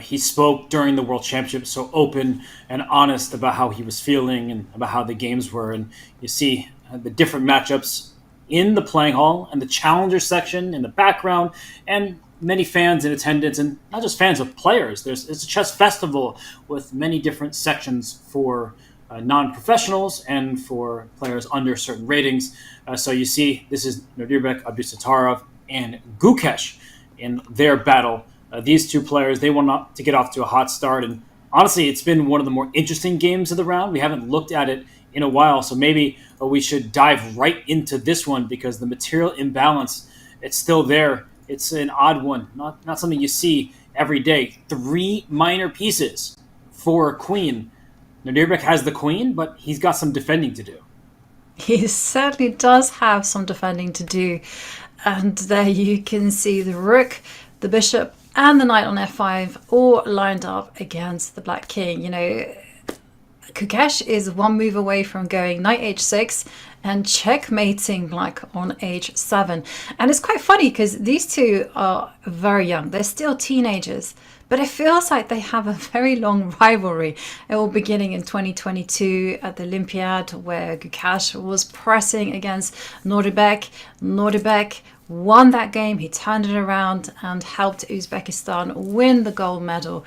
he spoke during the World Championship, so open and honest about how he was feeling and about how the games were. And you see the different matchups in the playing hall and the challenger section in the background, and many fans in attendance, and not just fans of players. It's a chess festival with many different sections for non-professionals and for players under certain ratings. So you see, this is Nodirbek, Abdusattorov, and Gukesh in their battle. These 2 players, they want to get off to a hot start, and honestly, it's been one of the more interesting games of the round. We haven't looked at it in a while, so maybe we should dive right into this one, because the material imbalance, it's still there. It's an odd one, not something you see every day. 3 minor pieces for a queen. Nodirbek has the queen, but he's got some defending to do. He certainly does have some defending to do. And there you can see the rook, the bishop, and the knight on f5 all lined up against the black king. You know, Gukesh is 1 move away from going knight h6 and checkmating black on h7. And it's quite funny because these 2 are very young. They're still teenagers, but it feels like they have a very long rivalry. It all beginning in 2022 at the Olympiad, where Gukesh was pressing against Nodirbek. Nodirbek won that game. He turned it around and helped Uzbekistan win the gold medal.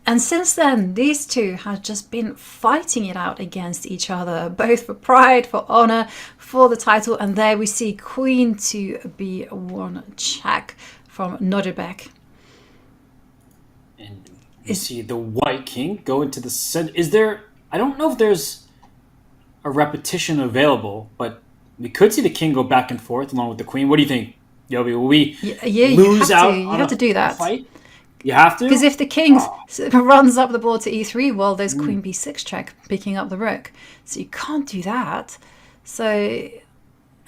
And since then, these 2 have just been fighting it out against each other, both for pride, for honor, for the title. And there we see queen to b1 check from Nodirbek. And you see the white king go into the center. Is there, I don't know if there's a repetition available, but we could see the king go back and forth along with the queen. What do you think, Yobi? Will we lose out? You have to do that. Fight? You have to? Because if the king runs up the board to e3, well, there's queen b6 check, picking up the rook. So you can't do that. So,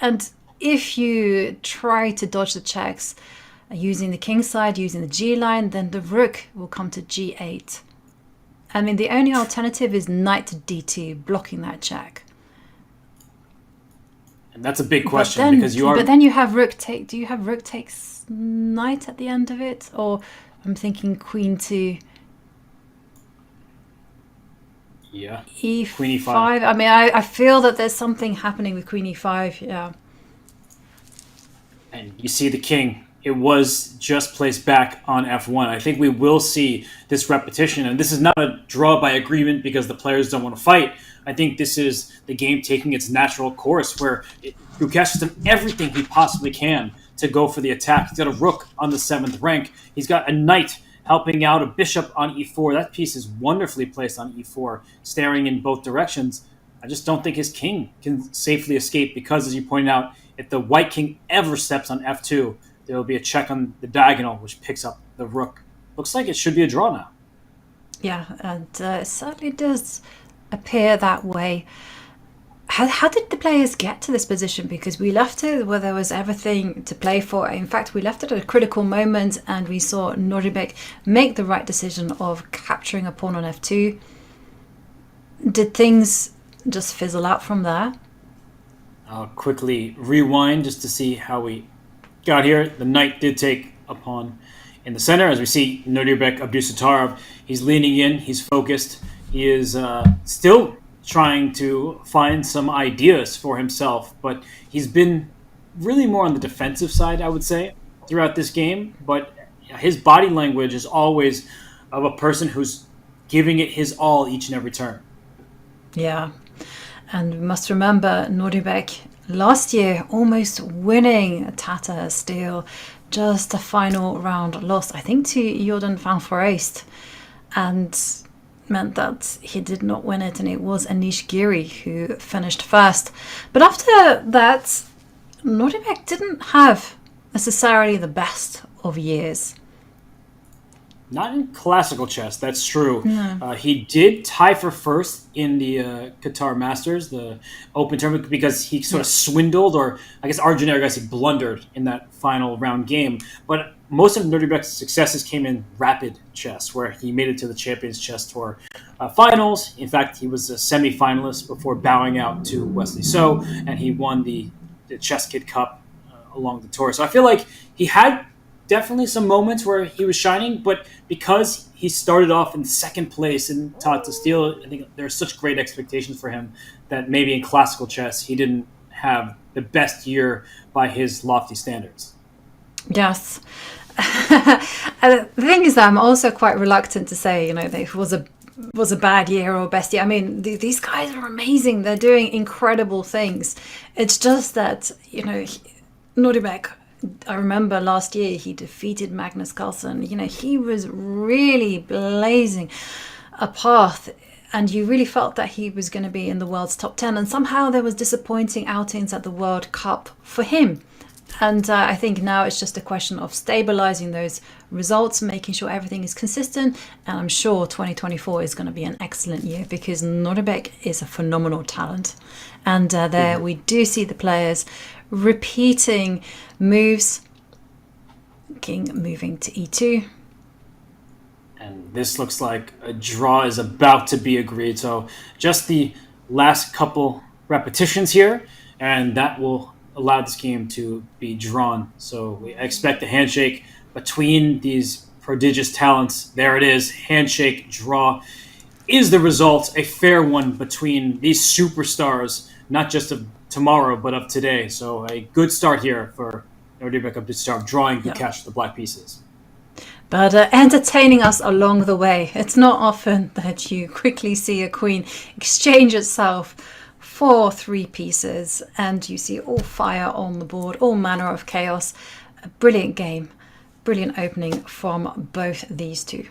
and if you try to dodge the checks using the king side, using the g line, then the rook will come to g8. I mean, the only alternative is knight to d2, blocking that check. And that's a big question, because you are... But then you have rook take... Do you have rook takes knight at the end of it? Or I'm thinking queen to... Yeah. E5. Queen e5. I mean, I feel that there's something happening with queen e5, yeah. And you see the king. It was just placed back on f1. I think we will see this repetition. And this is not a draw by agreement because the players don't want to fight. I think this is the game taking its natural course, where Gukesh has done everything he possibly can to go for the attack. He's got a rook on the 7th rank. He's got a knight helping out, a bishop on e4. That piece is wonderfully placed on e4, staring in both directions. I just don't think his king can safely escape because, as you pointed out, if the white king ever steps on f2, there will be a check on the diagonal, which picks up the rook. Looks like it should be a draw now. Yeah, and it certainly does appear that way. How did the players get to this position? Because we left it where there was everything to play for. In fact, we left it at a critical moment and we saw Nodirbek make the right decision of capturing a pawn on f2. Did things just fizzle out from there? I'll quickly rewind just to see how we got here. The knight did take a pawn in the center. As we see Nodirbek Abdusattorov, he's leaning in, he's focused. He is still trying to find some ideas for himself, but he's been really more on the defensive side, I would say, throughout this game. But his body language is always of a person who's giving it his all each and every turn. Yeah, and we must remember Nodirbek last year almost winning Tata still, just a final round loss, I think, to Jordan van Foreest, and meant that he did not win it, and it was Anish Giri who finished first. But after that, Nodirbek didn't have necessarily the best of years. Not in classical chess, that's true. No. He did tie for first in the Qatar Masters, the Open tournament, because he sort of swindled, or I guess our generic guys, he blundered in that final round game. But most of Nodirbek's successes came in rapid chess, where he made it to the Champions Chess Tour finals. In fact, he was a semi-finalist before bowing out to Wesley So, and he won the Chess Kid Cup along the tour. So I feel like he had definitely some moments where he was shining, but because he started off in second place in Tata Steel, I think there's such great expectations for him that maybe in classical chess he didn't have the best year by his lofty standards. Yes. The thing is that I'm also quite reluctant to say, that it was a bad year or best year. I mean, these guys are amazing. They're doing incredible things. It's just that, Nodirbek, I remember last year he defeated Magnus Carlsen. He was really blazing a path, and you really felt that he was going to be in the world's top 10. And somehow there was disappointing outings at the World Cup for him. And I think now it's just a question of stabilizing those results, making sure everything is consistent. And I'm sure 2024 is going to be an excellent year, because Nodirbek is a phenomenal talent. And there we do see the players repeating moves. King moving to e2. And this looks like a draw is about to be agreed. So just the last couple repetitions here, and that will allow this game to be drawn. So we expect a handshake between these prodigious talents. There it is. Handshake draw. Is the result a fair one between these superstars, not just of tomorrow, but of today? So a good start here for Nodirbek Abdusattorov, drawing Gukesh the black pieces. But entertaining us along the way. It's not often that you quickly see a queen exchange itself for 3 pieces, and you see all fire on the board, all manner of chaos. A brilliant game, brilliant opening from both these two.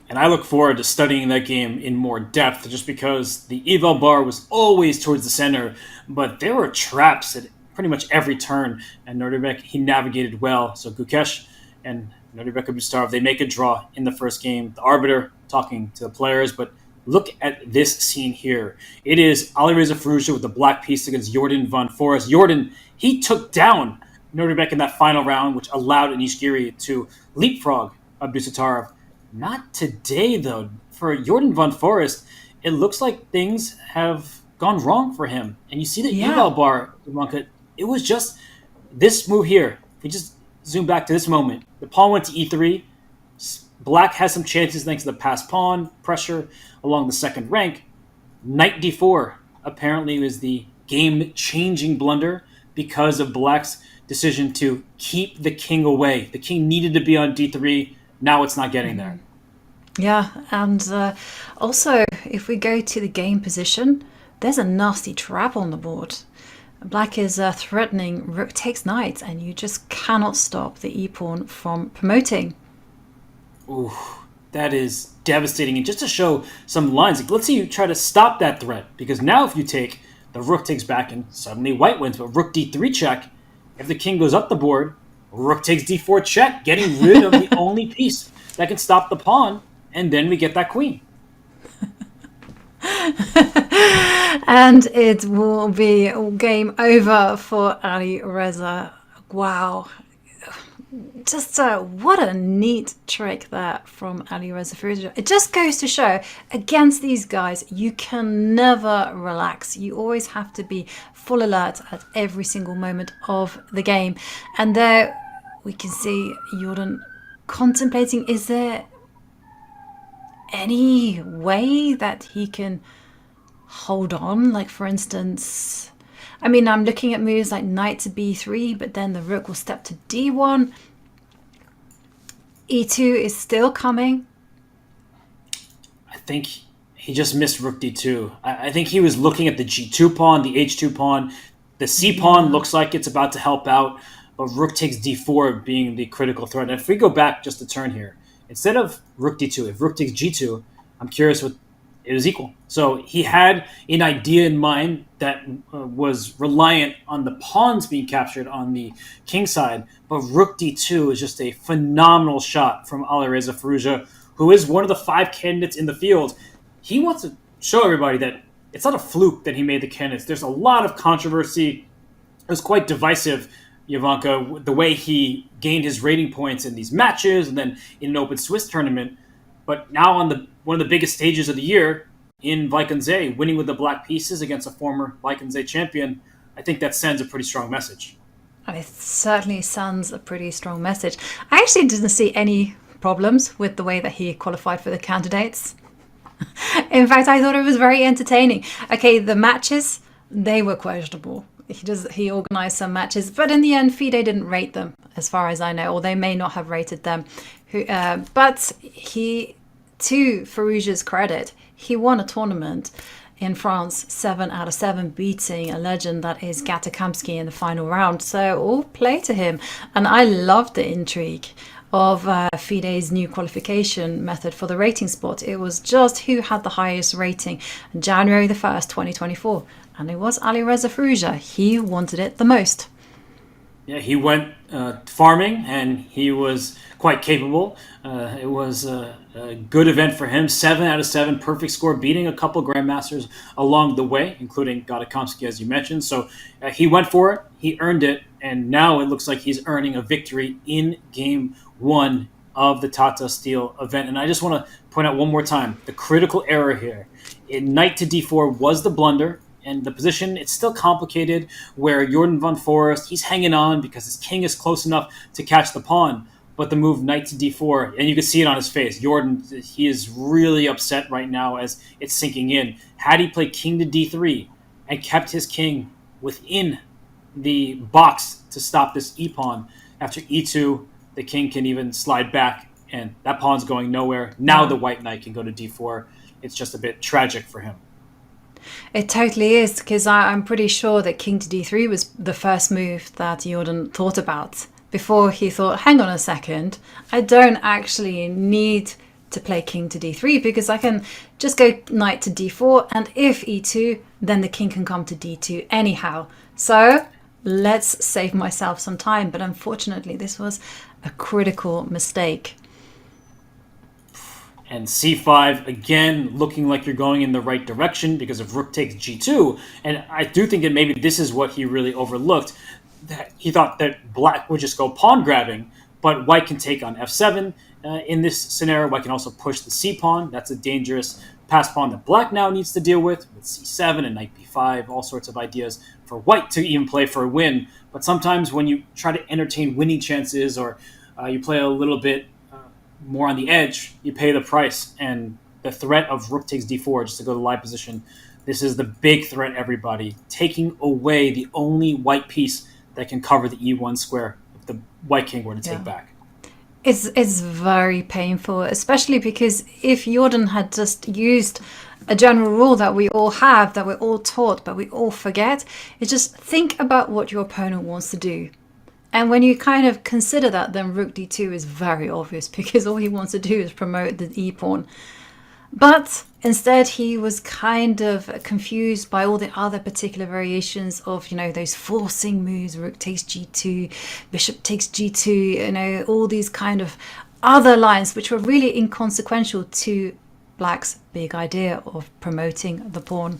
And I look forward to studying that game in more depth, just because the eval bar was always towards the center, but there were traps at pretty much every turn, and Nodirbek, he navigated well. So Gukesh and Nodirbek Abdusattorov, they make a draw in the first game. The arbiter talking to the players, but look at this scene here. It is Alireza Firouzja with the black piece against Jordan van Foreest. Jordan, he took down Nodirbek in that final round, which allowed Anish Giri to leapfrog Abdusattorov. Not today, though. For Jordan van Foreest, it looks like things have gone wrong for him. And you see the eval bar, Ivanka, it was just this move here. If we just zoom back to this moment, the pawn went to e3. Black has some chances thanks to the passed pawn pressure along the second rank. Knight d4 apparently was the game-changing blunder because of Black's decision to keep the king away. The king needed to be on d3. Now it's not getting there. Yeah, and also, if we go to the game position, there's a nasty trap on the board. Black is threatening rook takes knight, and you just cannot stop the e-pawn from promoting. Ooh, that is devastating. And just to show some lines, like, let's say you try to stop that threat, because now if you take, the rook takes back and suddenly white wins, but rook d3 check. If the king goes up the board, rook takes d4 check, getting rid of the only piece that can stop the pawn. and then we get that queen. And it will be game over for Ali Reza. Wow. Just what a neat trick that from Ali Reza Firouzja. It just goes to show, against these guys, you can never relax. You always have to be full alert at every single moment of the game. And there we can see Jordan contemplating, is there any way that he can hold on? Like, for instance, I mean, I'm looking at moves like knight to b3, but then the rook will step to d1. e2 is still coming. I think he just missed rook d2. I think he was looking at the g2 pawn, the h2 pawn. The c pawn looks like it's about to help out, but rook takes d4 being the critical threat. And if we go back just a turn here, instead of rook d2, if rook takes g2, I'm curious what it was equal. So he had an idea in mind that was reliant on the pawns being captured on the king side, but rook d2 is just a phenomenal shot from Ali Reza Firouzja, who is one of the 5 candidates in the field. He wants to show everybody that it's not a fluke that he made the candidates. There's a lot of controversy. It was quite divisive, Ivanka, the way he gained his rating points in these matches and then in an open Swiss tournament. But now on one of the biggest stages of the year in Vaikonze, winning with the black pieces against a former Vaikonze champion, I think that sends a pretty strong message. It certainly sends a pretty strong message. I actually didn't see any problems with the way that he qualified for the candidates. In fact, I thought it was very entertaining. Okay, the matches, they were questionable. He organised some matches, but in the end, FIDE didn't rate them, as far as I know, or they may not have rated them. But he, to Firouzja's credit, he won a tournament in France 7 out of 7, beating a legend that is Gatakamsky in the final round. So all play to him. And I love the intrigue of FIDE's new qualification method for the rating spot. It was just who had the highest rating January the 1st, 2024. And it was Ali Reza Firouzja. He wanted it the most. Yeah, he went farming, and he was quite capable. It was a good event for him. 7 out of 7, perfect score, beating a couple grandmasters along the way, including Gatakamsky, as you mentioned. So he went for it, he earned it, and now it looks like he's earning a victory in Game 1 of the Tata Steel event. And I just want to point out one more time, the critical error here. Knight to d4 was the blunder. And the position, it's still complicated, where Jordan van Forest, he's hanging on because his king is close enough to catch the pawn. But the move knight to d4, and you can see it on his face. Jordan, he is really upset right now as it's sinking in. Had he played king to d3 and kept his king within the box to stop this e-pawn, after e2, the king can even slide back, and that pawn's going nowhere. Now the white knight can go to d4. It's just a bit tragic for him. It totally is, because I'm pretty sure that king to d3 was the first move that Jordan thought about before he thought, hang on a second, I don't actually need to play king to d3 because I can just go knight to d4, and if e2, then the king can come to d2 anyhow. So let's save myself some time. But unfortunately, this was a critical mistake. And c5, again, looking like you're going in the right direction because of rook takes g2. And I do think that maybe this is what he really overlooked. That he thought that black would just go pawn grabbing, but white can take on f7. In this scenario, white can also push the c pawn. That's a dangerous pass pawn that black now needs to deal with c7 and knight b5, all sorts of ideas for white to even play for a win. But sometimes when you try to entertain winning chances, or you play a little bit more on the edge, you pay the price. And the threat of rook takes d4, just to go to live position, this is the big threat, everybody. Taking away the only white piece that can cover the e1 square if the white king were to take back. It's very painful, especially because if Jordan had just used a general rule that we all have, that we're all taught, but we all forget, is just think about what your opponent wants to do. And when you kind of consider that, then rook d2 is very obvious, because all he wants to do is promote the e-pawn. But instead, he was kind of confused by all the other particular variations of, those forcing moves, rook takes g2, bishop takes g2, all these kind of other lines which were really inconsequential to Black's big idea of promoting the pawn.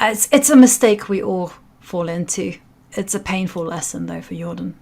It's a mistake we all fall into. It's a painful lesson, though, for Jordan.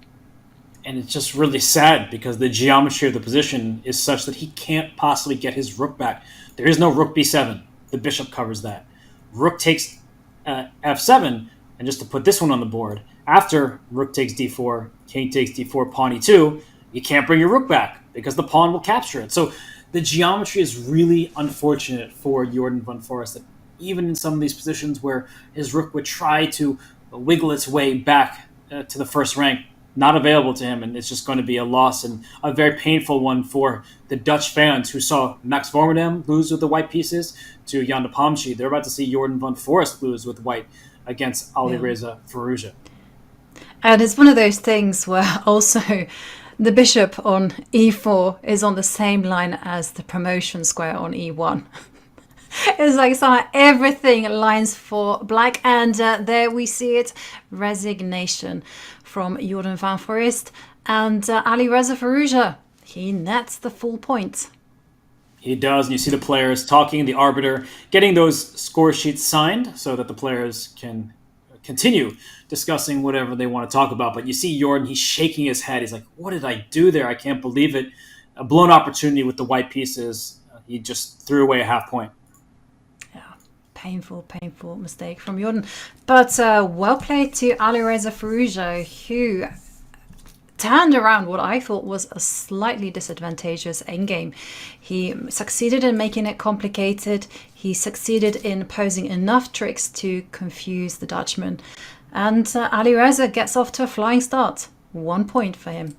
And it's just really sad because the geometry of the position is such that he can't possibly get his rook back. There is no rook b7. The bishop covers that. Rook takes f7, and just to put this one on the board, after rook takes d4, king takes d4, pawn e2, you can't bring your rook back because the pawn will capture it. So the geometry is really unfortunate for Jordan van Foreest, that even in some of these positions where his rook would try to wiggle its way back to the first rank, not available to him, and it's just going to be a loss, and a very painful one for the Dutch fans who saw Max Vormerdam lose with the white pieces to Jan Nepomniachtchi. They're about to see Jordan van Foreest lose with white against Alireza Firouzja. And it's one of those things where also the bishop on e4 is on the same line as the promotion square on e1. It's like somehow everything lines for Black, and there we see it. Resignation from Jordan van Foreest, and Alireza Firouzja, he nets the full point. He does, and you see the players talking, the arbiter getting those score sheets signed so that the players can continue discussing whatever they want to talk about. But you see Jordan, he's shaking his head. He's like, what did I do there? I can't believe it. A blown opportunity with the white pieces. He just threw away a half point. Painful mistake from Jordan. But well played to Alireza Firouzja, who turned around what I thought was a slightly disadvantageous endgame. He succeeded in making it complicated. He succeeded in posing enough tricks to confuse the Dutchman. And Alireza gets off to a flying start. 1 point for him.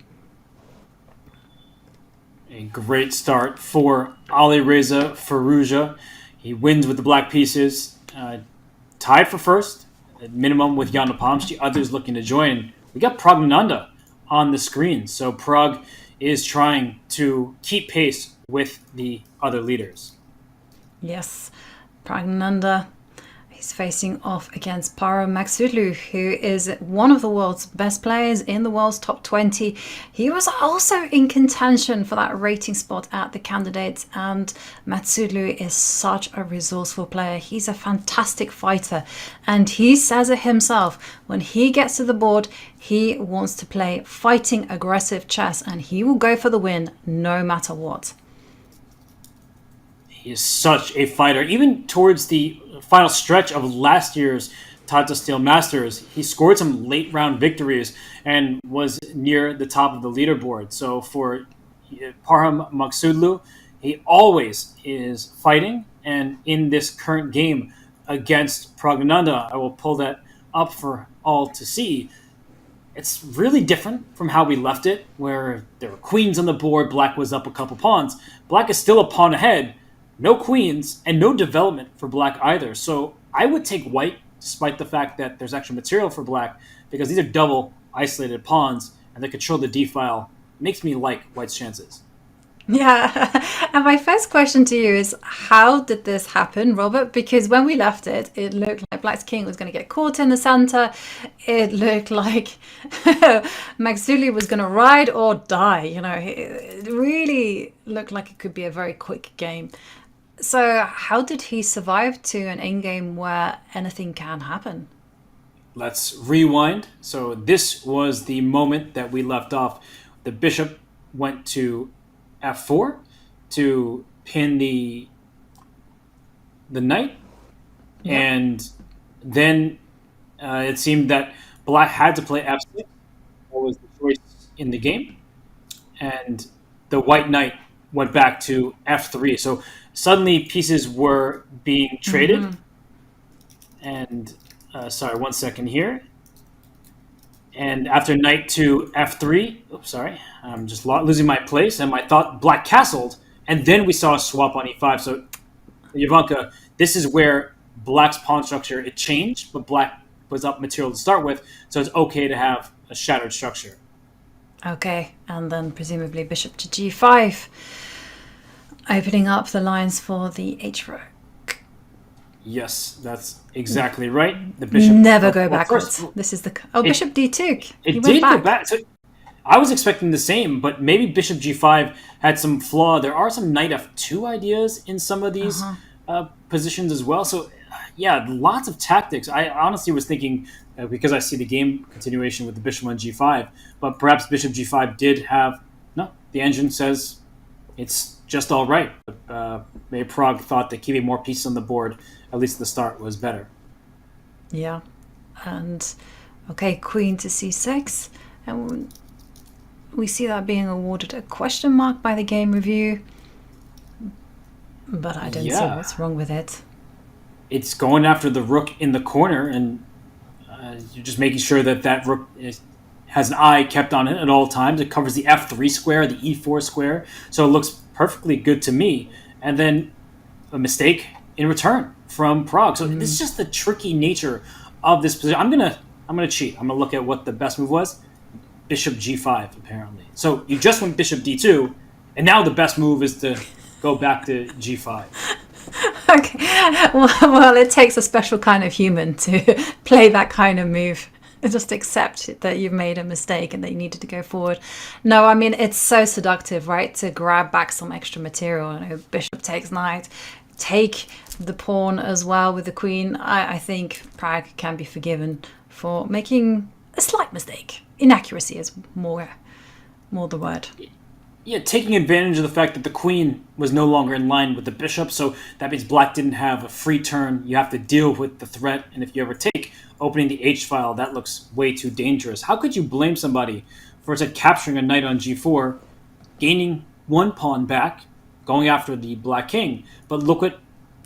A great start for Alireza Firouzja. He wins with the black pieces, tied for first, at minimum with Jan Nepomniachtchi, others looking to join. We got Praggnanandhaa on the screen, so Prag is trying to keep pace with the other leaders. Yes, Praggnanandhaa. He's facing off against Maghsoodloo, who is one of the world's best players in the world's top 20. He was also in contention for that rating spot at the candidates, and Maghsoodloo is such a resourceful player. He's a fantastic fighter, and he says it himself. When he gets to the board, he wants to play fighting, aggressive chess, and he will go for the win no matter what. He is such a fighter. Even towards the final stretch of last year's Tata Steel Masters, he scored some late round victories and was near the top of the leaderboard. So for Parham Maghsoodloo, he always is fighting. And in this current game against Praggnanandhaa, I will pull that up for all to see. It's really different from how we left it, where there were queens on the board, Black was up a couple pawns. Black is still a pawn ahead. No queens, and no development for Black either. So I would take white, despite the fact that there's extra material for Black, because these are double isolated pawns, and they control the d-file. Makes me like white's chances. Yeah, and my first question to you is, how did this happen, Robert? Because when we left it, it looked like Black's king was going to get caught in the center. It looked like Maghsoodloo was going to ride or die. You know, it really looked like it could be a very quick game. So how did he survive to an endgame where anything can happen? Let's rewind. So this was the moment that we left off. The bishop went to f4 to pin the knight. Yep. And then it seemed that Black had to play f6. That was the choice in the game. And the white knight went back to f3. So suddenly pieces were being traded. Mm-hmm. And sorry, 1 second here. And after knight to f3, oops, sorry, I'm just losing my place. And I thought Black castled, and then we saw a swap on e5. So, Ivanka, this is where Black's pawn structure, it changed, but Black was up material to start with, so it's okay to have a shattered structure. Okay, and then presumably bishop to g5, opening up the lines for the h-rook. Yes, that's exactly right. The bishop never go backwards. This is the bishop d2. It did go back. So I was expecting the same, but maybe bishop g5 had some flaw. There are some knight f2 ideas in some of these positions as well. So, yeah, lots of tactics. I honestly was thinking, because I see the game continuation with the bishop on g5, but perhaps bishop g5 did have... No, the engine says it's just all right. Maybe Pragg thought that keeping more pieces on the board, at least at the start, was better. Yeah. And, okay, queen to c6. And we see that being awarded a question mark by the game review. But I don't see what's wrong with it. It's going after the rook in the corner, and you're just making sure that that rook has an eye kept on it at all times. It covers the f3 square, the e4 square, so it looks perfectly good to me. And then a mistake in return from Pragg. So this is just the tricky nature of this position. I'm gonna cheat. I'm gonna look at what the best move was. Bishop g5, apparently. So you just went bishop d2, and now the best move is to go back to g5. Okay. Well, it takes a special kind of human to play that kind of move. Just accept that you've made a mistake and that you needed to go forward. No, I mean, it's so seductive, right? To grab back some extra material. You know, bishop takes knight, take the pawn as well with the queen. I think Pragg can be forgiven for making a slight mistake. Inaccuracy is more the word. Yeah, taking advantage of the fact that the queen was no longer in line with the bishop, so that means black didn't have a free turn. You have to deal with the threat, and if you ever take opening the h-file, that looks way too dangerous. How could you blame somebody for capturing a knight on g4, gaining one pawn back, going after the black king? But look what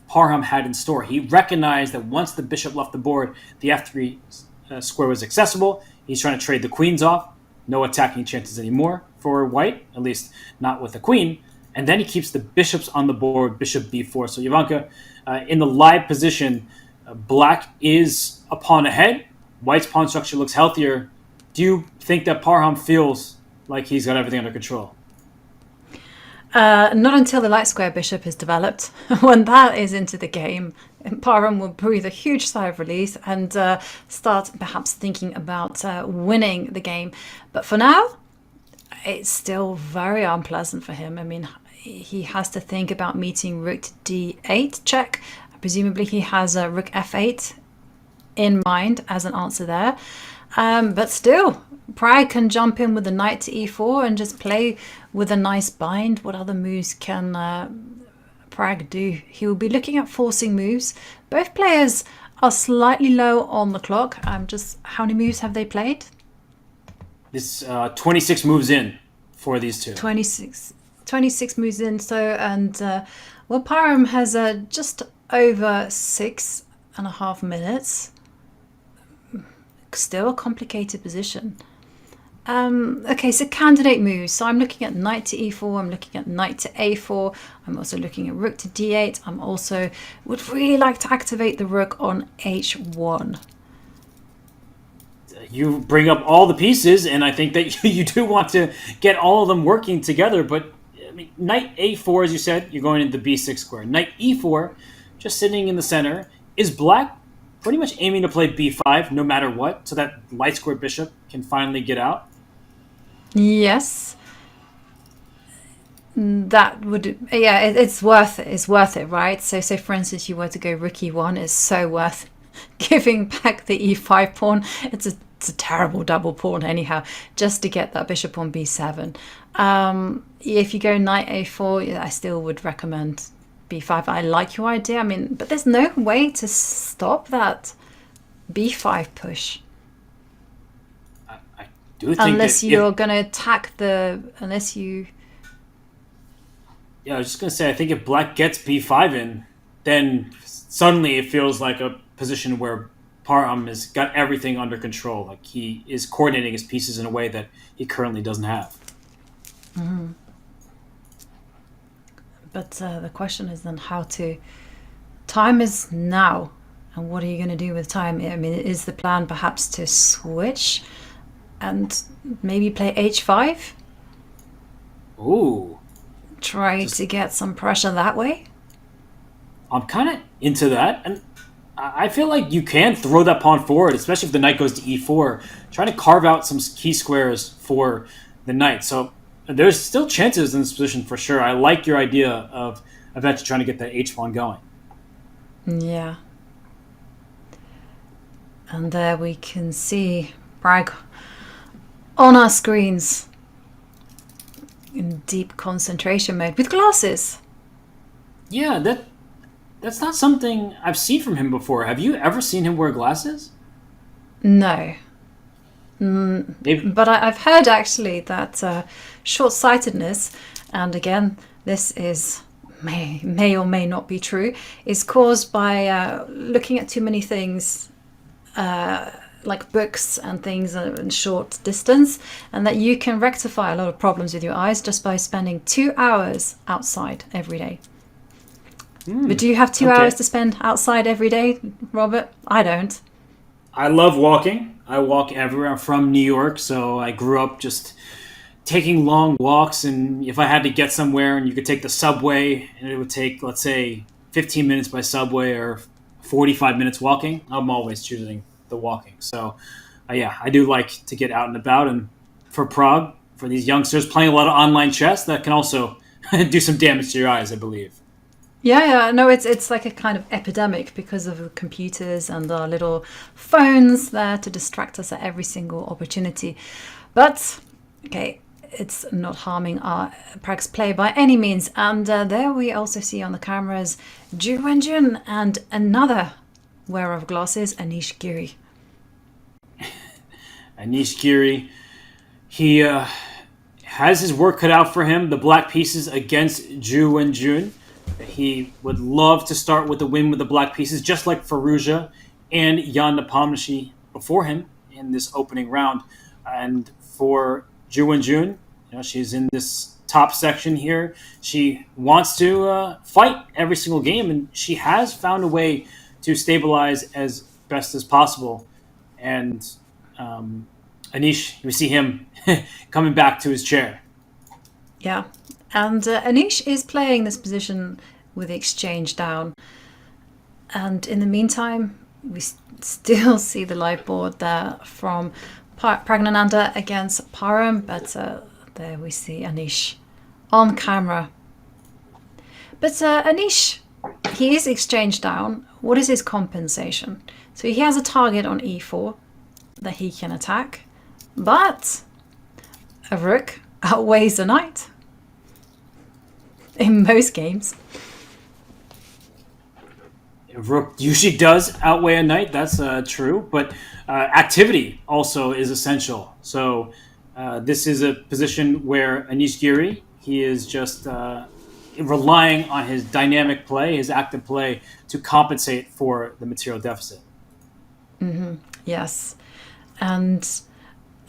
Parham had in store. He recognized that once the bishop left the board, the f3 square was accessible. He's trying to trade the queens off. No attacking chances anymore for white, at least not with the queen. And then he keeps the bishops on the board, bishop b4. So Jovanka, in the live position, black is a pawn ahead. White's pawn structure looks healthier. Do you think that Parham feels like he's got everything under control? Not until the light square bishop is developed. When that is into the game, Parham will breathe a huge sigh of release and start perhaps thinking about winning the game. But for now, it's still very unpleasant for him. I mean, he has to think about meeting rook to d8 check. Presumably he has a rook f8 in mind as an answer there. But still, Pragg can jump in with the knight to e4 and just play with a nice bind. What other moves can Pragg do? He will be looking at forcing moves. Both players are slightly low on the clock. Just how many moves have they played? This 26 moves in for these two. 26 moves in. So, and well, Parham has just over 6.5 minutes. Still a complicated position. Okay, so candidate moves. So I'm looking at knight to e4, I'm looking at knight to a4, I'm also looking at rook to d8. I'm also would really like to activate the rook on h1. You bring up all the pieces, and I think that you do want to get all of them working together, but I mean, knight a4, as you said, you're going into the b6 square. Knight e4, just sitting in the center. Is black pretty much aiming to play b5 no matter what, so that light square bishop can finally get out? Yes. That would, yeah, it's worth it. It's worth it, right? So for instance, you were to go rook e1, it's so worth giving back the e5 pawn. It's a terrible double pawn anyhow, just to get that bishop on b7. If you go knight a4, I still would recommend b5. I like your idea. I mean, but there's no way to stop that b5 push. I do think unless that you're going to attack Yeah, I was just going to say, I think if black gets b5 in, then suddenly it feels like a position where Parham has got everything under control. Like he is coordinating his pieces in a way that he currently doesn't have. Mm-hmm. But the question is then how to... Time is now. And what are you going to do with time? I mean, is the plan perhaps to switch and maybe play h5? Ooh. Try to get some pressure that way? I'm kind of into that. And I feel like you can throw that pawn forward, especially if the knight goes to e4. Trying to carve out some key squares for the night. So there's still chances in this position for sure. I like your idea of eventually trying to get that H pawn going. Yeah. And there we can see Pragg on our screens in deep concentration mode with glasses. Yeah, that's not something I've seen from him before. Have you ever seen him wear glasses? No. Maybe. But I've heard actually that short-sightedness, and again, this is may or may not be true, is caused by looking at too many things, like books and things in short distance, and that you can rectify a lot of problems with your eyes just by spending 2 hours outside every day. But do you have 2 hours to spend outside every day, Robert? I don't. I love walking. I walk everywhere. I'm from New York, so I grew up just taking long walks, and if I had to get somewhere and you could take the subway and it would take, let's say, 15 minutes by subway or 45 minutes walking, I'm always choosing the walking. So yeah, I do like to get out and about, and for Prague, for these youngsters playing a lot of online chess, that can also do some damage to your eyes, I believe. Yeah, no, it's like a kind of epidemic because of the computers and our little phones there to distract us at every single opportunity. But, okay, it's not harming our Prague's play by any means. And there we also see on the cameras Wenjun and another wearer of glasses, Anish Giri. Anish Giri, he has his work cut out for him. The black pieces against Wenjun. He would love to start with a win with the black pieces, just like Firouzja and Jan Nepomniachtchi before him in this opening round. And for Wenjun, she's in this top section here. She wants to fight every single game, and she has found a way to stabilize as best as possible. And Anish, we see him coming back to his chair. Yeah. And Anish is playing this position with the exchange down. And in the meantime, we still see the live board there from Praggnanandhaa against Param. But there we see Anish on camera. But Anish, he is exchange down. What is his compensation? So he has a target on e4 that he can attack. But a rook outweighs a knight. In most games. Rook usually does outweigh a knight, that's true, but activity also is essential. So this is a position where Anish Giri, he is just relying on his dynamic play, his active play, to compensate for the material deficit. Mm-hmm. Yes. And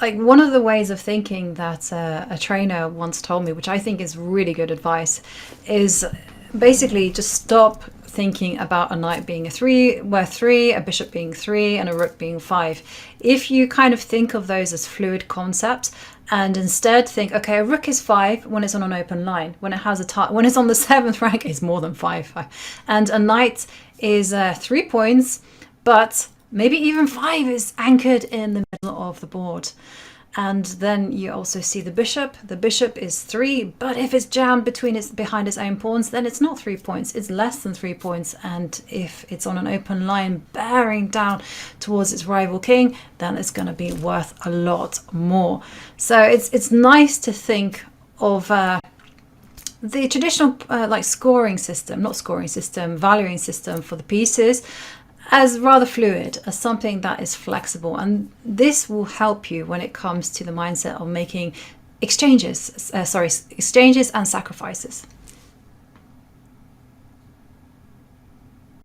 like one of the ways of thinking that a trainer once told me, which I think is really good advice, is basically just stop thinking about a knight being a 3, a bishop being 3, and a rook being 5. If you kind of think of those as fluid concepts, and instead think, okay, a rook is 5 when it's on an open line. When it has when it's on the 7th rank, it's more than 5. And a knight is 3 points, but maybe even 5 is anchored in the middle of the board. And then you also see the bishop. The bishop is 3, but if it's jammed behind its own pawns, then it's not 3 points. It's less than 3 points. And if it's on an open line bearing down towards its rival king, then it's going to be worth a lot more. So it's nice to think of the traditional valuing system for the pieces as rather fluid, as something that is flexible, and this will help you when it comes to the mindset of making exchanges and sacrifices.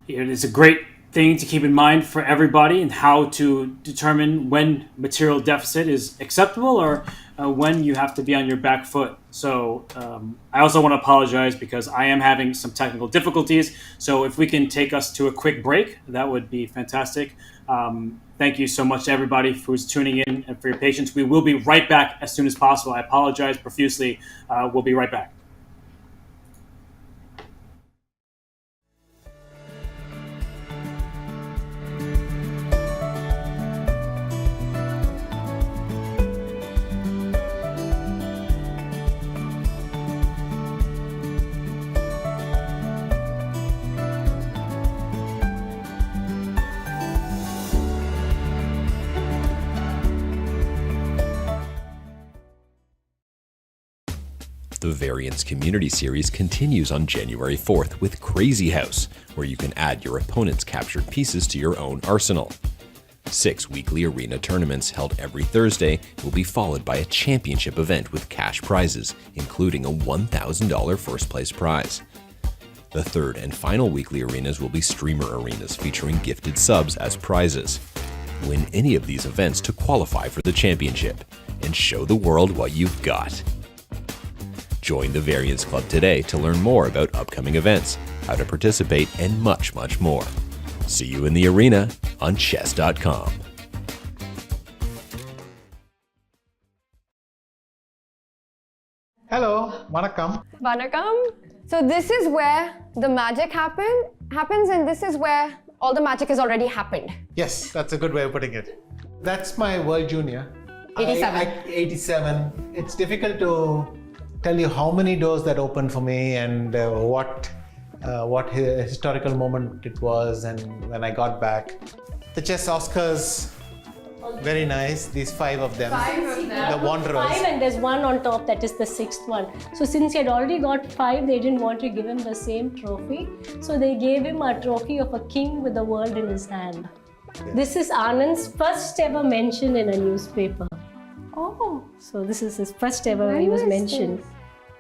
It is a great thing to keep in mind for everybody, and how to determine when material deficit is acceptable or when you have to be on your back foot. So I also want to apologize because I am having some technical difficulties. So if we can take us to a quick break, that would be fantastic. Thank you so much to everybody who's tuning in and for your patience. We will be right back as soon as possible. I apologize profusely. We'll be right back. the Variants Community Series continues on January 4th with Crazy House, where you can add your opponent's captured pieces to your own arsenal. 6 weekly arena tournaments held every Thursday will be followed by a championship event with cash prizes, including a $1,000 first place prize. The third and final weekly arenas will be streamer arenas featuring gifted subs as prizes. Win any of these events to qualify for the championship and show the world what you've got. Join the Variants Club today to learn more about upcoming events, how to participate, and much, much more. See you in the arena on chess.com. Hello, Vanakkam. Vanakkam. So this is where the magic happens, and this is where all the magic has already happened. Yes, that's a good way of putting it. That's my World Junior. 87. 87. It's difficult to tell you how many doors that opened for me and what historical moment it was, and when I got back. The chess Oscars, very nice. These 5 of them. 5 of them. The Wanderers. 5, and there's one on top that is the 6th one. So since he had already got 5, they didn't want to give him the same trophy. So they gave him a trophy of a king with the world in his hand. Yeah. This is Anand's first ever mention in a newspaper. Oh. So this is his first ever he was mentioned.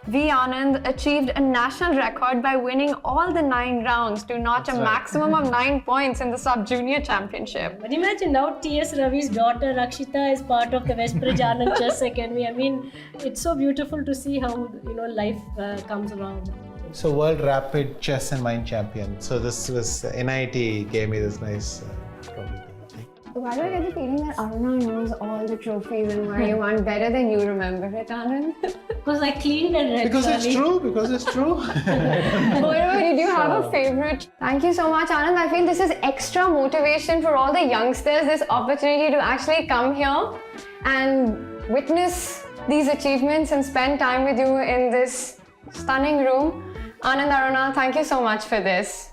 V. Anand achieved a national record by winning all the 9 rounds to notch a maximum of 9 points in the sub-junior championship. But imagine now T.S. Ravi's daughter Rakshita is part of the Westbridge Anand Chess Academy. I mean, it's so beautiful to see how life comes around. So World Rapid Chess and Mind Champion. So this was NIT gave me this nice trophy. Why do I get the feeling that Aruna knows all the trophies and where you won better than you remember it, Anand? Because I cleaned and read. Because it's true. Whatever, did you have a favorite? Thank you so much, Anand. I feel this is extra motivation for all the youngsters, this opportunity to actually come here and witness these achievements and spend time with you in this stunning room. Anand, Aruna, thank you so much for this.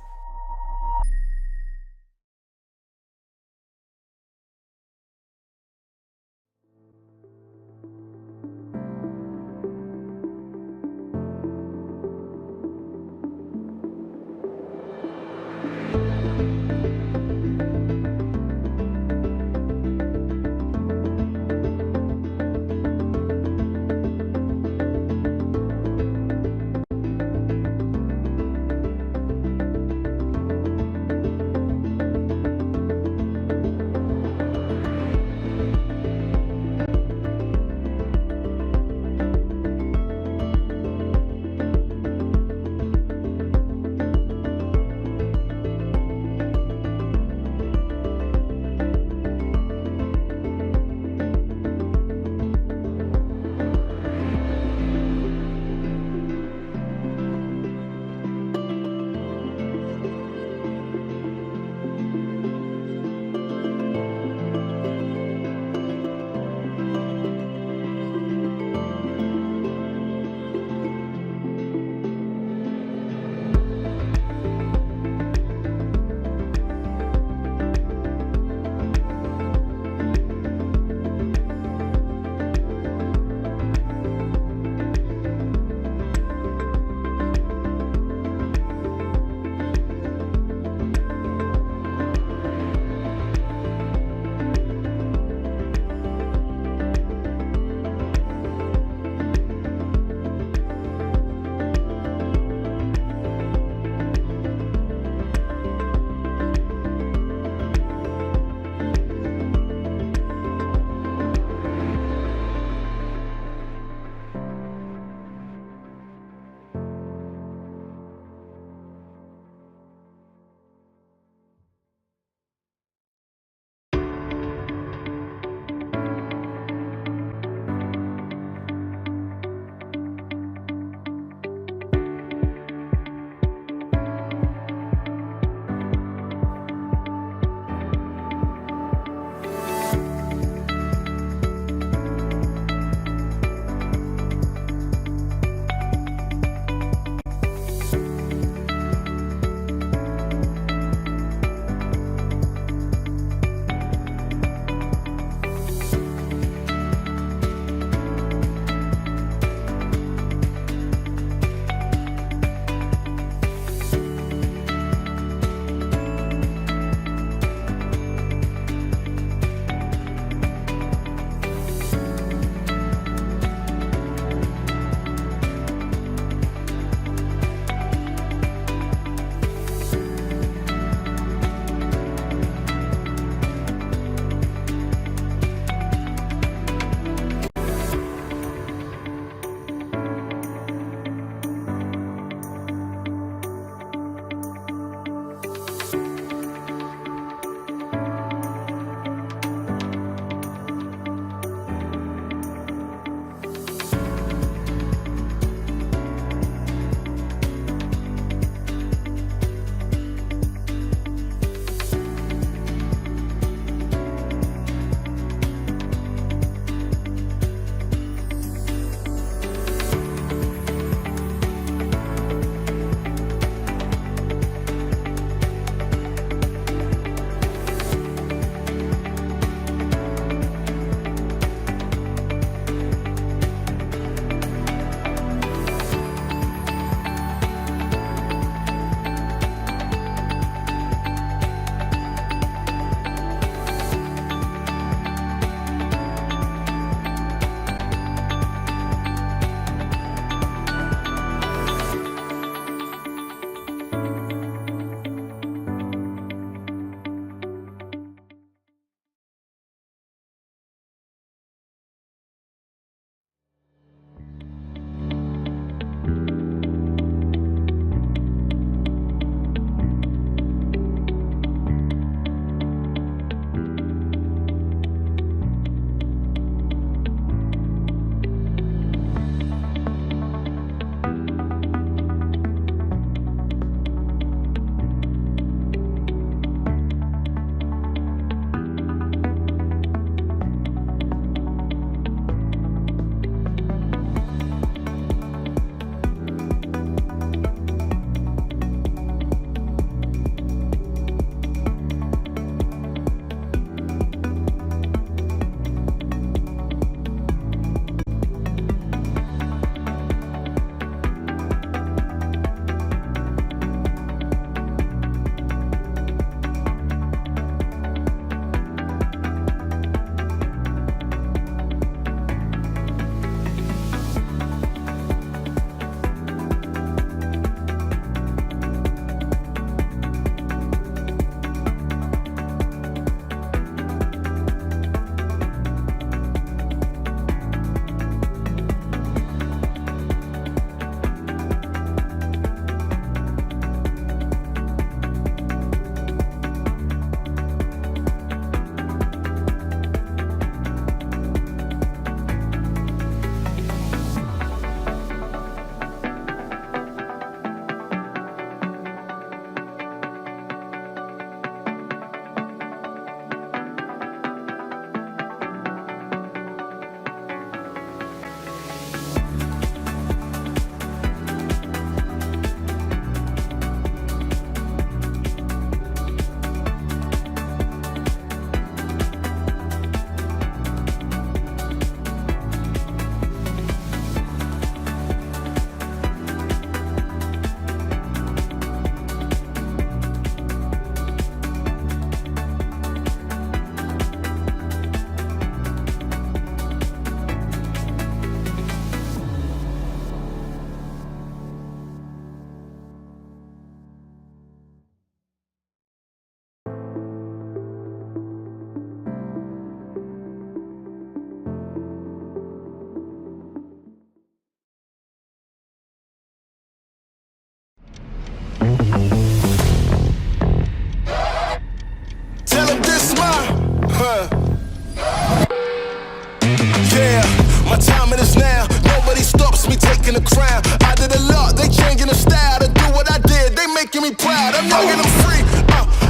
Yeah, my time it is now. Nobody stops me taking the crown. I did a lot, they changing the style to do what I did. They making me proud. I'm young and I'm free.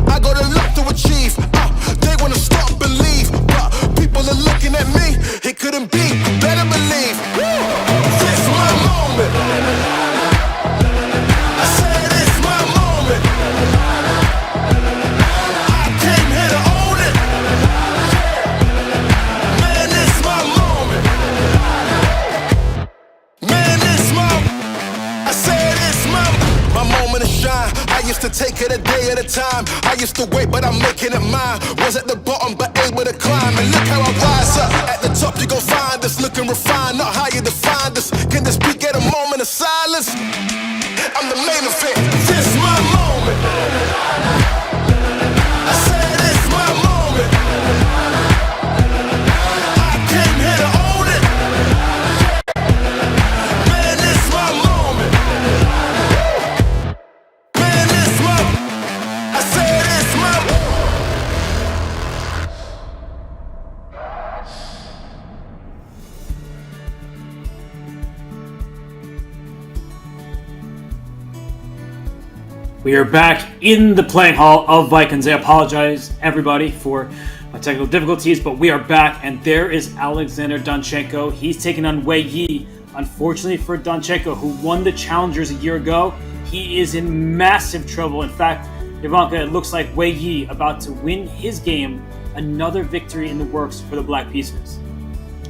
I got a lot to achieve. They wanna stop and leave, but people are looking at me. It couldn't be. Better believe. This my moment. I said it's my moment. I came here to own it. Man, it's my moment. Man, it's my. I said it's my moment to shine. I used to take it a day at a time. I used to wait, but I'm making it mine. Was at the bottom, but able to climb. And look how I rise up. At the top, you gon' find us looking refined, not how you define us. Can this beat get a moment of silence? I'm the main event. This my moment. I said it's my moment. I came here to own it. Man, it's my moment. Man, it's my. I said it's my. We are back in the playing hall of Vikings. I apologize, everybody, for my technical difficulties, but we are back, and there is Alexander Donchenko. He's taking on Wei Yi. Unfortunately for Donchenko, who won the Challengers a year ago, he is in massive trouble. In fact, Ivanka, it looks like Wei Yi about to win his game. Another victory in the works for the Black Pieces.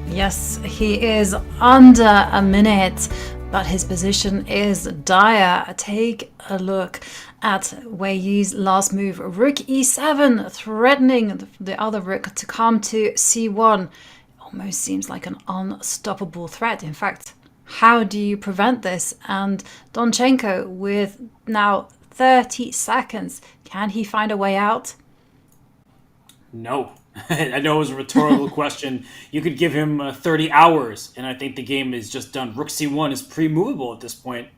Yes, he is under a minute, but his position is dire. Take a look at Wei Yi's last move. Rook e7, threatening the other rook to come to c1. Almost seems like an unstoppable threat. In fact, how do you prevent this? And Donchenko, with now 30 seconds, can he find a way out? No. I know it was a rhetorical question. You could give him 30 hours, and I think the game is just done. Rook c1 is pre-movable at this point.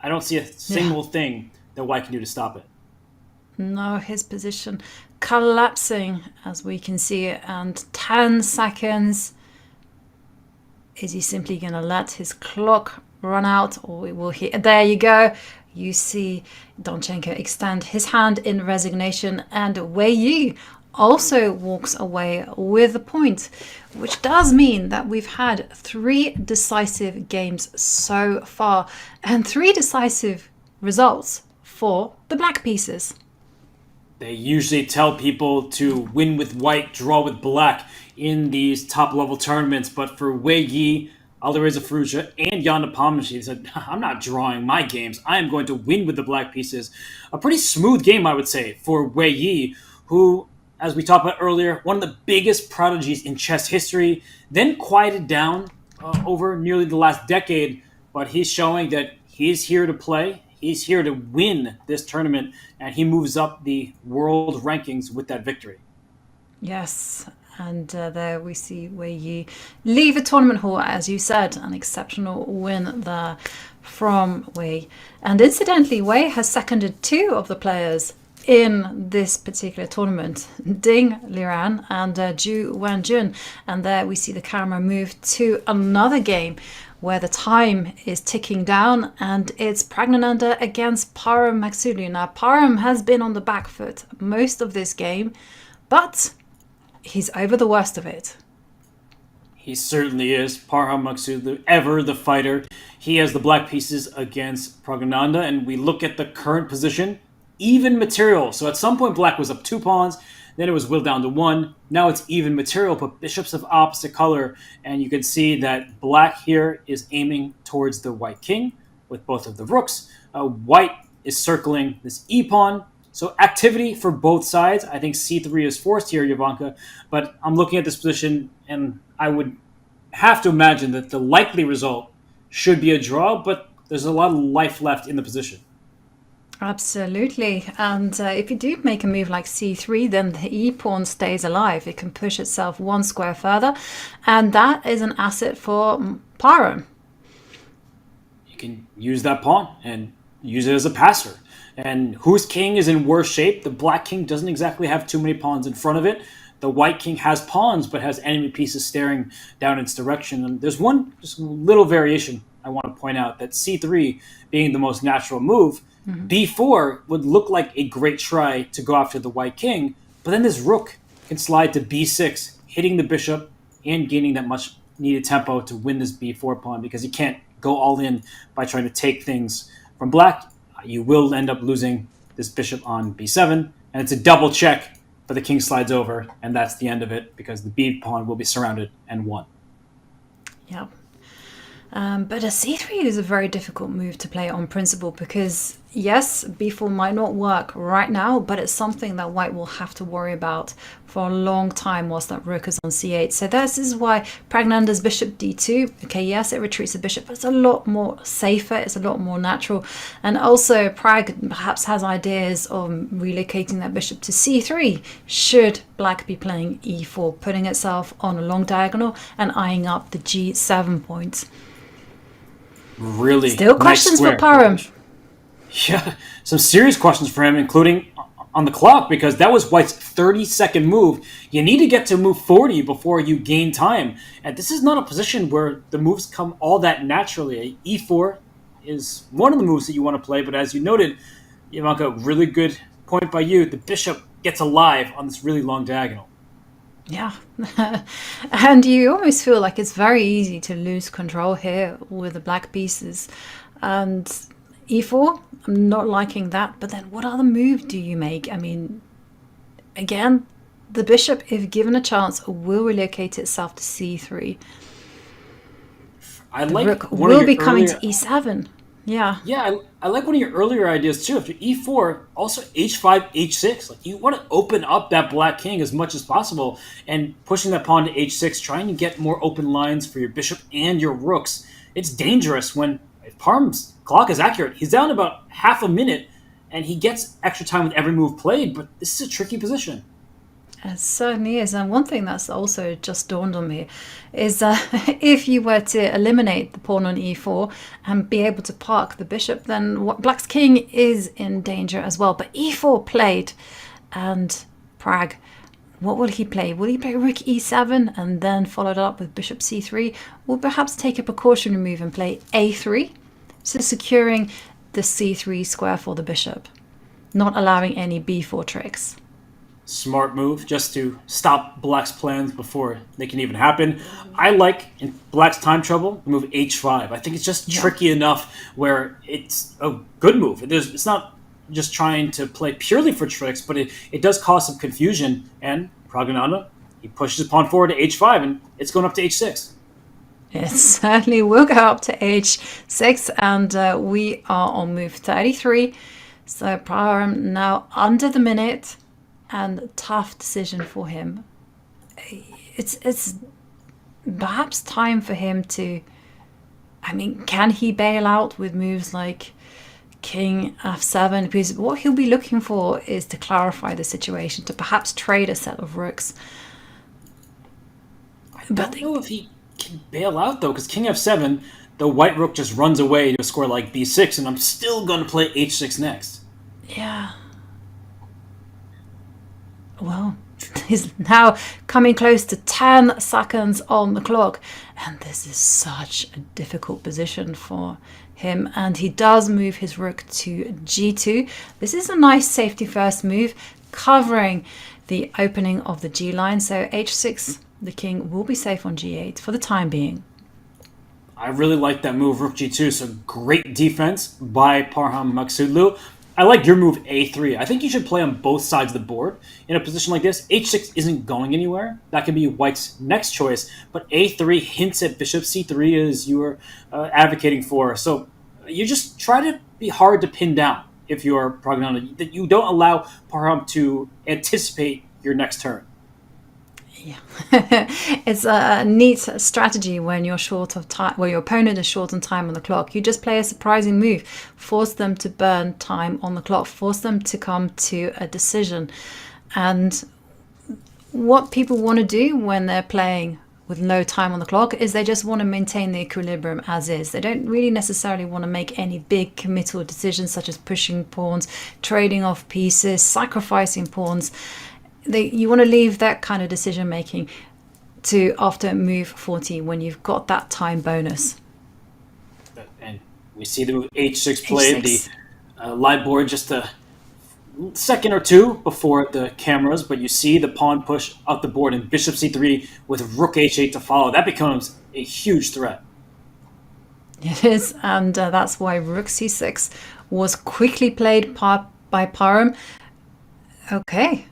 I don't see a single thing that White can do to stop it. No, his position collapsing, as we can see, and 10 seconds. Is he simply going to let his clock run out, or will he? There you go. You see Donchenko extend his hand in resignation, and Wei Yi also walks away with a point, which does mean that we've had 3 decisive games so far, and 3 decisive results for the Black Pieces. They usually tell people to win with white, draw with black in these top-level tournaments, but for Wei Yi, Alireza Firouzja, and Jan Nepomniachtchi, they said, I'm not drawing my games. I am going to win with the Black Pieces. A pretty smooth game, I would say, for Wei Yi, who, as we talked about earlier, one of the biggest prodigies in chess history, then quieted down over nearly the last decade, but he's showing that he's here to play. He's here to win this tournament, and he moves up the world rankings with that victory. Yes, and there we see Wei Yi leave the tournament hall, as you said. An exceptional win there from Wei. And incidentally, Wei has seconded 2 of the players in this particular tournament, Ding Liren and Ju Wenjun. And there we see the camera move to another game where the time is ticking down, and it's Praggnanandhaa against Maghsoodloo. Now, Param has been on the back foot most of this game, but he's over the worst of it. He certainly is. Maghsoodloo, ever the fighter. He has the Black Pieces against Praggnanandhaa, and we look at the current position. Even material. So at some point, Black was up 2 pawns. Then it was whittled down to 1. Now it's even material, but bishops of opposite color. And you can see that Black here is aiming towards the White king with both of the rooks. White is circling this e-pawn. So activity for both sides. I think c3 is forced here, Ivanka. But I'm looking at this position, and I would have to imagine that the likely result should be a draw, but there's a lot of life left in the position. Absolutely. And if you do make a move like c3, then the e-pawn stays alive. It can push itself 1 square further. And that is an asset for Param. You can use that pawn and use it as a passer. And whose king is in worse shape? The Black king doesn't exactly have too many pawns in front of it. the white king has pawns, but has enemy pieces staring down its direction. And there's one just little variation I want to point out, that c3 being the most natural move, b4 would look like a great try to go after the white king, but then this rook can slide to b6, hitting the bishop and gaining that much needed tempo to win this b4 pawn, because you can't go all in by trying to take things from black. You will end up losing this bishop on b7, and it's a double check, but the king slides over, and that's the end of it, because the b pawn will be surrounded and won. Yeah. But a c3 is a very difficult move to play on principle, because yes, b4 might not work right now, but it's something that white will have to worry about for a long time whilst that rook is on c8. So this is why Praggnanandhaa's bishop d2, okay, yes, it retreats the bishop, but it's a lot more safer, it's a lot more natural. And also Pragg perhaps has ideas of relocating that bishop to c3 should black be playing e4, putting itself on a long diagonal and eyeing up the g7 point. Really Still questions nice for Parham. Yeah, some serious questions for him, including on the clock, because that was white's 30-second move. You need to get to move 40 before you gain time. And this is not a position where the moves come all that naturally. E4 is one of the moves that you want to play, but as you noted, Ivanka, really good point by you. The bishop gets alive on this really long diagonal. Yeah, and you almost feel like it's very easy to lose control here with the black pieces. And e4, I'm not liking that, but then what other move do you make? I mean, again, the bishop, if given a chance, will relocate itself to c3. I The like rook one of will your be coming earlier- to e7. Yeah. Yeah, I like one of your earlier ideas too. After e4, also h5, h6. Like, you want to open up that black king as much as possible, and pushing that pawn to h6, trying to get more open lines for your bishop and your rooks. It's dangerous when, if Parham's clock is accurate, he's down about half a minute, and he gets extra time with every move played, but this is a tricky position. It certainly is. And one thing that's also just dawned on me is if you were to eliminate the pawn on e4 and be able to park the bishop, then black's king is in danger as well. But e4 played, and Pragg, what will he play? Will he play rook e7 and then follow it up with bishop c3? Or perhaps take a precautionary move and play a3, so securing the c3 square for the bishop, not allowing any b4 tricks. Smart move, just to stop black's plans before they can even happen. I like, in black's time trouble, the move h5. I think it's just tricky enough where it's a good move. It's not just trying to play purely for tricks, but it does cause some confusion. And Praggnanandhaa, he pushes his pawn forward to h5, and it's going up to h6. It certainly will go up to h6, and we are on move 33. So Parham now under the minute, and tough decision for him. It's perhaps time for him to, I mean, can he bail out with moves like king f7? Because what he'll be looking for is to clarify the situation, to perhaps trade a set of rooks. I don't know if he can bail out, though, because king f7, the white rook just runs away to a score like b6, and I'm still going to play h6 next. Yeah. Well, he's now coming close to 10 seconds on the clock, and this is such a difficult position for him, and he does move his rook to g2. This is a nice safety first move, covering the opening of the g line, so h6, the king will be safe on g8 for the time being. I really like that move, rook g2, so great defense by Parham Maghsoodloo. I like your move a3. I think you should play on both sides of the board. In a position like this, h6 isn't going anywhere. That can be white's next choice. But a3 hints at bishop c3 as you are advocating for. So you just try to be hard to pin down if you're Praggnanandhaa. That you don't allow Parham to anticipate your next turn. Yeah, it's a neat strategy when you're short of time, when your opponent is short on time on the clock. You just play a surprising move, force them to burn time on the clock, force them to come to a decision. And what people want to do when they're playing with no time on the clock is they just want to maintain the equilibrium as is. They don't really necessarily want to make any big committal decisions such as pushing pawns, trading off pieces, sacrificing pawns. you want to leave that kind of decision making to after move 40 when you've got that time bonus. And we see the move h6 played, the live board just a second or two before the cameras, but you see the pawn push up the board and bishop c3 with rook h8 to follow. That becomes a huge threat. It is, and that's why rook c6 was quickly played by Parham. Okay,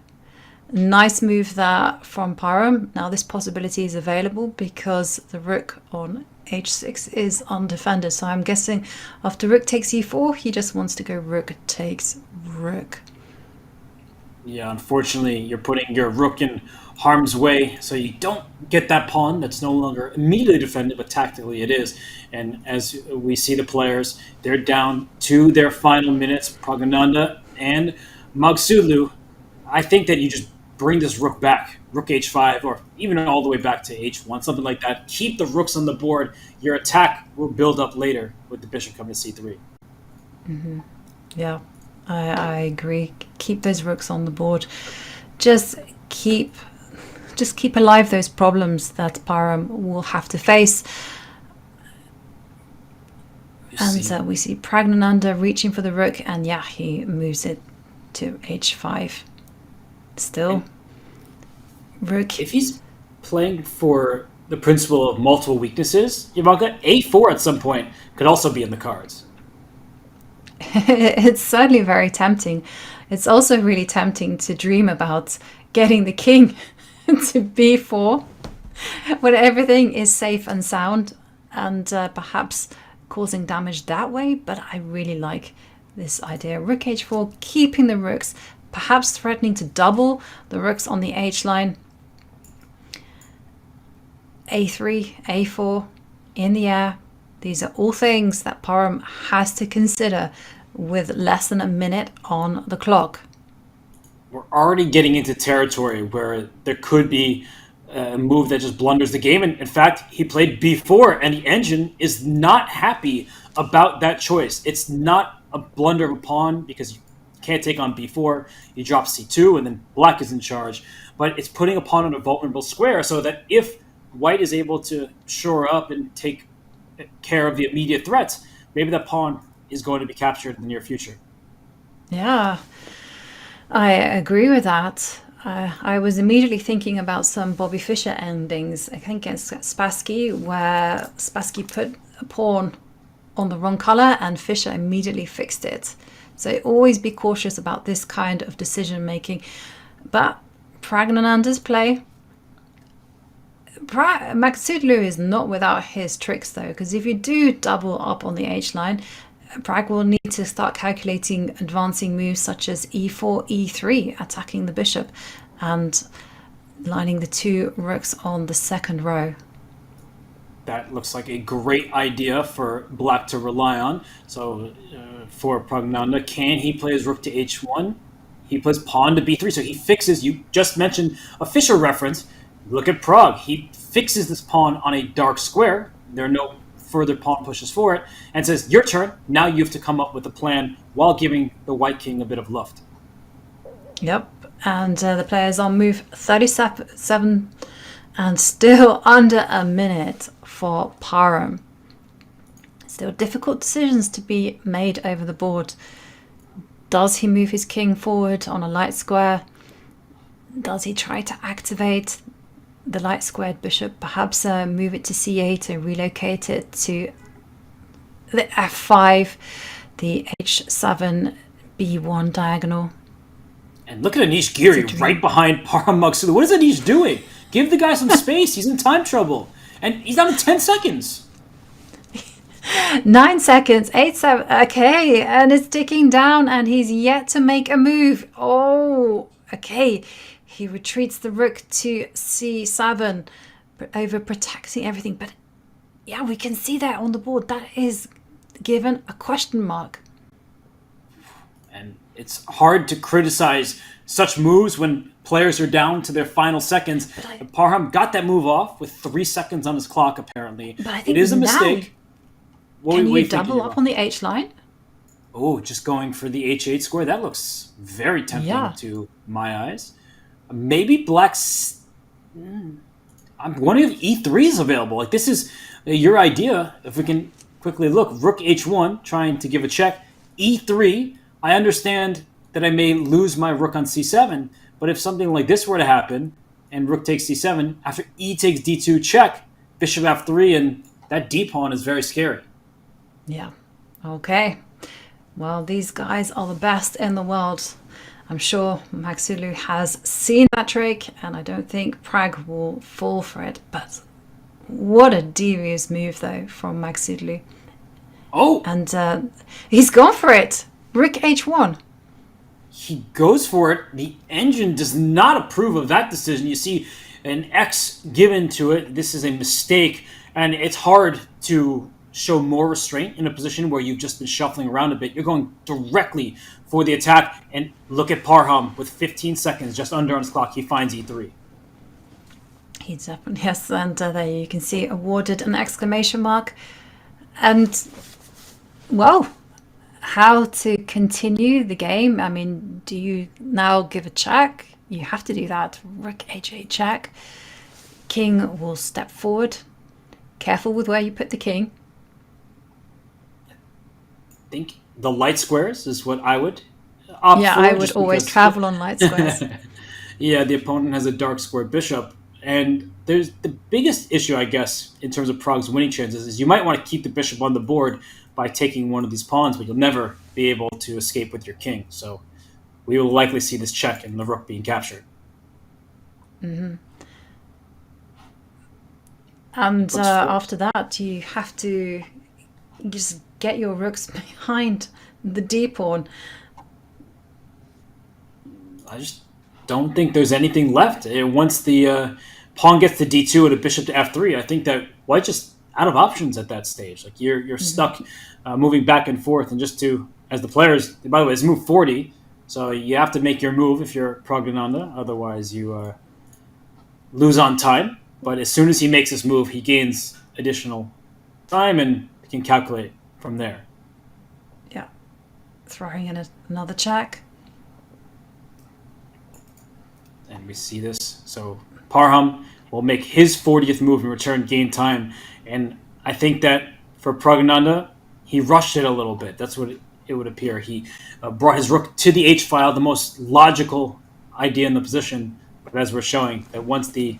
nice move there from Parham. Now this possibility is available because the rook on h6 is undefended. So I'm guessing after rook takes e4, he just wants to go rook takes rook. Yeah, unfortunately, you're putting your rook in harm's way, so you don't get that pawn that's no longer immediately defended, but tactically it is. And as we see the players, they're down to their final minutes, Praggnanandhaa and Maghsoodloo. I think that you just bring this rook back, rook h5, or even all the way back to h1, something like that. Keep the rooks on the board. Your attack will build up later with the bishop coming to c3. Mm-hmm. Yeah, I agree. Keep those rooks on the board. Just keep alive those problems that Parham will have to face. And we see Praggnanandhaa reaching for the rook, and yeah, he moves it to h5. Still, rook. If he's playing for the principle of multiple weaknesses, Ivanka, a4 at some point could also be in the cards. It's certainly very tempting. It's also really tempting to dream about getting the king to b4 when everything is safe and sound, and perhaps causing damage that way. But I really like this idea. Rook h4, keeping the rooks, perhaps threatening to double the rooks on the h-line. a3, a4, in the air. These are all things that Parham has to consider with less than a minute on the clock. We're already getting into territory where there could be a move that just blunders the game. And in fact, he played b4, and the engine is not happy about that choice. It's not a blunder of a pawn because you can't take on b4. You drop c2, and then black is in charge. But it's putting a pawn on a vulnerable square so that if white is able to shore up and take care of the immediate threats, maybe that pawn is going to be captured in the near future. Yeah, I agree with that. I was immediately thinking about some Bobby Fischer endings, I think against Spassky, where Spassky put a pawn on the wrong color and Fischer immediately fixed it. So always be cautious about this kind of decision making. But Praggnanandhaa's play, Maghsoodloo is not without his tricks though, because if you do double up on the h-line, Pragg will need to start calculating advancing moves such as e4, e3, attacking the bishop and lining the two rooks on the second row. That looks like a great idea for black to rely on. So for Praggnanandhaa, can he play his rook to h1? He plays pawn to b3, so he fixes, you just mentioned a Fischer reference. Look at Pragg. He fixes this pawn on a dark square. There are no further pawn pushes for it, and says, your turn. Now you have to come up with a plan while giving the white king a bit of luft. Yep, and the players on move 37 and still under a minute for Parham. Still difficult decisions to be made over the board. Does he move his king forward on a light square? Does he try to activate the light squared bishop, perhaps move it to c8 and relocate it to the f5, the h7, b1 diagonal? And look at Anish Giri right behind Parham Maghsoodloo. What is Anish doing? Give the guy some space. He's in time trouble. And he's down to 10 seconds. 9 seconds, 8, 7, okay, and it's ticking down and he's yet to make a move. Oh, okay. He retreats the rook to c7, over protecting everything. But yeah, we can see that on the board. That is given a question mark. And it's hard to criticize such moves when players are down to their final seconds. Parham got that move off with 3 seconds on his clock, apparently. But I think it is a mistake. Can you double up on the h-line? Oh, just going for the h8 square? That looks very tempting to my eyes. maybe Black's... I'm wondering if E3 is available. Like, this is your idea. If we can quickly look. Rook H1, trying to give a check. E3, I understand that I may lose my rook on C7, but if something like this were to happen, and rook takes C7, after E takes D2 check, bishop F3, and that D pawn is very scary. Yeah. Okay. Well, these guys are the best in the world. I'm sure Maghsoodloo has seen that trick, and I don't think Pragg will fall for it. But what a devious move, though, from Maghsoodloo. Oh! And he's gone for it. Rook H1. He goes for it. The engine does not approve of that decision. You see an X given to it. This is a mistake, and it's hard to show more restraint in a position where you've just been shuffling around a bit. You're going directly for the attack, and look at Parham with 15 seconds just under on his clock. He finds E3. He definitely, yes, and there you can see awarded an exclamation mark. And, well, how to continue the game? I mean, do you now give a check? You have to do that. Rook H8 check. King will step forward. Careful with where you put the king. I think the light squares is what I would opt for. Yeah, I would always travel on light squares. Yeah, the opponent has a dark squared bishop. And there's the biggest issue, I guess, in terms of Prague's winning chances is you might want to keep the bishop on the board by taking one of these pawns, but you'll never be able to escape with your king. So we will likely see this check and the rook being captured. Mm-hmm. And after that, you have to just get your rooks behind the d pawn. I just don't think there's anything left. Once the pawn gets to d2 and a bishop to f3, I think that White just out of options at that stage. Like you're stuck moving back and forth, and just to, as the players, by the way, it's move 40, so you have to make your move if you're Praggnanandhaa, otherwise you lose on time. But as soon as he makes this move, he gains additional time and can calculate from there. Yeah, throwing in another check. And we see this. So Parham will make his 40th move in return, gain time. And I think that for Praggnanandhaa, he rushed it a little bit. That's what it would appear. He brought his rook to the h-file, the most logical idea in the position. But as we're showing, that once the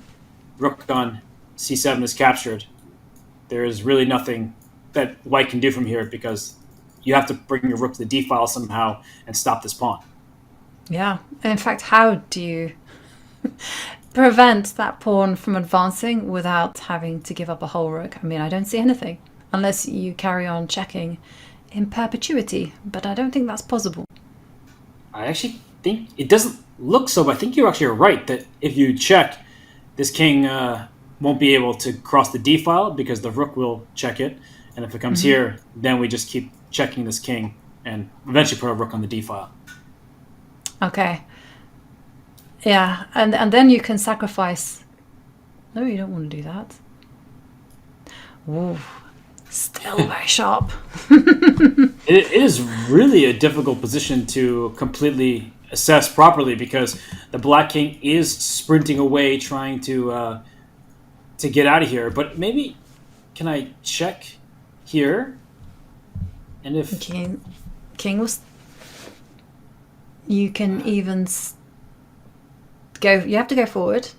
rook on c7 is captured, there is really nothing that White can do from here, because you have to bring your rook to the d-file somehow and stop this pawn. Yeah. In fact, how do you prevent that pawn from advancing without having to give up a whole rook? I mean, I don't see anything unless you carry on checking in perpetuity, but I don't think that's possible. I actually think it doesn't look so, but I think you actually are right that if you check, this king won't be able to cross the d-file because the rook will check it, and if it comes here, then we just keep checking this king and eventually put a rook on the d-file. Okay. Yeah, and then you can sacrifice. No, you don't want to do that. Ooh, still very sharp. It is really a difficult position to completely assess properly, because the black king is sprinting away, trying to get out of here. But maybe can I check here? And if king was, you can even go. You have to go forward.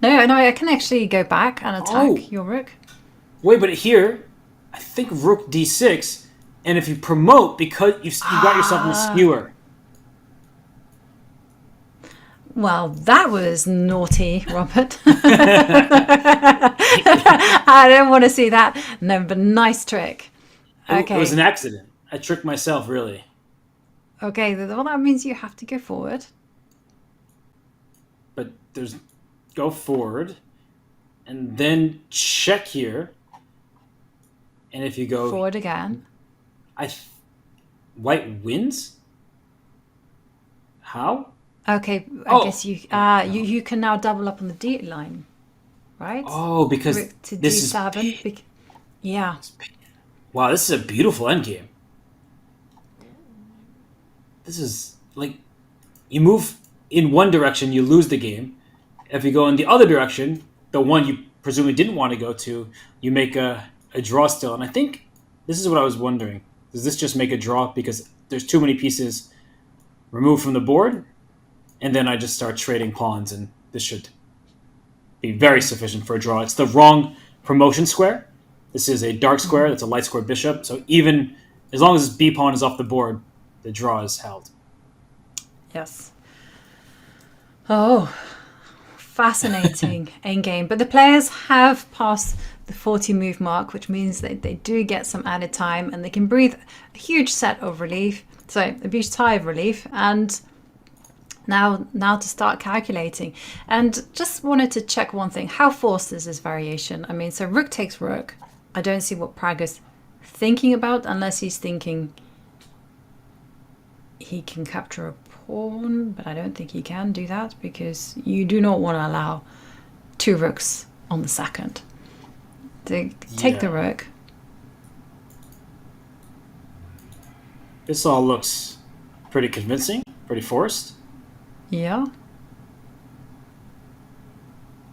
No, I can actually go back and attack your rook. Wait, but here, I think rook d6, and if you promote, because you got yourself in a skewer. Well, that was naughty, Robert. I don't want to see that. No, but nice trick. Okay. It was an accident. I tricked myself, really. Okay, well, that means you have to go forward. But there's go forward, and then check here. And if you go forward again, White wins. How? Okay, I guess you can now double up on the D line, right? Oh, because to this D7. is yeah. Wow, this is a beautiful endgame. This is like, you move in one direction, you lose the game. If you go in the other direction, the one you presumably didn't want to go to, you make a draw still. And I think this is what I was wondering. Does this just make a draw because there's too many pieces removed from the board? And then I just start trading pawns, and this should be very sufficient for a draw. It's the wrong promotion square. This is a dark square. That's a light square bishop. So even as long as this b pawn is off the board, the draw is held. Yes. Oh, fascinating endgame. But the players have passed the 40 move mark, which means that they do get some added time and they can breathe a huge set of relief. So a huge sigh of relief. And now to start calculating. And just wanted to check one thing. How forced is this variation? I mean, so rook takes rook. I don't see what Pragg is thinking about unless he's thinking he can capture a pawn, but I don't think he can do that because you do not want to allow 2 rooks on the second. To take the rook. This all looks pretty convincing, pretty forced. Yeah.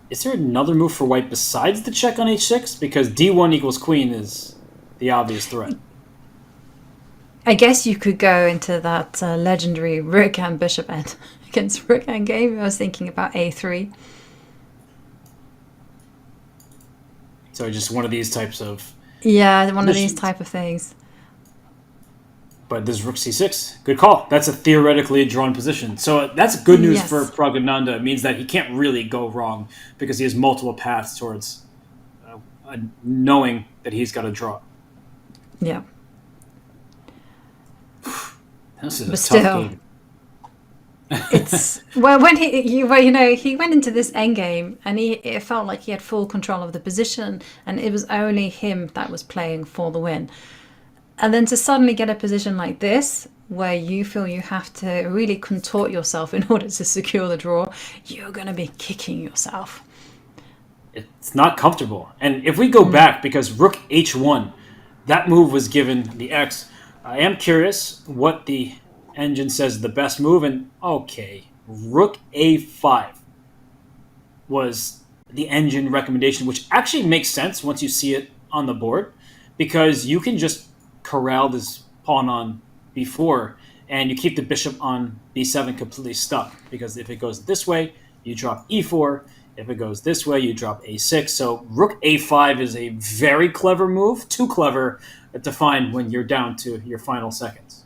Is there another move for white besides the check on h6? Because d1 equals queen is the obvious threat. I guess you could go into that legendary rook and bishop end against rook endgame. I was thinking about a3. So just one of these types of... Yeah, one of these type of things. But this is rook c6. Good call. That's a theoretically drawn position. So that's good news for Praggnanandhaa. It means that he can't really go wrong because he has multiple paths towards knowing that he's got a draw. Yeah. This is a tough game. It's when he went into this endgame and it felt like he had full control of the position and it was only him that was playing for the win. And then to suddenly get a position like this, where you feel you have to really contort yourself in order to secure the draw, you're going to be kicking yourself. It's not comfortable. And if we go back, because rook h1, that move was given the X, I am curious what the engine says is the best move. And okay, rook a5 was the engine recommendation, which actually makes sense once you see it on the board, because you can just corral this pawn on b4 and you keep the bishop on b7 completely stuck, because if it goes this way you drop e4, if it goes this way you drop a6. So rook a5 is a very clever move, too clever to find when you're down to your final seconds.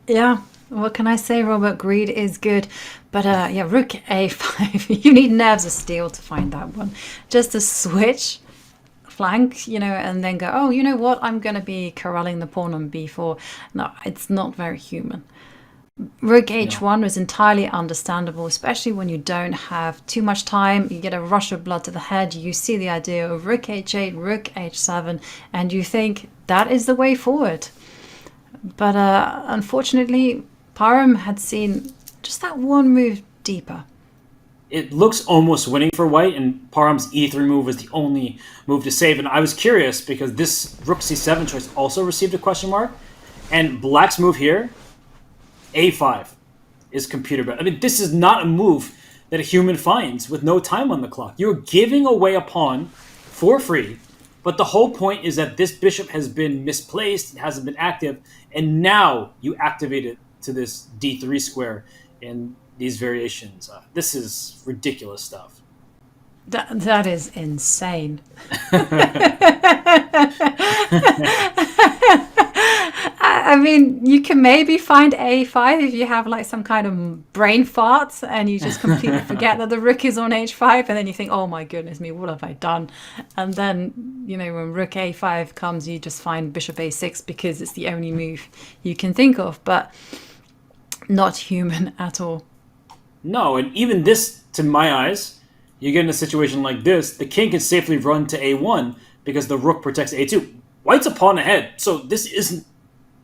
Yeah, what can I say, Robert? Greed is good. But rook a5, you need nerves of steel to find that one. Just to switch flank, and then go, oh, you know what, I'm going to be corralling the pawn on b4. No, it's not very human. Rook h1 was entirely understandable, especially when you don't have too much time. You get a rush of blood to the head. You see the idea of rook h8, rook h7, and you think that is the way forward. But unfortunately, Parham had seen just that one move deeper. It looks almost winning for white, and Parham's e3 move was the only move to save. And I was curious because this rook c7 choice also received a question mark, and black's move here, a5, is computer best. I mean, this is not a move that a human finds with no time on the clock. You're giving away a pawn for free, but the whole point is that this bishop has been misplaced, it hasn't been active, and now you activate it to this d3 square in these variations. This is ridiculous stuff. That is insane. I mean, you can maybe find a5 if you have like some kind of brain fart and you just completely forget that the rook is on h5, and then you think, oh my goodness me, what have I done? And then, when rook a5 comes, you just find bishop a6 because it's the only move you can think of, but not human at all. No, and even this, to my eyes, you get in a situation like this, the king can safely run to a1 because the rook protects a2. White's a pawn ahead, so this isn't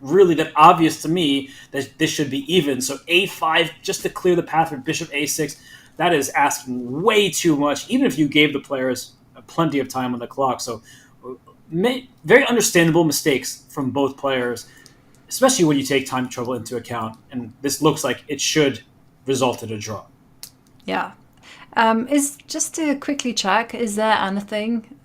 really that obvious to me that this should be even. So a5, just to clear the path for bishop a6, that is asking way too much, even if you gave the players plenty of time on the clock. So very understandable mistakes from both players, especially when you take time trouble into account. And this looks like it should result in a draw. Yeah, Is just to quickly check, is there anything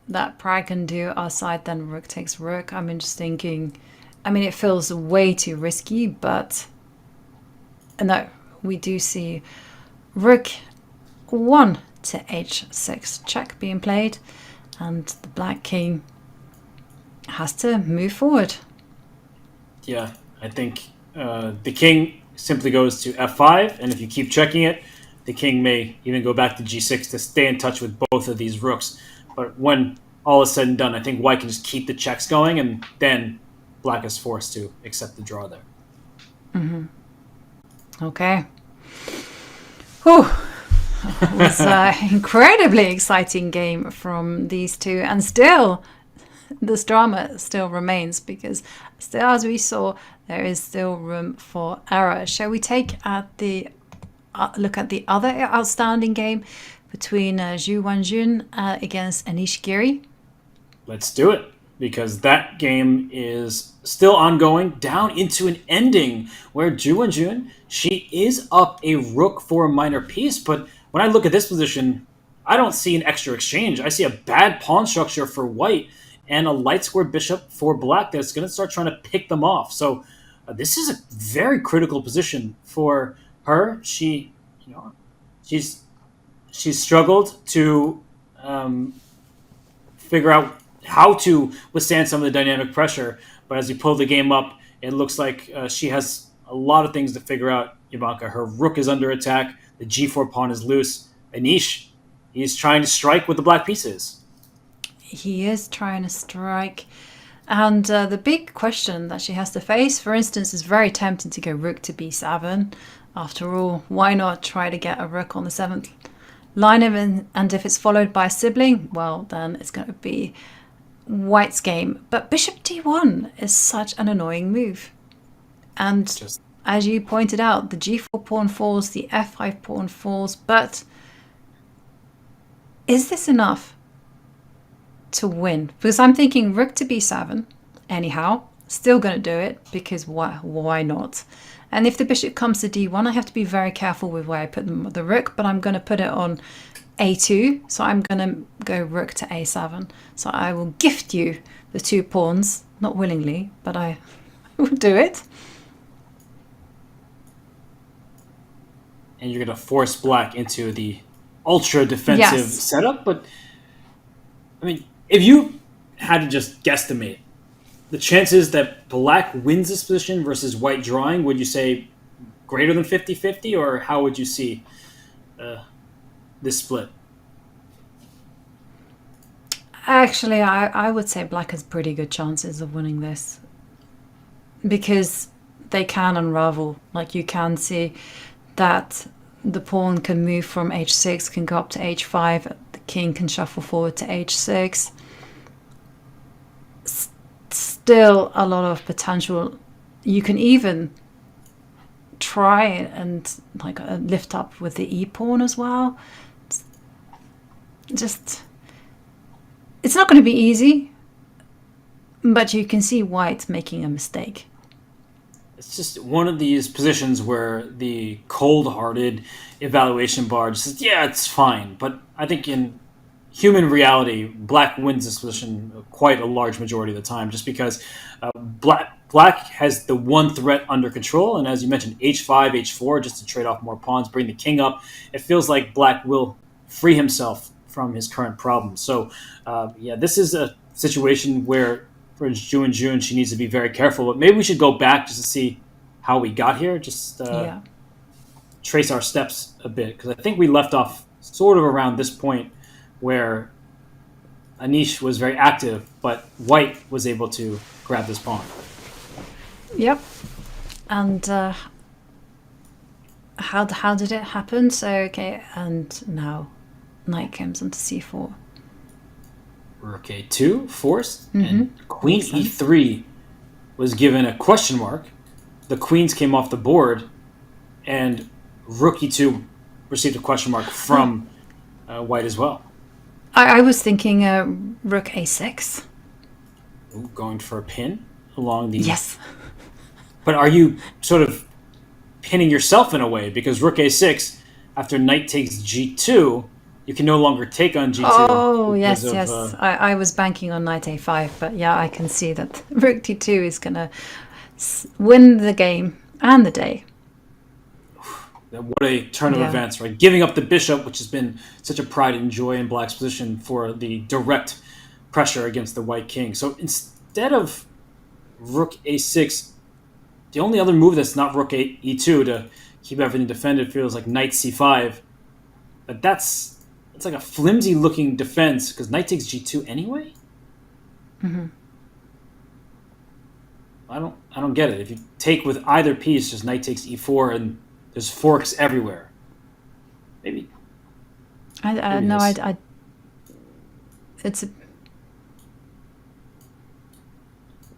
that Prag can do outside then rook takes rook? I'm just thinking, it feels way too risky, but no, we do see rook 1 to h6 check being played, and the black king has to move forward. Yeah, I think the king simply goes to f5, and if you keep checking it, the king may even go back to g6 to stay in touch with both of these rooks. But when all is said and done, I think white can just keep the checks going, and then black is forced to accept the draw there. Okay. Whew. It was an incredibly exciting game from these two, and still this drama still remains, because still, as we saw, there is still room for error. Shall we take look at the other outstanding game between Wenjun against Anish Giri? Let's do it, because that game is still ongoing, down into an ending where Wenjun, she is up a rook for a minor piece, but when I look at this position, I don't see an extra exchange. I see a bad pawn structure for white and a light squared bishop for black that's going to start trying to pick them off. So this is a very critical position for her. She's struggled to figure out how to withstand some of the dynamic pressure. But as we pull the game up, it looks like she has a lot of things to figure out, Ivanka. Her rook is under attack. The g4 pawn is loose. Anish, he's trying to strike with the black pieces. He is trying to strike. And the big question that she has to face, for instance, is very tempting to go rook to b7. After all, why not try to get a rook on the 7th line? And if it's followed by a sibling, well, then it's going to be white's game. But bishop d1 is such an annoying move. And as you pointed out, the g4 pawn falls, the f5 pawn falls. But is this enough to win? Because I'm thinking rook to b7, anyhow, still going to do it, because why not? And if the bishop comes to d1, I have to be very careful with where I put the rook, but I'm going to put it on a2, so I'm going to go rook to a7. So I will gift you the 2 pawns, not willingly, but I will do it. And you're going to force black into the ultra defensive setup. But, if you had to just guesstimate the chances that black wins this position versus white drawing, would you say greater than 50-50, or how would you see this split? Actually, I would say black has pretty good chances of winning this, because they can unravel. Like, you can see that the pawn can move from h6, can go up to h5, the king can shuffle forward to h6. Still a lot of potential. You can even try and lift up with the e pawn as well. It's not going to be easy, but you can see white making a mistake. It's just one of these positions where the cold-hearted evaluation bar just says, yeah, it's fine. But I think in human reality, black wins this position quite a large majority of the time, just because black has the one threat under control. And as you mentioned, h5, h4, just to trade off more pawns, bring the king up. It feels like black will free himself from his current problems. So, this is a situation where for Wenjun, she needs to be very careful. But maybe we should go back just to see how we got here, just trace our steps a bit. Because I think we left off sort of around this point where Anish was very active, but white was able to grab this pawn. Yep. And how did it happen? So, okay, and now knight comes onto c4. Rook a2 forced, and queen e3 was given a question mark. The queens came off the board, and rook e2 received a question mark from white as well. I was thinking rook a6. Ooh, going for a pin along the... Yes. But are you sort of pinning yourself in a way? Because rook a6 after knight takes g2, you can no longer take on g2. Oh, yes, because yes. of, I was banking on knight a5, but yeah, I can see that rook d2 is going to win the game and the day. What a turn of Yeah. events, right? Giving up the bishop, which has been such a pride and joy in black's position, for the direct pressure against the white king. So instead of rook a6, the only other move that's not rook e2 to keep everything defended feels like knight c5. But it's like a flimsy looking defense because knight takes g2 anyway. Mm-hmm. I don't get it. If you take with either piece, just knight takes e4 and there's forks everywhere. Maybe. It's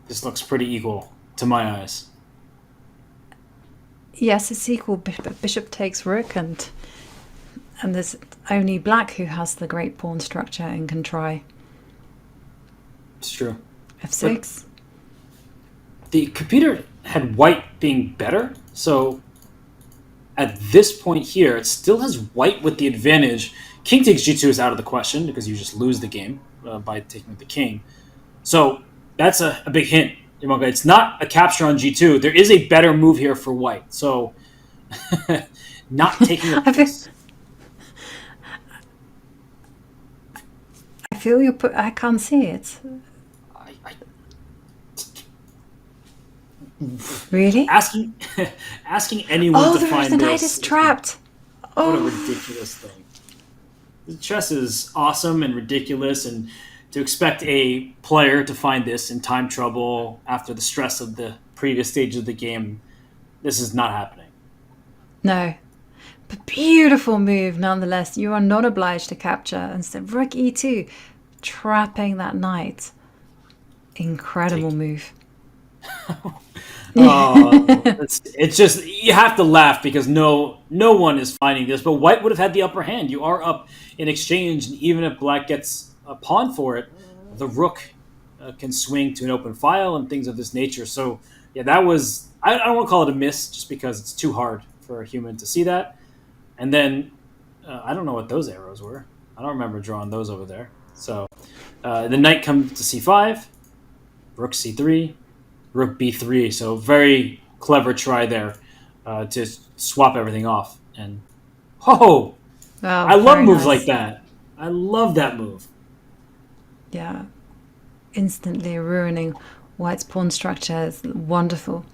This looks pretty equal to my eyes. yes, it's equal. Bishop takes rook, and there's only black who has the great pawn structure and can try It's true. f6. The computer had white being better, so at this point here, it still has white with the advantage. King takes g2 is out of the question because you just lose the game by taking with the king. So that's a big hint. It's not a capture on g2. There is a better move here for white. So not taking a piece. I feel you put. I can't see it. Really? Asking anyone Oh, to find the this. knight is trapped. What a Oh, ridiculous thing. The chess is awesome and ridiculous, and to expect a player to find this in time trouble after the stress of the previous stage of the game, this is not happening. no. But beautiful move nonetheless. You are not obliged to capture. Instead, rook e2, trapping that knight. Incredible move. It's just, you have to laugh because no one is finding this, but white would have had the upper hand. You are up in exchange, and even if black gets a pawn for it, the rook can swing to an open file and things of this nature. So yeah, that was, I don't want to call it a miss just because it's too hard for a human to see that. And then I don't know what those arrows were. I don't remember drawing those over there. So the knight comes to c5, rook c3, rook b3. So very clever try there to swap everything off. And I love moves like that. I love that move. Yeah. Instantly ruining white's pawn structure is wonderful.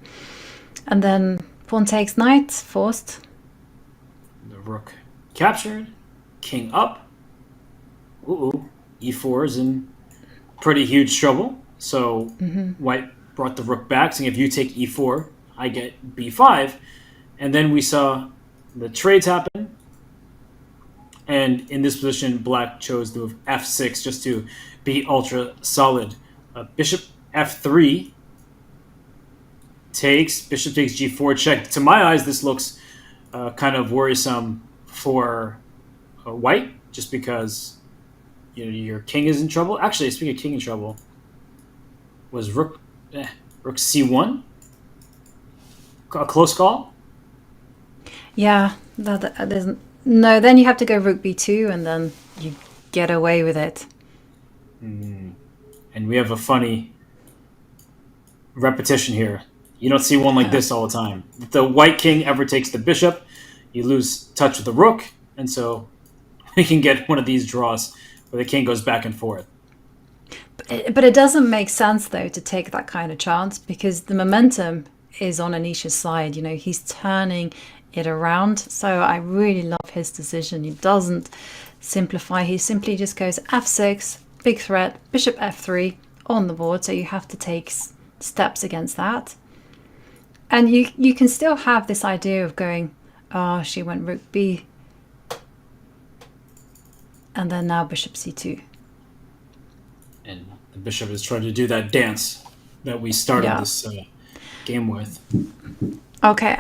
And then pawn takes knight, forced. The rook captured, king up. Ooh, e4 is in pretty huge trouble. So white brought the rook back, saying if you take e4, I get b5. And then we saw the trades happen. And in this position, black chose to move f6 just to be ultra solid. Bishop f3 takes, bishop takes g4 check. To my eyes, this looks kind of worrisome for white, just because your king is in trouble. Actually, speaking of king in trouble, was rook c1 a close call? Yeah, no, then you have to go rook b2 and then you get away with it. And we have a funny repetition here. You don't see one like this all the time. If the white king ever takes the bishop, you lose touch with the rook, and so we can get one of these draws where the king goes back and forth. But it doesn't make sense, though, to take that kind of chance because the momentum is on Anish's side. He's turning it around. So I really love his decision. He doesn't simplify. He simply just goes f6, big threat, bishop f3 on the board. So you have to take steps against that. And you can still have this idea of going, oh, she went rook b. And then now bishop c2. And the bishop is trying to do that dance that we started this game with. Okay,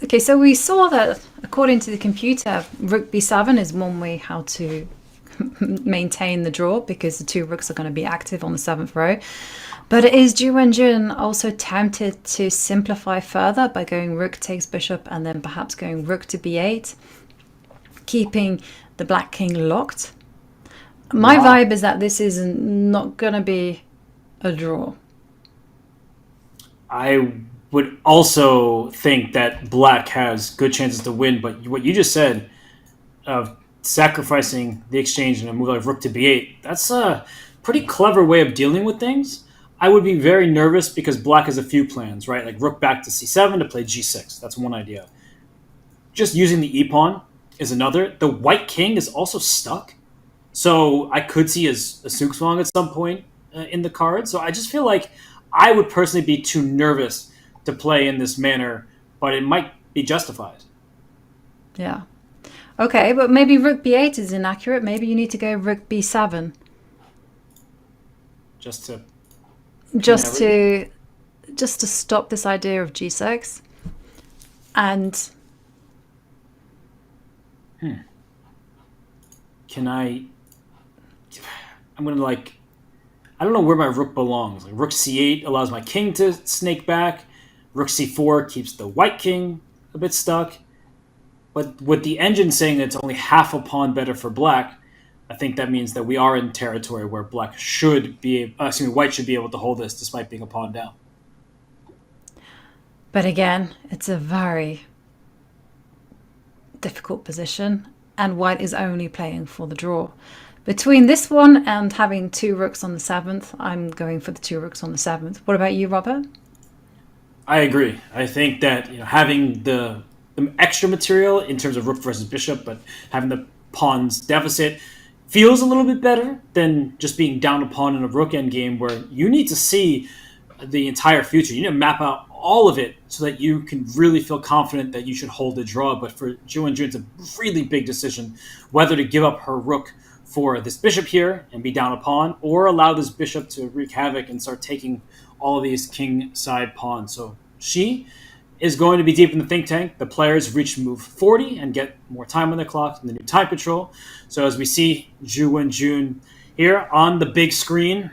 okay, so we saw that according to the computer, rook b7 is one way how to maintain the draw because the two rooks are going to be active on the 7th row. But is Wenjun also tempted to simplify further by going rook takes bishop and then perhaps going rook to b8? keeping the black king locked. My vibe is that this is not going to be a draw. I would also think that black has good chances to win, but what you just said of sacrificing the exchange and a move like rook to b8, that's a pretty clever way of dealing with things. I would be very nervous because black has a few plans, right? Like rook back to c7 to play g6. That's one idea. Just using the e-pawn is another. The white king is also stuck. So I could see a Zugzwang at some point in the card. So I just feel like I would personally be too nervous to play in this manner, but it might be justified. Yeah. Okay, but maybe rook b8 is inaccurate. Maybe you need to go rook b7. Just to stop this idea of g6. And I'm going to I don't know where my rook belongs. Like rook c8 allows my king to snake back. Rook c4 keeps the white king a bit stuck. But with the engine saying that it's only half a pawn better for black, I think that means that we are in territory where white should be able to hold this despite being a pawn down. But again, it's a very difficult position, and white is only playing for the draw. Between this one and having two rooks on the 7th, I'm going for the two rooks on the 7th. What about you, Robert? I agree. I think that having the extra material in terms of rook versus bishop, but having the pawn's deficit feels a little bit better than just being down a pawn in a rook endgame where you need to see the entire future. You need to map out all of it so that you can really feel confident that you should hold the draw. But for Wenjun, it's a really big decision whether to give up her rook for this bishop here and be down a pawn, or allow this bishop to wreak havoc and start taking all of these king side pawns. So she is going to be deep in the think tank. The players reach move 40 and get more time on the clock in the new time control. So as we see Wenjun here on the big screen,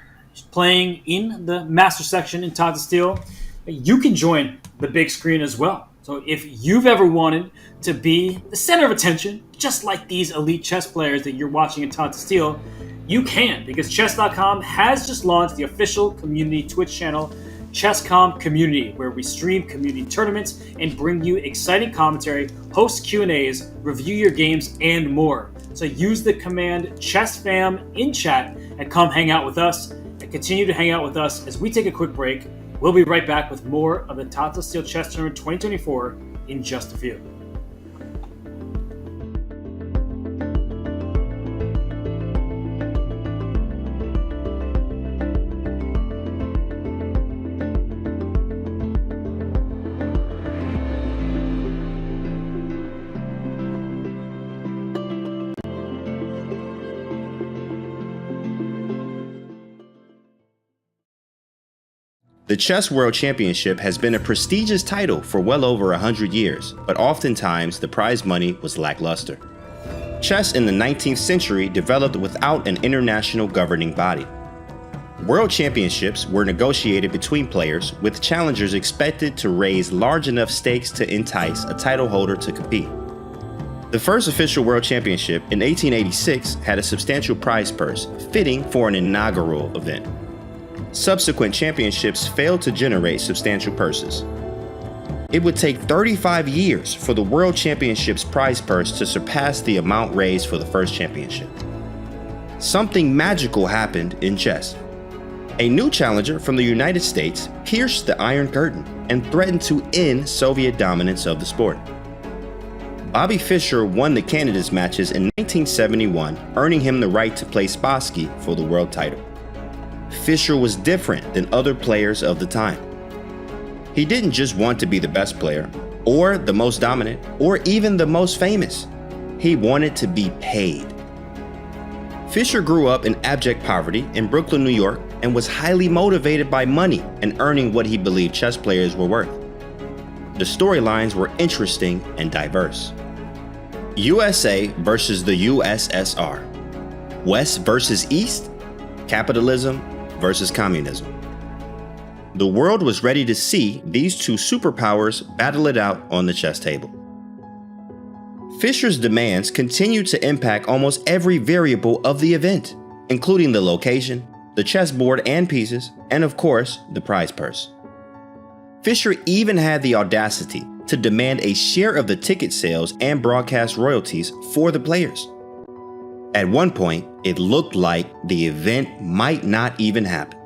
playing in the master section in Tata Steel, you can join the big screen as well. So if you've ever wanted to be the center of attention, just like these elite chess players that you're watching in Tata Steel, you can, because Chess.com has just launched the official community Twitch channel, ChessCom Community, where we stream community tournaments and bring you exciting commentary, host Q&As, review your games, and more. So use the command ChessFam in chat and come hang out with us, and continue to hang out with us as we take a quick break. We'll be right back with more of the Tata Steel Chess Tournament 2024 in just a few. The Chess World Championship has been a prestigious title for well over 100 years, but oftentimes the prize money was lackluster. Chess in the 19th century developed without an international governing body. World championships were negotiated between players, with challengers expected to raise large enough stakes to entice a title holder to compete. The first official World Championship in 1886 had a substantial prize purse, fitting for an inaugural event. Subsequent championships failed to generate substantial purses. It would take 35 years for the World Championship's prize purse to surpass the amount raised for the first championship. Something magical happened in chess. A new challenger from the United States pierced the Iron Curtain and threatened to end Soviet dominance of the sport. Bobby Fischer won the candidates matches in 1971, earning him the right to play Spassky for the world title. Fischer was different than other players of the time. He didn't just want to be the best player, or the most dominant, or even the most famous. He wanted to be paid. Fischer grew up in abject poverty in Brooklyn, New York, and was highly motivated by money and earning what he believed chess players were worth. The storylines were interesting and diverse. USA versus the USSR. West versus East. Capitalism versus communism. The world was ready to see these two superpowers battle it out on the chess table. Fischer's demands continued to impact almost every variable of the event, including the location, the chessboard and pieces, and of course, the prize purse. Fischer even had the audacity to demand a share of the ticket sales and broadcast royalties for the players. At one point, it looked like the event might not even happen.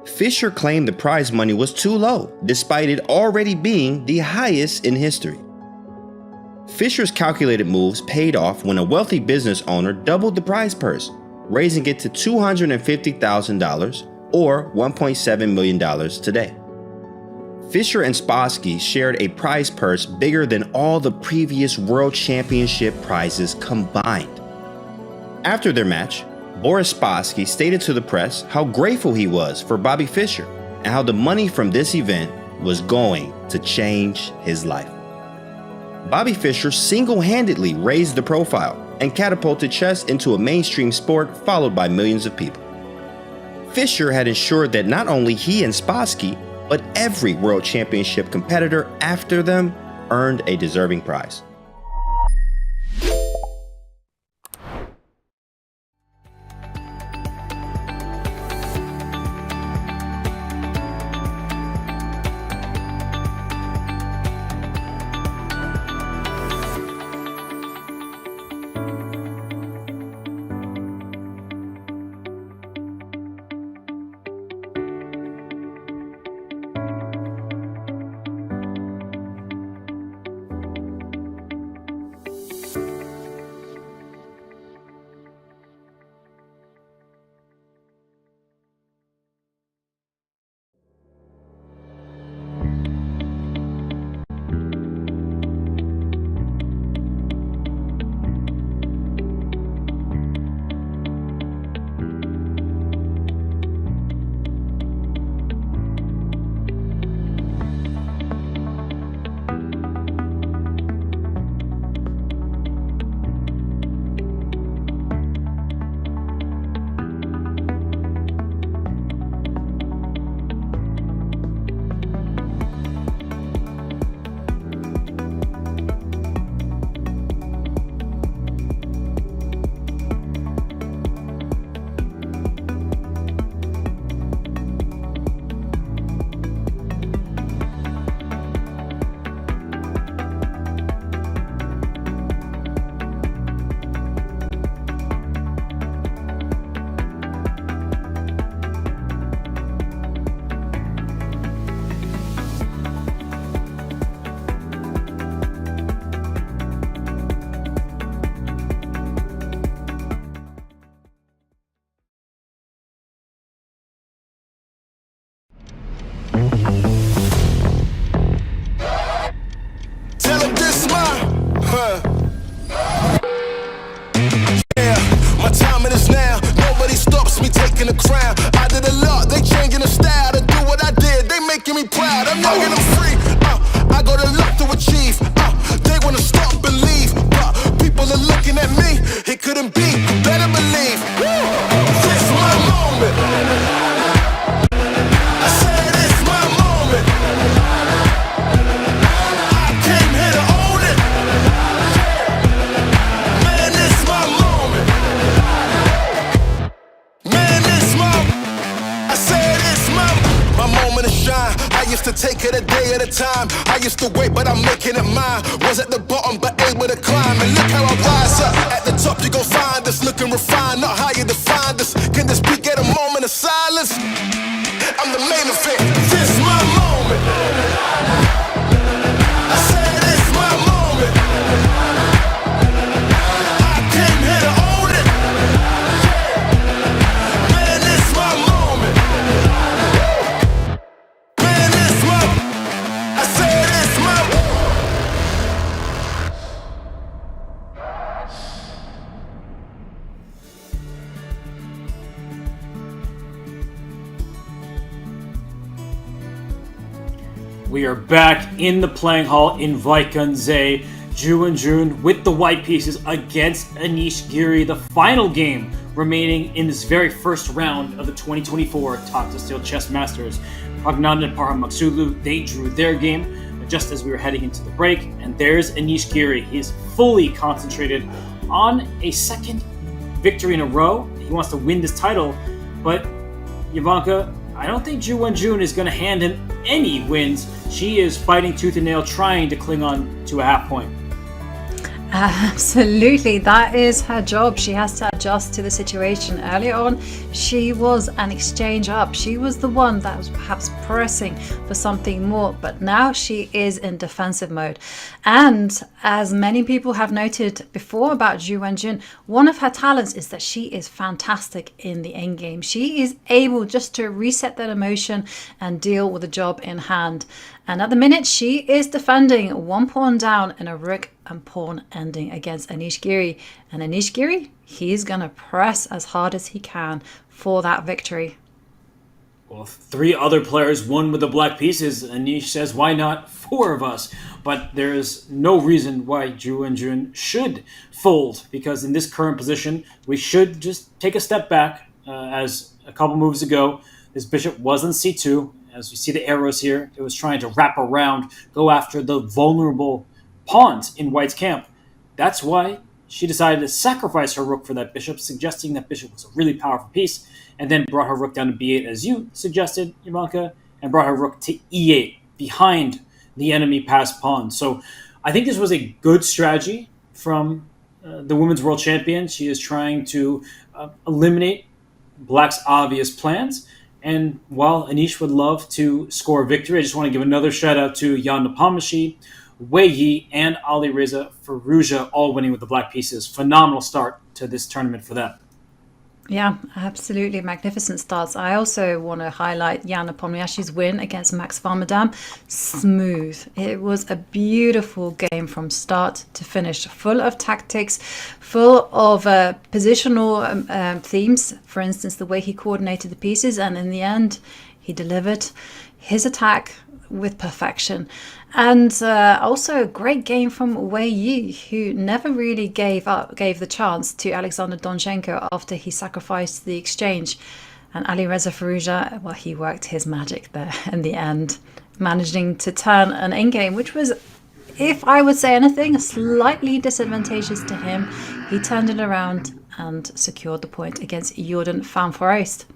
Fischer claimed the prize money was too low, despite it already being the highest in history. Fischer's calculated moves paid off when a wealthy business owner doubled the prize purse, raising it to $250,000 or $1.7 million today. Fischer and Spassky shared a prize purse bigger than all the previous World Championship prizes combined. After their match, Boris Spassky stated to the press how grateful he was for Bobby Fischer and how the money from this event was going to change his life. Bobby Fischer single-handedly raised the profile and catapulted chess into a mainstream sport followed by millions of people. Fischer had ensured that not only he and Spassky, but every World Championship competitor after them earned a deserving prize. We are back in the playing hall in Vaikunze. Wenjun with the white pieces against Anish Giri, the final game remaining in this very first round of the 2024 Tata Steel Chess Masters. Praggnanandhaa and Maghsoodloo, they drew their game. just as we were heading into the break. And there's Anish Giri. He's fully concentrated on a second victory in a row. He wants to win this title, but Ivanka, I don't think Ju Wenjun is going to hand him any wins. She is fighting tooth and nail, trying to cling on to a half point. Absolutely, that is her job. She has to adjust to the situation. Earlier on, she was an exchange up. She was the one that was perhaps pressing for something more, but now she is in defensive mode. And as many people have noted before about Ju Wenjun, one of her talents is that she is fantastic in the endgame. She is able just to reset that emotion and deal with the job in hand. And at the minute, she is defending one pawn down in a rook and pawn ending against Anish Giri. And Anish Giri, he's going to press as hard as he can for that victory. Well, 3 other players won with the black pieces. Anish says, why not 4 of us? But there is no reason why Ju Wenjun should fold, because in this current position, we should just take a step back. As a couple moves ago, this bishop was on c2. As you see the arrows here, it was trying to wrap around, go after the vulnerable pawns in White's camp. That's why she decided to sacrifice her rook for that bishop, suggesting that bishop was a really powerful piece, and then brought her rook down to b8, as you suggested, Ivanka, and brought her rook to e8, behind the enemy passed pawn. So I think this was a good strategy from the Women's World Champion. She is trying to eliminate Black's obvious plans. And while Anish would love to score a victory, I just want to give another shout out to Jan Nepomniachtchi, Wei Yi, and Alireza Firouzja, all winning with the black pieces. Phenomenal start to this tournament for them. Yeah, absolutely magnificent starts. I also want to highlight Jan Nepomniachtchi's win against Max Vadam. Smooth. It was a beautiful game from start to finish, full of tactics, full of positional themes. For instance, the way he coordinated the pieces, and in the end, he delivered his attack with perfection. And also a great game from Wei Yi, who never really gave the chance to Alexander Donchenko after he sacrificed the exchange. And Alireza Firouzja, well, he worked his magic there in the end, managing to turn an endgame, which was, if I would say anything, slightly disadvantageous to him. He turned it around and secured the point against Jordan van Foreest.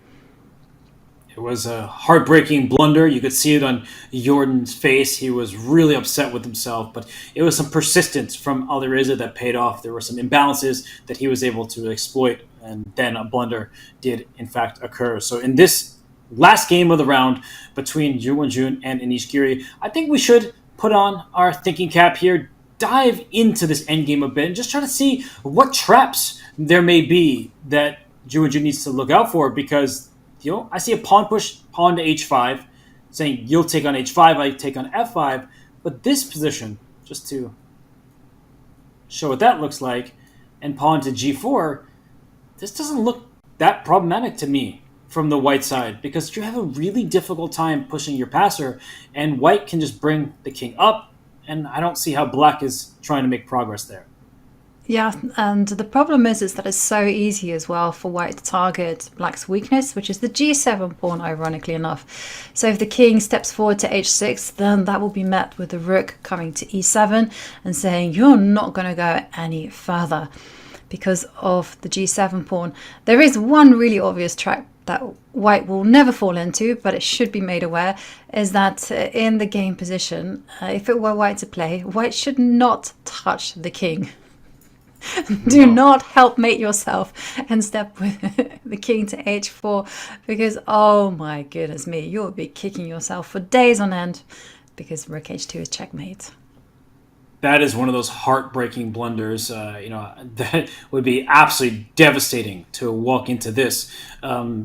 It was a heartbreaking blunder. You could see it on Jordan's face. He was really upset with himself, but it was some persistence from Alireza that paid off. There were some imbalances that he was able to exploit, and then a blunder did, in fact, occur. So in this last game of the round between Ju Wenjun and Anish Giri, I think we should put on our thinking cap here, dive into this endgame a bit, and just try to see what traps there may be that Ju Wenjun needs to look out for, because I see a pawn push, pawn to h5, saying you'll take on h5, I take on f5. But this position, just to show what that looks like, and pawn to g4, this doesn't look that problematic to me from the white side, because you have a really difficult time pushing your passer, and white can just bring the king up, and I don't see how black is trying to make progress there. Yeah, and the problem is that it's so easy as well for white to target black's weakness, which is the g7 pawn, ironically enough. So if the king steps forward to h6, then that will be met with the rook coming to e7 and saying you're not going to go any further because of the g7 pawn. There is one really obvious trap that white will never fall into, but it should be made aware, is that in the game position, if it were white to play, white should not touch the king. Do not help mate yourself and step with the king to h4, because oh my goodness me, you'll be kicking yourself for days on end because rook h2 is checkmate. That is one of those heartbreaking blunders, that would be absolutely devastating to walk into this.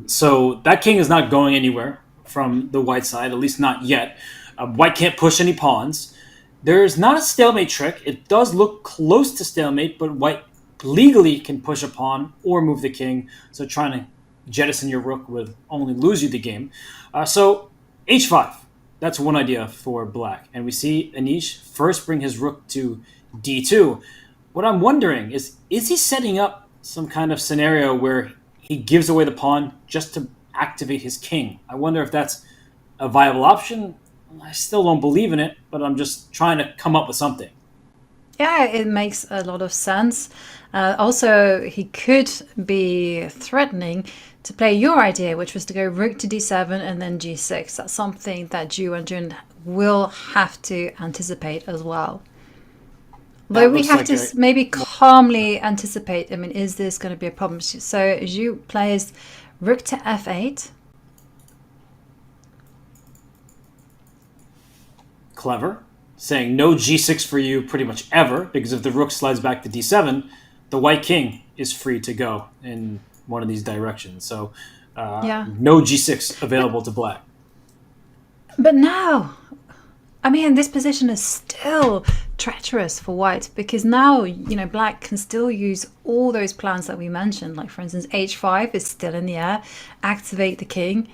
So that king is not going anywhere from the white side, at least not yet. White can't push any pawns. There's not a stalemate trick. It does look close to stalemate, but white legally can push a pawn or move the king. So trying to jettison your rook would only lose you the game. So h5, that's one idea for black. And we see Anish first bring his rook to d2. What I'm wondering is he setting up some kind of scenario where he gives away the pawn just to activate his king? I wonder if that's a viable option. I still don't believe in it, but I'm just trying to come up with something. Yeah, it makes a lot of sense. Also, he could be threatening to play your idea, which was to go rook to d7 and then g6. That's something that Wenjun will have to anticipate as well. Though we have to maybe calmly anticipate, I mean, is this going to be a problem? So Zhu plays rook to f8. Clever. Saying no g6 for you pretty much ever, because if the rook slides back to d7, the white king is free to go in one of these directions. So no g6 available to black. But now, I mean, this position is still treacherous for white, because now, you know, black can still use all those plans that we mentioned. Like, for instance, h5 is still in the air, activate the king,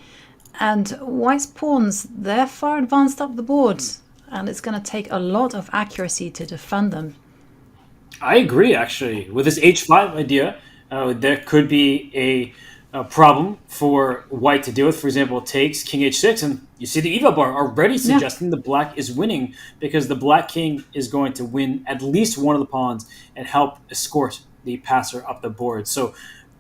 and white's pawns, they're far advanced up the board. And it's going to take a lot of accuracy to defend them. I agree, actually. With this h5 idea, there could be a problem for white to deal with. For example, it takes king h6, and you see the EVA bar already suggesting the black is winning, because the black king is going to win at least one of the pawns and help escort the passer up the board. So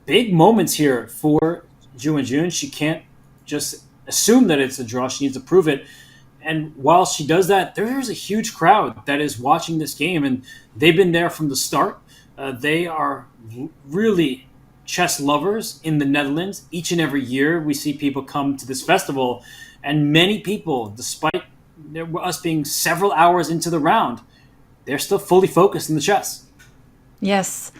big moments here for Wenjun. She can't just assume that it's a draw. She needs to prove it. And while she does that, there's a huge crowd that is watching this game, and they've been there from the start. They are really chess lovers in the Netherlands. Each and every year, we see people come to this festival, and many people, despite us being several hours into the round, they're still fully focused in the chess. Yes.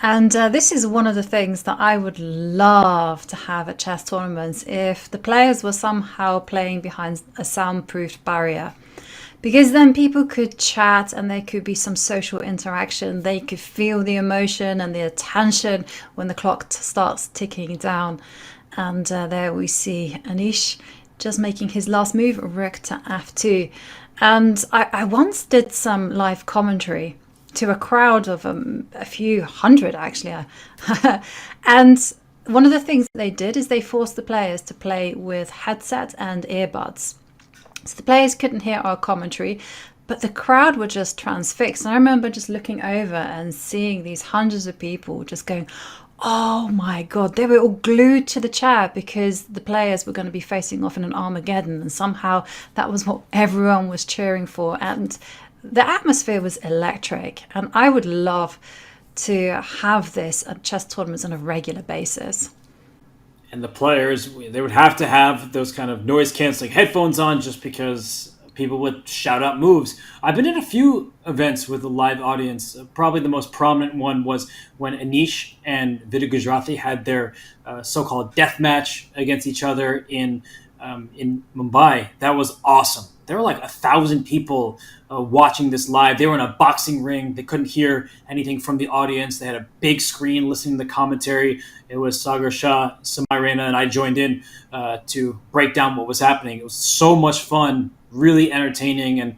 And this is one of the things that I would love to have at chess tournaments, if the players were somehow playing behind a soundproofed barrier. Because then people could chat and there could be some social interaction. They could feel the emotion and the attention when the clock starts ticking down. And there we see Anish just making his last move, rook to f2. And I once did some live commentary to a crowd of a few hundred, actually. And one of the things they did is they forced the players to play with headset and earbuds. So the players couldn't hear our commentary, but the crowd were just transfixed. And I remember just looking over and seeing these hundreds of people just going, oh my God, they were all glued to the chair, because the players were going to be facing off in an Armageddon. And somehow that was what everyone was cheering for. And the atmosphere was electric, and I would love to have this at chess tournaments on a regular basis. And the players, they would have to have those kind of noise-canceling headphones on, just because people would shout out moves. I've been in a few events with a live audience. Probably the most prominent one was when Anish and Vidit Gujarati had their so-called death match against each other in Mumbai. That was awesome. There were like 1,000 people watching this live. They were in a boxing ring. They couldn't hear anything from the audience. They had a big screen listening to the commentary. It was Sagar Shah, Samai Raina, and I joined in to break down what was happening. It was so much fun, really entertaining, and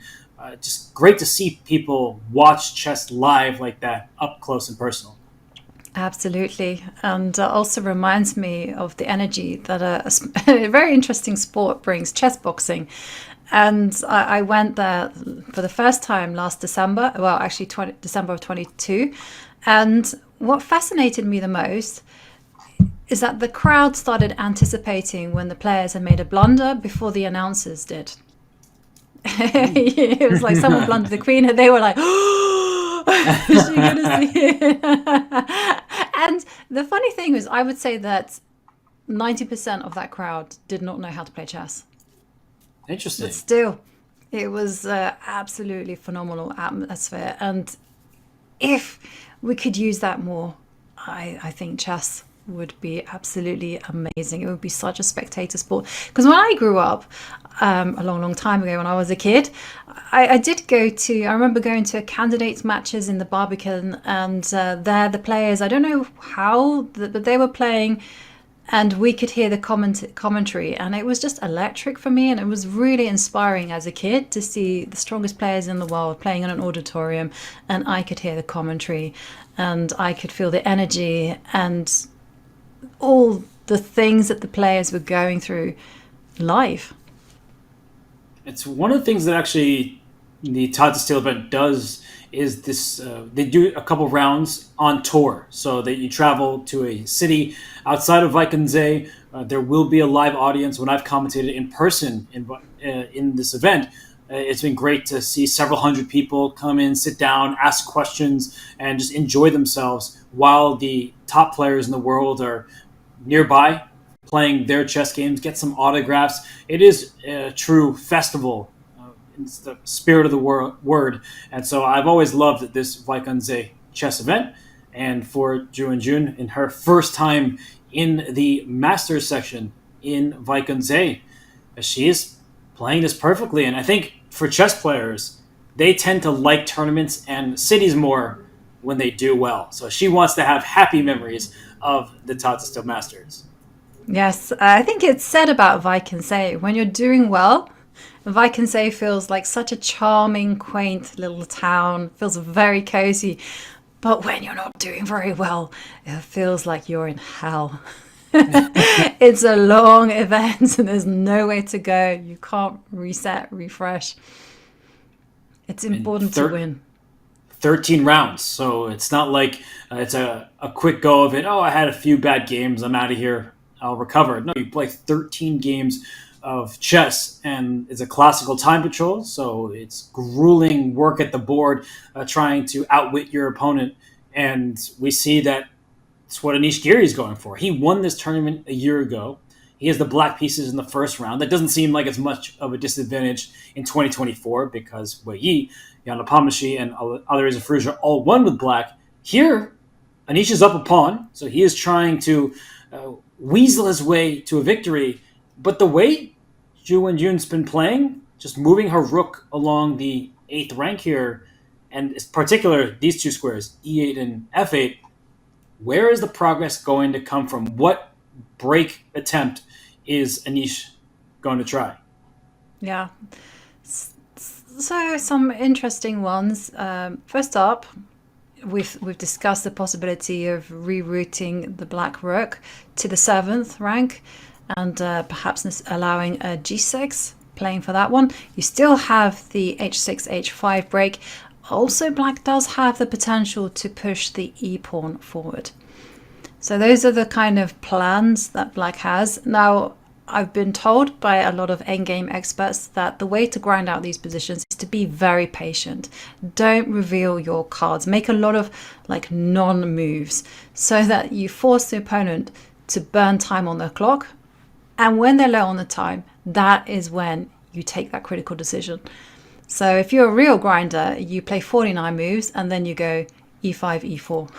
just great to see people watch chess live like that, up close and personal. Absolutely. And also reminds me of the energy that a very interesting sport brings, chess boxing. And I went there for the first time last December, well, actually December of 22. And what fascinated me the most is that the crowd started anticipating when the players had made a blunder before the announcers did. It was like someone blundered the queen, and they were like, oh, is she going to see it? And the funny thing was, I would say that 90% of that crowd did not know how to play chess. Interesting. But still, it was absolutely phenomenal atmosphere. And if we could use that more, I think chess would be absolutely amazing. It would be such a spectator sport. Because when I grew up, a long time ago when I was a kid, I remember going to candidates matches in the Barbican, and there the players, I don't know how, but they were playing, and we could hear the commentary, and it was just electric for me, and it was really inspiring as a kid to see the strongest players in the world playing in an auditorium, and I could hear the commentary, and I could feel the energy and all the things that the players were going through live. It's one of the things that actually the Tata Steel event does is this. They do a couple rounds on tour, so that you travel to a city outside of Vaikense. There will be a live audience. When I've commentated in person in this event, it's been great to see several hundred people come in, sit down, ask questions, and just enjoy themselves while the top players in the world are nearby playing their chess games, get some autographs. It is a true festival. It's the spirit of the word. And so I've always loved this Vaikense chess event. And for Wenjun, in her first time in the Masters section in Vaikense, she is playing this perfectly. And I think for chess players, they tend to like tournaments and cities more when they do well. So she wants to have happy memories of the Tata Steel Masters. Yes, I think it's said about Vaikense, when you're doing well, Vaikense feels like such a charming, quaint little town, feels very cozy. But when you're not doing very well, it feels like you're in hell. It's a long event and there's nowhere to go. You can't reset, refresh. It's important to win. 13 rounds, so it's not like it's a quick go of it. Oh, I had a few bad games, I'm out of here, I'll recover. No, you play 13 games of chess, and it's a classical time patrol, so it's grueling work at the board, trying to outwit your opponent. And we see that it's what Anish Giri is going for. He won this tournament a year ago. He has the black pieces in the first round. That doesn't seem like as much of a disadvantage in 2024 because Wei Yi, Nepomniachtchi, and others of Fruja all won with black. Here, Anish is up a pawn, so he is trying to weasel his way to a victory. But the way Wenjun's been playing, just moving her rook along the 8th rank here, and in particular, these two squares, E8 and F8, where is the progress going to come from? What break attempt is Anish going to try? Yeah. So some interesting ones. First up, we've discussed the possibility of rerouting the black rook to the 7th rank and perhaps allowing a g6, playing for that one. You still have the h6, h5 break. Also, black does have the potential to push the e-pawn forward. So those are the kind of plans that black has. Now, I've been told by a lot of endgame experts that the way to grind out these positions is to be very patient. Don't reveal your cards. Make a lot of non-moves so that you force the opponent to burn time on the clock. And when they're low on the time, that is when you take that critical decision. So if you're a real grinder, you play 49 moves and then you go e5, e4.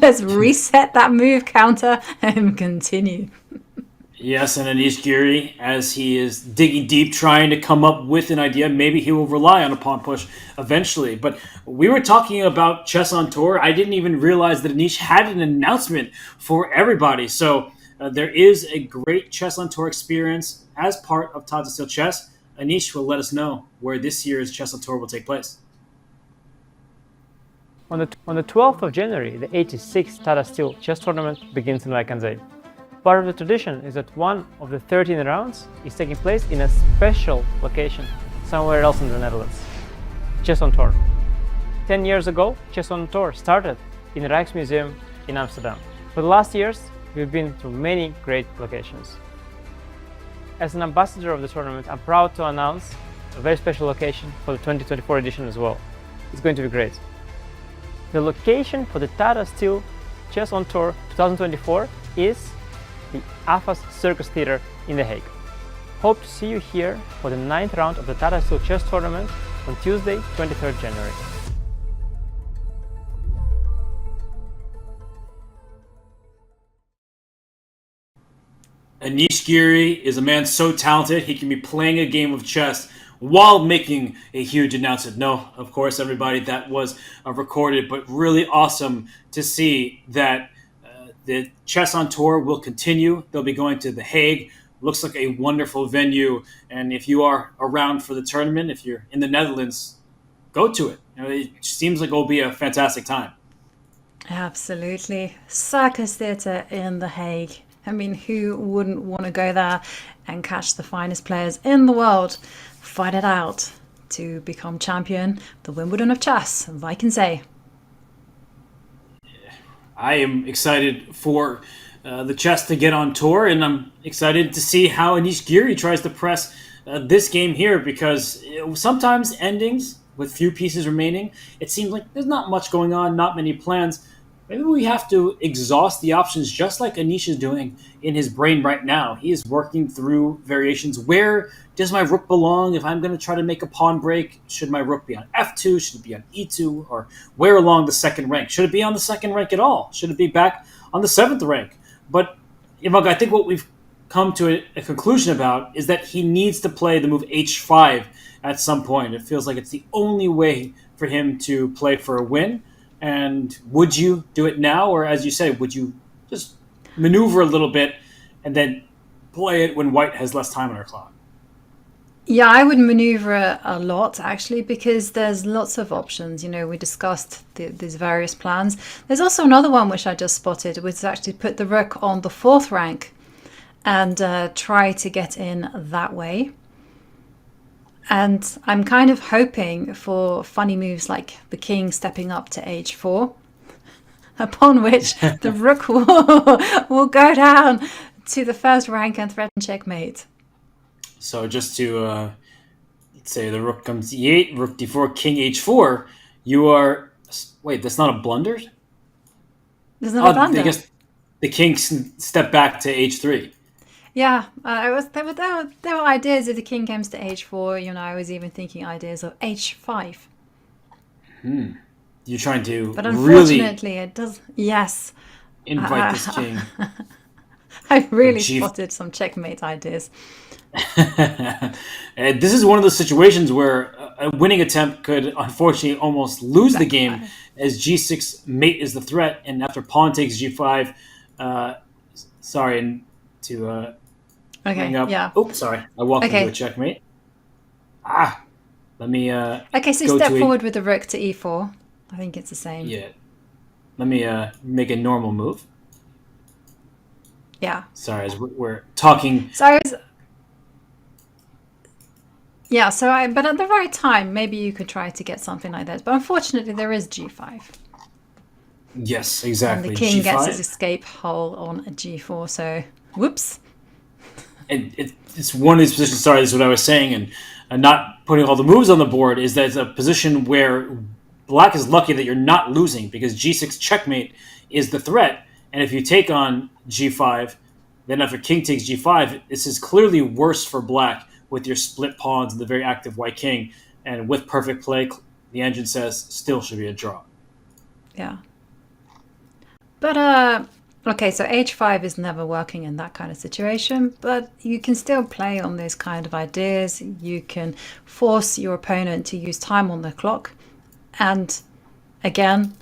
Let's reset that move counter and continue. Yes, and Anish Giri, as he is digging deep, trying to come up with an idea, maybe he will rely on a pawn push eventually. But we were talking about chess on tour. I didn't even realize that Anish had an announcement for everybody. So there is a great chess on tour experience as part of Tata Steel Chess. Anish will let us know where this year's chess on tour will take place. On the 12th of January, the 86th Tata Steel Chess Tournament begins in Vaikense. Part of the tradition is that one of the 13 rounds is taking place in a special location somewhere else in the Netherlands. Chess on Tour. 10 years ago, Chess on Tour started in the Rijksmuseum in Amsterdam. For the last years, we've been to many great locations. As an ambassador of the tournament, I'm proud to announce a very special location for the 2024 edition as well. It's going to be great. The location for the Tata Steel Chess on Tour 2024 is the AFAS Circus Theatre in The Hague. Hope to see you here for the 9th round of the Tata Steel Chess Tournament on Tuesday, 23rd January. Anish Giri is a man so talented, he can be playing a game of chess while making a huge announcement. No, of course, everybody, that was recorded, but really awesome to see that the chess on tour will continue. They'll be going to The Hague. Looks like a wonderful venue. And if you are around for the tournament, if you're in the Netherlands, go to it. It seems like it'll be a fantastic time. Absolutely. Circus Theatre in The Hague. I mean, who wouldn't want to go there and catch the finest players in the world fight it out to become champion, the Wimbledon of chess, I can say. I am excited for the chess to get on tour, and I'm excited to see how Anish Giri tries to press this game here, because sometimes endings with few pieces remaining, it seems like there's not much going on, not many plans. Maybe we have to exhaust the options just like Anish is doing in his brain right now. He is working through variations. Where does my rook belong? If I'm going to try to make a pawn break, should my rook be on f2? Should it be on e2? Or where along the second rank? Should it be on the second rank at all? Should it be back on the seventh rank? But Ivanka, I think what we've come to a conclusion about is that he needs to play the move h5 at some point. It feels like it's the only way for him to play for a win. And would you do it now, or as you say, would you just maneuver a little bit and then play it when white has less time on her clock? Yeah, I would maneuver a lot, actually, because there's lots of options. You know, we discussed these various plans. There's also another one which I just spotted, which is actually put the rook on the fourth rank and try to get in that way. And I'm kind of hoping for funny moves like the king stepping up to h4, upon which the rook will go down to the first rank and threaten checkmate. So just to say the rook comes e8, rook d4, king h4, you are... Wait, that's not a blunder? There's not a blunder. I guess the king stepped back to h3. Yeah, there were ideas if the king comes to h4. You know, I was even thinking ideas of h5. You're trying to but unfortunately, it does. Yes, invite this king. I really spotted some checkmate ideas. And this is one of those situations where a winning attempt could unfortunately almost lose the game, as g6 mate is the threat, and after pawn takes g5. Okay, up. yeah. Oh, sorry. I walked into a checkmate. Let me... okay, so step forward with the rook to e4. I think it's the same. Yeah. Let me make a normal move. Yeah. Sorry, as we're talking... Yeah, but at the right time, maybe you could try to get something like that. But unfortunately, there is g5. Yes, exactly. And the king g5. gets his escape hole on a g4, so whoops. And it's one of these positions, sorry, this is what I was saying, and not putting all the moves on the board, is that it's a position where black is lucky that you're not losing, because g6 checkmate is the threat, and if you take on g5, then after king takes g5, this is clearly worse for black with your split pawns and the very active white king, and with perfect play, the engine says still should be a draw. Yeah. But, okay, so h5 is never working in that kind of situation, but you can still play on those kind of ideas. You can force your opponent to use time on the clock, and again,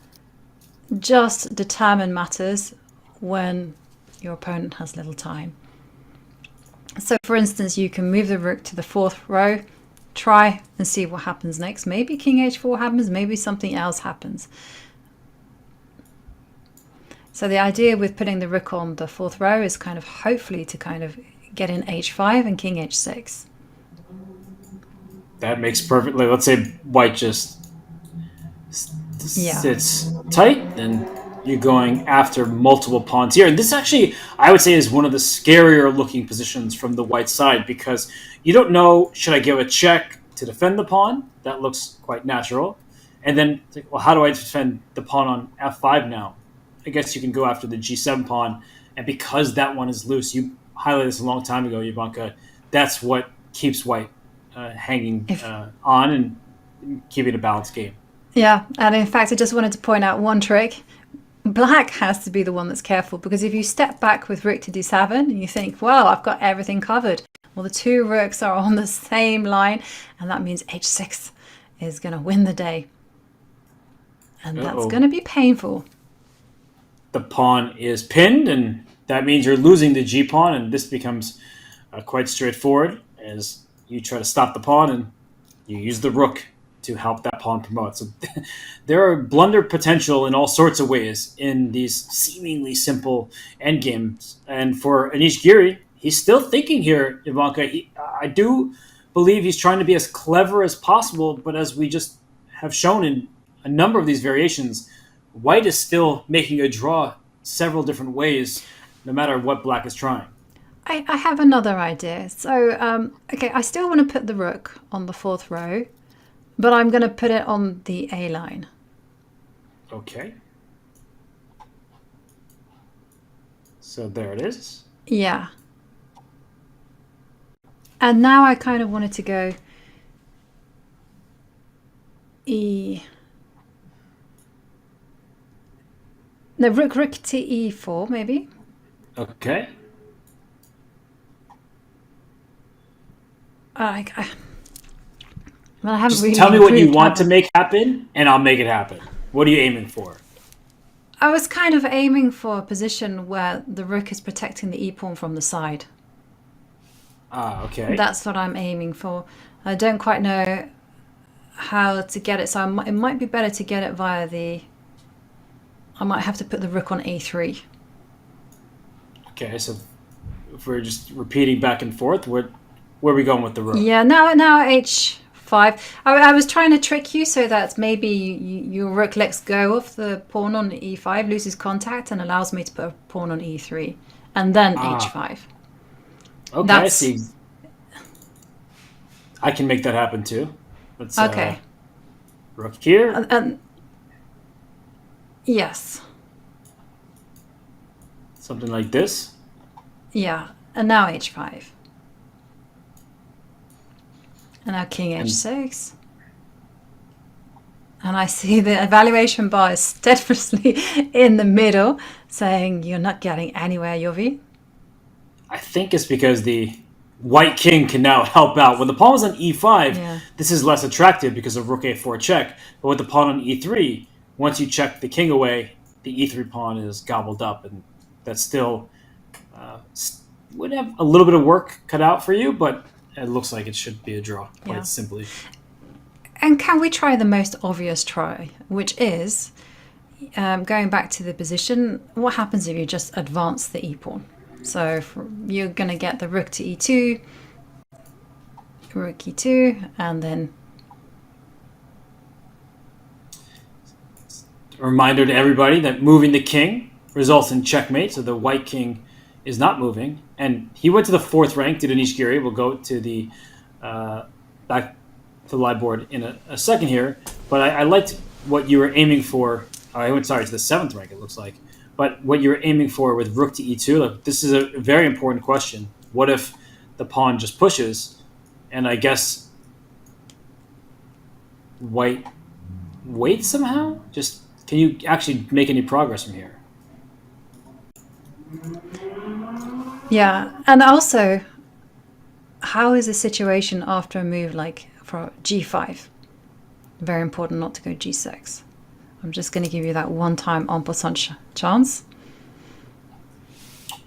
just determine matters when your opponent has little time. So, for instance, you can move the rook to the fourth row, try and see what happens next. Maybe king h4 happens, maybe something else happens. So the idea with putting the rook on the fourth row is kind of hopefully to kind of get in h5 and king h6. That makes perfect. Let's say white just sits tight, then you're going after multiple pawns here. And this actually, I would say, is one of the scarier looking positions from the white side, because you don't know, should I give a check to defend the pawn? That looks quite natural. And then, well, how do I defend the pawn on f5 now? I guess you can go after the g7 pawn, and because that one is loose, you highlighted this a long time ago, Ivanka, that's what keeps white hanging on and keeping a balanced game. Yeah, and in fact, I just wanted to point out one trick. Black has to be the one that's careful, because if you step back with rook to d7 and you think, well, I've got everything covered, well, the two rooks are on the same line, and that means h6 is going to win the day. And that's going to be painful. The pawn is pinned, and that means you're losing the g-pawn, and this becomes quite straightforward as you try to stop the pawn, and you use the rook to help that pawn promote. So there are blunder potential in all sorts of ways in these seemingly simple endgames. And for Anish Giri, he's still thinking here, Ivanka. I do believe he's trying to be as clever as possible, but as we just have shown in a number of these variations, white is still making a draw several different ways, no matter what black is trying. I have another idea. So, okay, I still want to put the rook on the 4th row, but I'm going to put it on the A line. Okay. So there it is. Yeah. And now I kind of wanted to go E. No, rook to E4, maybe. Okay. I haven't Just really tell me what you improved, want to have I? make happen, and I'll make it happen. What are you aiming for? I was kind of aiming for a position where the rook is protecting the e-pawn from the side. Ah, okay. That's what I'm aiming for. I don't quite know how to get it, so it might be better to get it via the... I might have to put the rook on A3. Okay, so if we're just repeating back and forth, where are we going with the rook? Yeah, now H5. I was trying to trick you so that maybe your rook lets go of the pawn on E5, loses contact, and allows me to put a pawn on E3, and then H5. Okay, I see. I can make that happen too. Let's, okay. Rook here. Yes. Something like this. Yeah, and now H5. And now King H6. And I see the evaluation bar is steadfastly in the middle, saying you're not getting anywhere, Yovi. I think it's because the white king can now help out. When the pawn was on E5, this is less attractive because of rook A4 check. But with the pawn on E3, once you check the king away, the E3 pawn is gobbled up. And that still would have a little bit of work cut out for you, but it looks like it should be a draw, quite simply. And can we try the most obvious try, which is going back to the position, what happens if you just advance the e-pawn? So you're going to get the rook to E2, rook E2, and then... A reminder to everybody that moving the king results in checkmate, so the white king is not moving. And he went to the 4th rank, to Anish Giri. We'll go to the back to the live board in a second here. But I liked what you were aiming for. I went, sorry, to the 7th rank, it looks like. But what you were aiming for with rook to E2, like, this is a very important question. What if the pawn just pushes? And I guess white waits somehow? Just, can you actually make any progress from here? Yeah, and also, how is the situation after a move like for G5? Very important not to go G6. I'm just going to give you that one-time en passant chance.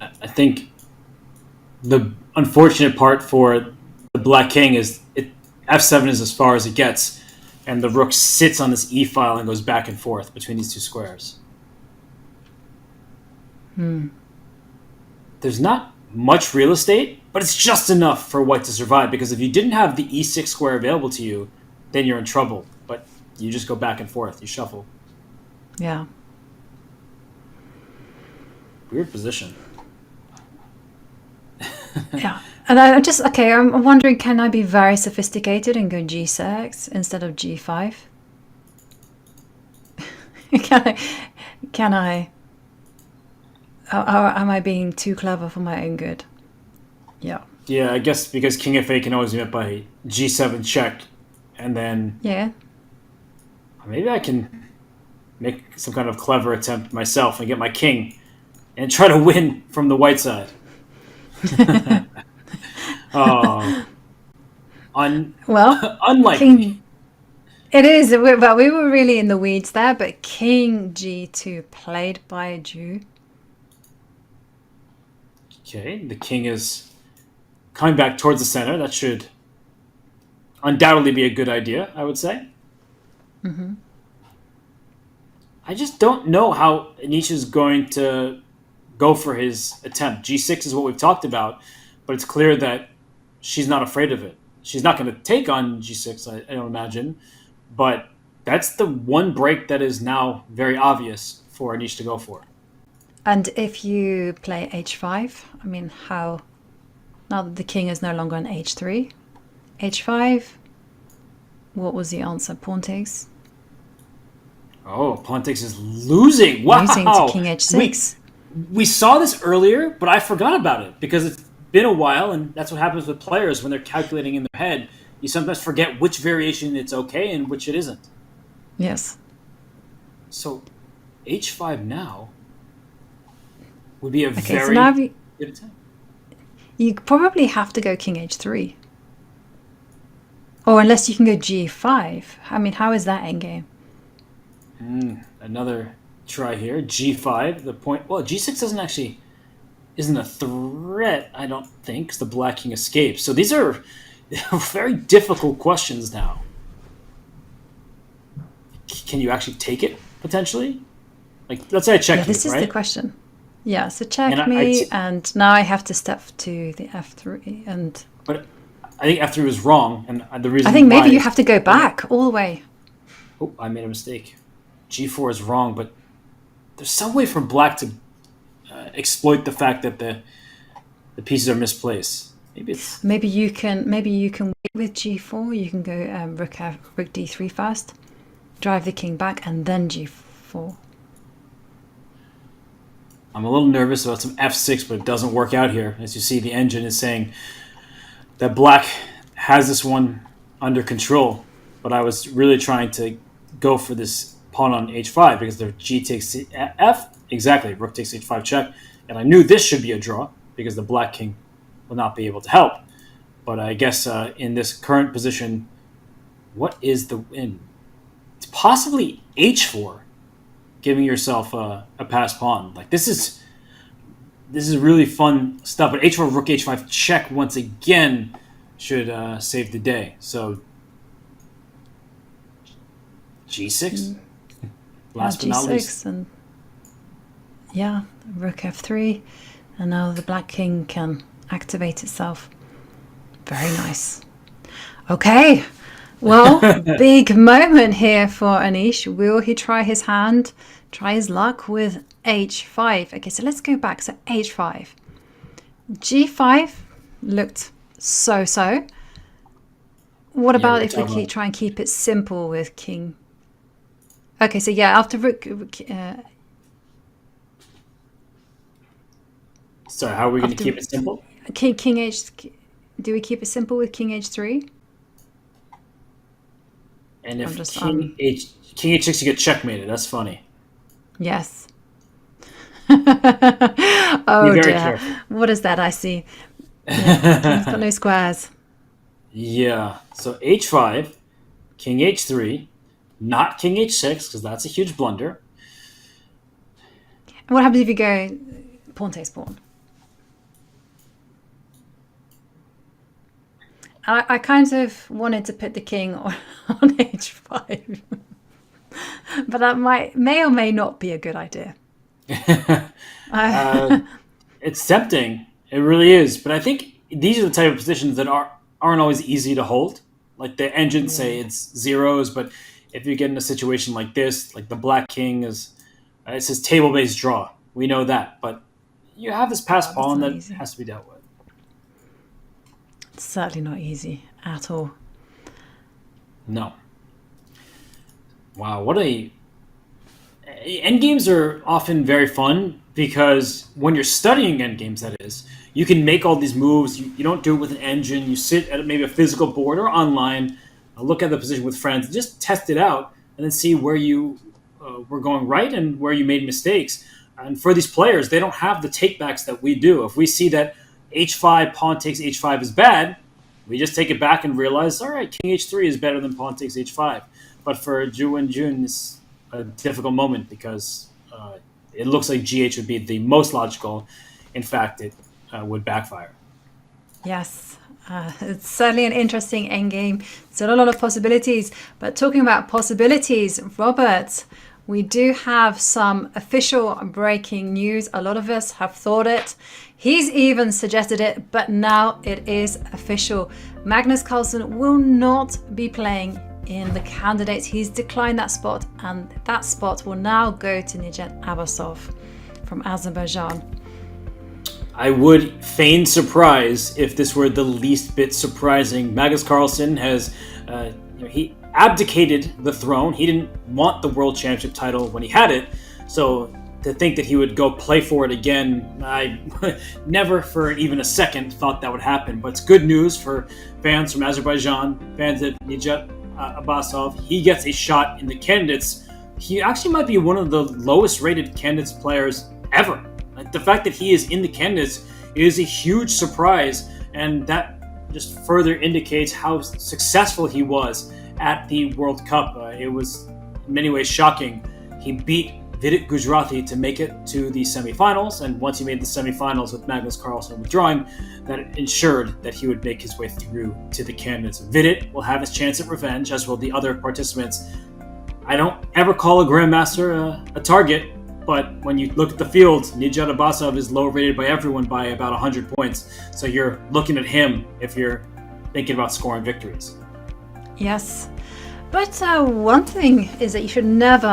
I think the unfortunate part for the black king is F7 is as far as it gets, and the rook sits on this E file and goes back and forth between these two squares. There's not much real estate, but it's just enough for white to survive, because if you didn't have the E6 square available to you, then you're in trouble. But you just go back and forth, you shuffle. Yeah. Weird position. Yeah. And I'm wondering, can I be very sophisticated and go G6 instead of G5? Can I? Am I being too clever for my own good? Yeah. Yeah, I guess because King F8 can always be met by G7 check, and then... Yeah. Maybe I can make some kind of clever attempt myself and get my king and try to win from the white side. Unlikely. It is, but we were really in the weeds there, but King G2 played by Jew. Okay, the king is coming back towards the center. That should undoubtedly be a good idea, I would say. I just don't know how Anish is going to go for his attempt. G6 is what we've talked about, but it's clear that she's not afraid of it. She's not going to take on G6, I don't imagine, but that's the one break that is now very obvious for Anish to go for. And if you play h5, I mean, how... Now that the king is no longer on h3, h5, what was the answer? Pawn takes? Oh, pawn takes is losing. Wow. Losing to king h6. We saw this earlier, but I forgot about it because it's been a while, and that's what happens with players when they're calculating in their head. You sometimes forget which variation it's okay and which it isn't. Yes. So h5 now would be a Okay, very so now good attempt. you probably have to go king h3. Or unless you can go g5. I mean, how is that endgame? Another try here. G5, the point... Well, G6 isn't a threat, I don't think, because the black king escapes. So these are very difficult questions now. Can you actually take it, potentially? Like, let's say I check. Yeah, this is right? the question. Yeah, so checkmate, and now I have to step to the f3. But I think f3 was wrong, and the reason I think maybe why you have to go back all the way. Oh, I made a mistake. G4 is wrong, but there's some way for black to exploit the fact that the pieces are misplaced. Maybe you can wait with g4. You can go rook d3 first, drive the king back, and then g4. I'm a little nervous about some f6, but it doesn't work out here. As you see, the engine is saying that black has this one under control, but I was really trying to go for this pawn on h5 because the g takes f. Exactly, rook takes h5 check, and I knew this should be a draw because the black king will not be able to help. But I guess in this current position, what is the win? It's possibly h4, giving yourself a pass pawn. Like this is really fun stuff. But h4, rook h5 check once again should save the day. So g6, last but not least. And yeah, rook f3, and now the black king can activate itself. Very nice. Okay, well, big moment here for Anish. Will he try his hand, try his luck with h5? Okay, so let's go back. So h5. G5 looked so-so. What about if we try and keep it simple with king? Okay, so yeah, after rook so how are we going to keep it simple? King h. Do we keep it simple with king h3? And if king h6, you get checkmated. That's funny. Yes. Oh Be very dear. careful. What is that I see? Yeah, king's got no squares. Yeah. So h5, king h3, not king h6 because that's a huge blunder. What happens if you go pawn takes pawn? I kind of wanted to put the king on h5, but that may or may not be a good idea. It's tempting. It really is. But I think these are the type of positions that aren't always easy to hold. Like the engines say it's zeros, but if you get in a situation like this, like the black king is, it's his table-based draw. We know that. But you have this pass pawn that has to be dealt with. It's certainly not easy at all. No. Wow, endgames are often very fun because when you're studying endgames, that is, you can make all these moves. You don't do it with an engine. You sit at maybe a physical board or online, look at the position with friends, just test it out, and then see where you were going right and where you made mistakes. And for these players, they don't have the takebacks that we do. If we see that h5, pawn takes h5 is bad, we just take it back and realize, all right, king h3 is better than pawn takes h5. But for Wenjun, it's a difficult moment because it looks like gh would be the most logical. In fact, it would backfire. Yes, it's certainly an interesting endgame. Still a lot of possibilities. But talking about possibilities, Robert, we do have some official breaking news. A lot of us have thought it. He's even suggested it, but now it is official. Magnus Carlsen will not be playing in the candidates. He's declined that spot, and that spot will now go to Nijat Abbasov from Azerbaijan. I would feign surprise if this were the least bit surprising. Magnus Carlsen has he abdicated the throne. He didn't want the World Championship title when he had it, so to think that he would go play for it again, I never for even a second thought that would happen. But it's good news for fans from Azerbaijan, fans of Nijat Abbasov. He gets a shot in the candidates. He actually might be one of the lowest rated candidates players ever. Like, the fact that he is in the candidates is a huge surprise, and that just further indicates how successful he was at the World Cup. It was in many ways shocking. He beat Vidit Gujarati to make it to the semifinals, and once he made the semifinals with Magnus Carlsen withdrawing, that ensured that he would make his way through to the candidates. Vidit will have his chance at revenge, as will the other participants. I don't ever call a Grandmaster a target, but when you look at the field, Nijat Abbasov is low rated by everyone by about 100 points, so you're looking at him if you're thinking about scoring victories. Yes. But one thing is that you should never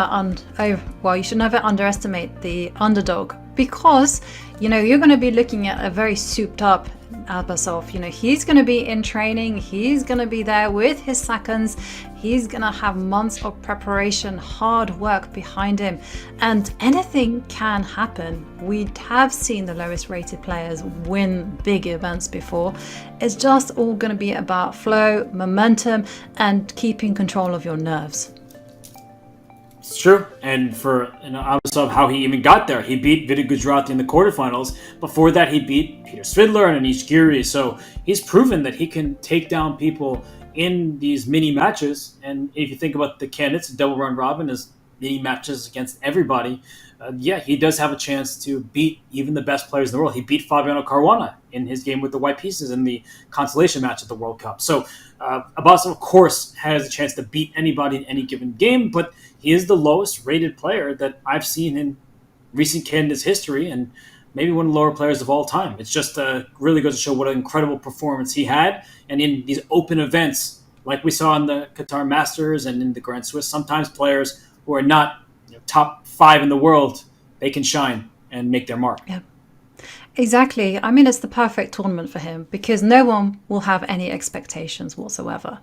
underestimate the underdog, because you're going to be looking at a very souped up Abbasov. He's going to be in training. He's going to be there with his seconds. He's going to have months of preparation, hard work behind him, and anything can happen. We have seen the lowest rated players win big events before. It's just all going to be about flow, momentum, and keeping control of your nerves. It's true. And for Abbasov, how he even got there. He beat Vidit Gujarati in the quarterfinals. Before that, he beat Peter Svidler and Anish Giri. So he's proven that he can take down people in these mini matches. And if you think about the candidates, double round robin is mini matches against everybody. He does have a chance to beat even the best players in the world. He beat Fabiano Caruana in his game with the white pieces in the consolation match at the World Cup. So Abbasov, of course, has a chance to beat anybody in any given game, but he is the lowest rated player that I've seen in recent candidates history, and maybe one of the lower players of all time. It's just really goes to show what an incredible performance he had. And in these open events, like we saw in the Qatar Masters and in the Grand Swiss, sometimes players who are not top 5 in the world, they can shine and make their mark. Yeah, exactly. I mean, it's the perfect tournament for him because no one will have any expectations whatsoever.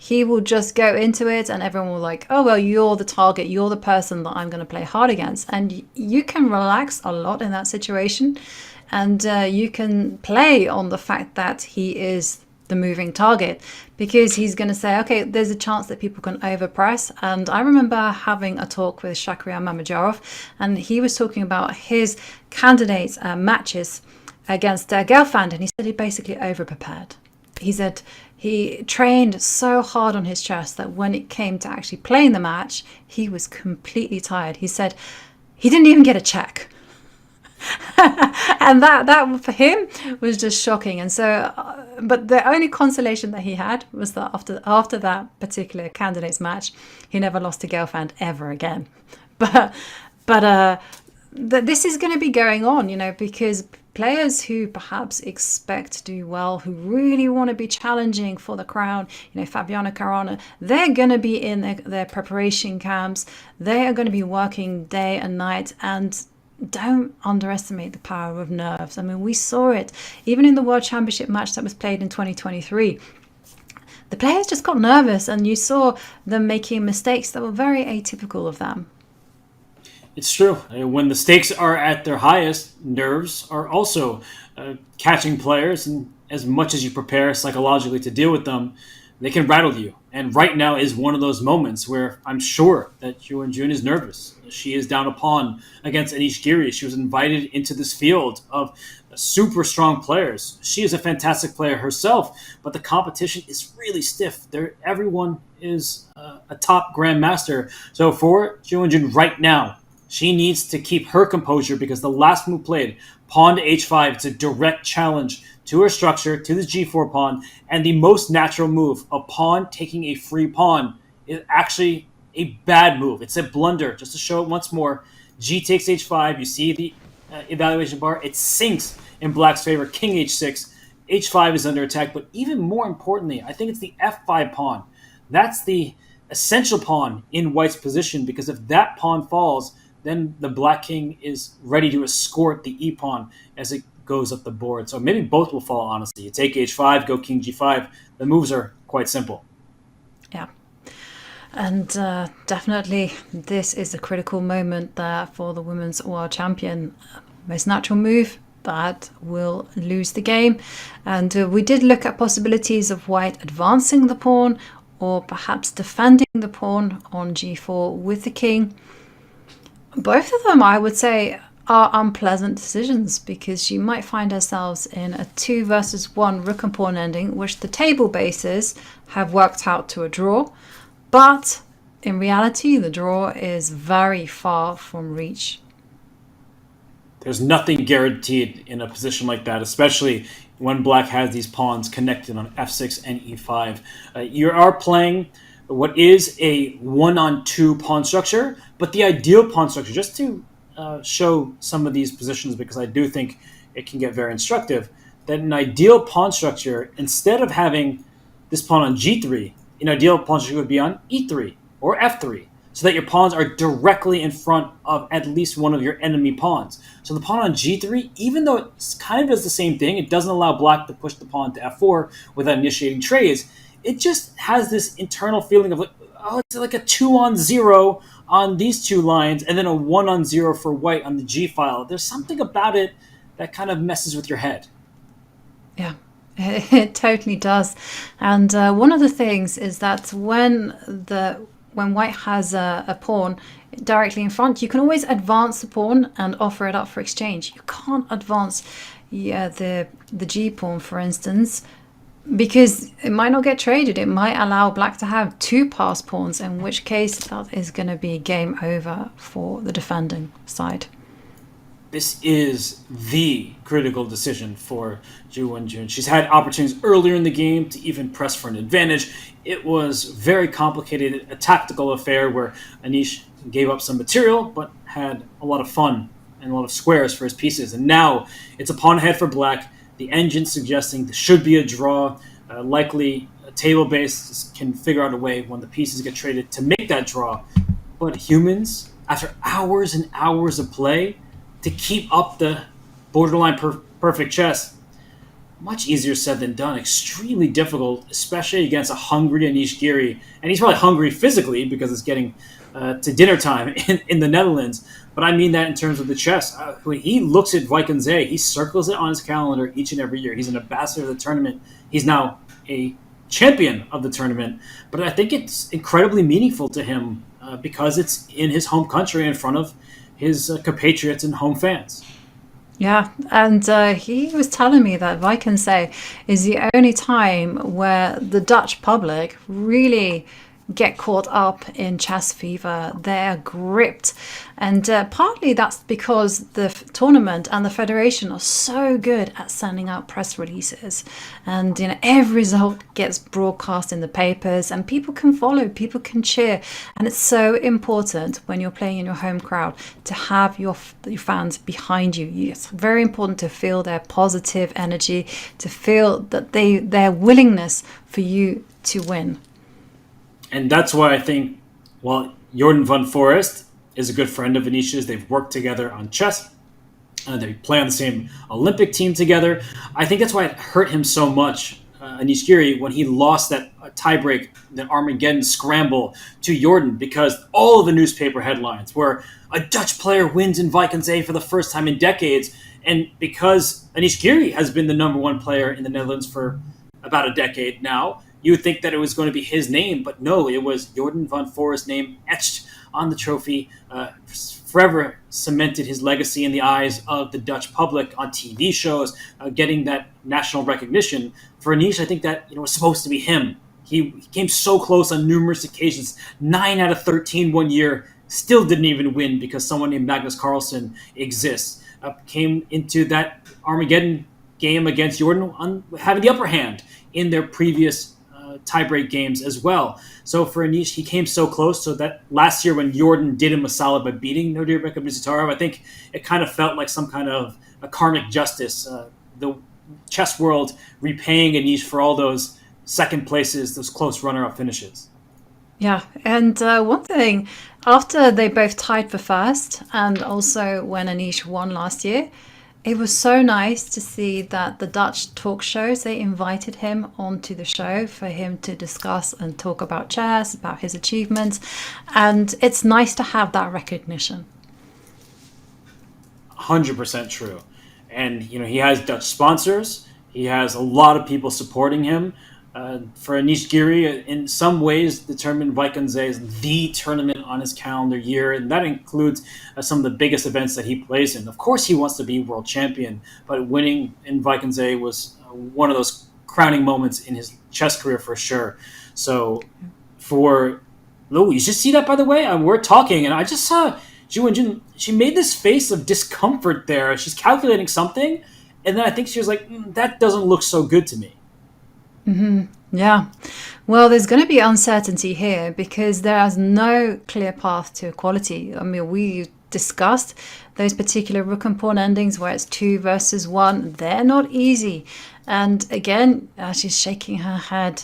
He will just go into it and everyone will like, oh, well, you're the target. You're the person that I'm going to play hard against. And you can relax a lot in that situation. And you can play on the fact that he is the moving target, because he's going to say, okay, there's a chance that people can overpress. And I remember having a talk with Shakhriyar Mamedyarov, and he was talking about his candidates matches against Gelfand, and he said he basically overprepared. He said he trained so hard on his chess that when it came to actually playing the match, he was completely tired. He said he didn't even get a check. And that for him was just shocking. And so, but the only consolation that he had was that after that particular candidates match, he never lost to Gelfand ever again. But this is going to be going on, because players who perhaps expect to do well, who really want to be challenging for the crown, Fabiano Caruana, they're going to be in their preparation camps. They are going to be working day and night, and don't underestimate the power of nerves. I mean, we saw it even in the World Championship match that was played in 2023. The players just got nervous, and you saw them making mistakes that were very atypical of them. It's true. When the stakes are at their highest, nerves are also catching players, and as much as you prepare psychologically to deal with them, they can rattle you. And right now is one of those moments where I'm sure that Wenjun is nervous. She is down a pawn against Anish Giri. She was invited into this field of super strong players. She is a fantastic player herself, but the competition is really stiff. Everyone is a top grandmaster. So for Wenjun right now, She needs to keep her composure because the last move played, pawn to h5, it's a direct challenge to her structure, to the g4 pawn, and the most natural move, a pawn taking a free pawn, is actually a bad move. It's a blunder. Just to show it once more, g takes h5, you see the evaluation bar, it sinks in black's favor, king h6, h5 is under attack, but even more importantly, I think it's the f5 pawn. That's the essential pawn in white's position, because if that pawn falls, then the black king is ready to escort the e-pawn as it goes up the board. So maybe both will fall, honestly. You take h5, go king g5. The moves are quite simple. Yeah. And definitely this is a critical moment there for the women's world champion. Most natural move that will lose the game. And we did look at possibilities of white advancing the pawn or perhaps defending the pawn on g4 with the king. Both of them, I would say, are unpleasant decisions because she might find herself in a 2 versus 1 rook and pawn ending, which the table bases have worked out to a draw. But in reality, the draw is very far from reach. There's nothing guaranteed in a position like that, especially when black has these pawns connected on f6 and e5. You are playing what is a 1-on-2 pawn structure, but the ideal pawn structure, just to show some of these positions because I do think it can get very instructive, that an ideal pawn structure, instead of having this pawn on g3, an ideal pawn structure would be on e3 or f3, so that your pawns are directly in front of at least one of your enemy pawns. So the pawn on g3, even though it kind of does the same thing, it doesn't allow black to push the pawn to f4 without initiating trades. It just has this internal feeling of, it's like a 2-on-0 on these two lines, and then a 1-on-0 for white on the g file. There's something about it that kind of messes with your head. Yeah, it totally does. And one of the things is that when white has a pawn directly in front, you can always advance the pawn and offer it up for exchange. You can't advance the g pawn, for instance, because it might not get traded. It might allow black to have 2 passed pawns, in which case that is going to be game over for the defending side. This is the critical decision for Wenjun. She's had opportunities earlier in the game to even press for an advantage. It was very complicated, a tactical affair where Anish gave up some material but had a lot of fun and a lot of squares for his pieces. And now it's a pawn ahead for black. The engine suggesting there should be a draw. Likely a table base can figure out a way when the pieces get traded to make that draw. But humans, after hours and hours of play, to keep up the borderline perfect chess, much easier said than done. Extremely difficult, especially against a hungry Anish Giri. And he's probably hungry physically because it's getting to dinner time in the Netherlands. But I mean that in terms of the chess. When he looks at Vaikenze, he circles it on his calendar each and every year. He's an ambassador of the tournament. He's now a champion of the tournament. But I think it's incredibly meaningful to him because it's in his home country in front of his compatriots and home fans. Yeah, and he was telling me that Vaikenze is the only time where the Dutch public really get caught up in chess fever. They're gripped. And partly that's because the tournament and the federation are so good at sending out press releases. And every result gets broadcast in the papers and people can follow, people can cheer. And it's so important when you're playing in your home crowd to have your fans behind you. It's very important to feel their positive energy, to feel that their willingness for you to win. And that's why I think, Jordan van Forest is a good friend of Anish's. They've worked together on chess. They play on the same Olympic team together. I think that's why it hurt him so much, Anish Giri, when he lost that tiebreak, that Armageddon scramble to Jordan, because all of the newspaper headlines were a Dutch player wins in Vaikenze for the first time in decades. And because Anish Giri has been the number 1 player in the Netherlands for about a decade now, you would think that it was going to be his name, but no, it was Jordan van Forest's name etched on the trophy, forever cemented his legacy in the eyes of the Dutch public on TV shows, getting that national recognition. For Anish, I think that was supposed to be him. He came so close on numerous occasions, 9 out of 13 one year, still didn't even win because someone named Magnus Carlsen exists. Came into that Armageddon game against Jordan having the upper hand in their previous tiebreak games as well. So for Anish, he came so close. So that last year when Jordan did him a solid by beating Nodirbek Abdusattorov, I think it kind of felt like some kind of a karmic justice. The chess world repaying Anish for all those second places, those close runner-up finishes. Yeah, and one thing, after they both tied for first, and also when Anish won last year, it was so nice to see that the Dutch talk shows, they invited him onto the show for him to discuss and talk about chess, about his achievements, and it's nice to have that recognition. 100% true. And, he has Dutch sponsors. He has a lot of people supporting him. For Anish Giri, in some ways, the tournament Vaikonze is the tournament on his calendar year, and that includes some of the biggest events that he plays in. Of course, he wants to be world champion, but winning in Vaikonze was one of those crowning moments in his chess career for sure. So, for Lou, you just see that, by the way? We're talking, and I just saw Wenjun. She made this face of discomfort there. She's calculating something, and then I think she was like, that doesn't look so good to me. Mm-hmm. Yeah. Well, there's going to be uncertainty here because there is no clear path to equality. I mean, we discussed those particular rook and pawn endings where it's 2 versus 1. They're not easy. And again, she's shaking her head.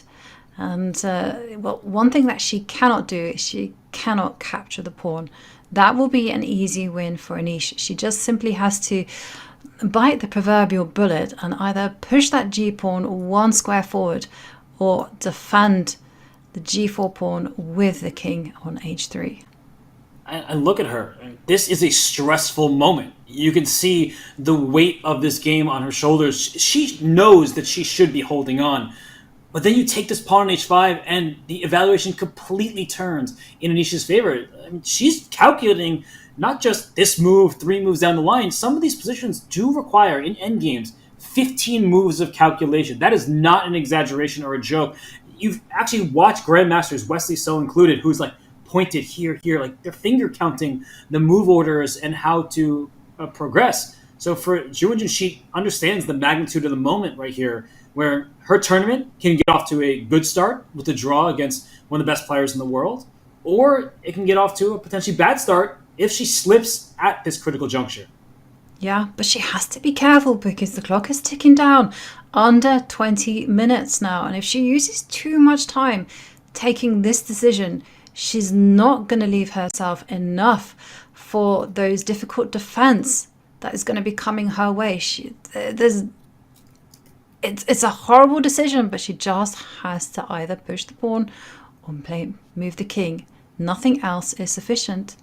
And one thing that she cannot do is she cannot capture the pawn. That will be an easy win for Anish. She just simply has to bite the proverbial bullet and either push that g-pawn 1 square forward or defend the g4 pawn with the king on h3. And look at her. This is a stressful moment. You can see the weight of this game on her shoulders. She knows that she should be holding on. But then you take this pawn on h5 and the evaluation completely turns in Anish's favor. I mean, she's calculating not just this move, 3 moves down the line. Some of these positions do require, in endgames, 15 moves of calculation. That is not an exaggeration or a joke. You've actually watched grandmasters, Wesley So included, who's like pointed here, like they're finger counting the move orders and how to progress. So for Wenjun, she understands the magnitude of the moment right here, where her tournament can get off to a good start with a draw against one of the best players in the world, or it can get off to a potentially bad start if she slips at this critical juncture. Yeah, but she has to be careful because the clock is ticking down under 20 minutes now. And if she uses too much time taking this decision, she's not going to leave herself enough for those difficult defense that is going to be coming her way. It's a horrible decision, but she just has to either push the pawn or move the king. Nothing else is sufficient.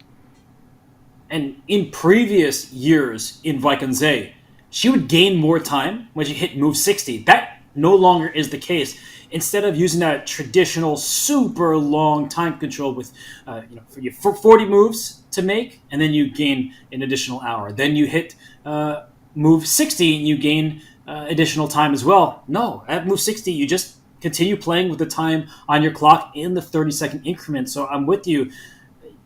And in previous years in Vaikonze, she would gain more time when she hit move 60. That no longer is the case. Instead of using that traditional super long time control with for 40 moves to make, and then you gain an additional hour. Then you hit move 60 and you gain additional time as well. No, at move 60, you just continue playing with the time on your clock in the 30-second increment. So I'm with you,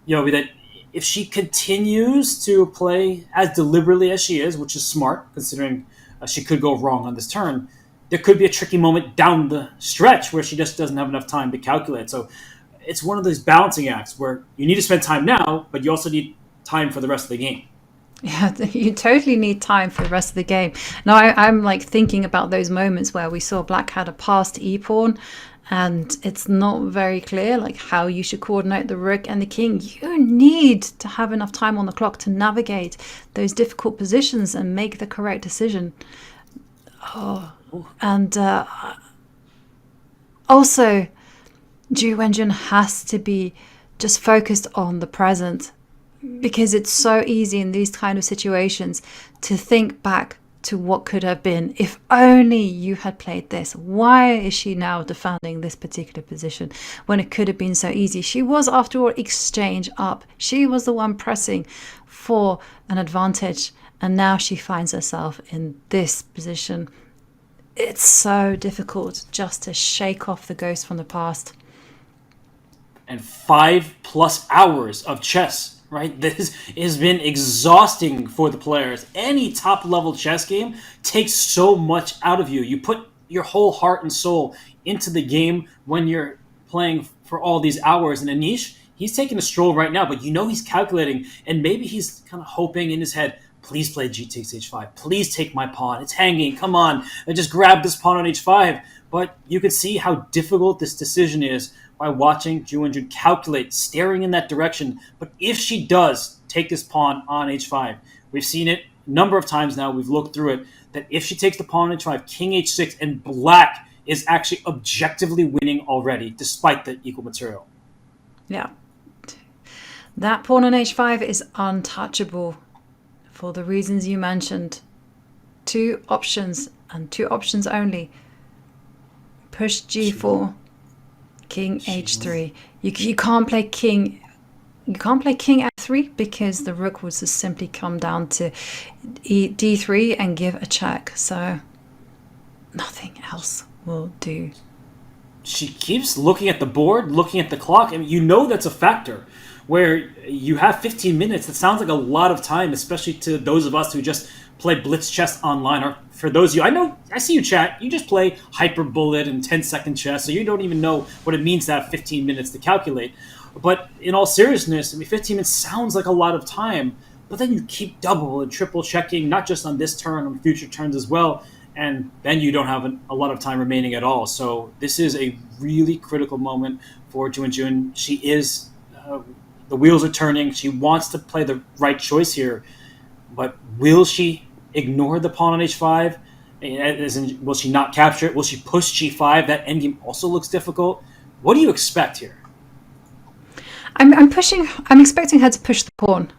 that if she continues to play as deliberately as she is, which is smart, considering she could go wrong on this turn, there could be a tricky moment down the stretch where she just doesn't have enough time to calculate. So it's one of those balancing acts where you need to spend time now, but you also need time for the rest of the game. Yeah, you totally need time for the rest of the game. Now, I'm like thinking about those moments where we saw Black had a passed e-pawn, and it's not very clear like how you should coordinate the rook and the king. You need to have enough time on the clock to navigate those difficult positions and make the correct decision. And also, Wenjun has to be just focused on the present, because it's so easy in these kind of situations to think back to what could have been if only you had played this. Why is she now defending this particular position when it could have been so easy? She was, after all, exchange up. She was the one pressing for an advantage, and now she finds herself in this position. It's so difficult just to shake off the ghost from the past. and 5+ hours of chess, right? This has been exhausting for the players. Any top-level chess game takes so much out of you. You put your whole heart and soul into the game when you're playing for all these hours. And Anish, he's taking a stroll right now, but he's calculating, and maybe he's kind of hoping in his head, please play g takes h5. Please take my pawn. It's hanging. Come on. I just grab this pawn on h5. But you can see how difficult this decision is by watching Ju Wenjun calculate, staring in that direction. But if she does take this pawn on h5, we've seen it a number of times now. We've looked through it, that if she takes the pawn on h5, king h6, and black is actually objectively winning already, despite the equal material. Yeah. That pawn on h5 is untouchable for the reasons you mentioned. 2 options, and 2 options only. Push g4, king h3. You can't play king. You can't play king f3 because the rook would just simply come down to d3 and give a check. So nothing else will do. She keeps looking at the board, looking at the clock, and that's a factor. Where you have 15 minutes, that sounds like a lot of time, especially to those of us who just play blitz chess online. Or for those of you, I see you chat, you just play hyper bullet and 10-second chess, so you don't even know what it means to have 15 minutes to calculate. But in all seriousness, 15 minutes sounds like a lot of time, but then you keep double and triple checking, not just on this turn, on future turns as well, and then you don't have a lot of time remaining at all. So this is a really critical moment for Ju Wenjun. She is... the wheels are turning. She wants to play the right choice here, but will she ignore the pawn on h5? Will she not capture it? Will she push g5? That endgame also looks difficult. What do you expect here? I'm expecting her to push the pawn.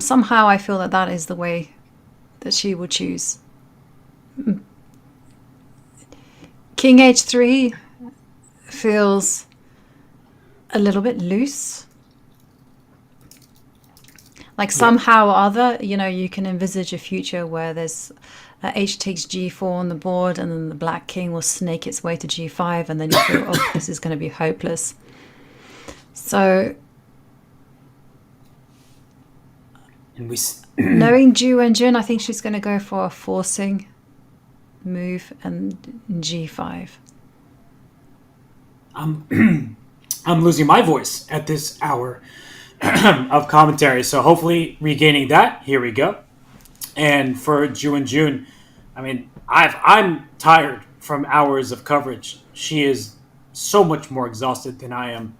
Somehow I feel that is the way that she would choose. King h3 feels a little bit loose. Like somehow or other, you can envisage a future where there's h takes g4 on the board, and then the black king will snake its way to g5, and then you feel, oh, this is going to be hopeless. So, knowing Ju Wenjun, I think she's going to go for a forcing move and g5. I'm losing my voice at this hour of commentary, so hopefully regaining that. Here we go. And for Ju Wenjun, I'm tired from hours of coverage. She is so much more exhausted than I am,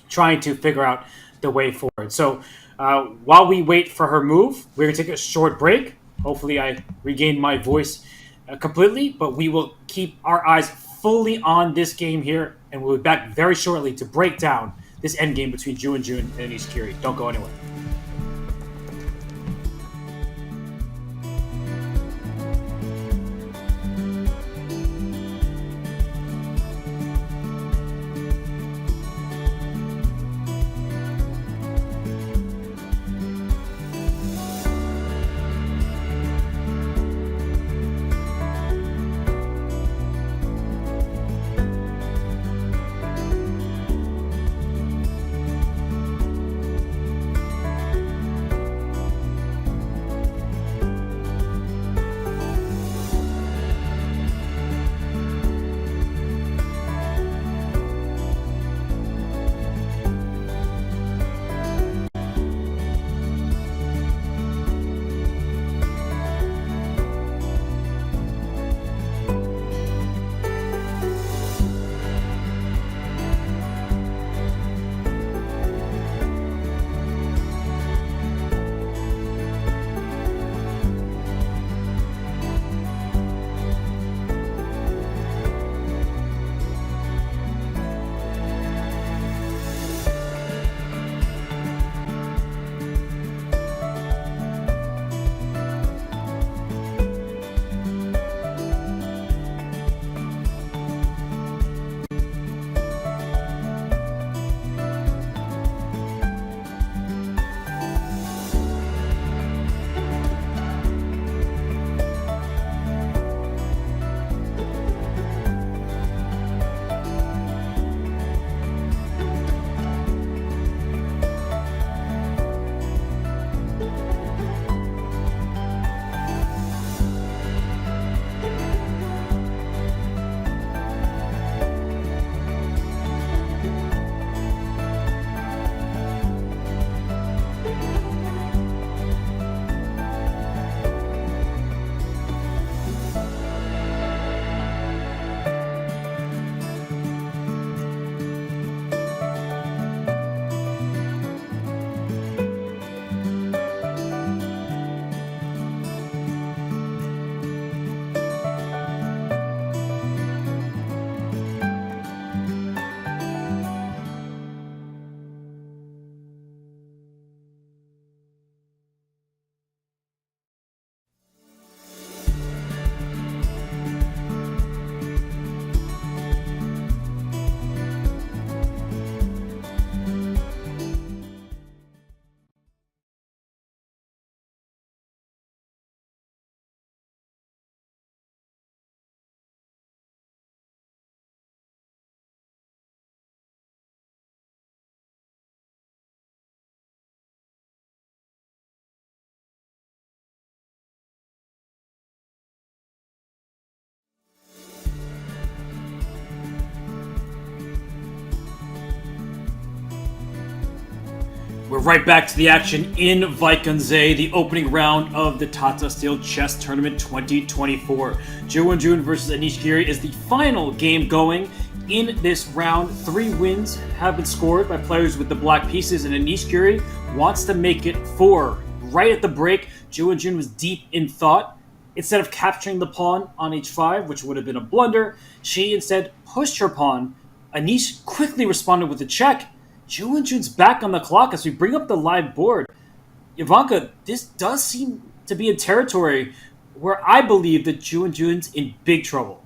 trying to figure out the way forward. So while we wait for her move, we're going to take a short break. Hopefully I regain my voice completely, but we will keep our eyes fully on this game here, and we'll be back very shortly to break down this endgame between Ju Wenjun and Anish Giri. Don't go anywhere. We're right back to the action in Vaikunzee, the opening round of the Tata Steel Chess Tournament 2024. Wenjun versus Anish Giri is the final game going in this round. 3 wins have been scored by players with the black pieces, and Anish Giri wants to make it 4. Right at the break, Wenjun was deep in thought. Instead of capturing the pawn on h5, which would have been a blunder, she instead pushed her pawn. Anish quickly responded with a check. Wenjun's back on the clock as we bring up the live board. Ivanka, this does seem to be a territory where I believe that Wenjun's in big trouble.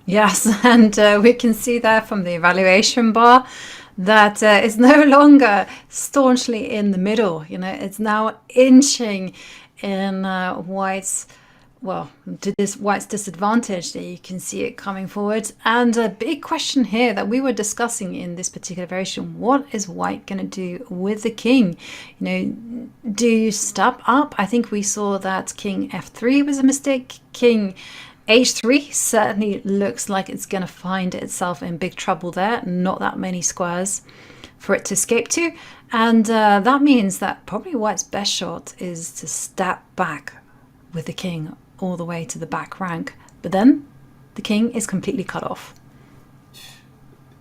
Yes, and we can see there from the evaluation bar that it's no longer staunchly in the middle. You know, it's now inching in White's, well, to this White's disadvantage. That you can see it coming forward. And a big question here that we were discussing in this particular variation: what is White going to do with the king? You know, do you step up? I think we saw that king f3 was a mistake. King h3 certainly looks like it's going to find itself in big trouble there. Not that many squares for it to escape to. And that means that probably White's best shot is to step back with the king all the way to the back rank. But then the king is completely cut off.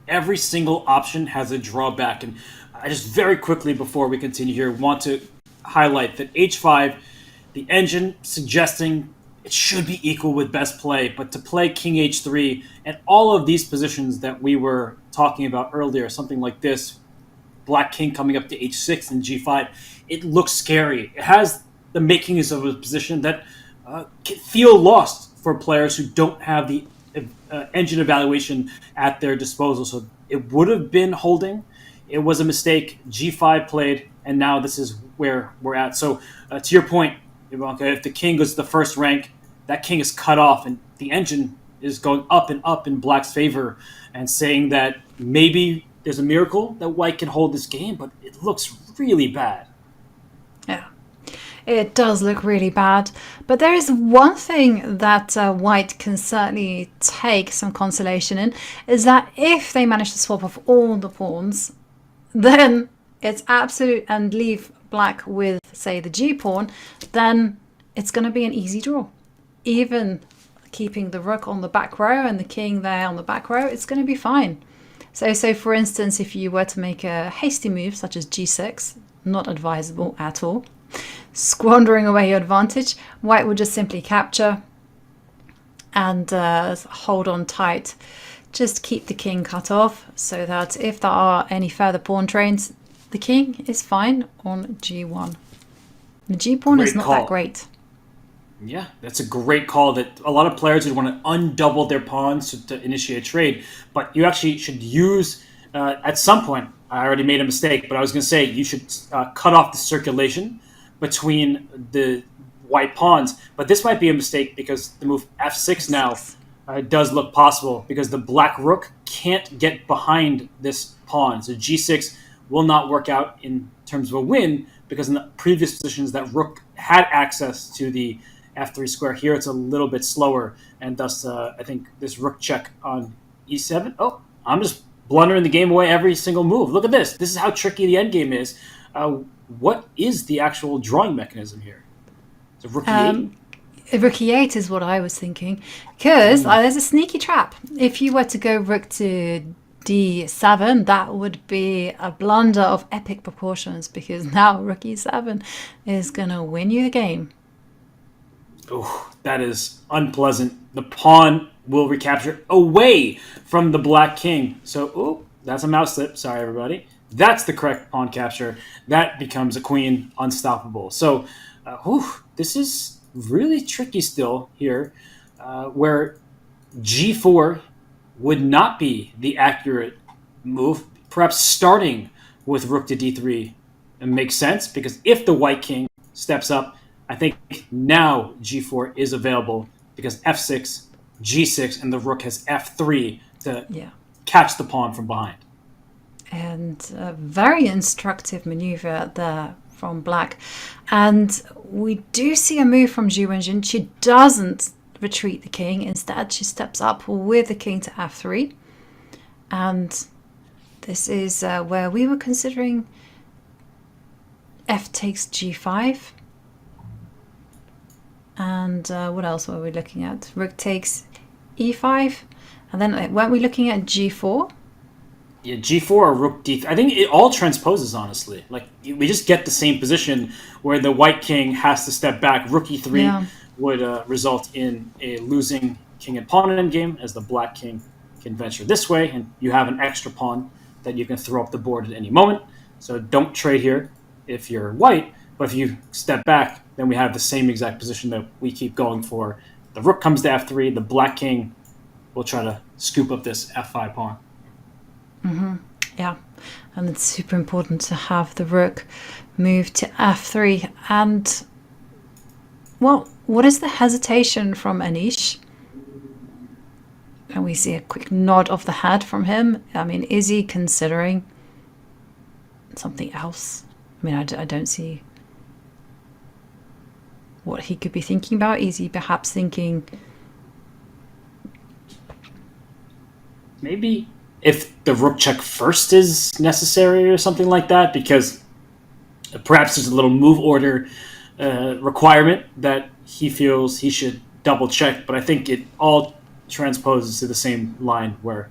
Every single option has a drawback. And I just very quickly, before we continue here, want to highlight that h5, the engine suggesting it should be equal with best play, but to play king h3 and all of these positions that we were talking about earlier, something like this, black king coming up to h6 and g5, it looks scary. It has the makings of a position that can feel lost for players who don't have the engine evaluation at their disposal. So it would have been holding. It was a mistake. G5 played, and now this is where we're at. So to your point, Ivanka, if the king goes to the first rank, that king is cut off, and the engine is going up and up in black's favor, and saying that maybe there's a miracle that White can hold this game, but it looks really bad. Yeah. It does look really bad, but there is one thing that White can certainly take some consolation in, is that if they manage to swap off all the pawns, then it's absolute, and leave black with, say, the g-pawn, then it's going to be an easy draw. Even keeping the rook on the back row and the king there on the back row, it's going to be fine. So for instance, if you were to make a hasty move such as g6, not advisable at all, squandering away your advantage, White would just simply capture and hold on tight. Just keep the king cut off, so that if there are any further pawn trains, the king is fine on g1. The g-pawn is not that great. Yeah, that's a great call that a lot of players would want to undouble their pawns to initiate a trade. But you actually should use, at some point, I already made a mistake, but I was going to say you should cut off the circulation between the white pawns. But this might be a mistake because the move f6 now does look possible, because the black rook can't get behind this pawn. So g6 will not work out in terms of a win, because in the previous positions that rook had access to the f3 square. Here it's a little bit slower, and thus I think this rook check on e7. Oh, I'm just blundering the game away every single move. Look at this. This is how tricky the endgame is. What is the actual drawing mechanism here? So rook e8? Rook e8 is what I was thinking, because there's a sneaky trap. If you were to go rook to d7, that would be a blunder of epic proportions, because now rook e7 is going to win you the game. Oh, that is unpleasant. The pawn will recapture away from the black king. So, that's a mouse slip. Sorry, everybody. That's the correct pawn capture. That becomes a queen unstoppable. So, this is really tricky still here, where g4 would not be the accurate move. Perhaps starting with rook to d3 makes sense, because if the white king steps up, I think now g4 is available, because f6, g6, and the rook has f3 to catch the pawn from behind. And a very instructive maneuver there from black. And we do see a move from Wenjun. She doesn't retreat the king. Instead, she steps up with the king to f3. And this is where we were considering f takes g5. And what else were we looking at? Rook takes e5. And then weren't we looking at g4? Yeah, g4 or rook d3. I think it all transposes, honestly. Like, we just get the same position where the white king has to step back. Rook e3 would result in a losing king and pawn endgame, as the black king can venture this way, and you have an extra pawn that you can throw up the board at any moment. So don't trade here if you're white, but if you step back, then we have the same exact position that we keep going for. The rook comes to f3, the black king will try to scoop up this f5 pawn. Yeah, and it's super important to have the rook move to f3. And, well, what is the hesitation from Anish? And we see a quick nod of the head from him. I mean, is he considering something else? I mean, I don't see what he could be thinking about. Is he perhaps thinking... Maybe if the rook check first is necessary or something like that, because perhaps there's a little move order requirement that he feels he should double check. But I think it all transposes to the same line where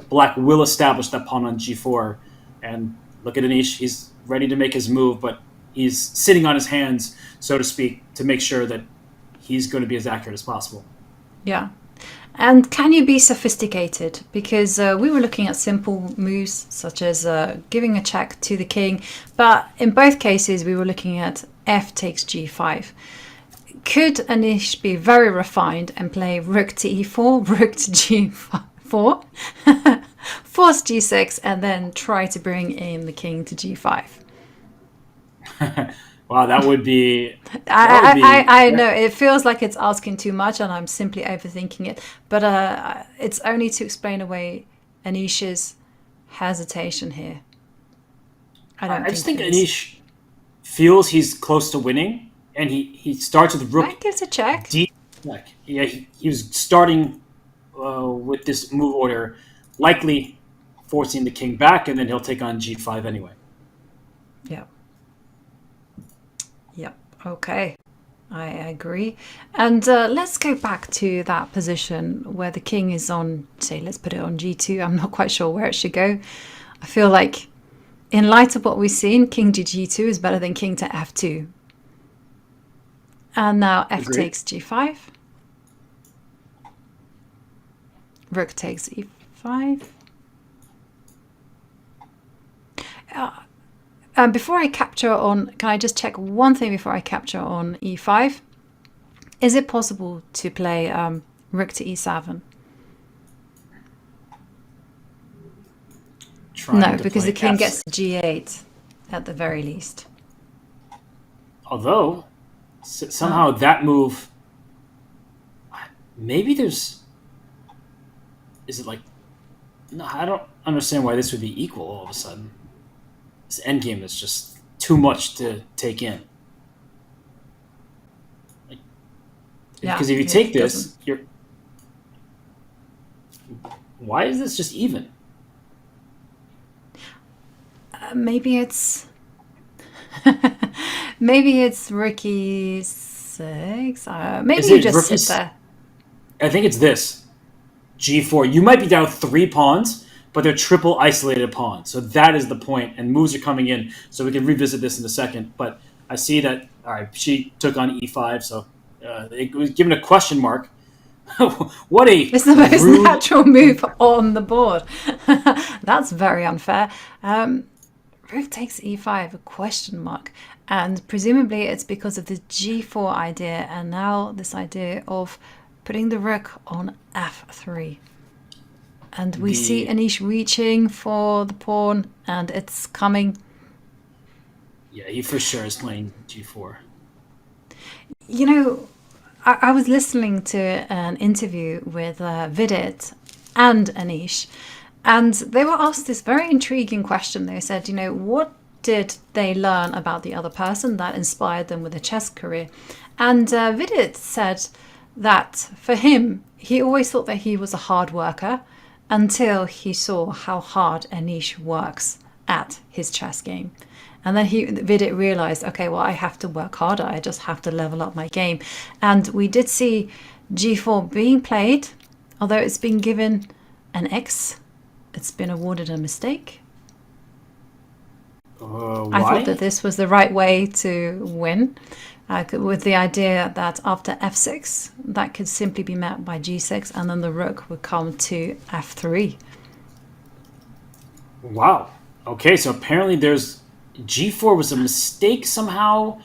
black will establish that pawn on g4. And look at Anish, he's ready to make his move, but he's sitting on his hands, so to speak, to make sure that he's going to be as accurate as possible. Yeah. And can you be sophisticated? Because we were looking at simple moves, such as giving a check to the king. But in both cases, we were looking at f takes g5. Could Anish be very refined and play rook to e4, rook to g4, force g6, and then try to bring in the king to g5? Wow, that would be... I know, it feels like it's asking too much and I'm simply overthinking it. But it's only to explain away Anish's hesitation here. I just think Anish feels he's close to winning, and he starts with rook... That gives a check. Yeah, he was starting with this move order, likely forcing the king back, and then he'll take on g5 anyway. Yeah. Yep. Okay. I agree. And let's go back to that position where the king is on, say, let's put it on g2. I'm not quite sure where it should go. I feel like in light of what we've seen, king to g2 is better than king to f2. And now f takes g5. Rook takes e5. Before I capture on, can I just check one thing before I capture on e5? Is it possible to play rook to e7? No, because the king gets to g8 at the very least. Although, somehow that move... Maybe there's... Is it like... No, I don't understand why this would be equal all of a sudden. This endgame is just too much to take in. Because if you take this, you're... Why is this just even? Maybe it's... maybe it's rook e6. Maybe you just sit there. I think it's this. G4. You might be down 3 pawns, but they're triple isolated pawns. So that is the point, and moves are coming in. So we can revisit this in a second. But I see that, all right, she took on e5, so it was given a question mark. What a It's the most natural move on the board. That's very unfair. Rook takes e5, a question mark. And presumably it's because of the g4 idea, and now this idea of putting the rook on f3. And we see Anish reaching for the pawn, and it's coming. Yeah, he for sure is playing g4. You know, I was listening to an interview with Vidit and Anish, and they were asked this very intriguing question. They said, you know, what did they learn about the other person that inspired them with a chess career? And Vidit said that for him, he always thought that he was a hard worker until he saw how hard Anish works at his chess game. And then Vidit realized, okay, well, I have to work harder. I just have to level up my game. And we did see g4 being played, although it's been given an X. It's been awarded a mistake. Why? I thought that this was the right way to win, with the idea that after f6, that could simply be met by g6, and then the rook would come to f3. Wow. Okay, so apparently there's g4 was a mistake somehow.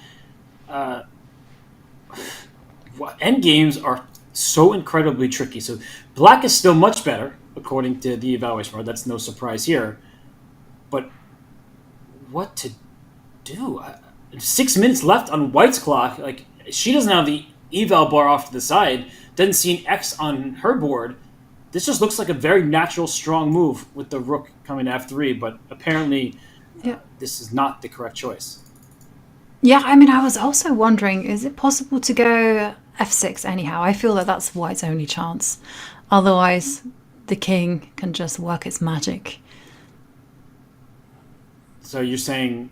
Endgames are so incredibly tricky. So black is still much better, according to the evaluation board. That's no surprise here. But what to do? 6 minutes left on white's clock. Like, she doesn't have the eval bar off to the side. Doesn't see an X on her board. This just looks like a very natural, strong move with the rook coming to f3. But apparently, this is not the correct choice. Yeah, I mean, I was also wondering, is it possible to go f6 anyhow? I feel that that's white's only chance. Otherwise, the king can just work its magic. So you're saying...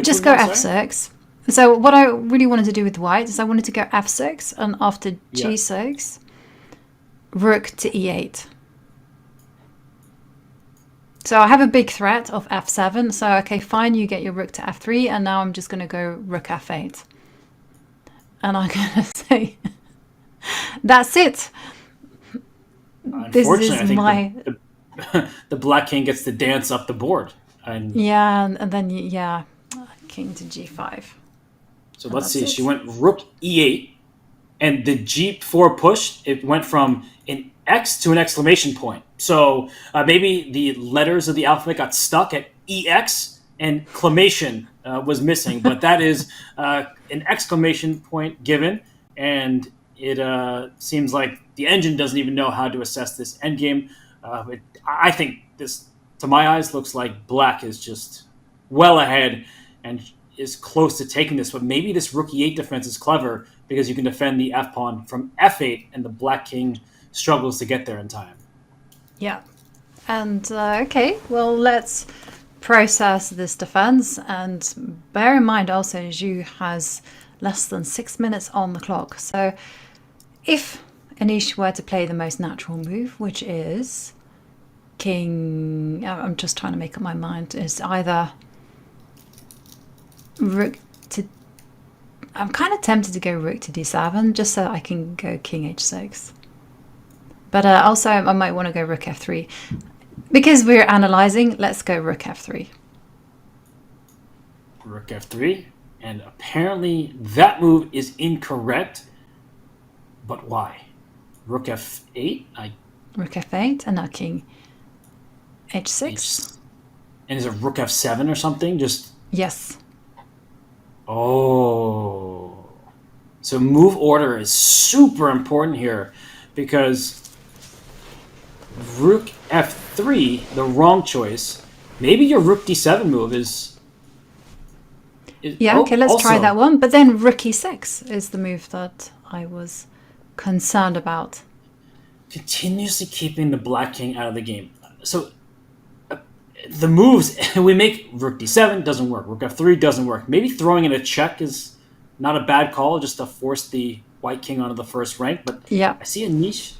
Just go f6. So what I really wanted to do with white is I wanted to go f6, and after g6, rook to e8. So I have a big threat of f7. So, okay, fine, you get your rook to f3, and now I'm just going to go rook f8. And I'm going to say, that's it. This is my... The black king gets to dance up the board. And then, king to g5. So let's see. She went rook e8, and the g4 push, it went from an X to an exclamation point. So maybe the letters of the alphabet got stuck at EX, and clamation was missing. But that is an exclamation point given, and it seems like the engine doesn't even know how to assess this endgame. I think this, to my eyes, looks like black is just well ahead and is close to taking this. But maybe this rook e8 defense is clever because you can defend the f-pawn from f8, and the black king struggles to get there in time. Yeah. And, okay, well, let's process this defense. And bear in mind also, Zhu has less than 6 minutes on the clock. So if Anish were to play the most natural move, which is king... I'm just trying to make up my mind. Is either rook to... I'm kind of tempted to go rook to d7, just so I can go king h6. But also, I might want to go rook f3. Because we're analyzing, let's go rook f3. Rook f3. And apparently that move is incorrect. But why? Rook f8? Rook f8, and now king h6. And is it rook f7 or something? Just... Yes. Oh. So move order is super important here, because rook f3, the wrong choice. Maybe your rook d7 move is yeah, okay, let's try that one. But then rook e6 is the move that I was concerned about. Continuously keeping the black king out of the game. So the moves, we make rook d7, doesn't work. Rook f3 doesn't work. Maybe throwing in a check is not a bad call, just to force the white king onto the first rank. But yeah, I see Anish.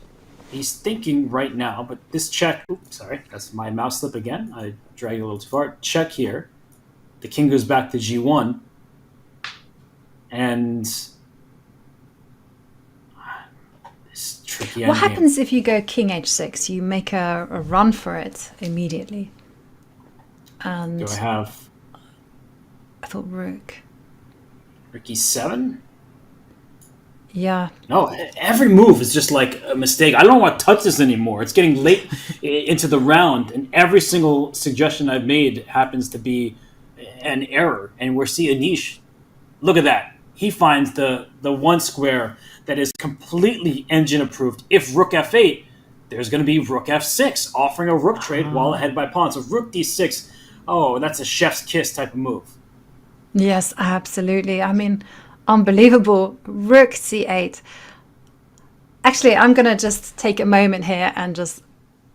He's thinking right now, but this check... Oops, sorry, that's my mouse slip again. I dragged it a little too far. Check here. The king goes back to g1. And... this tricky endgame. What happens if you go king h6? You make a run for it immediately. And do I have... I thought rook. Rook e7? Yeah. No, every move is just like a mistake. I don't want to touch this anymore. It's getting late into the round, and every single suggestion I've made happens to be an error. And we're seeing Anish. Look at that. He finds the one square that is completely engine approved. If rook f8, there's going to be rook f6, offering a rook trade while ahead by pawn. So rook d6, oh, that's a chef's kiss type of move. Yes, absolutely. I mean... unbelievable. Rook c8. Actually, I'm going to just take a moment here and just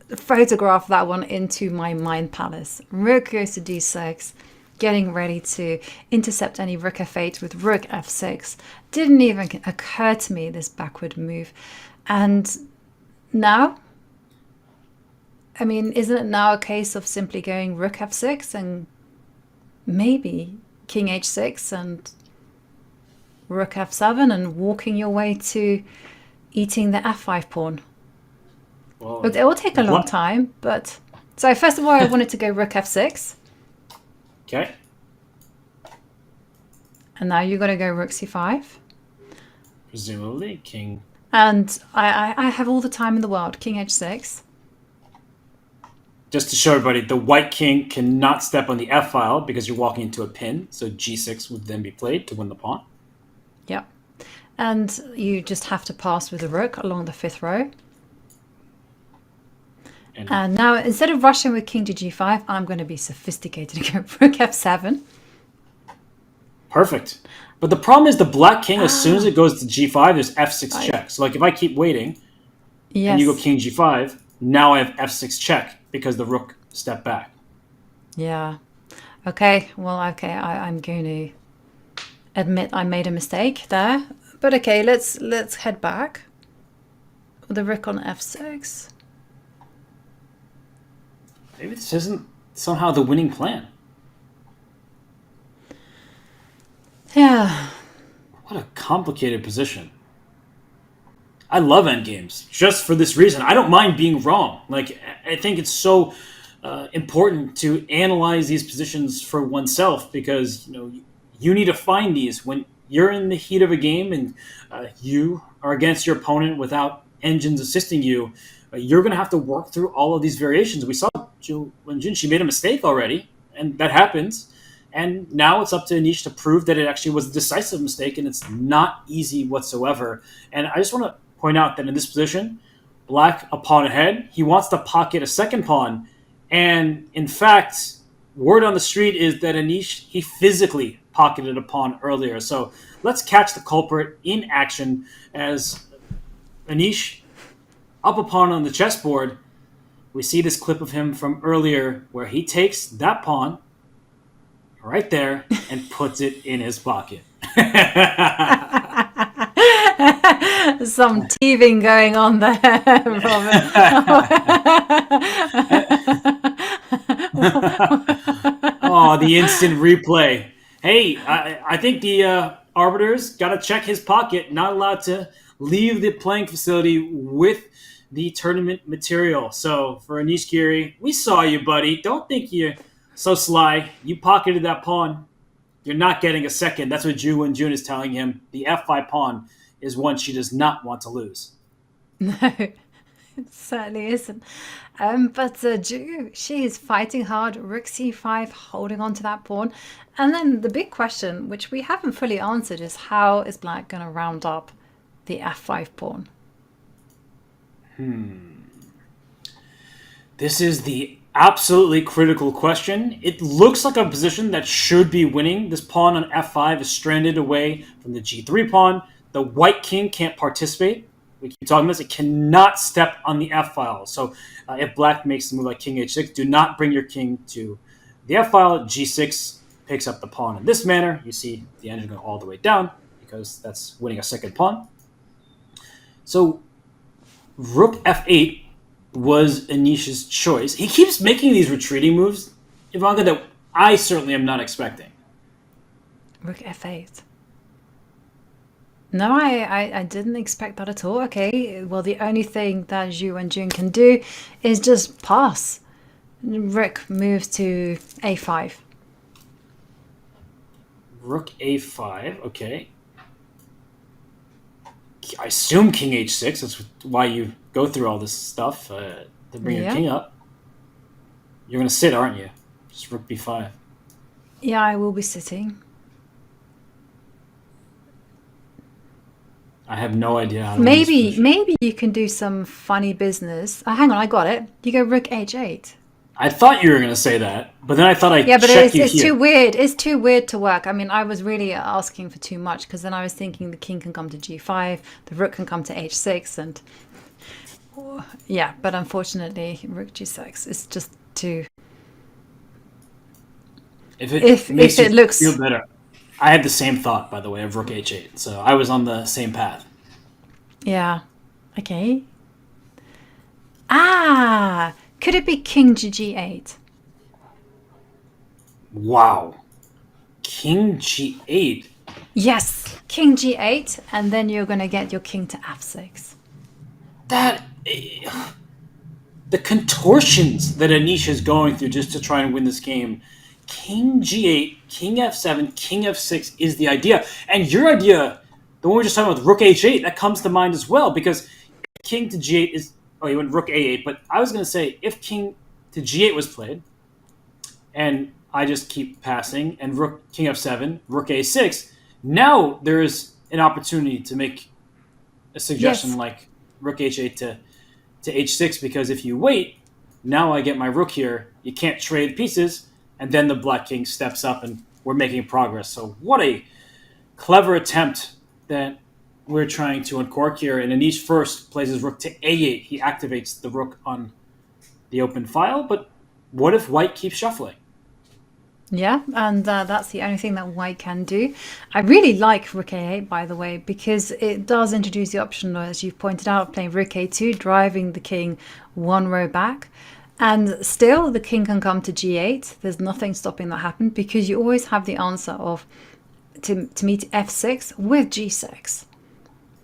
photograph that one into my mind palace. Rook goes to d6, getting ready to intercept any rook f8 with rook f6. Didn't even occur to me, this backward move. And now, I mean, isn't it now a case of simply going rook f6 and maybe king h6 and rook f7 and walking your way to eating the f5 pawn? Well, It will take a long time, but... So first of all, I wanted to go rook f6. Okay. And now you're going to go rook c5. Presumably, king. And I have all the time in the world. King h6. Just to show everybody, the white king cannot step on the f file because you're walking into a pin. So g6 would then be played to win the pawn. Yep. And you just have to pass with the rook along the 5th row. And now, instead of rushing with king to g5, I'm going to be sophisticated and go rook f7. Perfect. But the problem is the black king, as soon as it goes to g5, there's f6 check. So like if I keep waiting, and you go king g5, now I have f6 check because the rook stepped back. Yeah. Okay. Well, okay. I'm going to admit I made a mistake there. But okay, let's head back. The rook on f6. Maybe this isn't somehow the winning plan. Yeah. What a complicated position. I love endgames just for this reason. I don't mind being wrong. Like, I think it's so important to analyze these positions for oneself because, you know, you need to find these when you're in the heat of a game and you are against your opponent without engines assisting you. You're going to have to work through all of these variations. We saw Wenjun, she made a mistake already, and that happens. And now it's up to Anish to prove that it actually was a decisive mistake, and it's not easy whatsoever. And I just want to point out that in this position, black a pawn ahead, he wants to pocket a second pawn. And in fact, word on the street is that Anish, he physically pocketed a pawn earlier. So let's catch the culprit in action as Anish up a pawn on the chessboard. We see this clip of him from earlier where he takes that pawn right there and puts it in his pocket. Some teething going on there, Robert. Oh, the instant replay. Hey, I think the arbiters got to check his pocket. Not allowed to leave the playing facility with the tournament material. So for Anish Giri, we saw you, buddy. Don't think you're so sly. You pocketed that pawn. You're not getting a second. That's what Wenjun is telling him. The f5 pawn is one she does not want to lose. No, it certainly isn't. But Ju, she is fighting hard. Rook c5, holding on to that pawn. And then the big question, which we haven't fully answered, is how is black going to round up the f5 pawn? This is the absolutely critical question. It looks like a position that should be winning. This pawn on f5 is stranded away from the g3 pawn. The white king can't participate. We keep talking about this. It cannot step on the f file. So if black makes a move like king h6, do not bring your king to the f file. g6 picks up the pawn in this manner. You see the engine going all the way down because that's winning a second pawn. So rook f8 was Anish's choice. He keeps making these retreating moves, Ivanka, that I certainly am not expecting. Rook f8. No, I didn't expect that at all. Okay, well, the only thing that Zhu and Jun can do is just pass. Rook moves to a5. Rook a5, okay. I assume king h6. That's why you go through all this stuff to bring your king up. You're going to sit, aren't you? Just rook b5. Yeah, I will be sitting. I have no idea how to Maybe you can do some funny business. Oh, hang on, I got it. You go rook h8. I thought you were going to say that, but then I thought I'd but check it's here. too weird. It's too weird to work. I mean, I was really asking for too much because then I was thinking the king can come to g5, the rook can come to h6, and yeah. But unfortunately, rook g6 is just too. If it If makes it you looks feel better. I had the same thought, by the way, of rook h8. So I was on the same path. Yeah. Okay. Ah, could it be king to g8? Wow. King g8. Yes, king g8, and then you're going to get your king to f6. That... The contortions that Anish is going through just to try and win this game. King g8, king f7, king f6 is the idea. And your idea, the one we were just talking about, rook h8, that comes to mind as well, because king to g8 is... Oh, you went rook a8, but I was going to say, if king to g8 was played, and I just keep passing, and rook king f7, rook a6, now there is an opportunity to make a suggestion like rook h8 to h6, because if you wait, now I get my rook here, you can't trade pieces, and then the black king steps up and we're making progress. So what a clever attempt that we're trying to uncork here. And Anish first plays his rook to a8. He activates the rook on the open file, but what if white keeps shuffling? Yeah, and that's the only thing that white can do. I really like rook a8, by the way, because it does introduce the option, as you've pointed out, of playing rook a2, driving the king one row back. And still, the king can come to g8. There's nothing stopping that happen, because you always have the answer of to meet f6 with g6,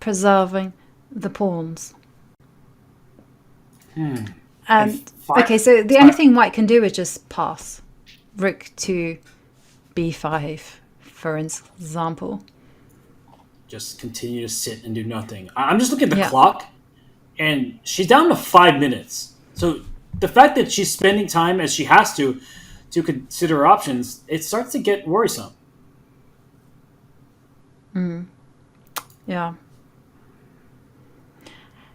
preserving the pawns. And okay, so the only thing white can do is just pass. Rook to b5, for example. Just continue to sit and do nothing. I'm just looking at the clock, and she's down to 5 minutes. So the fact that she's spending time as she has to consider her options, it starts to get worrisome. Yeah.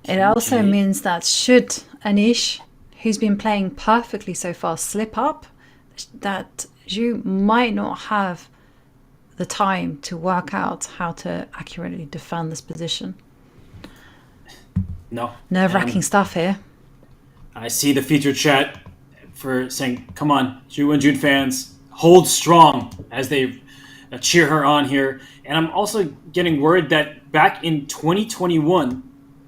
It also means that should Anish, who's been playing perfectly so far, slip up, that you might not have the time to work out how to accurately defend this position. No. Nerve-wracking stuff here. I see the featured chat for saying, come on, Wenjun fans, hold strong as they cheer her on here. And I'm also getting word that back in 2021,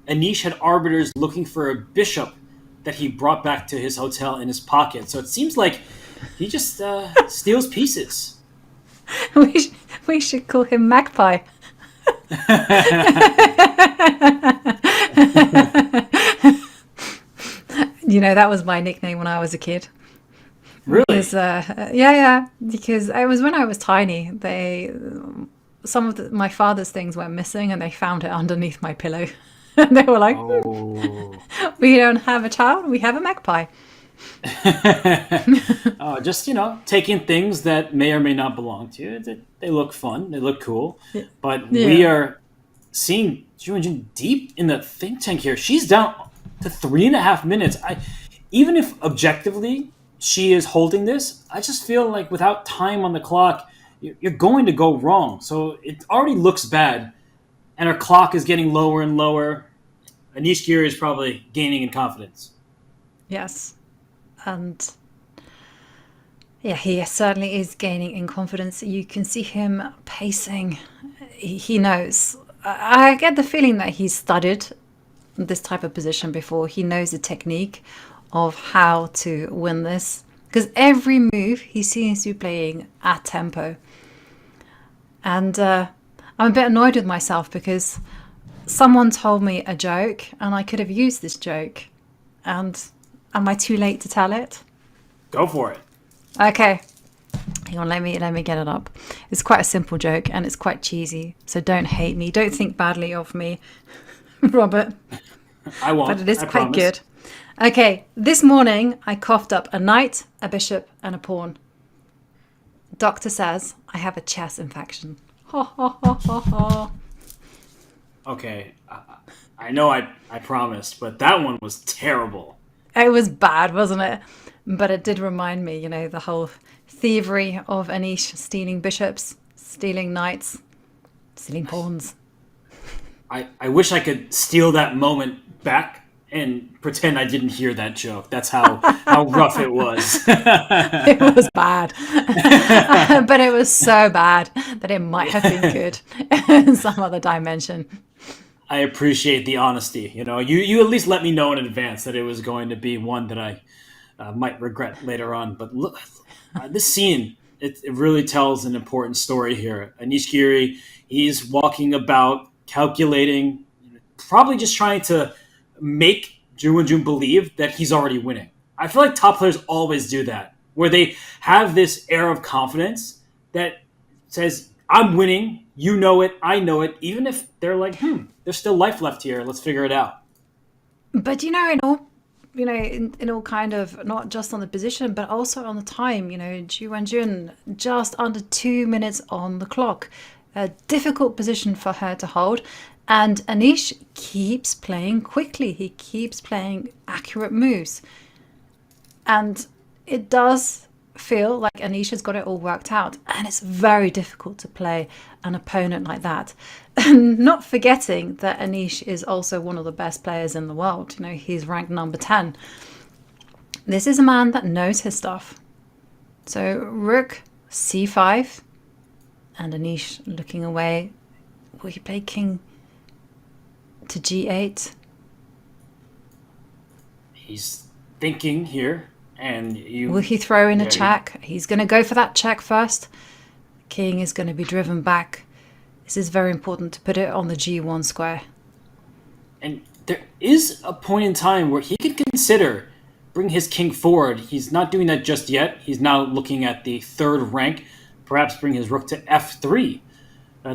Anish had arbiters looking for a bishop that he brought back to his hotel in his pocket. So it seems like he just steals pieces. We should call him Magpie. You know, that was my nickname when I was a kid. Really? Because, yeah. Because it was when I was tiny. Some of my father's things went missing, and they found it underneath my pillow. And they were like, "We don't have a child. We have a magpie." Just, taking things that may or may not belong to you. They look fun. They look cool. But we are seeing Wenjun deep in the think tank here. She's down to 3.5 minutes. Even if objectively she is holding this, I just feel like without time on the clock, you're going to go wrong. So it already looks bad, and her clock is getting lower and lower. Anish Giri is probably gaining in confidence. Yes. And yeah, he certainly is gaining in confidence. You can see him pacing. He knows. I get the feeling that he's studied this type of position before. He knows the technique of how to win this, because every move he seems to be playing at tempo. And I'm a bit annoyed with myself because someone told me a joke and I could have used this joke. And am I too late to tell it? Go for it. Okay. Hang on, let me get it up. It's quite a simple joke and it's quite cheesy, so don't hate me. Don't think badly of me, Robert. I won't. But it is I quite promise. good. Okay, this morning I coughed up a knight, a bishop, and a pawn. Doctor says I have a chest infection. Ha ha ha ha ha. Okay, I know I promised, but that one was terrible. It was bad, wasn't it? But it did remind me, the whole thievery of Anish stealing bishops, stealing knights, stealing pawns. I wish I could steal that moment back and pretend I didn't hear that joke. That's how rough it was. It was bad. But it was so bad that it might have been good in some other dimension. I appreciate the honesty. You know, you at least let me know in advance that it was going to be one that I might regret later on. But look, this scene, it really tells an important story here. Anish Giri, he's walking about, calculating, probably just trying to make Ju Wenjun believe that he's already winning. I feel like top players always do that, where they have this air of confidence that says, I'm winning, you know it, I know it, even if they're like, there's still life left here, let's figure it out. But in all kind of, not just on the position, but also on the time, Ju Wenjun just under 2 minutes on the clock. A difficult position for her to hold. And Anish keeps playing quickly. He keeps playing accurate moves. And it does feel like Anish has got it all worked out. And it's very difficult to play an opponent like that. And not forgetting that Anish is also one of the best players in the world. He's ranked number 10. This is a man that knows his stuff. So rook c5. And Anish looking away. Will he play king to g8? He's thinking here, and will he throw in a check? He's going to go for that check first. King is going to be driven back. This is very important to put it on the g1 square. And there is a point in time where he could consider bring his king forward. He's not doing that just yet. He's now looking at the third rank. Perhaps bring his rook to f3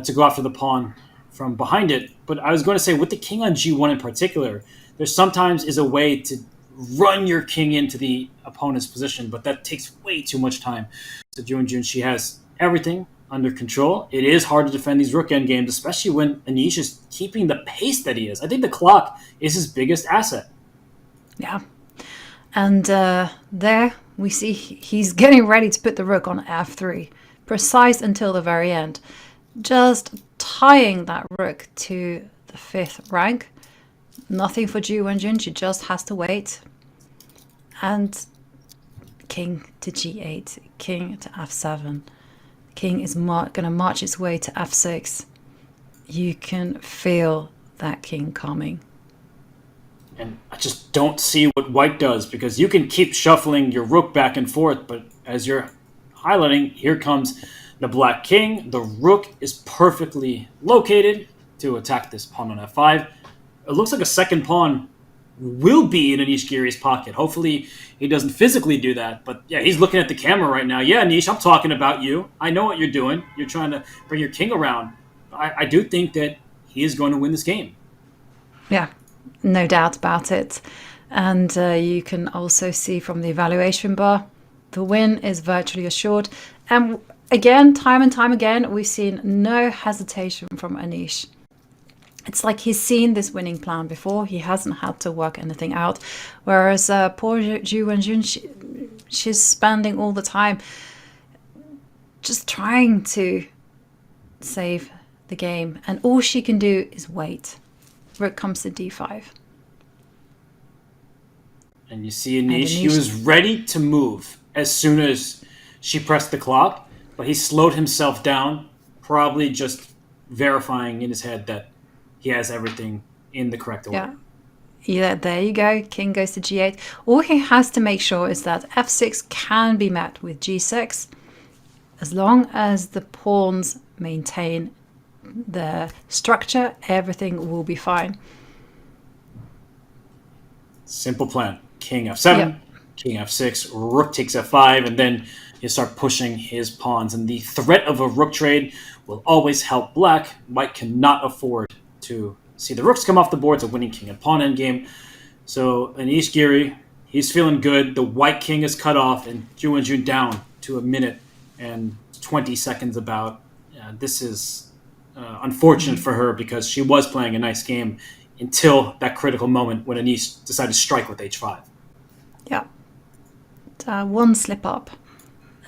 to go after the pawn from behind it. But I was going to say, with the king on g1 in particular, there sometimes is a way to run your king into the opponent's position, but that takes way too much time. So Ju Wenjun, she has everything under control. It is hard to defend these rook endgames, especially when Anish is keeping the pace that he is. I think the clock is his biggest asset. Yeah. And there we see he's getting ready to put the rook on f3, precise until the very end. Just tying that rook to the 5th rank. Nothing for Ju Wenjun, she just has to wait. And king to g8, king to f7. King is going to march its way to f6. You can feel that king coming. And I just don't see what white does, because you can keep shuffling your rook back and forth, but as you're highlighting, here comes the black king. The rook is perfectly located to attack this pawn on f5. It looks like a second pawn will be in Anish Giri's pocket. Hopefully he doesn't physically do that. But yeah, he's looking at the camera right now. Yeah, Anish, I'm talking about you. I know what you're doing. You're trying to bring your king around. I do think that he is going to win this game. Yeah, no doubt about it. And you can also see from the evaluation bar, the win is virtually assured. And again, time and time again, we've seen no hesitation from Anish. It's like he's seen this winning plan before. He hasn't had to work anything out. Whereas poor Ju Wenjun, she's spending all the time just trying to save the game. And all she can do is wait. Rook comes to d5. And you see Anish, he was ready to move as soon as she pressed the clock. But he slowed himself down, probably just verifying in his head that he has everything in the correct order. Yeah, there you go. King goes to g8. All he has to make sure is that f6 can be met with g6. As long as the pawns maintain the structure, everything will be fine. Simple plan. King f7, king f6, rook takes f5, and then you start pushing his pawns. And the threat of a rook trade will always help black. White cannot afford to see the rooks come off the board. It's a winning king and pawn endgame. So Anish Giri, he's feeling good. The white king is cut off, and Ju Wenjun down to 1 minute and 20 seconds about. This is unfortunate for her, because she was playing a nice game until that critical moment when Anish decided to strike with h5. Yeah. One slip up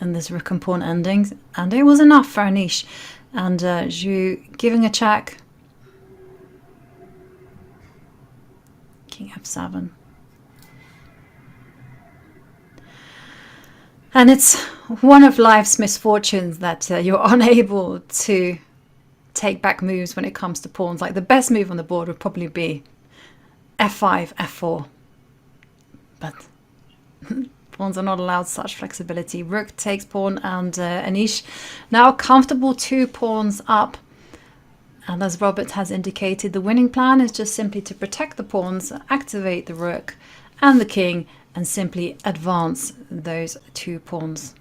and there's rook and pawn endings, and it was enough for Anish. And Ju giving a check. King f7. And it's one of life's misfortunes that you're unable to take back moves when it comes to pawns. Like the best move on the board would probably be f5, f4. But pawns are not allowed such flexibility. Rook takes pawn, and Anish now comfortable 2 pawns up. And as Robert has indicated, the winning plan is just simply to protect the pawns, activate the rook and the king, and simply advance those 2 pawns.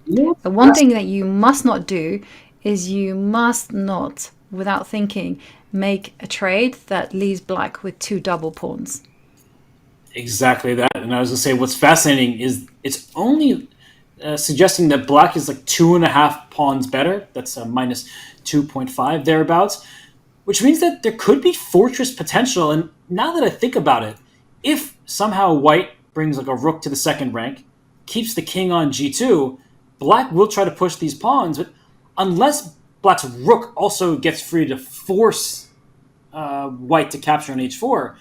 The one thing that you must not do is you must not, without thinking, make a trade that leaves black with 2 double pawns. Exactly that. And I was going to say, what's fascinating is it's only suggesting that black is like 2.5 pawns better. That's minus 2.5 thereabouts, which means that there could be fortress potential. And now that I think about it, if somehow white brings like a rook to the 2nd rank, keeps the king on g2, black will try to push these pawns, but unless black's rook also gets free to force white to capture on h4,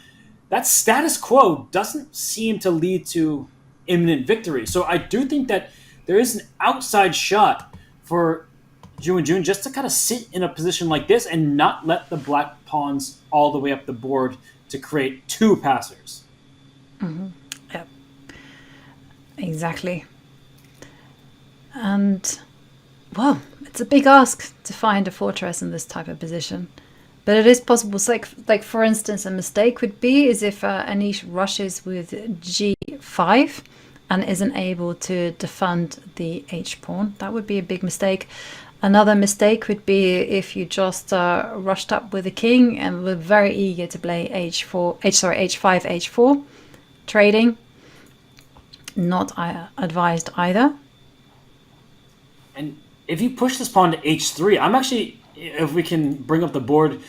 that status quo doesn't seem to lead to imminent victory. So I do think that there is an outside shot for Wenjun just to kind of sit in a position like this and not let the black pawns all the way up the board to create 2 passers. Mm-hmm. Yep. Exactly. And, well, it's a big ask to find a fortress in this type of position. But it is possible. So like for instance, a mistake would be is if Anish rushes with g5 and isn't able to defend the h-pawn. That would be a big mistake. Another mistake would be if you just rushed up with the king and were very eager to play h5, h4, trading. Not advised either. And if you push this pawn to h3, I'm actually, if we can bring up the board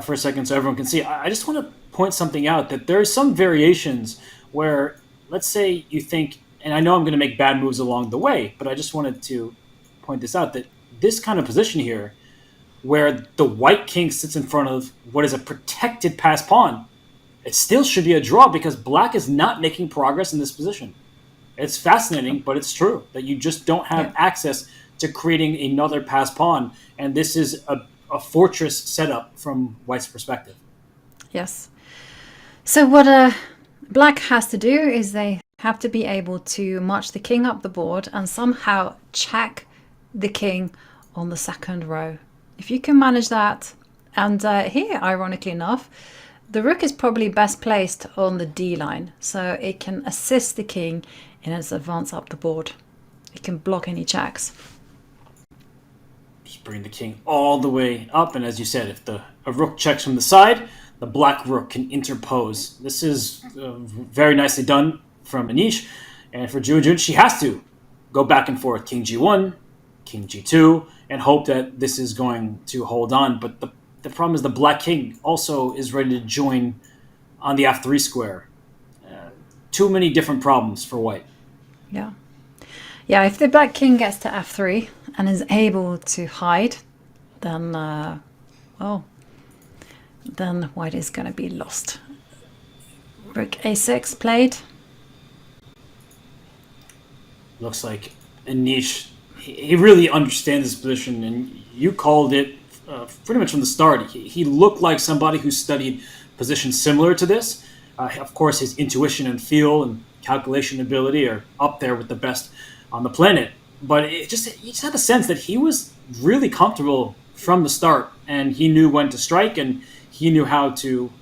for a second so everyone can see, I just want to point something out that there are some variations where, let's say you think, and I know I'm going to make bad moves along the way, but I just wanted to point this out, that this kind of position here, where the white king sits in front of what is a protected pass pawn, it still should be a draw because black is not making progress in this position. It's fascinating, but it's true that you just don't have access to creating another pass pawn, and this is a fortress setup from white's perspective. Yes. So what black has to do is they have to be able to march the king up the board and somehow check the king on the 2nd row. If you can manage that, and here, ironically enough, the rook is probably best placed on the D line, so it can assist the king in its advance up the board. It can block any checks. Just bring the king all the way up, and as you said, if a rook checks from the side, the black rook can interpose. This is very nicely done from Anish, and for Wenjun, she has to go back and forth, king g1, king g2, and hope that this is going to hold on. But the problem is the black king also is ready to join on the f3 square. Too many different problems for white. Yeah. Yeah, if the black king gets to f3 and is able to hide, then, then white is going to be lost. Rook a6 played. Looks like Anish, he really understands this position, and you called it pretty much from the start. He looked like somebody who studied positions similar to this. Of course, his intuition and feel and calculation ability are up there with the best on the planet. But you just had a sense that he was really comfortable from the start, and he knew when to strike, and he knew how to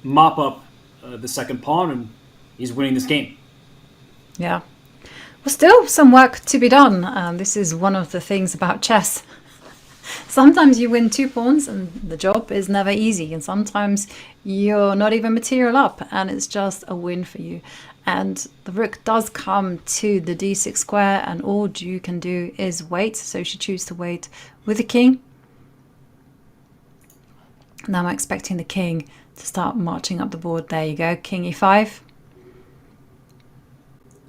mop up the 2nd pawn, and he's winning this game. Yeah. Well, still some work to be done. This is one of the things about chess. Sometimes you win 2 pawns and the job is never easy, and sometimes you're not even material up and it's just a win for you. And the rook does come to the d6 square, and all you can do is wait. So she chooses to wait with the king. Now I'm expecting the king to start marching up the board. There you go, king e5.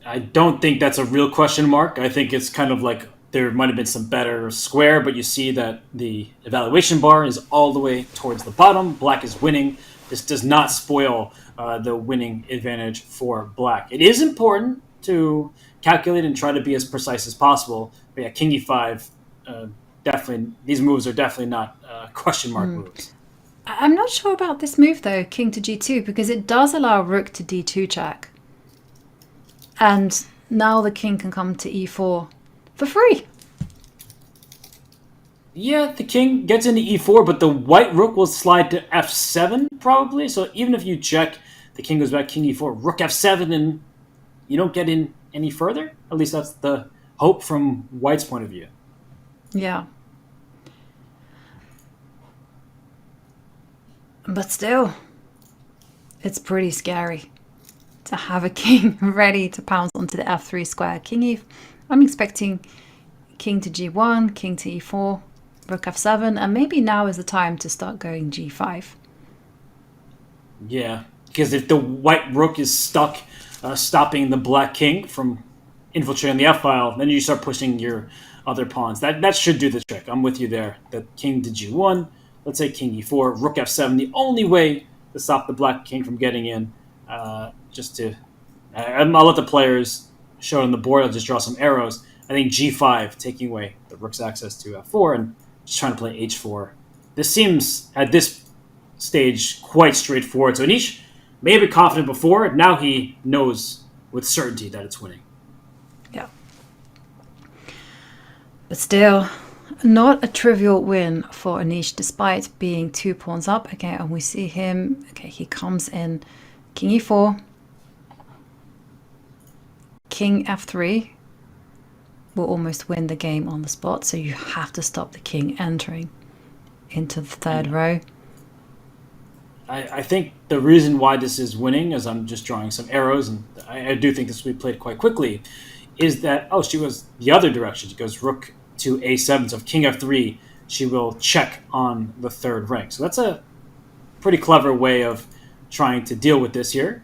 I don't think that's a real question mark. I think it's kind of like there might have been some better square, but you see that the evaluation bar is all the way towards the bottom. Black is winning. This does not spoil the winning advantage for black. It is important to calculate and try to be as precise as possible. But yeah, king e5, definitely, these moves are definitely not question mark moves. I'm not sure about this move though, king to g2, because it does allow rook to d2 check. And now the king can come to e4 for free. Yeah, the king gets into e4, but the white rook will slide to f7 probably. So even if you check, the king goes back, king e4, rook f7, and you don't get in any further. At least that's the hope from white's point of view. Yeah. But still, it's pretty scary to have a king ready to pounce onto the f3 square. King e... I'm expecting king to g1, king to e4, rook f7, and maybe now is the time to start going g5. Yeah, because if the white rook is stuck stopping the black king from infiltrating the f-file, then you start pushing your other pawns. That should do the trick. I'm with you there. The king to g1, let's say king e4, rook f7. The only way to stop the black king from getting in, I'll let the players show it on the board. I'll just draw some arrows. I think g5, taking away the rook's access to f4 and just trying to play h4. This seems, at this stage, quite straightforward. So Anish may have been confident before. Now he knows with certainty that it's winning. Yeah. But still, not a trivial win for Anish, despite being 2 pawns up. Okay, and we see him. Okay, he comes in king e4, king f3 will almost win the game on the spot, so you have to stop the king entering into the third row. I think the reason why this is winning, as I'm just drawing some arrows, and I do think this will be played quite quickly, is that, she goes the other direction. She goes rook to a7, so if king f3, she will check on the third rank. So that's a pretty clever way of trying to deal with this here.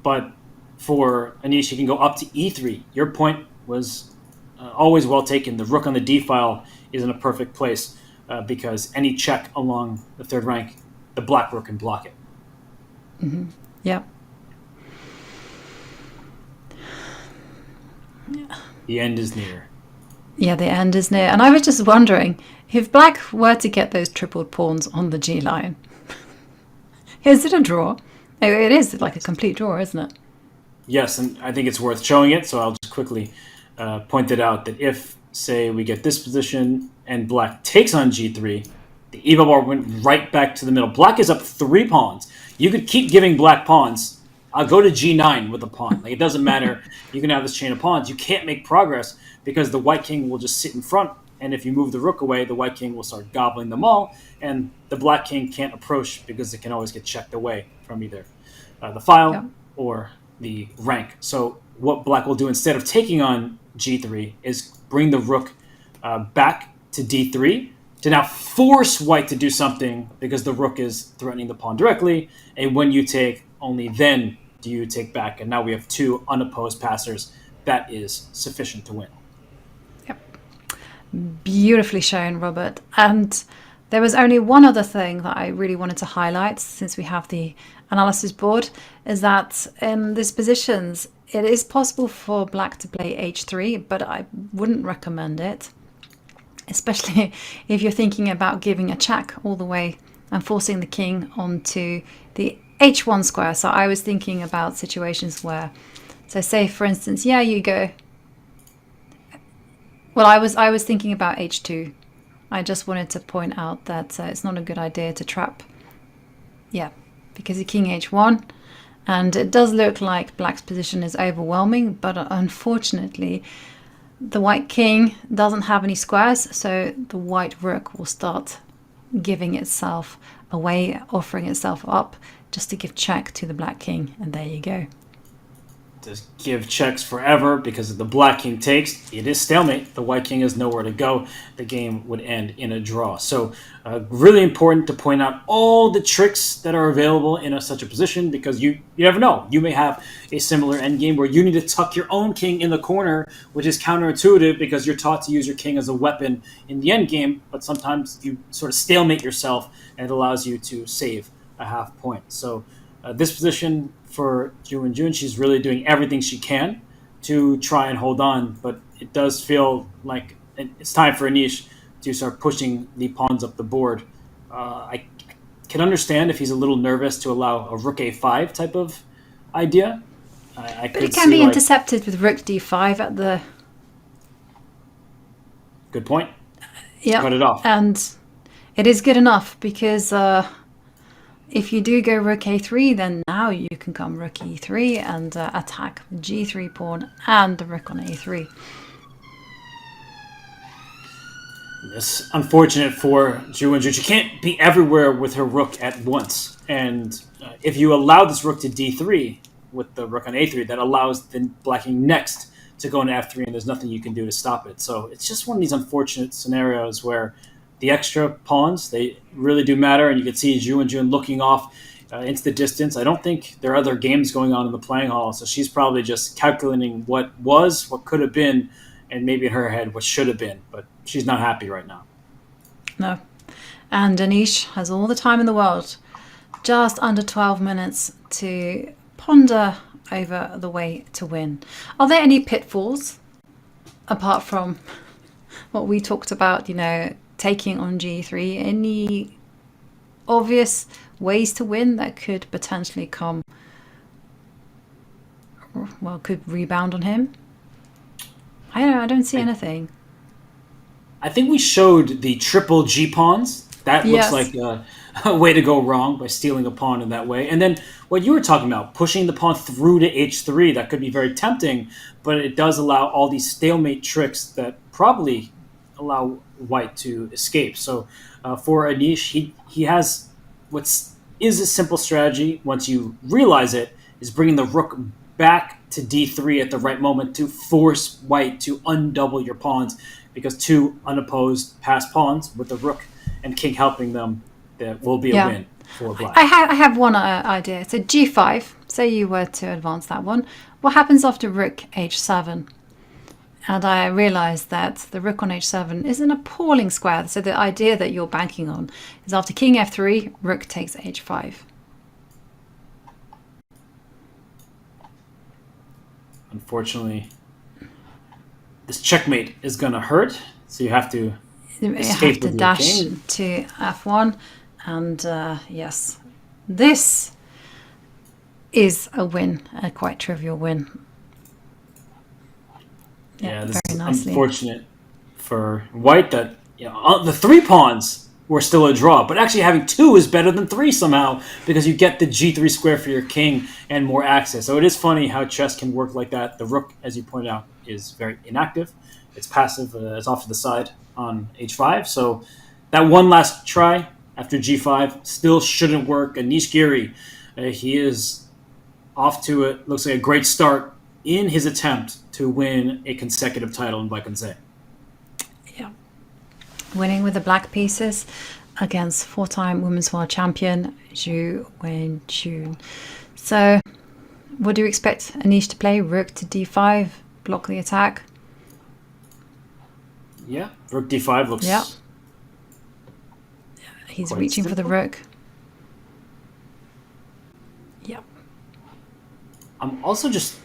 But for Anish, you can go up to e3. Your point was always well taken. The rook on the d-file is in a perfect place because any check along the third rank, the black rook can block it. Mm-hmm. Yeah. The end is near. Yeah, the end is near. And I was just wondering, if black were to get those tripled pawns on the G line, is it a draw? It is like a complete draw, isn't it? Yes, and I think it's worth showing it, so I'll just quickly point it out that if, say, we get this position and black takes on g3, the eval bar went right back to the middle. Black is up 3 pawns. You could keep giving black pawns. I'll go to g9 with a pawn. Like, it doesn't matter. You can have this chain of pawns. You can't make progress because the white king will just sit in front, and if you move the rook away, the white king will start gobbling them all, and the black king can't approach because it can always get checked away from either the file or the rank. So what black will do instead of taking on g3 is bring the rook back to d3 to now force white to do something because the rook is threatening the pawn directly, and when you take, only then do you take back, and now we have 2 unopposed passers. That is sufficient to win. Beautifully shown, Robert. And there was only one other thing that I really wanted to highlight since we have the analysis board, is that in these positions, it is possible for black to play h3, but I wouldn't recommend it, especially if you're thinking about giving a check all the way and forcing the king onto the h1 square. So I was thinking about situations where, so say for instance, you go. Well, I was thinking about h2. I just wanted to point out that it's not a good idea to trap. Yeah, because the king h1, and it does look like black's position is overwhelming, but unfortunately, the white king doesn't have any squares, so the white rook will start giving itself away, offering itself up just to give check to the black king, and there you go. to give checks forever because if the black king takes, it is stalemate. The white king has nowhere to go. The game would end in a draw. So really important to point out all the tricks that are available in such a position because you never know. You may have a similar endgame where you need to tuck your own king in the corner, which is counterintuitive because you're taught to use your king as a weapon in the endgame, but sometimes you sort of stalemate yourself and it allows you to save a half point. So this position for Wenjun, she's really doing everything she can to try and hold on, but it does feel like it's time for Anish to start pushing the pawns up the board. I can understand if he's a little nervous to allow a rook a5 type of idea. But it can be intercepted with rook d5 at the... Good point. Yeah, cut it off. And it is good enough because if you do go rook a3, then now you can come rook e3 and attack the g3 pawn and the rook on a3. It's unfortunate for Wenjun. She can't be everywhere with her rook at once. And if you allow this rook to d3 with the rook on a3, that allows the black king next to go into f3, and there's nothing you can do to stop it. So it's just one of these unfortunate scenarios where the extra pawns, they really do matter, and you can see Wenjun looking off into the distance. I don't think there are other games going on in the playing hall, so she's probably just calculating what was, what could have been, and maybe in her head what should have been, but she's not happy right now. No. And Anish has all the time in the world, just under 12 minutes to ponder over the way to win. Are there any pitfalls, apart from what we talked about, taking on g3, any obvious ways to win that could potentially could rebound on him? I don't see anything. I think we showed the triple G pawns. That looks like a way to go wrong by stealing a pawn in that way. And then what you were talking about, pushing the pawn through to h3, that could be very tempting, but it does allow all these stalemate tricks that probably allow white to escape. So for Anish, he has what is a simple strategy once you realize it, is bringing the rook back to d3 at the right moment to force white to undouble your pawns, because two unopposed passed pawns with the rook and king helping them, that will be a win for black. I have one idea. So g5, say you were to advance that one, what happens after rook h7? And I realised that the rook on h7 is an appalling square. So the idea that you're banking on is after king f3, rook takes h5. Unfortunately, this checkmate is going to hurt, so you have to escape with dash your king. to f1. And yes, this is a win, a quite trivial win. Yeah, this very is nicely. unfortunate for white that the three pawns were still a draw, but actually having two is better than three somehow because you get the g3 square for your king and more access. So it is funny how chess can work like that. The rook, as you pointed out, is very inactive. It's passive. It's off to the side on h5. So that one last try after g5 still shouldn't work. Anish Giri, he is off to it. Looks like a great start in his attempt to win a consecutive title in Praggnanandhaa. Yeah. Winning with the black pieces against four-time women's world champion Wenjun. So what do you expect Anish to play? Rook to d5, block the attack? Yeah, rook d5 looks... Yeah. He's quite reaching for the simple. rook. Yep. I'm also just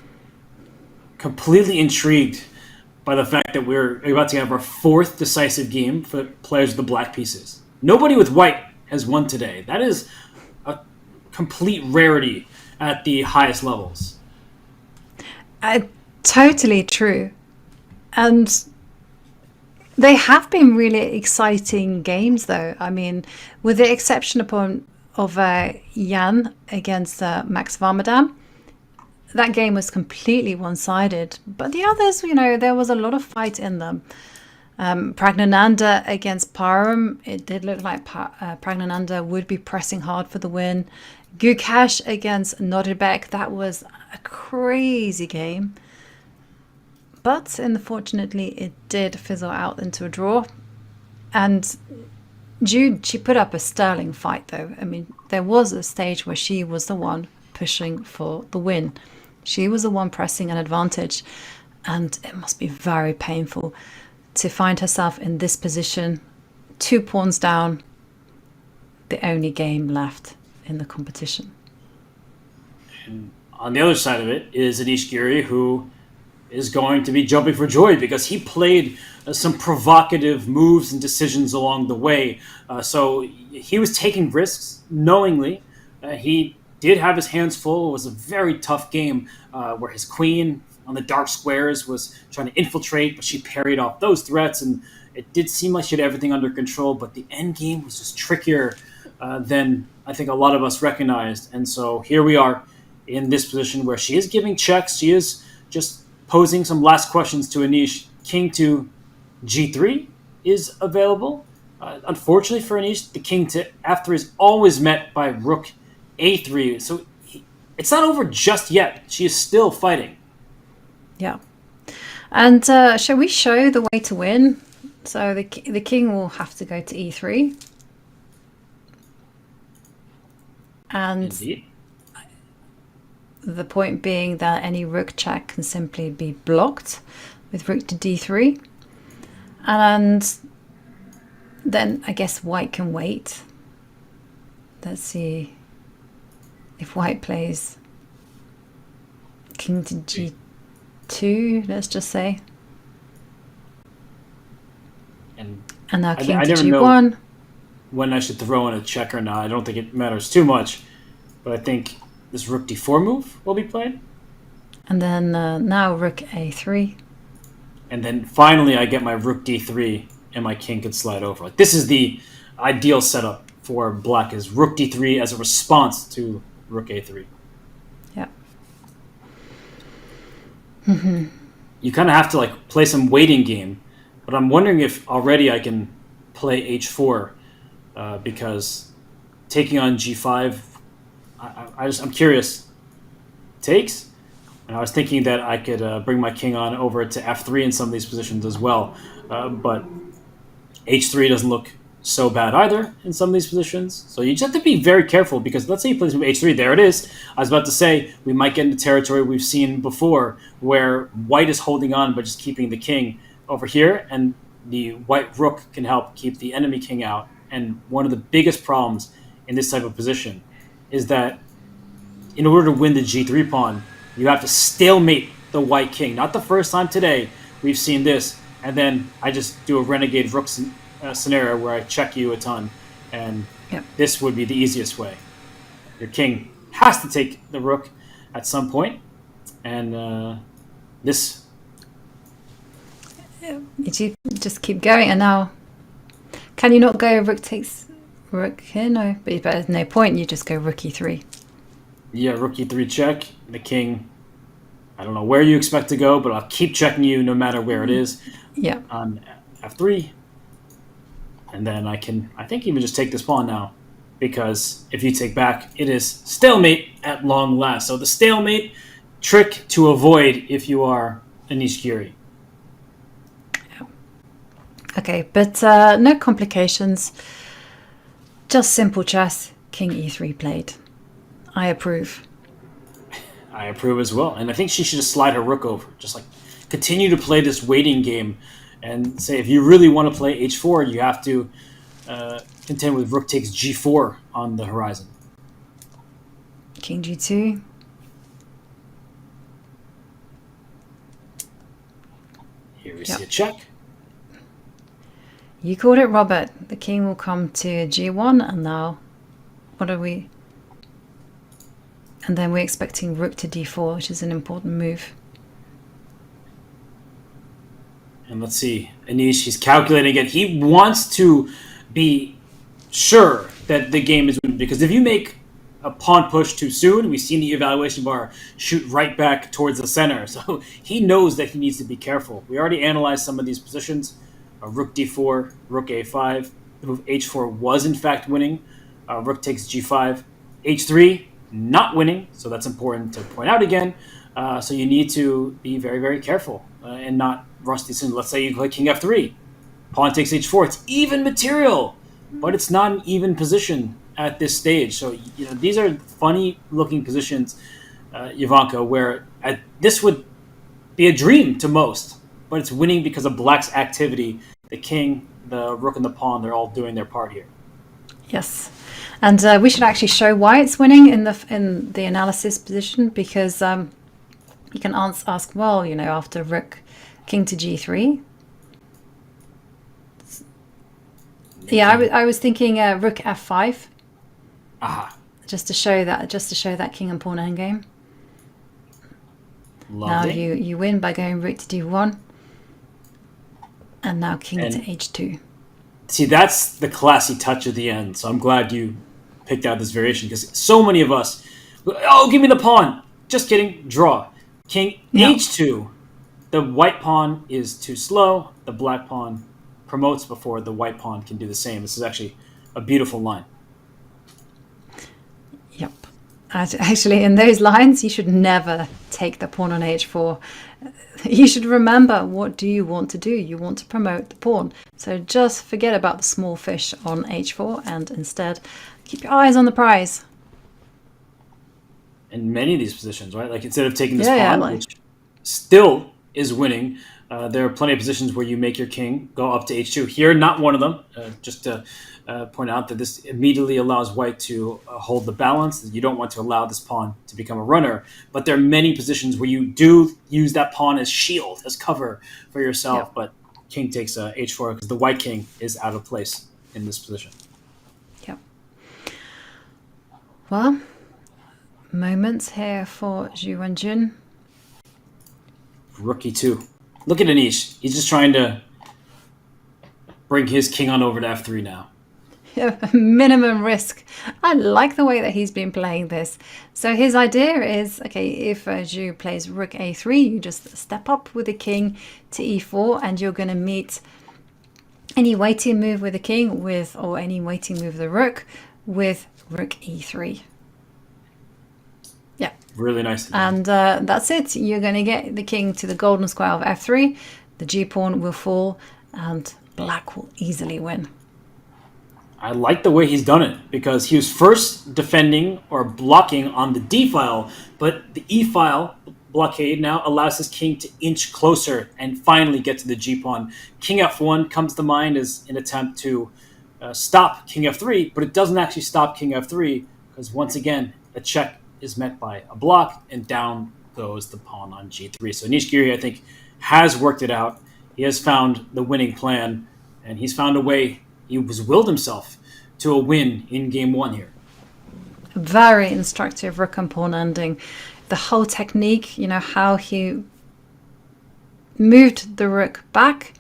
completely intrigued by the fact that we're about to have our fourth decisive game for players with the black pieces. Nobody with white has won today. That is a complete rarity at the highest levels. Totally true. And they have been really exciting games, though. I mean, with the exception of Jan against Max Vadam, that game was completely one-sided. But the others, there was a lot of fight in them. Praggnanandhaa against Param, it did look like Praggnanandhaa would be pressing hard for the win. Gukesh against Nodirbek. That was a crazy game. But unfortunately, it did fizzle out into a draw. And Jude, she put up a sterling fight, though. I mean, there was a stage where she was the one pushing for the win. She was the one pressing an advantage. And it must be very painful to find herself in this position, 2 pawns down, the only game left in the competition. And on the other side of it is Anish Giri, who is going to be jumping for joy because he played some provocative moves and decisions along the way. So he was taking risks knowingly. He did have his hands full. It was a very tough game where his queen on the dark squares was trying to infiltrate, but she parried off those threats, and it did seem like she had everything under control, but the end game was just trickier than I think a lot of us recognized. And so here we are in this position where she is giving checks. She is just posing some last questions to Anish. King to G3 is available. Unfortunately for Anish, the king to F3 is always met by rook A3. So it's not over just yet. She is still fighting. Yeah. And shall we show the way to win? So the king will have to go to E3. And Indeed. The point being that any rook check can simply be blocked with rook to D3. And then I guess white can wait. Let's see if white plays king to G2, let's just say. And now king I to never G1. know when I should throw in a check or not. I don't think it matters too much. But I think this rook D4 move will be played. And then now rook A3. And then finally I get my rook D3 and my king could slide over. Like, this is the ideal setup for black, is rook D3 as a response to rook A3. Yeah. You kind of have to like play some waiting game. But I'm wondering if already I can play H4 because taking on G5, I'm curious. Takes? And I was thinking that I could bring my king on over to F3 in some of these positions as well. But H3 doesn't look so bad either in some of these positions. So you just have to be very careful because let's say he plays with H3. There it is. I was about to say we might get into territory we've seen before where white is holding on but just keeping the king over here, and the white rook can help keep the enemy king out. And one of the biggest problems in this type of position is that in order to win the G3 pawn, you have to stalemate the white king. Not the first time today we've seen this. And then I just do a renegade rook scenario where I check you a ton. And this would be the easiest way. Your king has to take the rook at some point. And this... You just keep going, and now can you not go rook takes rook here? No, but there's no point. You just go rook E3. Yeah, rook E3 check. The king, I don't know where you expect to go, but I'll keep checking you no matter where it is. Yeah. On F3. And then I think even just take this pawn now. Because if you take back, it is stalemate at long last. So the stalemate trick to avoid if you are Anish Giri. Okay, but no complications. Just simple chess. King E3 played. I approve. I approve as well. And I think she should just slide her rook over. Just like continue to play this waiting game and say if you really want to play H4, you have to contend with rook takes G4 on the horizon. King G2. Here we see a check. You called it, Robert. The king will come to G1, and now what are we? And then we're expecting rook to D4, which is an important move. And let's see, Anish, he's calculating it. He wants to be sure that the game is winning, because if you make a pawn push too soon, we've seen the evaluation bar shoot right back towards the center. So he knows that he needs to be careful. We already analyzed some of these positions. Rook D4, rook A5. The move H4 was in fact winning. Rook takes G5. h3, not winning, so that's important to point out again. So you need to be very, very careful and not rush these in. Let's say you play king f3, pawn takes h4. It's even material, but it's not an even position at this stage. So these are funny-looking positions, Ivanka, where this would be a dream to most, but it's winning because of black's activity. The king, the rook, and the pawn, they're all doing their part here. Yes. And we should actually show why it's winning in the analysis position, because you can ask, well, after rook, king to g3. Yeah, I was thinking rook f5. Aha. Just to show that king and pawn endgame. Lovely. Now you win by going rook to d1, and now king to h2. See, that's the classy touch at the end. So I'm glad you picked out this variation, because so many of us, give me the pawn. Just kidding. Draw. King h2. The white pawn is too slow. The black pawn promotes before the white pawn can do the same. This is actually a beautiful line. Yep. Actually, in those lines, you should never take the pawn on h4. You should remember, what do you want to do? You want to promote the pawn. So just forget about the small fish on h4 and instead keep your eyes on the prize. In many of these positions, right? Like instead of taking this pawn, which still is winning, there are plenty of positions where you make your king go up to h2. Here, not one of them. Just to point out that this immediately allows white to hold the balance. You don't want to allow this pawn to become a runner. But there are many positions where you do use that pawn as shield, as cover for yourself. But king takes h4 because the white king is out of place in this position. Yep. Well, moments here for Zhu Wenjun. Rook e2. Look at Anish. He's just trying to bring his king on over to f3 now. Minimum risk. I like the way that he's been playing this. So his idea is, okay, if Zhu plays rook a3, you just step up with the king to e4, and you're going to meet any waiting move with the king or any waiting move of the rook with rook e3. Yeah. Really nice. And that's it. You're going to get the king to the golden square of f3. The g-pawn will fall, and black will easily win. I like the way he's done it, because he was first defending or blocking on the d file, but the e file blockade now allows his king to inch closer and finally get to the g-pawn. King f1 comes to mind as an attempt to stop king f3, but it doesn't actually stop king f3, because once again, a check is met by a block, and down goes the pawn on g3. So Anish Giri, I think, has worked it out. He has found the winning plan, and he's found a way. He has willed himself to a win in game one here. Very instructive rook and pawn ending. The whole technique, how he moved the rook back,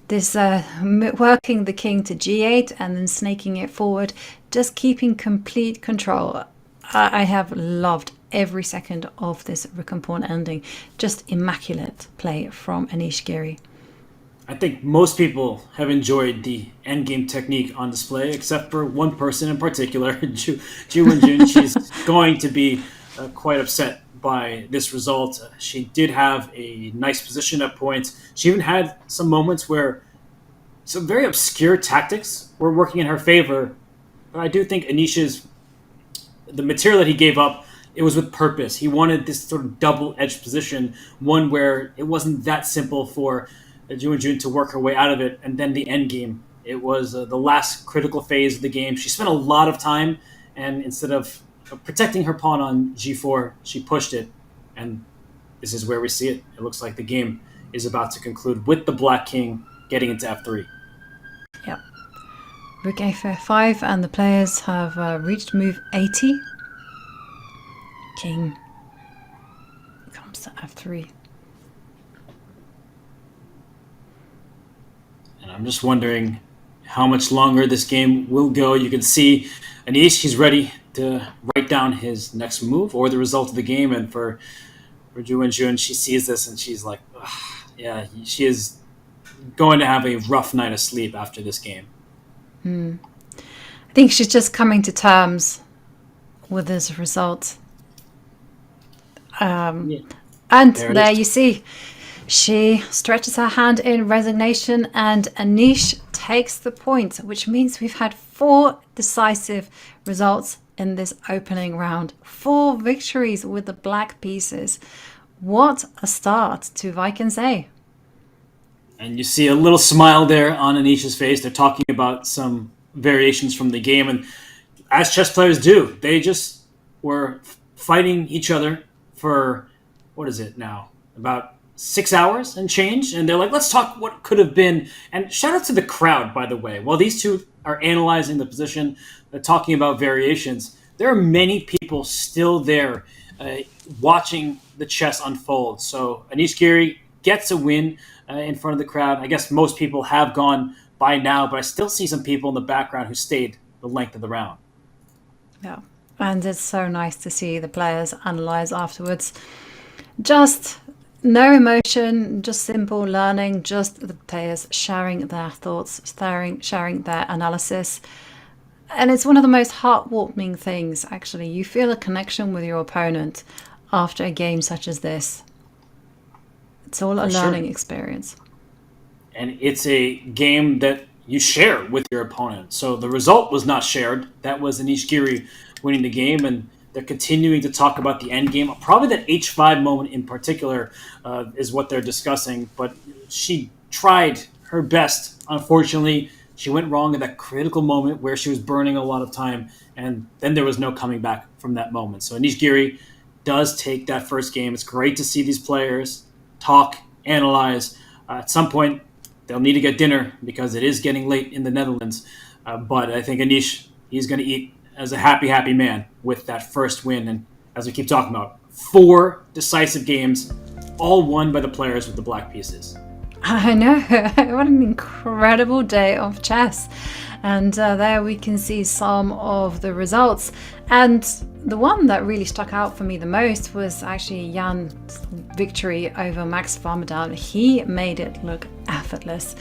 this working the king to g8 and then snaking it forward, just keeping complete control. I have loved every second of this rook and pawn ending. Just immaculate play from Anish Giri. I think most people have enjoyed the endgame technique on display, except for one person in particular, Zhu Wenjun. She's going to be quite upset by this result. She did have a nice position at points. She even had some moments where some very obscure tactics were working in her favor. But I do think the material that he gave up, it was with purpose. He wanted this sort of double-edged position, one where it wasn't that simple for Zhu Wenjun to work her way out of it, and then the end game. It was the last critical phase of the game. She spent a lot of time, and instead of protecting her pawn on g4, she pushed it, and this is where we see it. It looks like the game is about to conclude with the black king getting into f3. Yep. Rook a5, and the players have reached move 80. King comes to f3. And I'm just wondering how much longer this game will go. You can see Anish, he's ready to write down his next move or the result of the game. And for Zhu Wenjun, she sees this and she's like, yeah, she is going to have a rough night of sleep after this game. I think she's just coming to terms with this result. And there you see, she stretches her hand in resignation and Anish takes the point, which means we've had 4 decisive results in this opening round. 4 victories with the black pieces. What a start to Vaikensee. And you see a little smile there on Anish's face. They're talking about some variations from the game. And as chess players do, they just were fighting each other for, what is it now, about 6 hours and change. And they're like, let's talk what could have been. And shout out to the crowd, by the way. While these two are analyzing the position, they're talking about variations, there are many people still there watching the chess unfold. So Anish Giri gets a win in front of the crowd. I guess most people have gone by now, but I still see some people in the background who stayed the length of the round. Yeah, and it's so nice to see the players analyze afterwards. Just no emotion, just simple learning, just the players sharing their thoughts, sharing their analysis. And it's one of the most heartwarming things, actually. You feel a connection with your opponent after a game such as this. It's all a learning experience. And it's a game that you share with your opponent. So the result was not shared. That was Anish Giri winning the game, and they're continuing to talk about the end game. Probably that H5 moment in particular is what they're discussing. But she tried her best. Unfortunately, she went wrong at that critical moment where she was burning a lot of time, and then there was no coming back from that moment. So Anish Giri does take that first game. It's great to see these players talk, analyze. At some point, they'll need to get dinner because it is getting late in the Netherlands. But I think Anish, he's going to eat as a happy, happy man with that first win. And as we keep talking about, 4 decisive games, all won by the players with the black pieces. I know. What an incredible day of chess. And there we can see some of the results. And the one that really stuck out for me the most was actually Jan's victory over Max Vadam. He made it look effortless.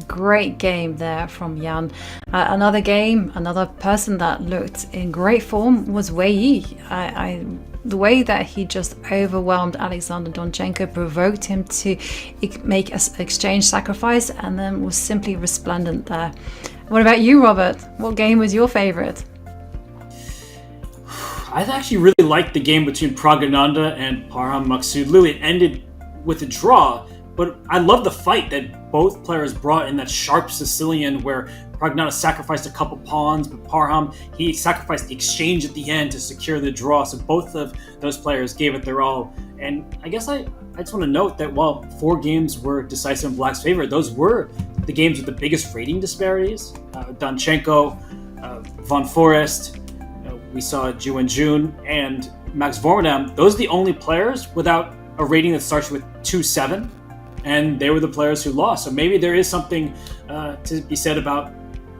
Great game there from Jan. Another person that looked in great form was Wei Yi. The way that he just overwhelmed Alexander Donchenko, provoked him to make an exchange sacrifice, and then was simply resplendent there. What about you, Robert? What game was your favorite? I actually really liked the game between Praggnanandhaa and Parham Maghsoodloo. It ended with a draw, but I love the fight that both players brought in that sharp Sicilian where Praggnanandhaa sacrificed a couple pawns, but Parham, he sacrificed the exchange at the end to secure the draw. So both of those players gave it their all. And I guess I just want to note that while 4 games were decisive in Black's favor, those were the games with the biggest rating disparities. Donchenko, Von Forest, we saw Wenjun, and Max Vadam. Those are the only players without a rating that starts with 2-7, and they were the players who lost. So maybe there is something to be said about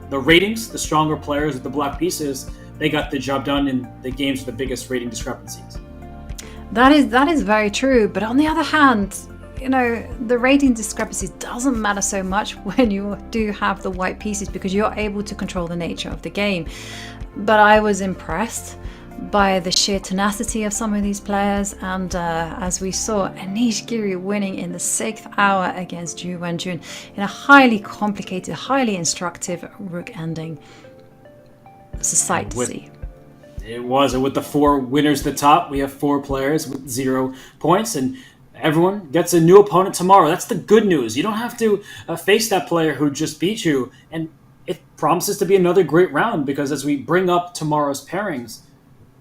the ratings. The stronger players with the black pieces, they got the job done in the games with the biggest rating discrepancies. That is very true. But on the other hand, the rating discrepancies doesn't matter so much when you do have the white pieces because you're able to control the nature of the game. But I was impressed by the sheer tenacity of some of these players, and as we saw, Anish Giri winning in the 6th hour against Wenjun in a highly complicated, highly instructive rook ending. It's a sight to see. It was, and with the 4 winners at the top, we have 4 players with 0 points, and everyone gets a new opponent tomorrow. That's the good news. You don't have to face that player who just beat you, and it promises to be another great round because as we bring up tomorrow's pairings,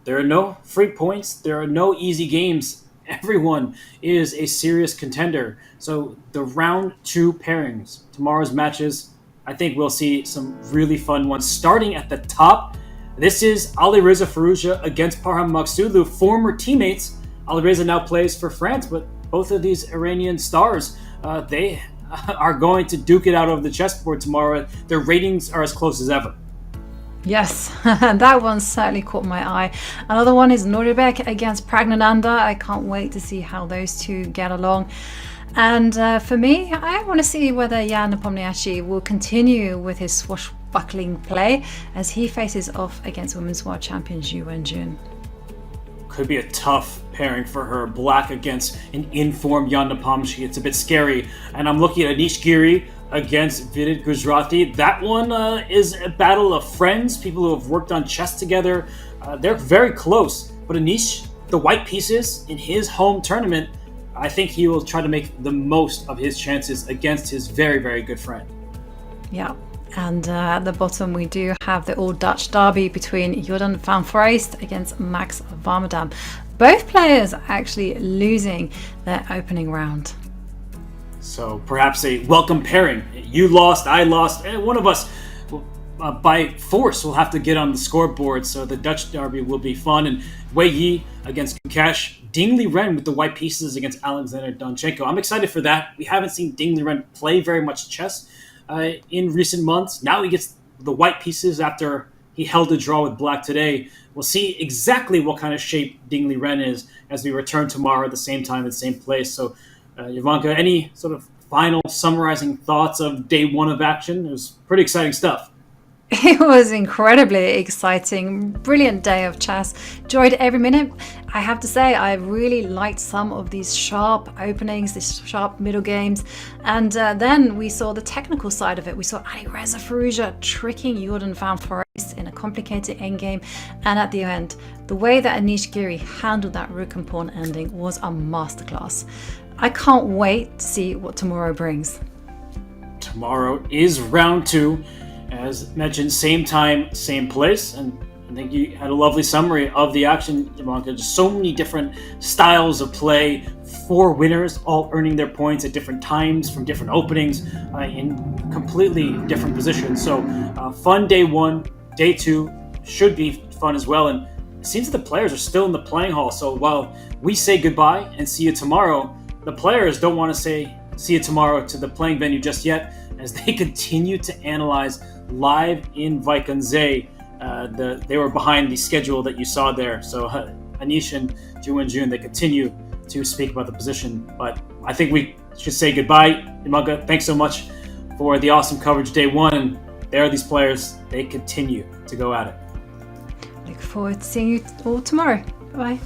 there are no free points, there are no easy games. Everyone is a serious contender. So the round 2 pairings, tomorrow's matches, I think we'll see some really fun ones. Starting at the top, this is Alireza Firouzja against Parham Maghsoodloo, former teammates. Alireza now plays for France, but both of these Iranian stars, they are going to duke it out over the chessboard tomorrow. Their ratings are as close as ever. Yes, that one certainly caught my eye. Another one is Nodirbek against Praggnanandhaa. I can't wait to see how those two get along. And for me, I want to see whether Jan Nepomniachtchi will continue with his swashbuckling play as he faces off against Women's World Champion Wenjun. could be a tough pairing for her. Black against an informed Jan Nepomniachtchi. It's a bit scary. And I'm looking at Anish Giri against Vidit Gujarati. That one is a battle of friends, people who have worked on chess together. They're very close. But Anish, the white pieces in his home tournament, I think he will try to make the most of his chances against his very, very good friend. Yeah. And at the bottom, we do have the all-Dutch derby between Jordan van Foreest against Max Vadam. Both players are actually losing their opening round. So perhaps a welcome pairing. You lost, I lost, and one of us by force will have to get on the scoreboard. So the Dutch derby will be fun. And Wei Yi against Gukesh. Ding Liren with the white pieces against Alexander Donchenko. I'm excited for that. We haven't seen Ding Liren play very much chess in recent months. Now he gets the white pieces after he held a draw with Black today. We'll see exactly what kind of shape Ding Liren is as we return tomorrow at the same time at the same place. So, Ivanka, any sort of final summarizing thoughts of day one of action? It was pretty exciting stuff. It was incredibly exciting, brilliant day of chess. Enjoyed every minute. I have to say, I really liked some of these sharp openings, these sharp middle games. And then we saw the technical side of it. We saw Alireza Firouzja tricking Jordan van Foreest in a complicated endgame. And at the end, the way that Anish Giri handled that rook and pawn ending was a masterclass. I can't wait to see what tomorrow brings. Tomorrow is round two. As mentioned, same time, same place. And I think you had a lovely summary of the action, Ivanka. Just so many different styles of play. 4 winners, all earning their points at different times from different openings in completely different positions. So fun day one. Day two should be fun as well. And it seems that the players are still in the playing hall. So while we say goodbye and see you tomorrow, the players don't want to say see you tomorrow to the playing venue just yet, as they continue to analyze live in Vaikanze. They were behind the schedule that you saw there. So Anish and Wenjun, they continue to speak about the position. But I think we should say goodbye. Ivanka, thanks so much for the awesome coverage day one. And there are these players. They continue to go at it. Look forward to seeing you all tomorrow. Bye.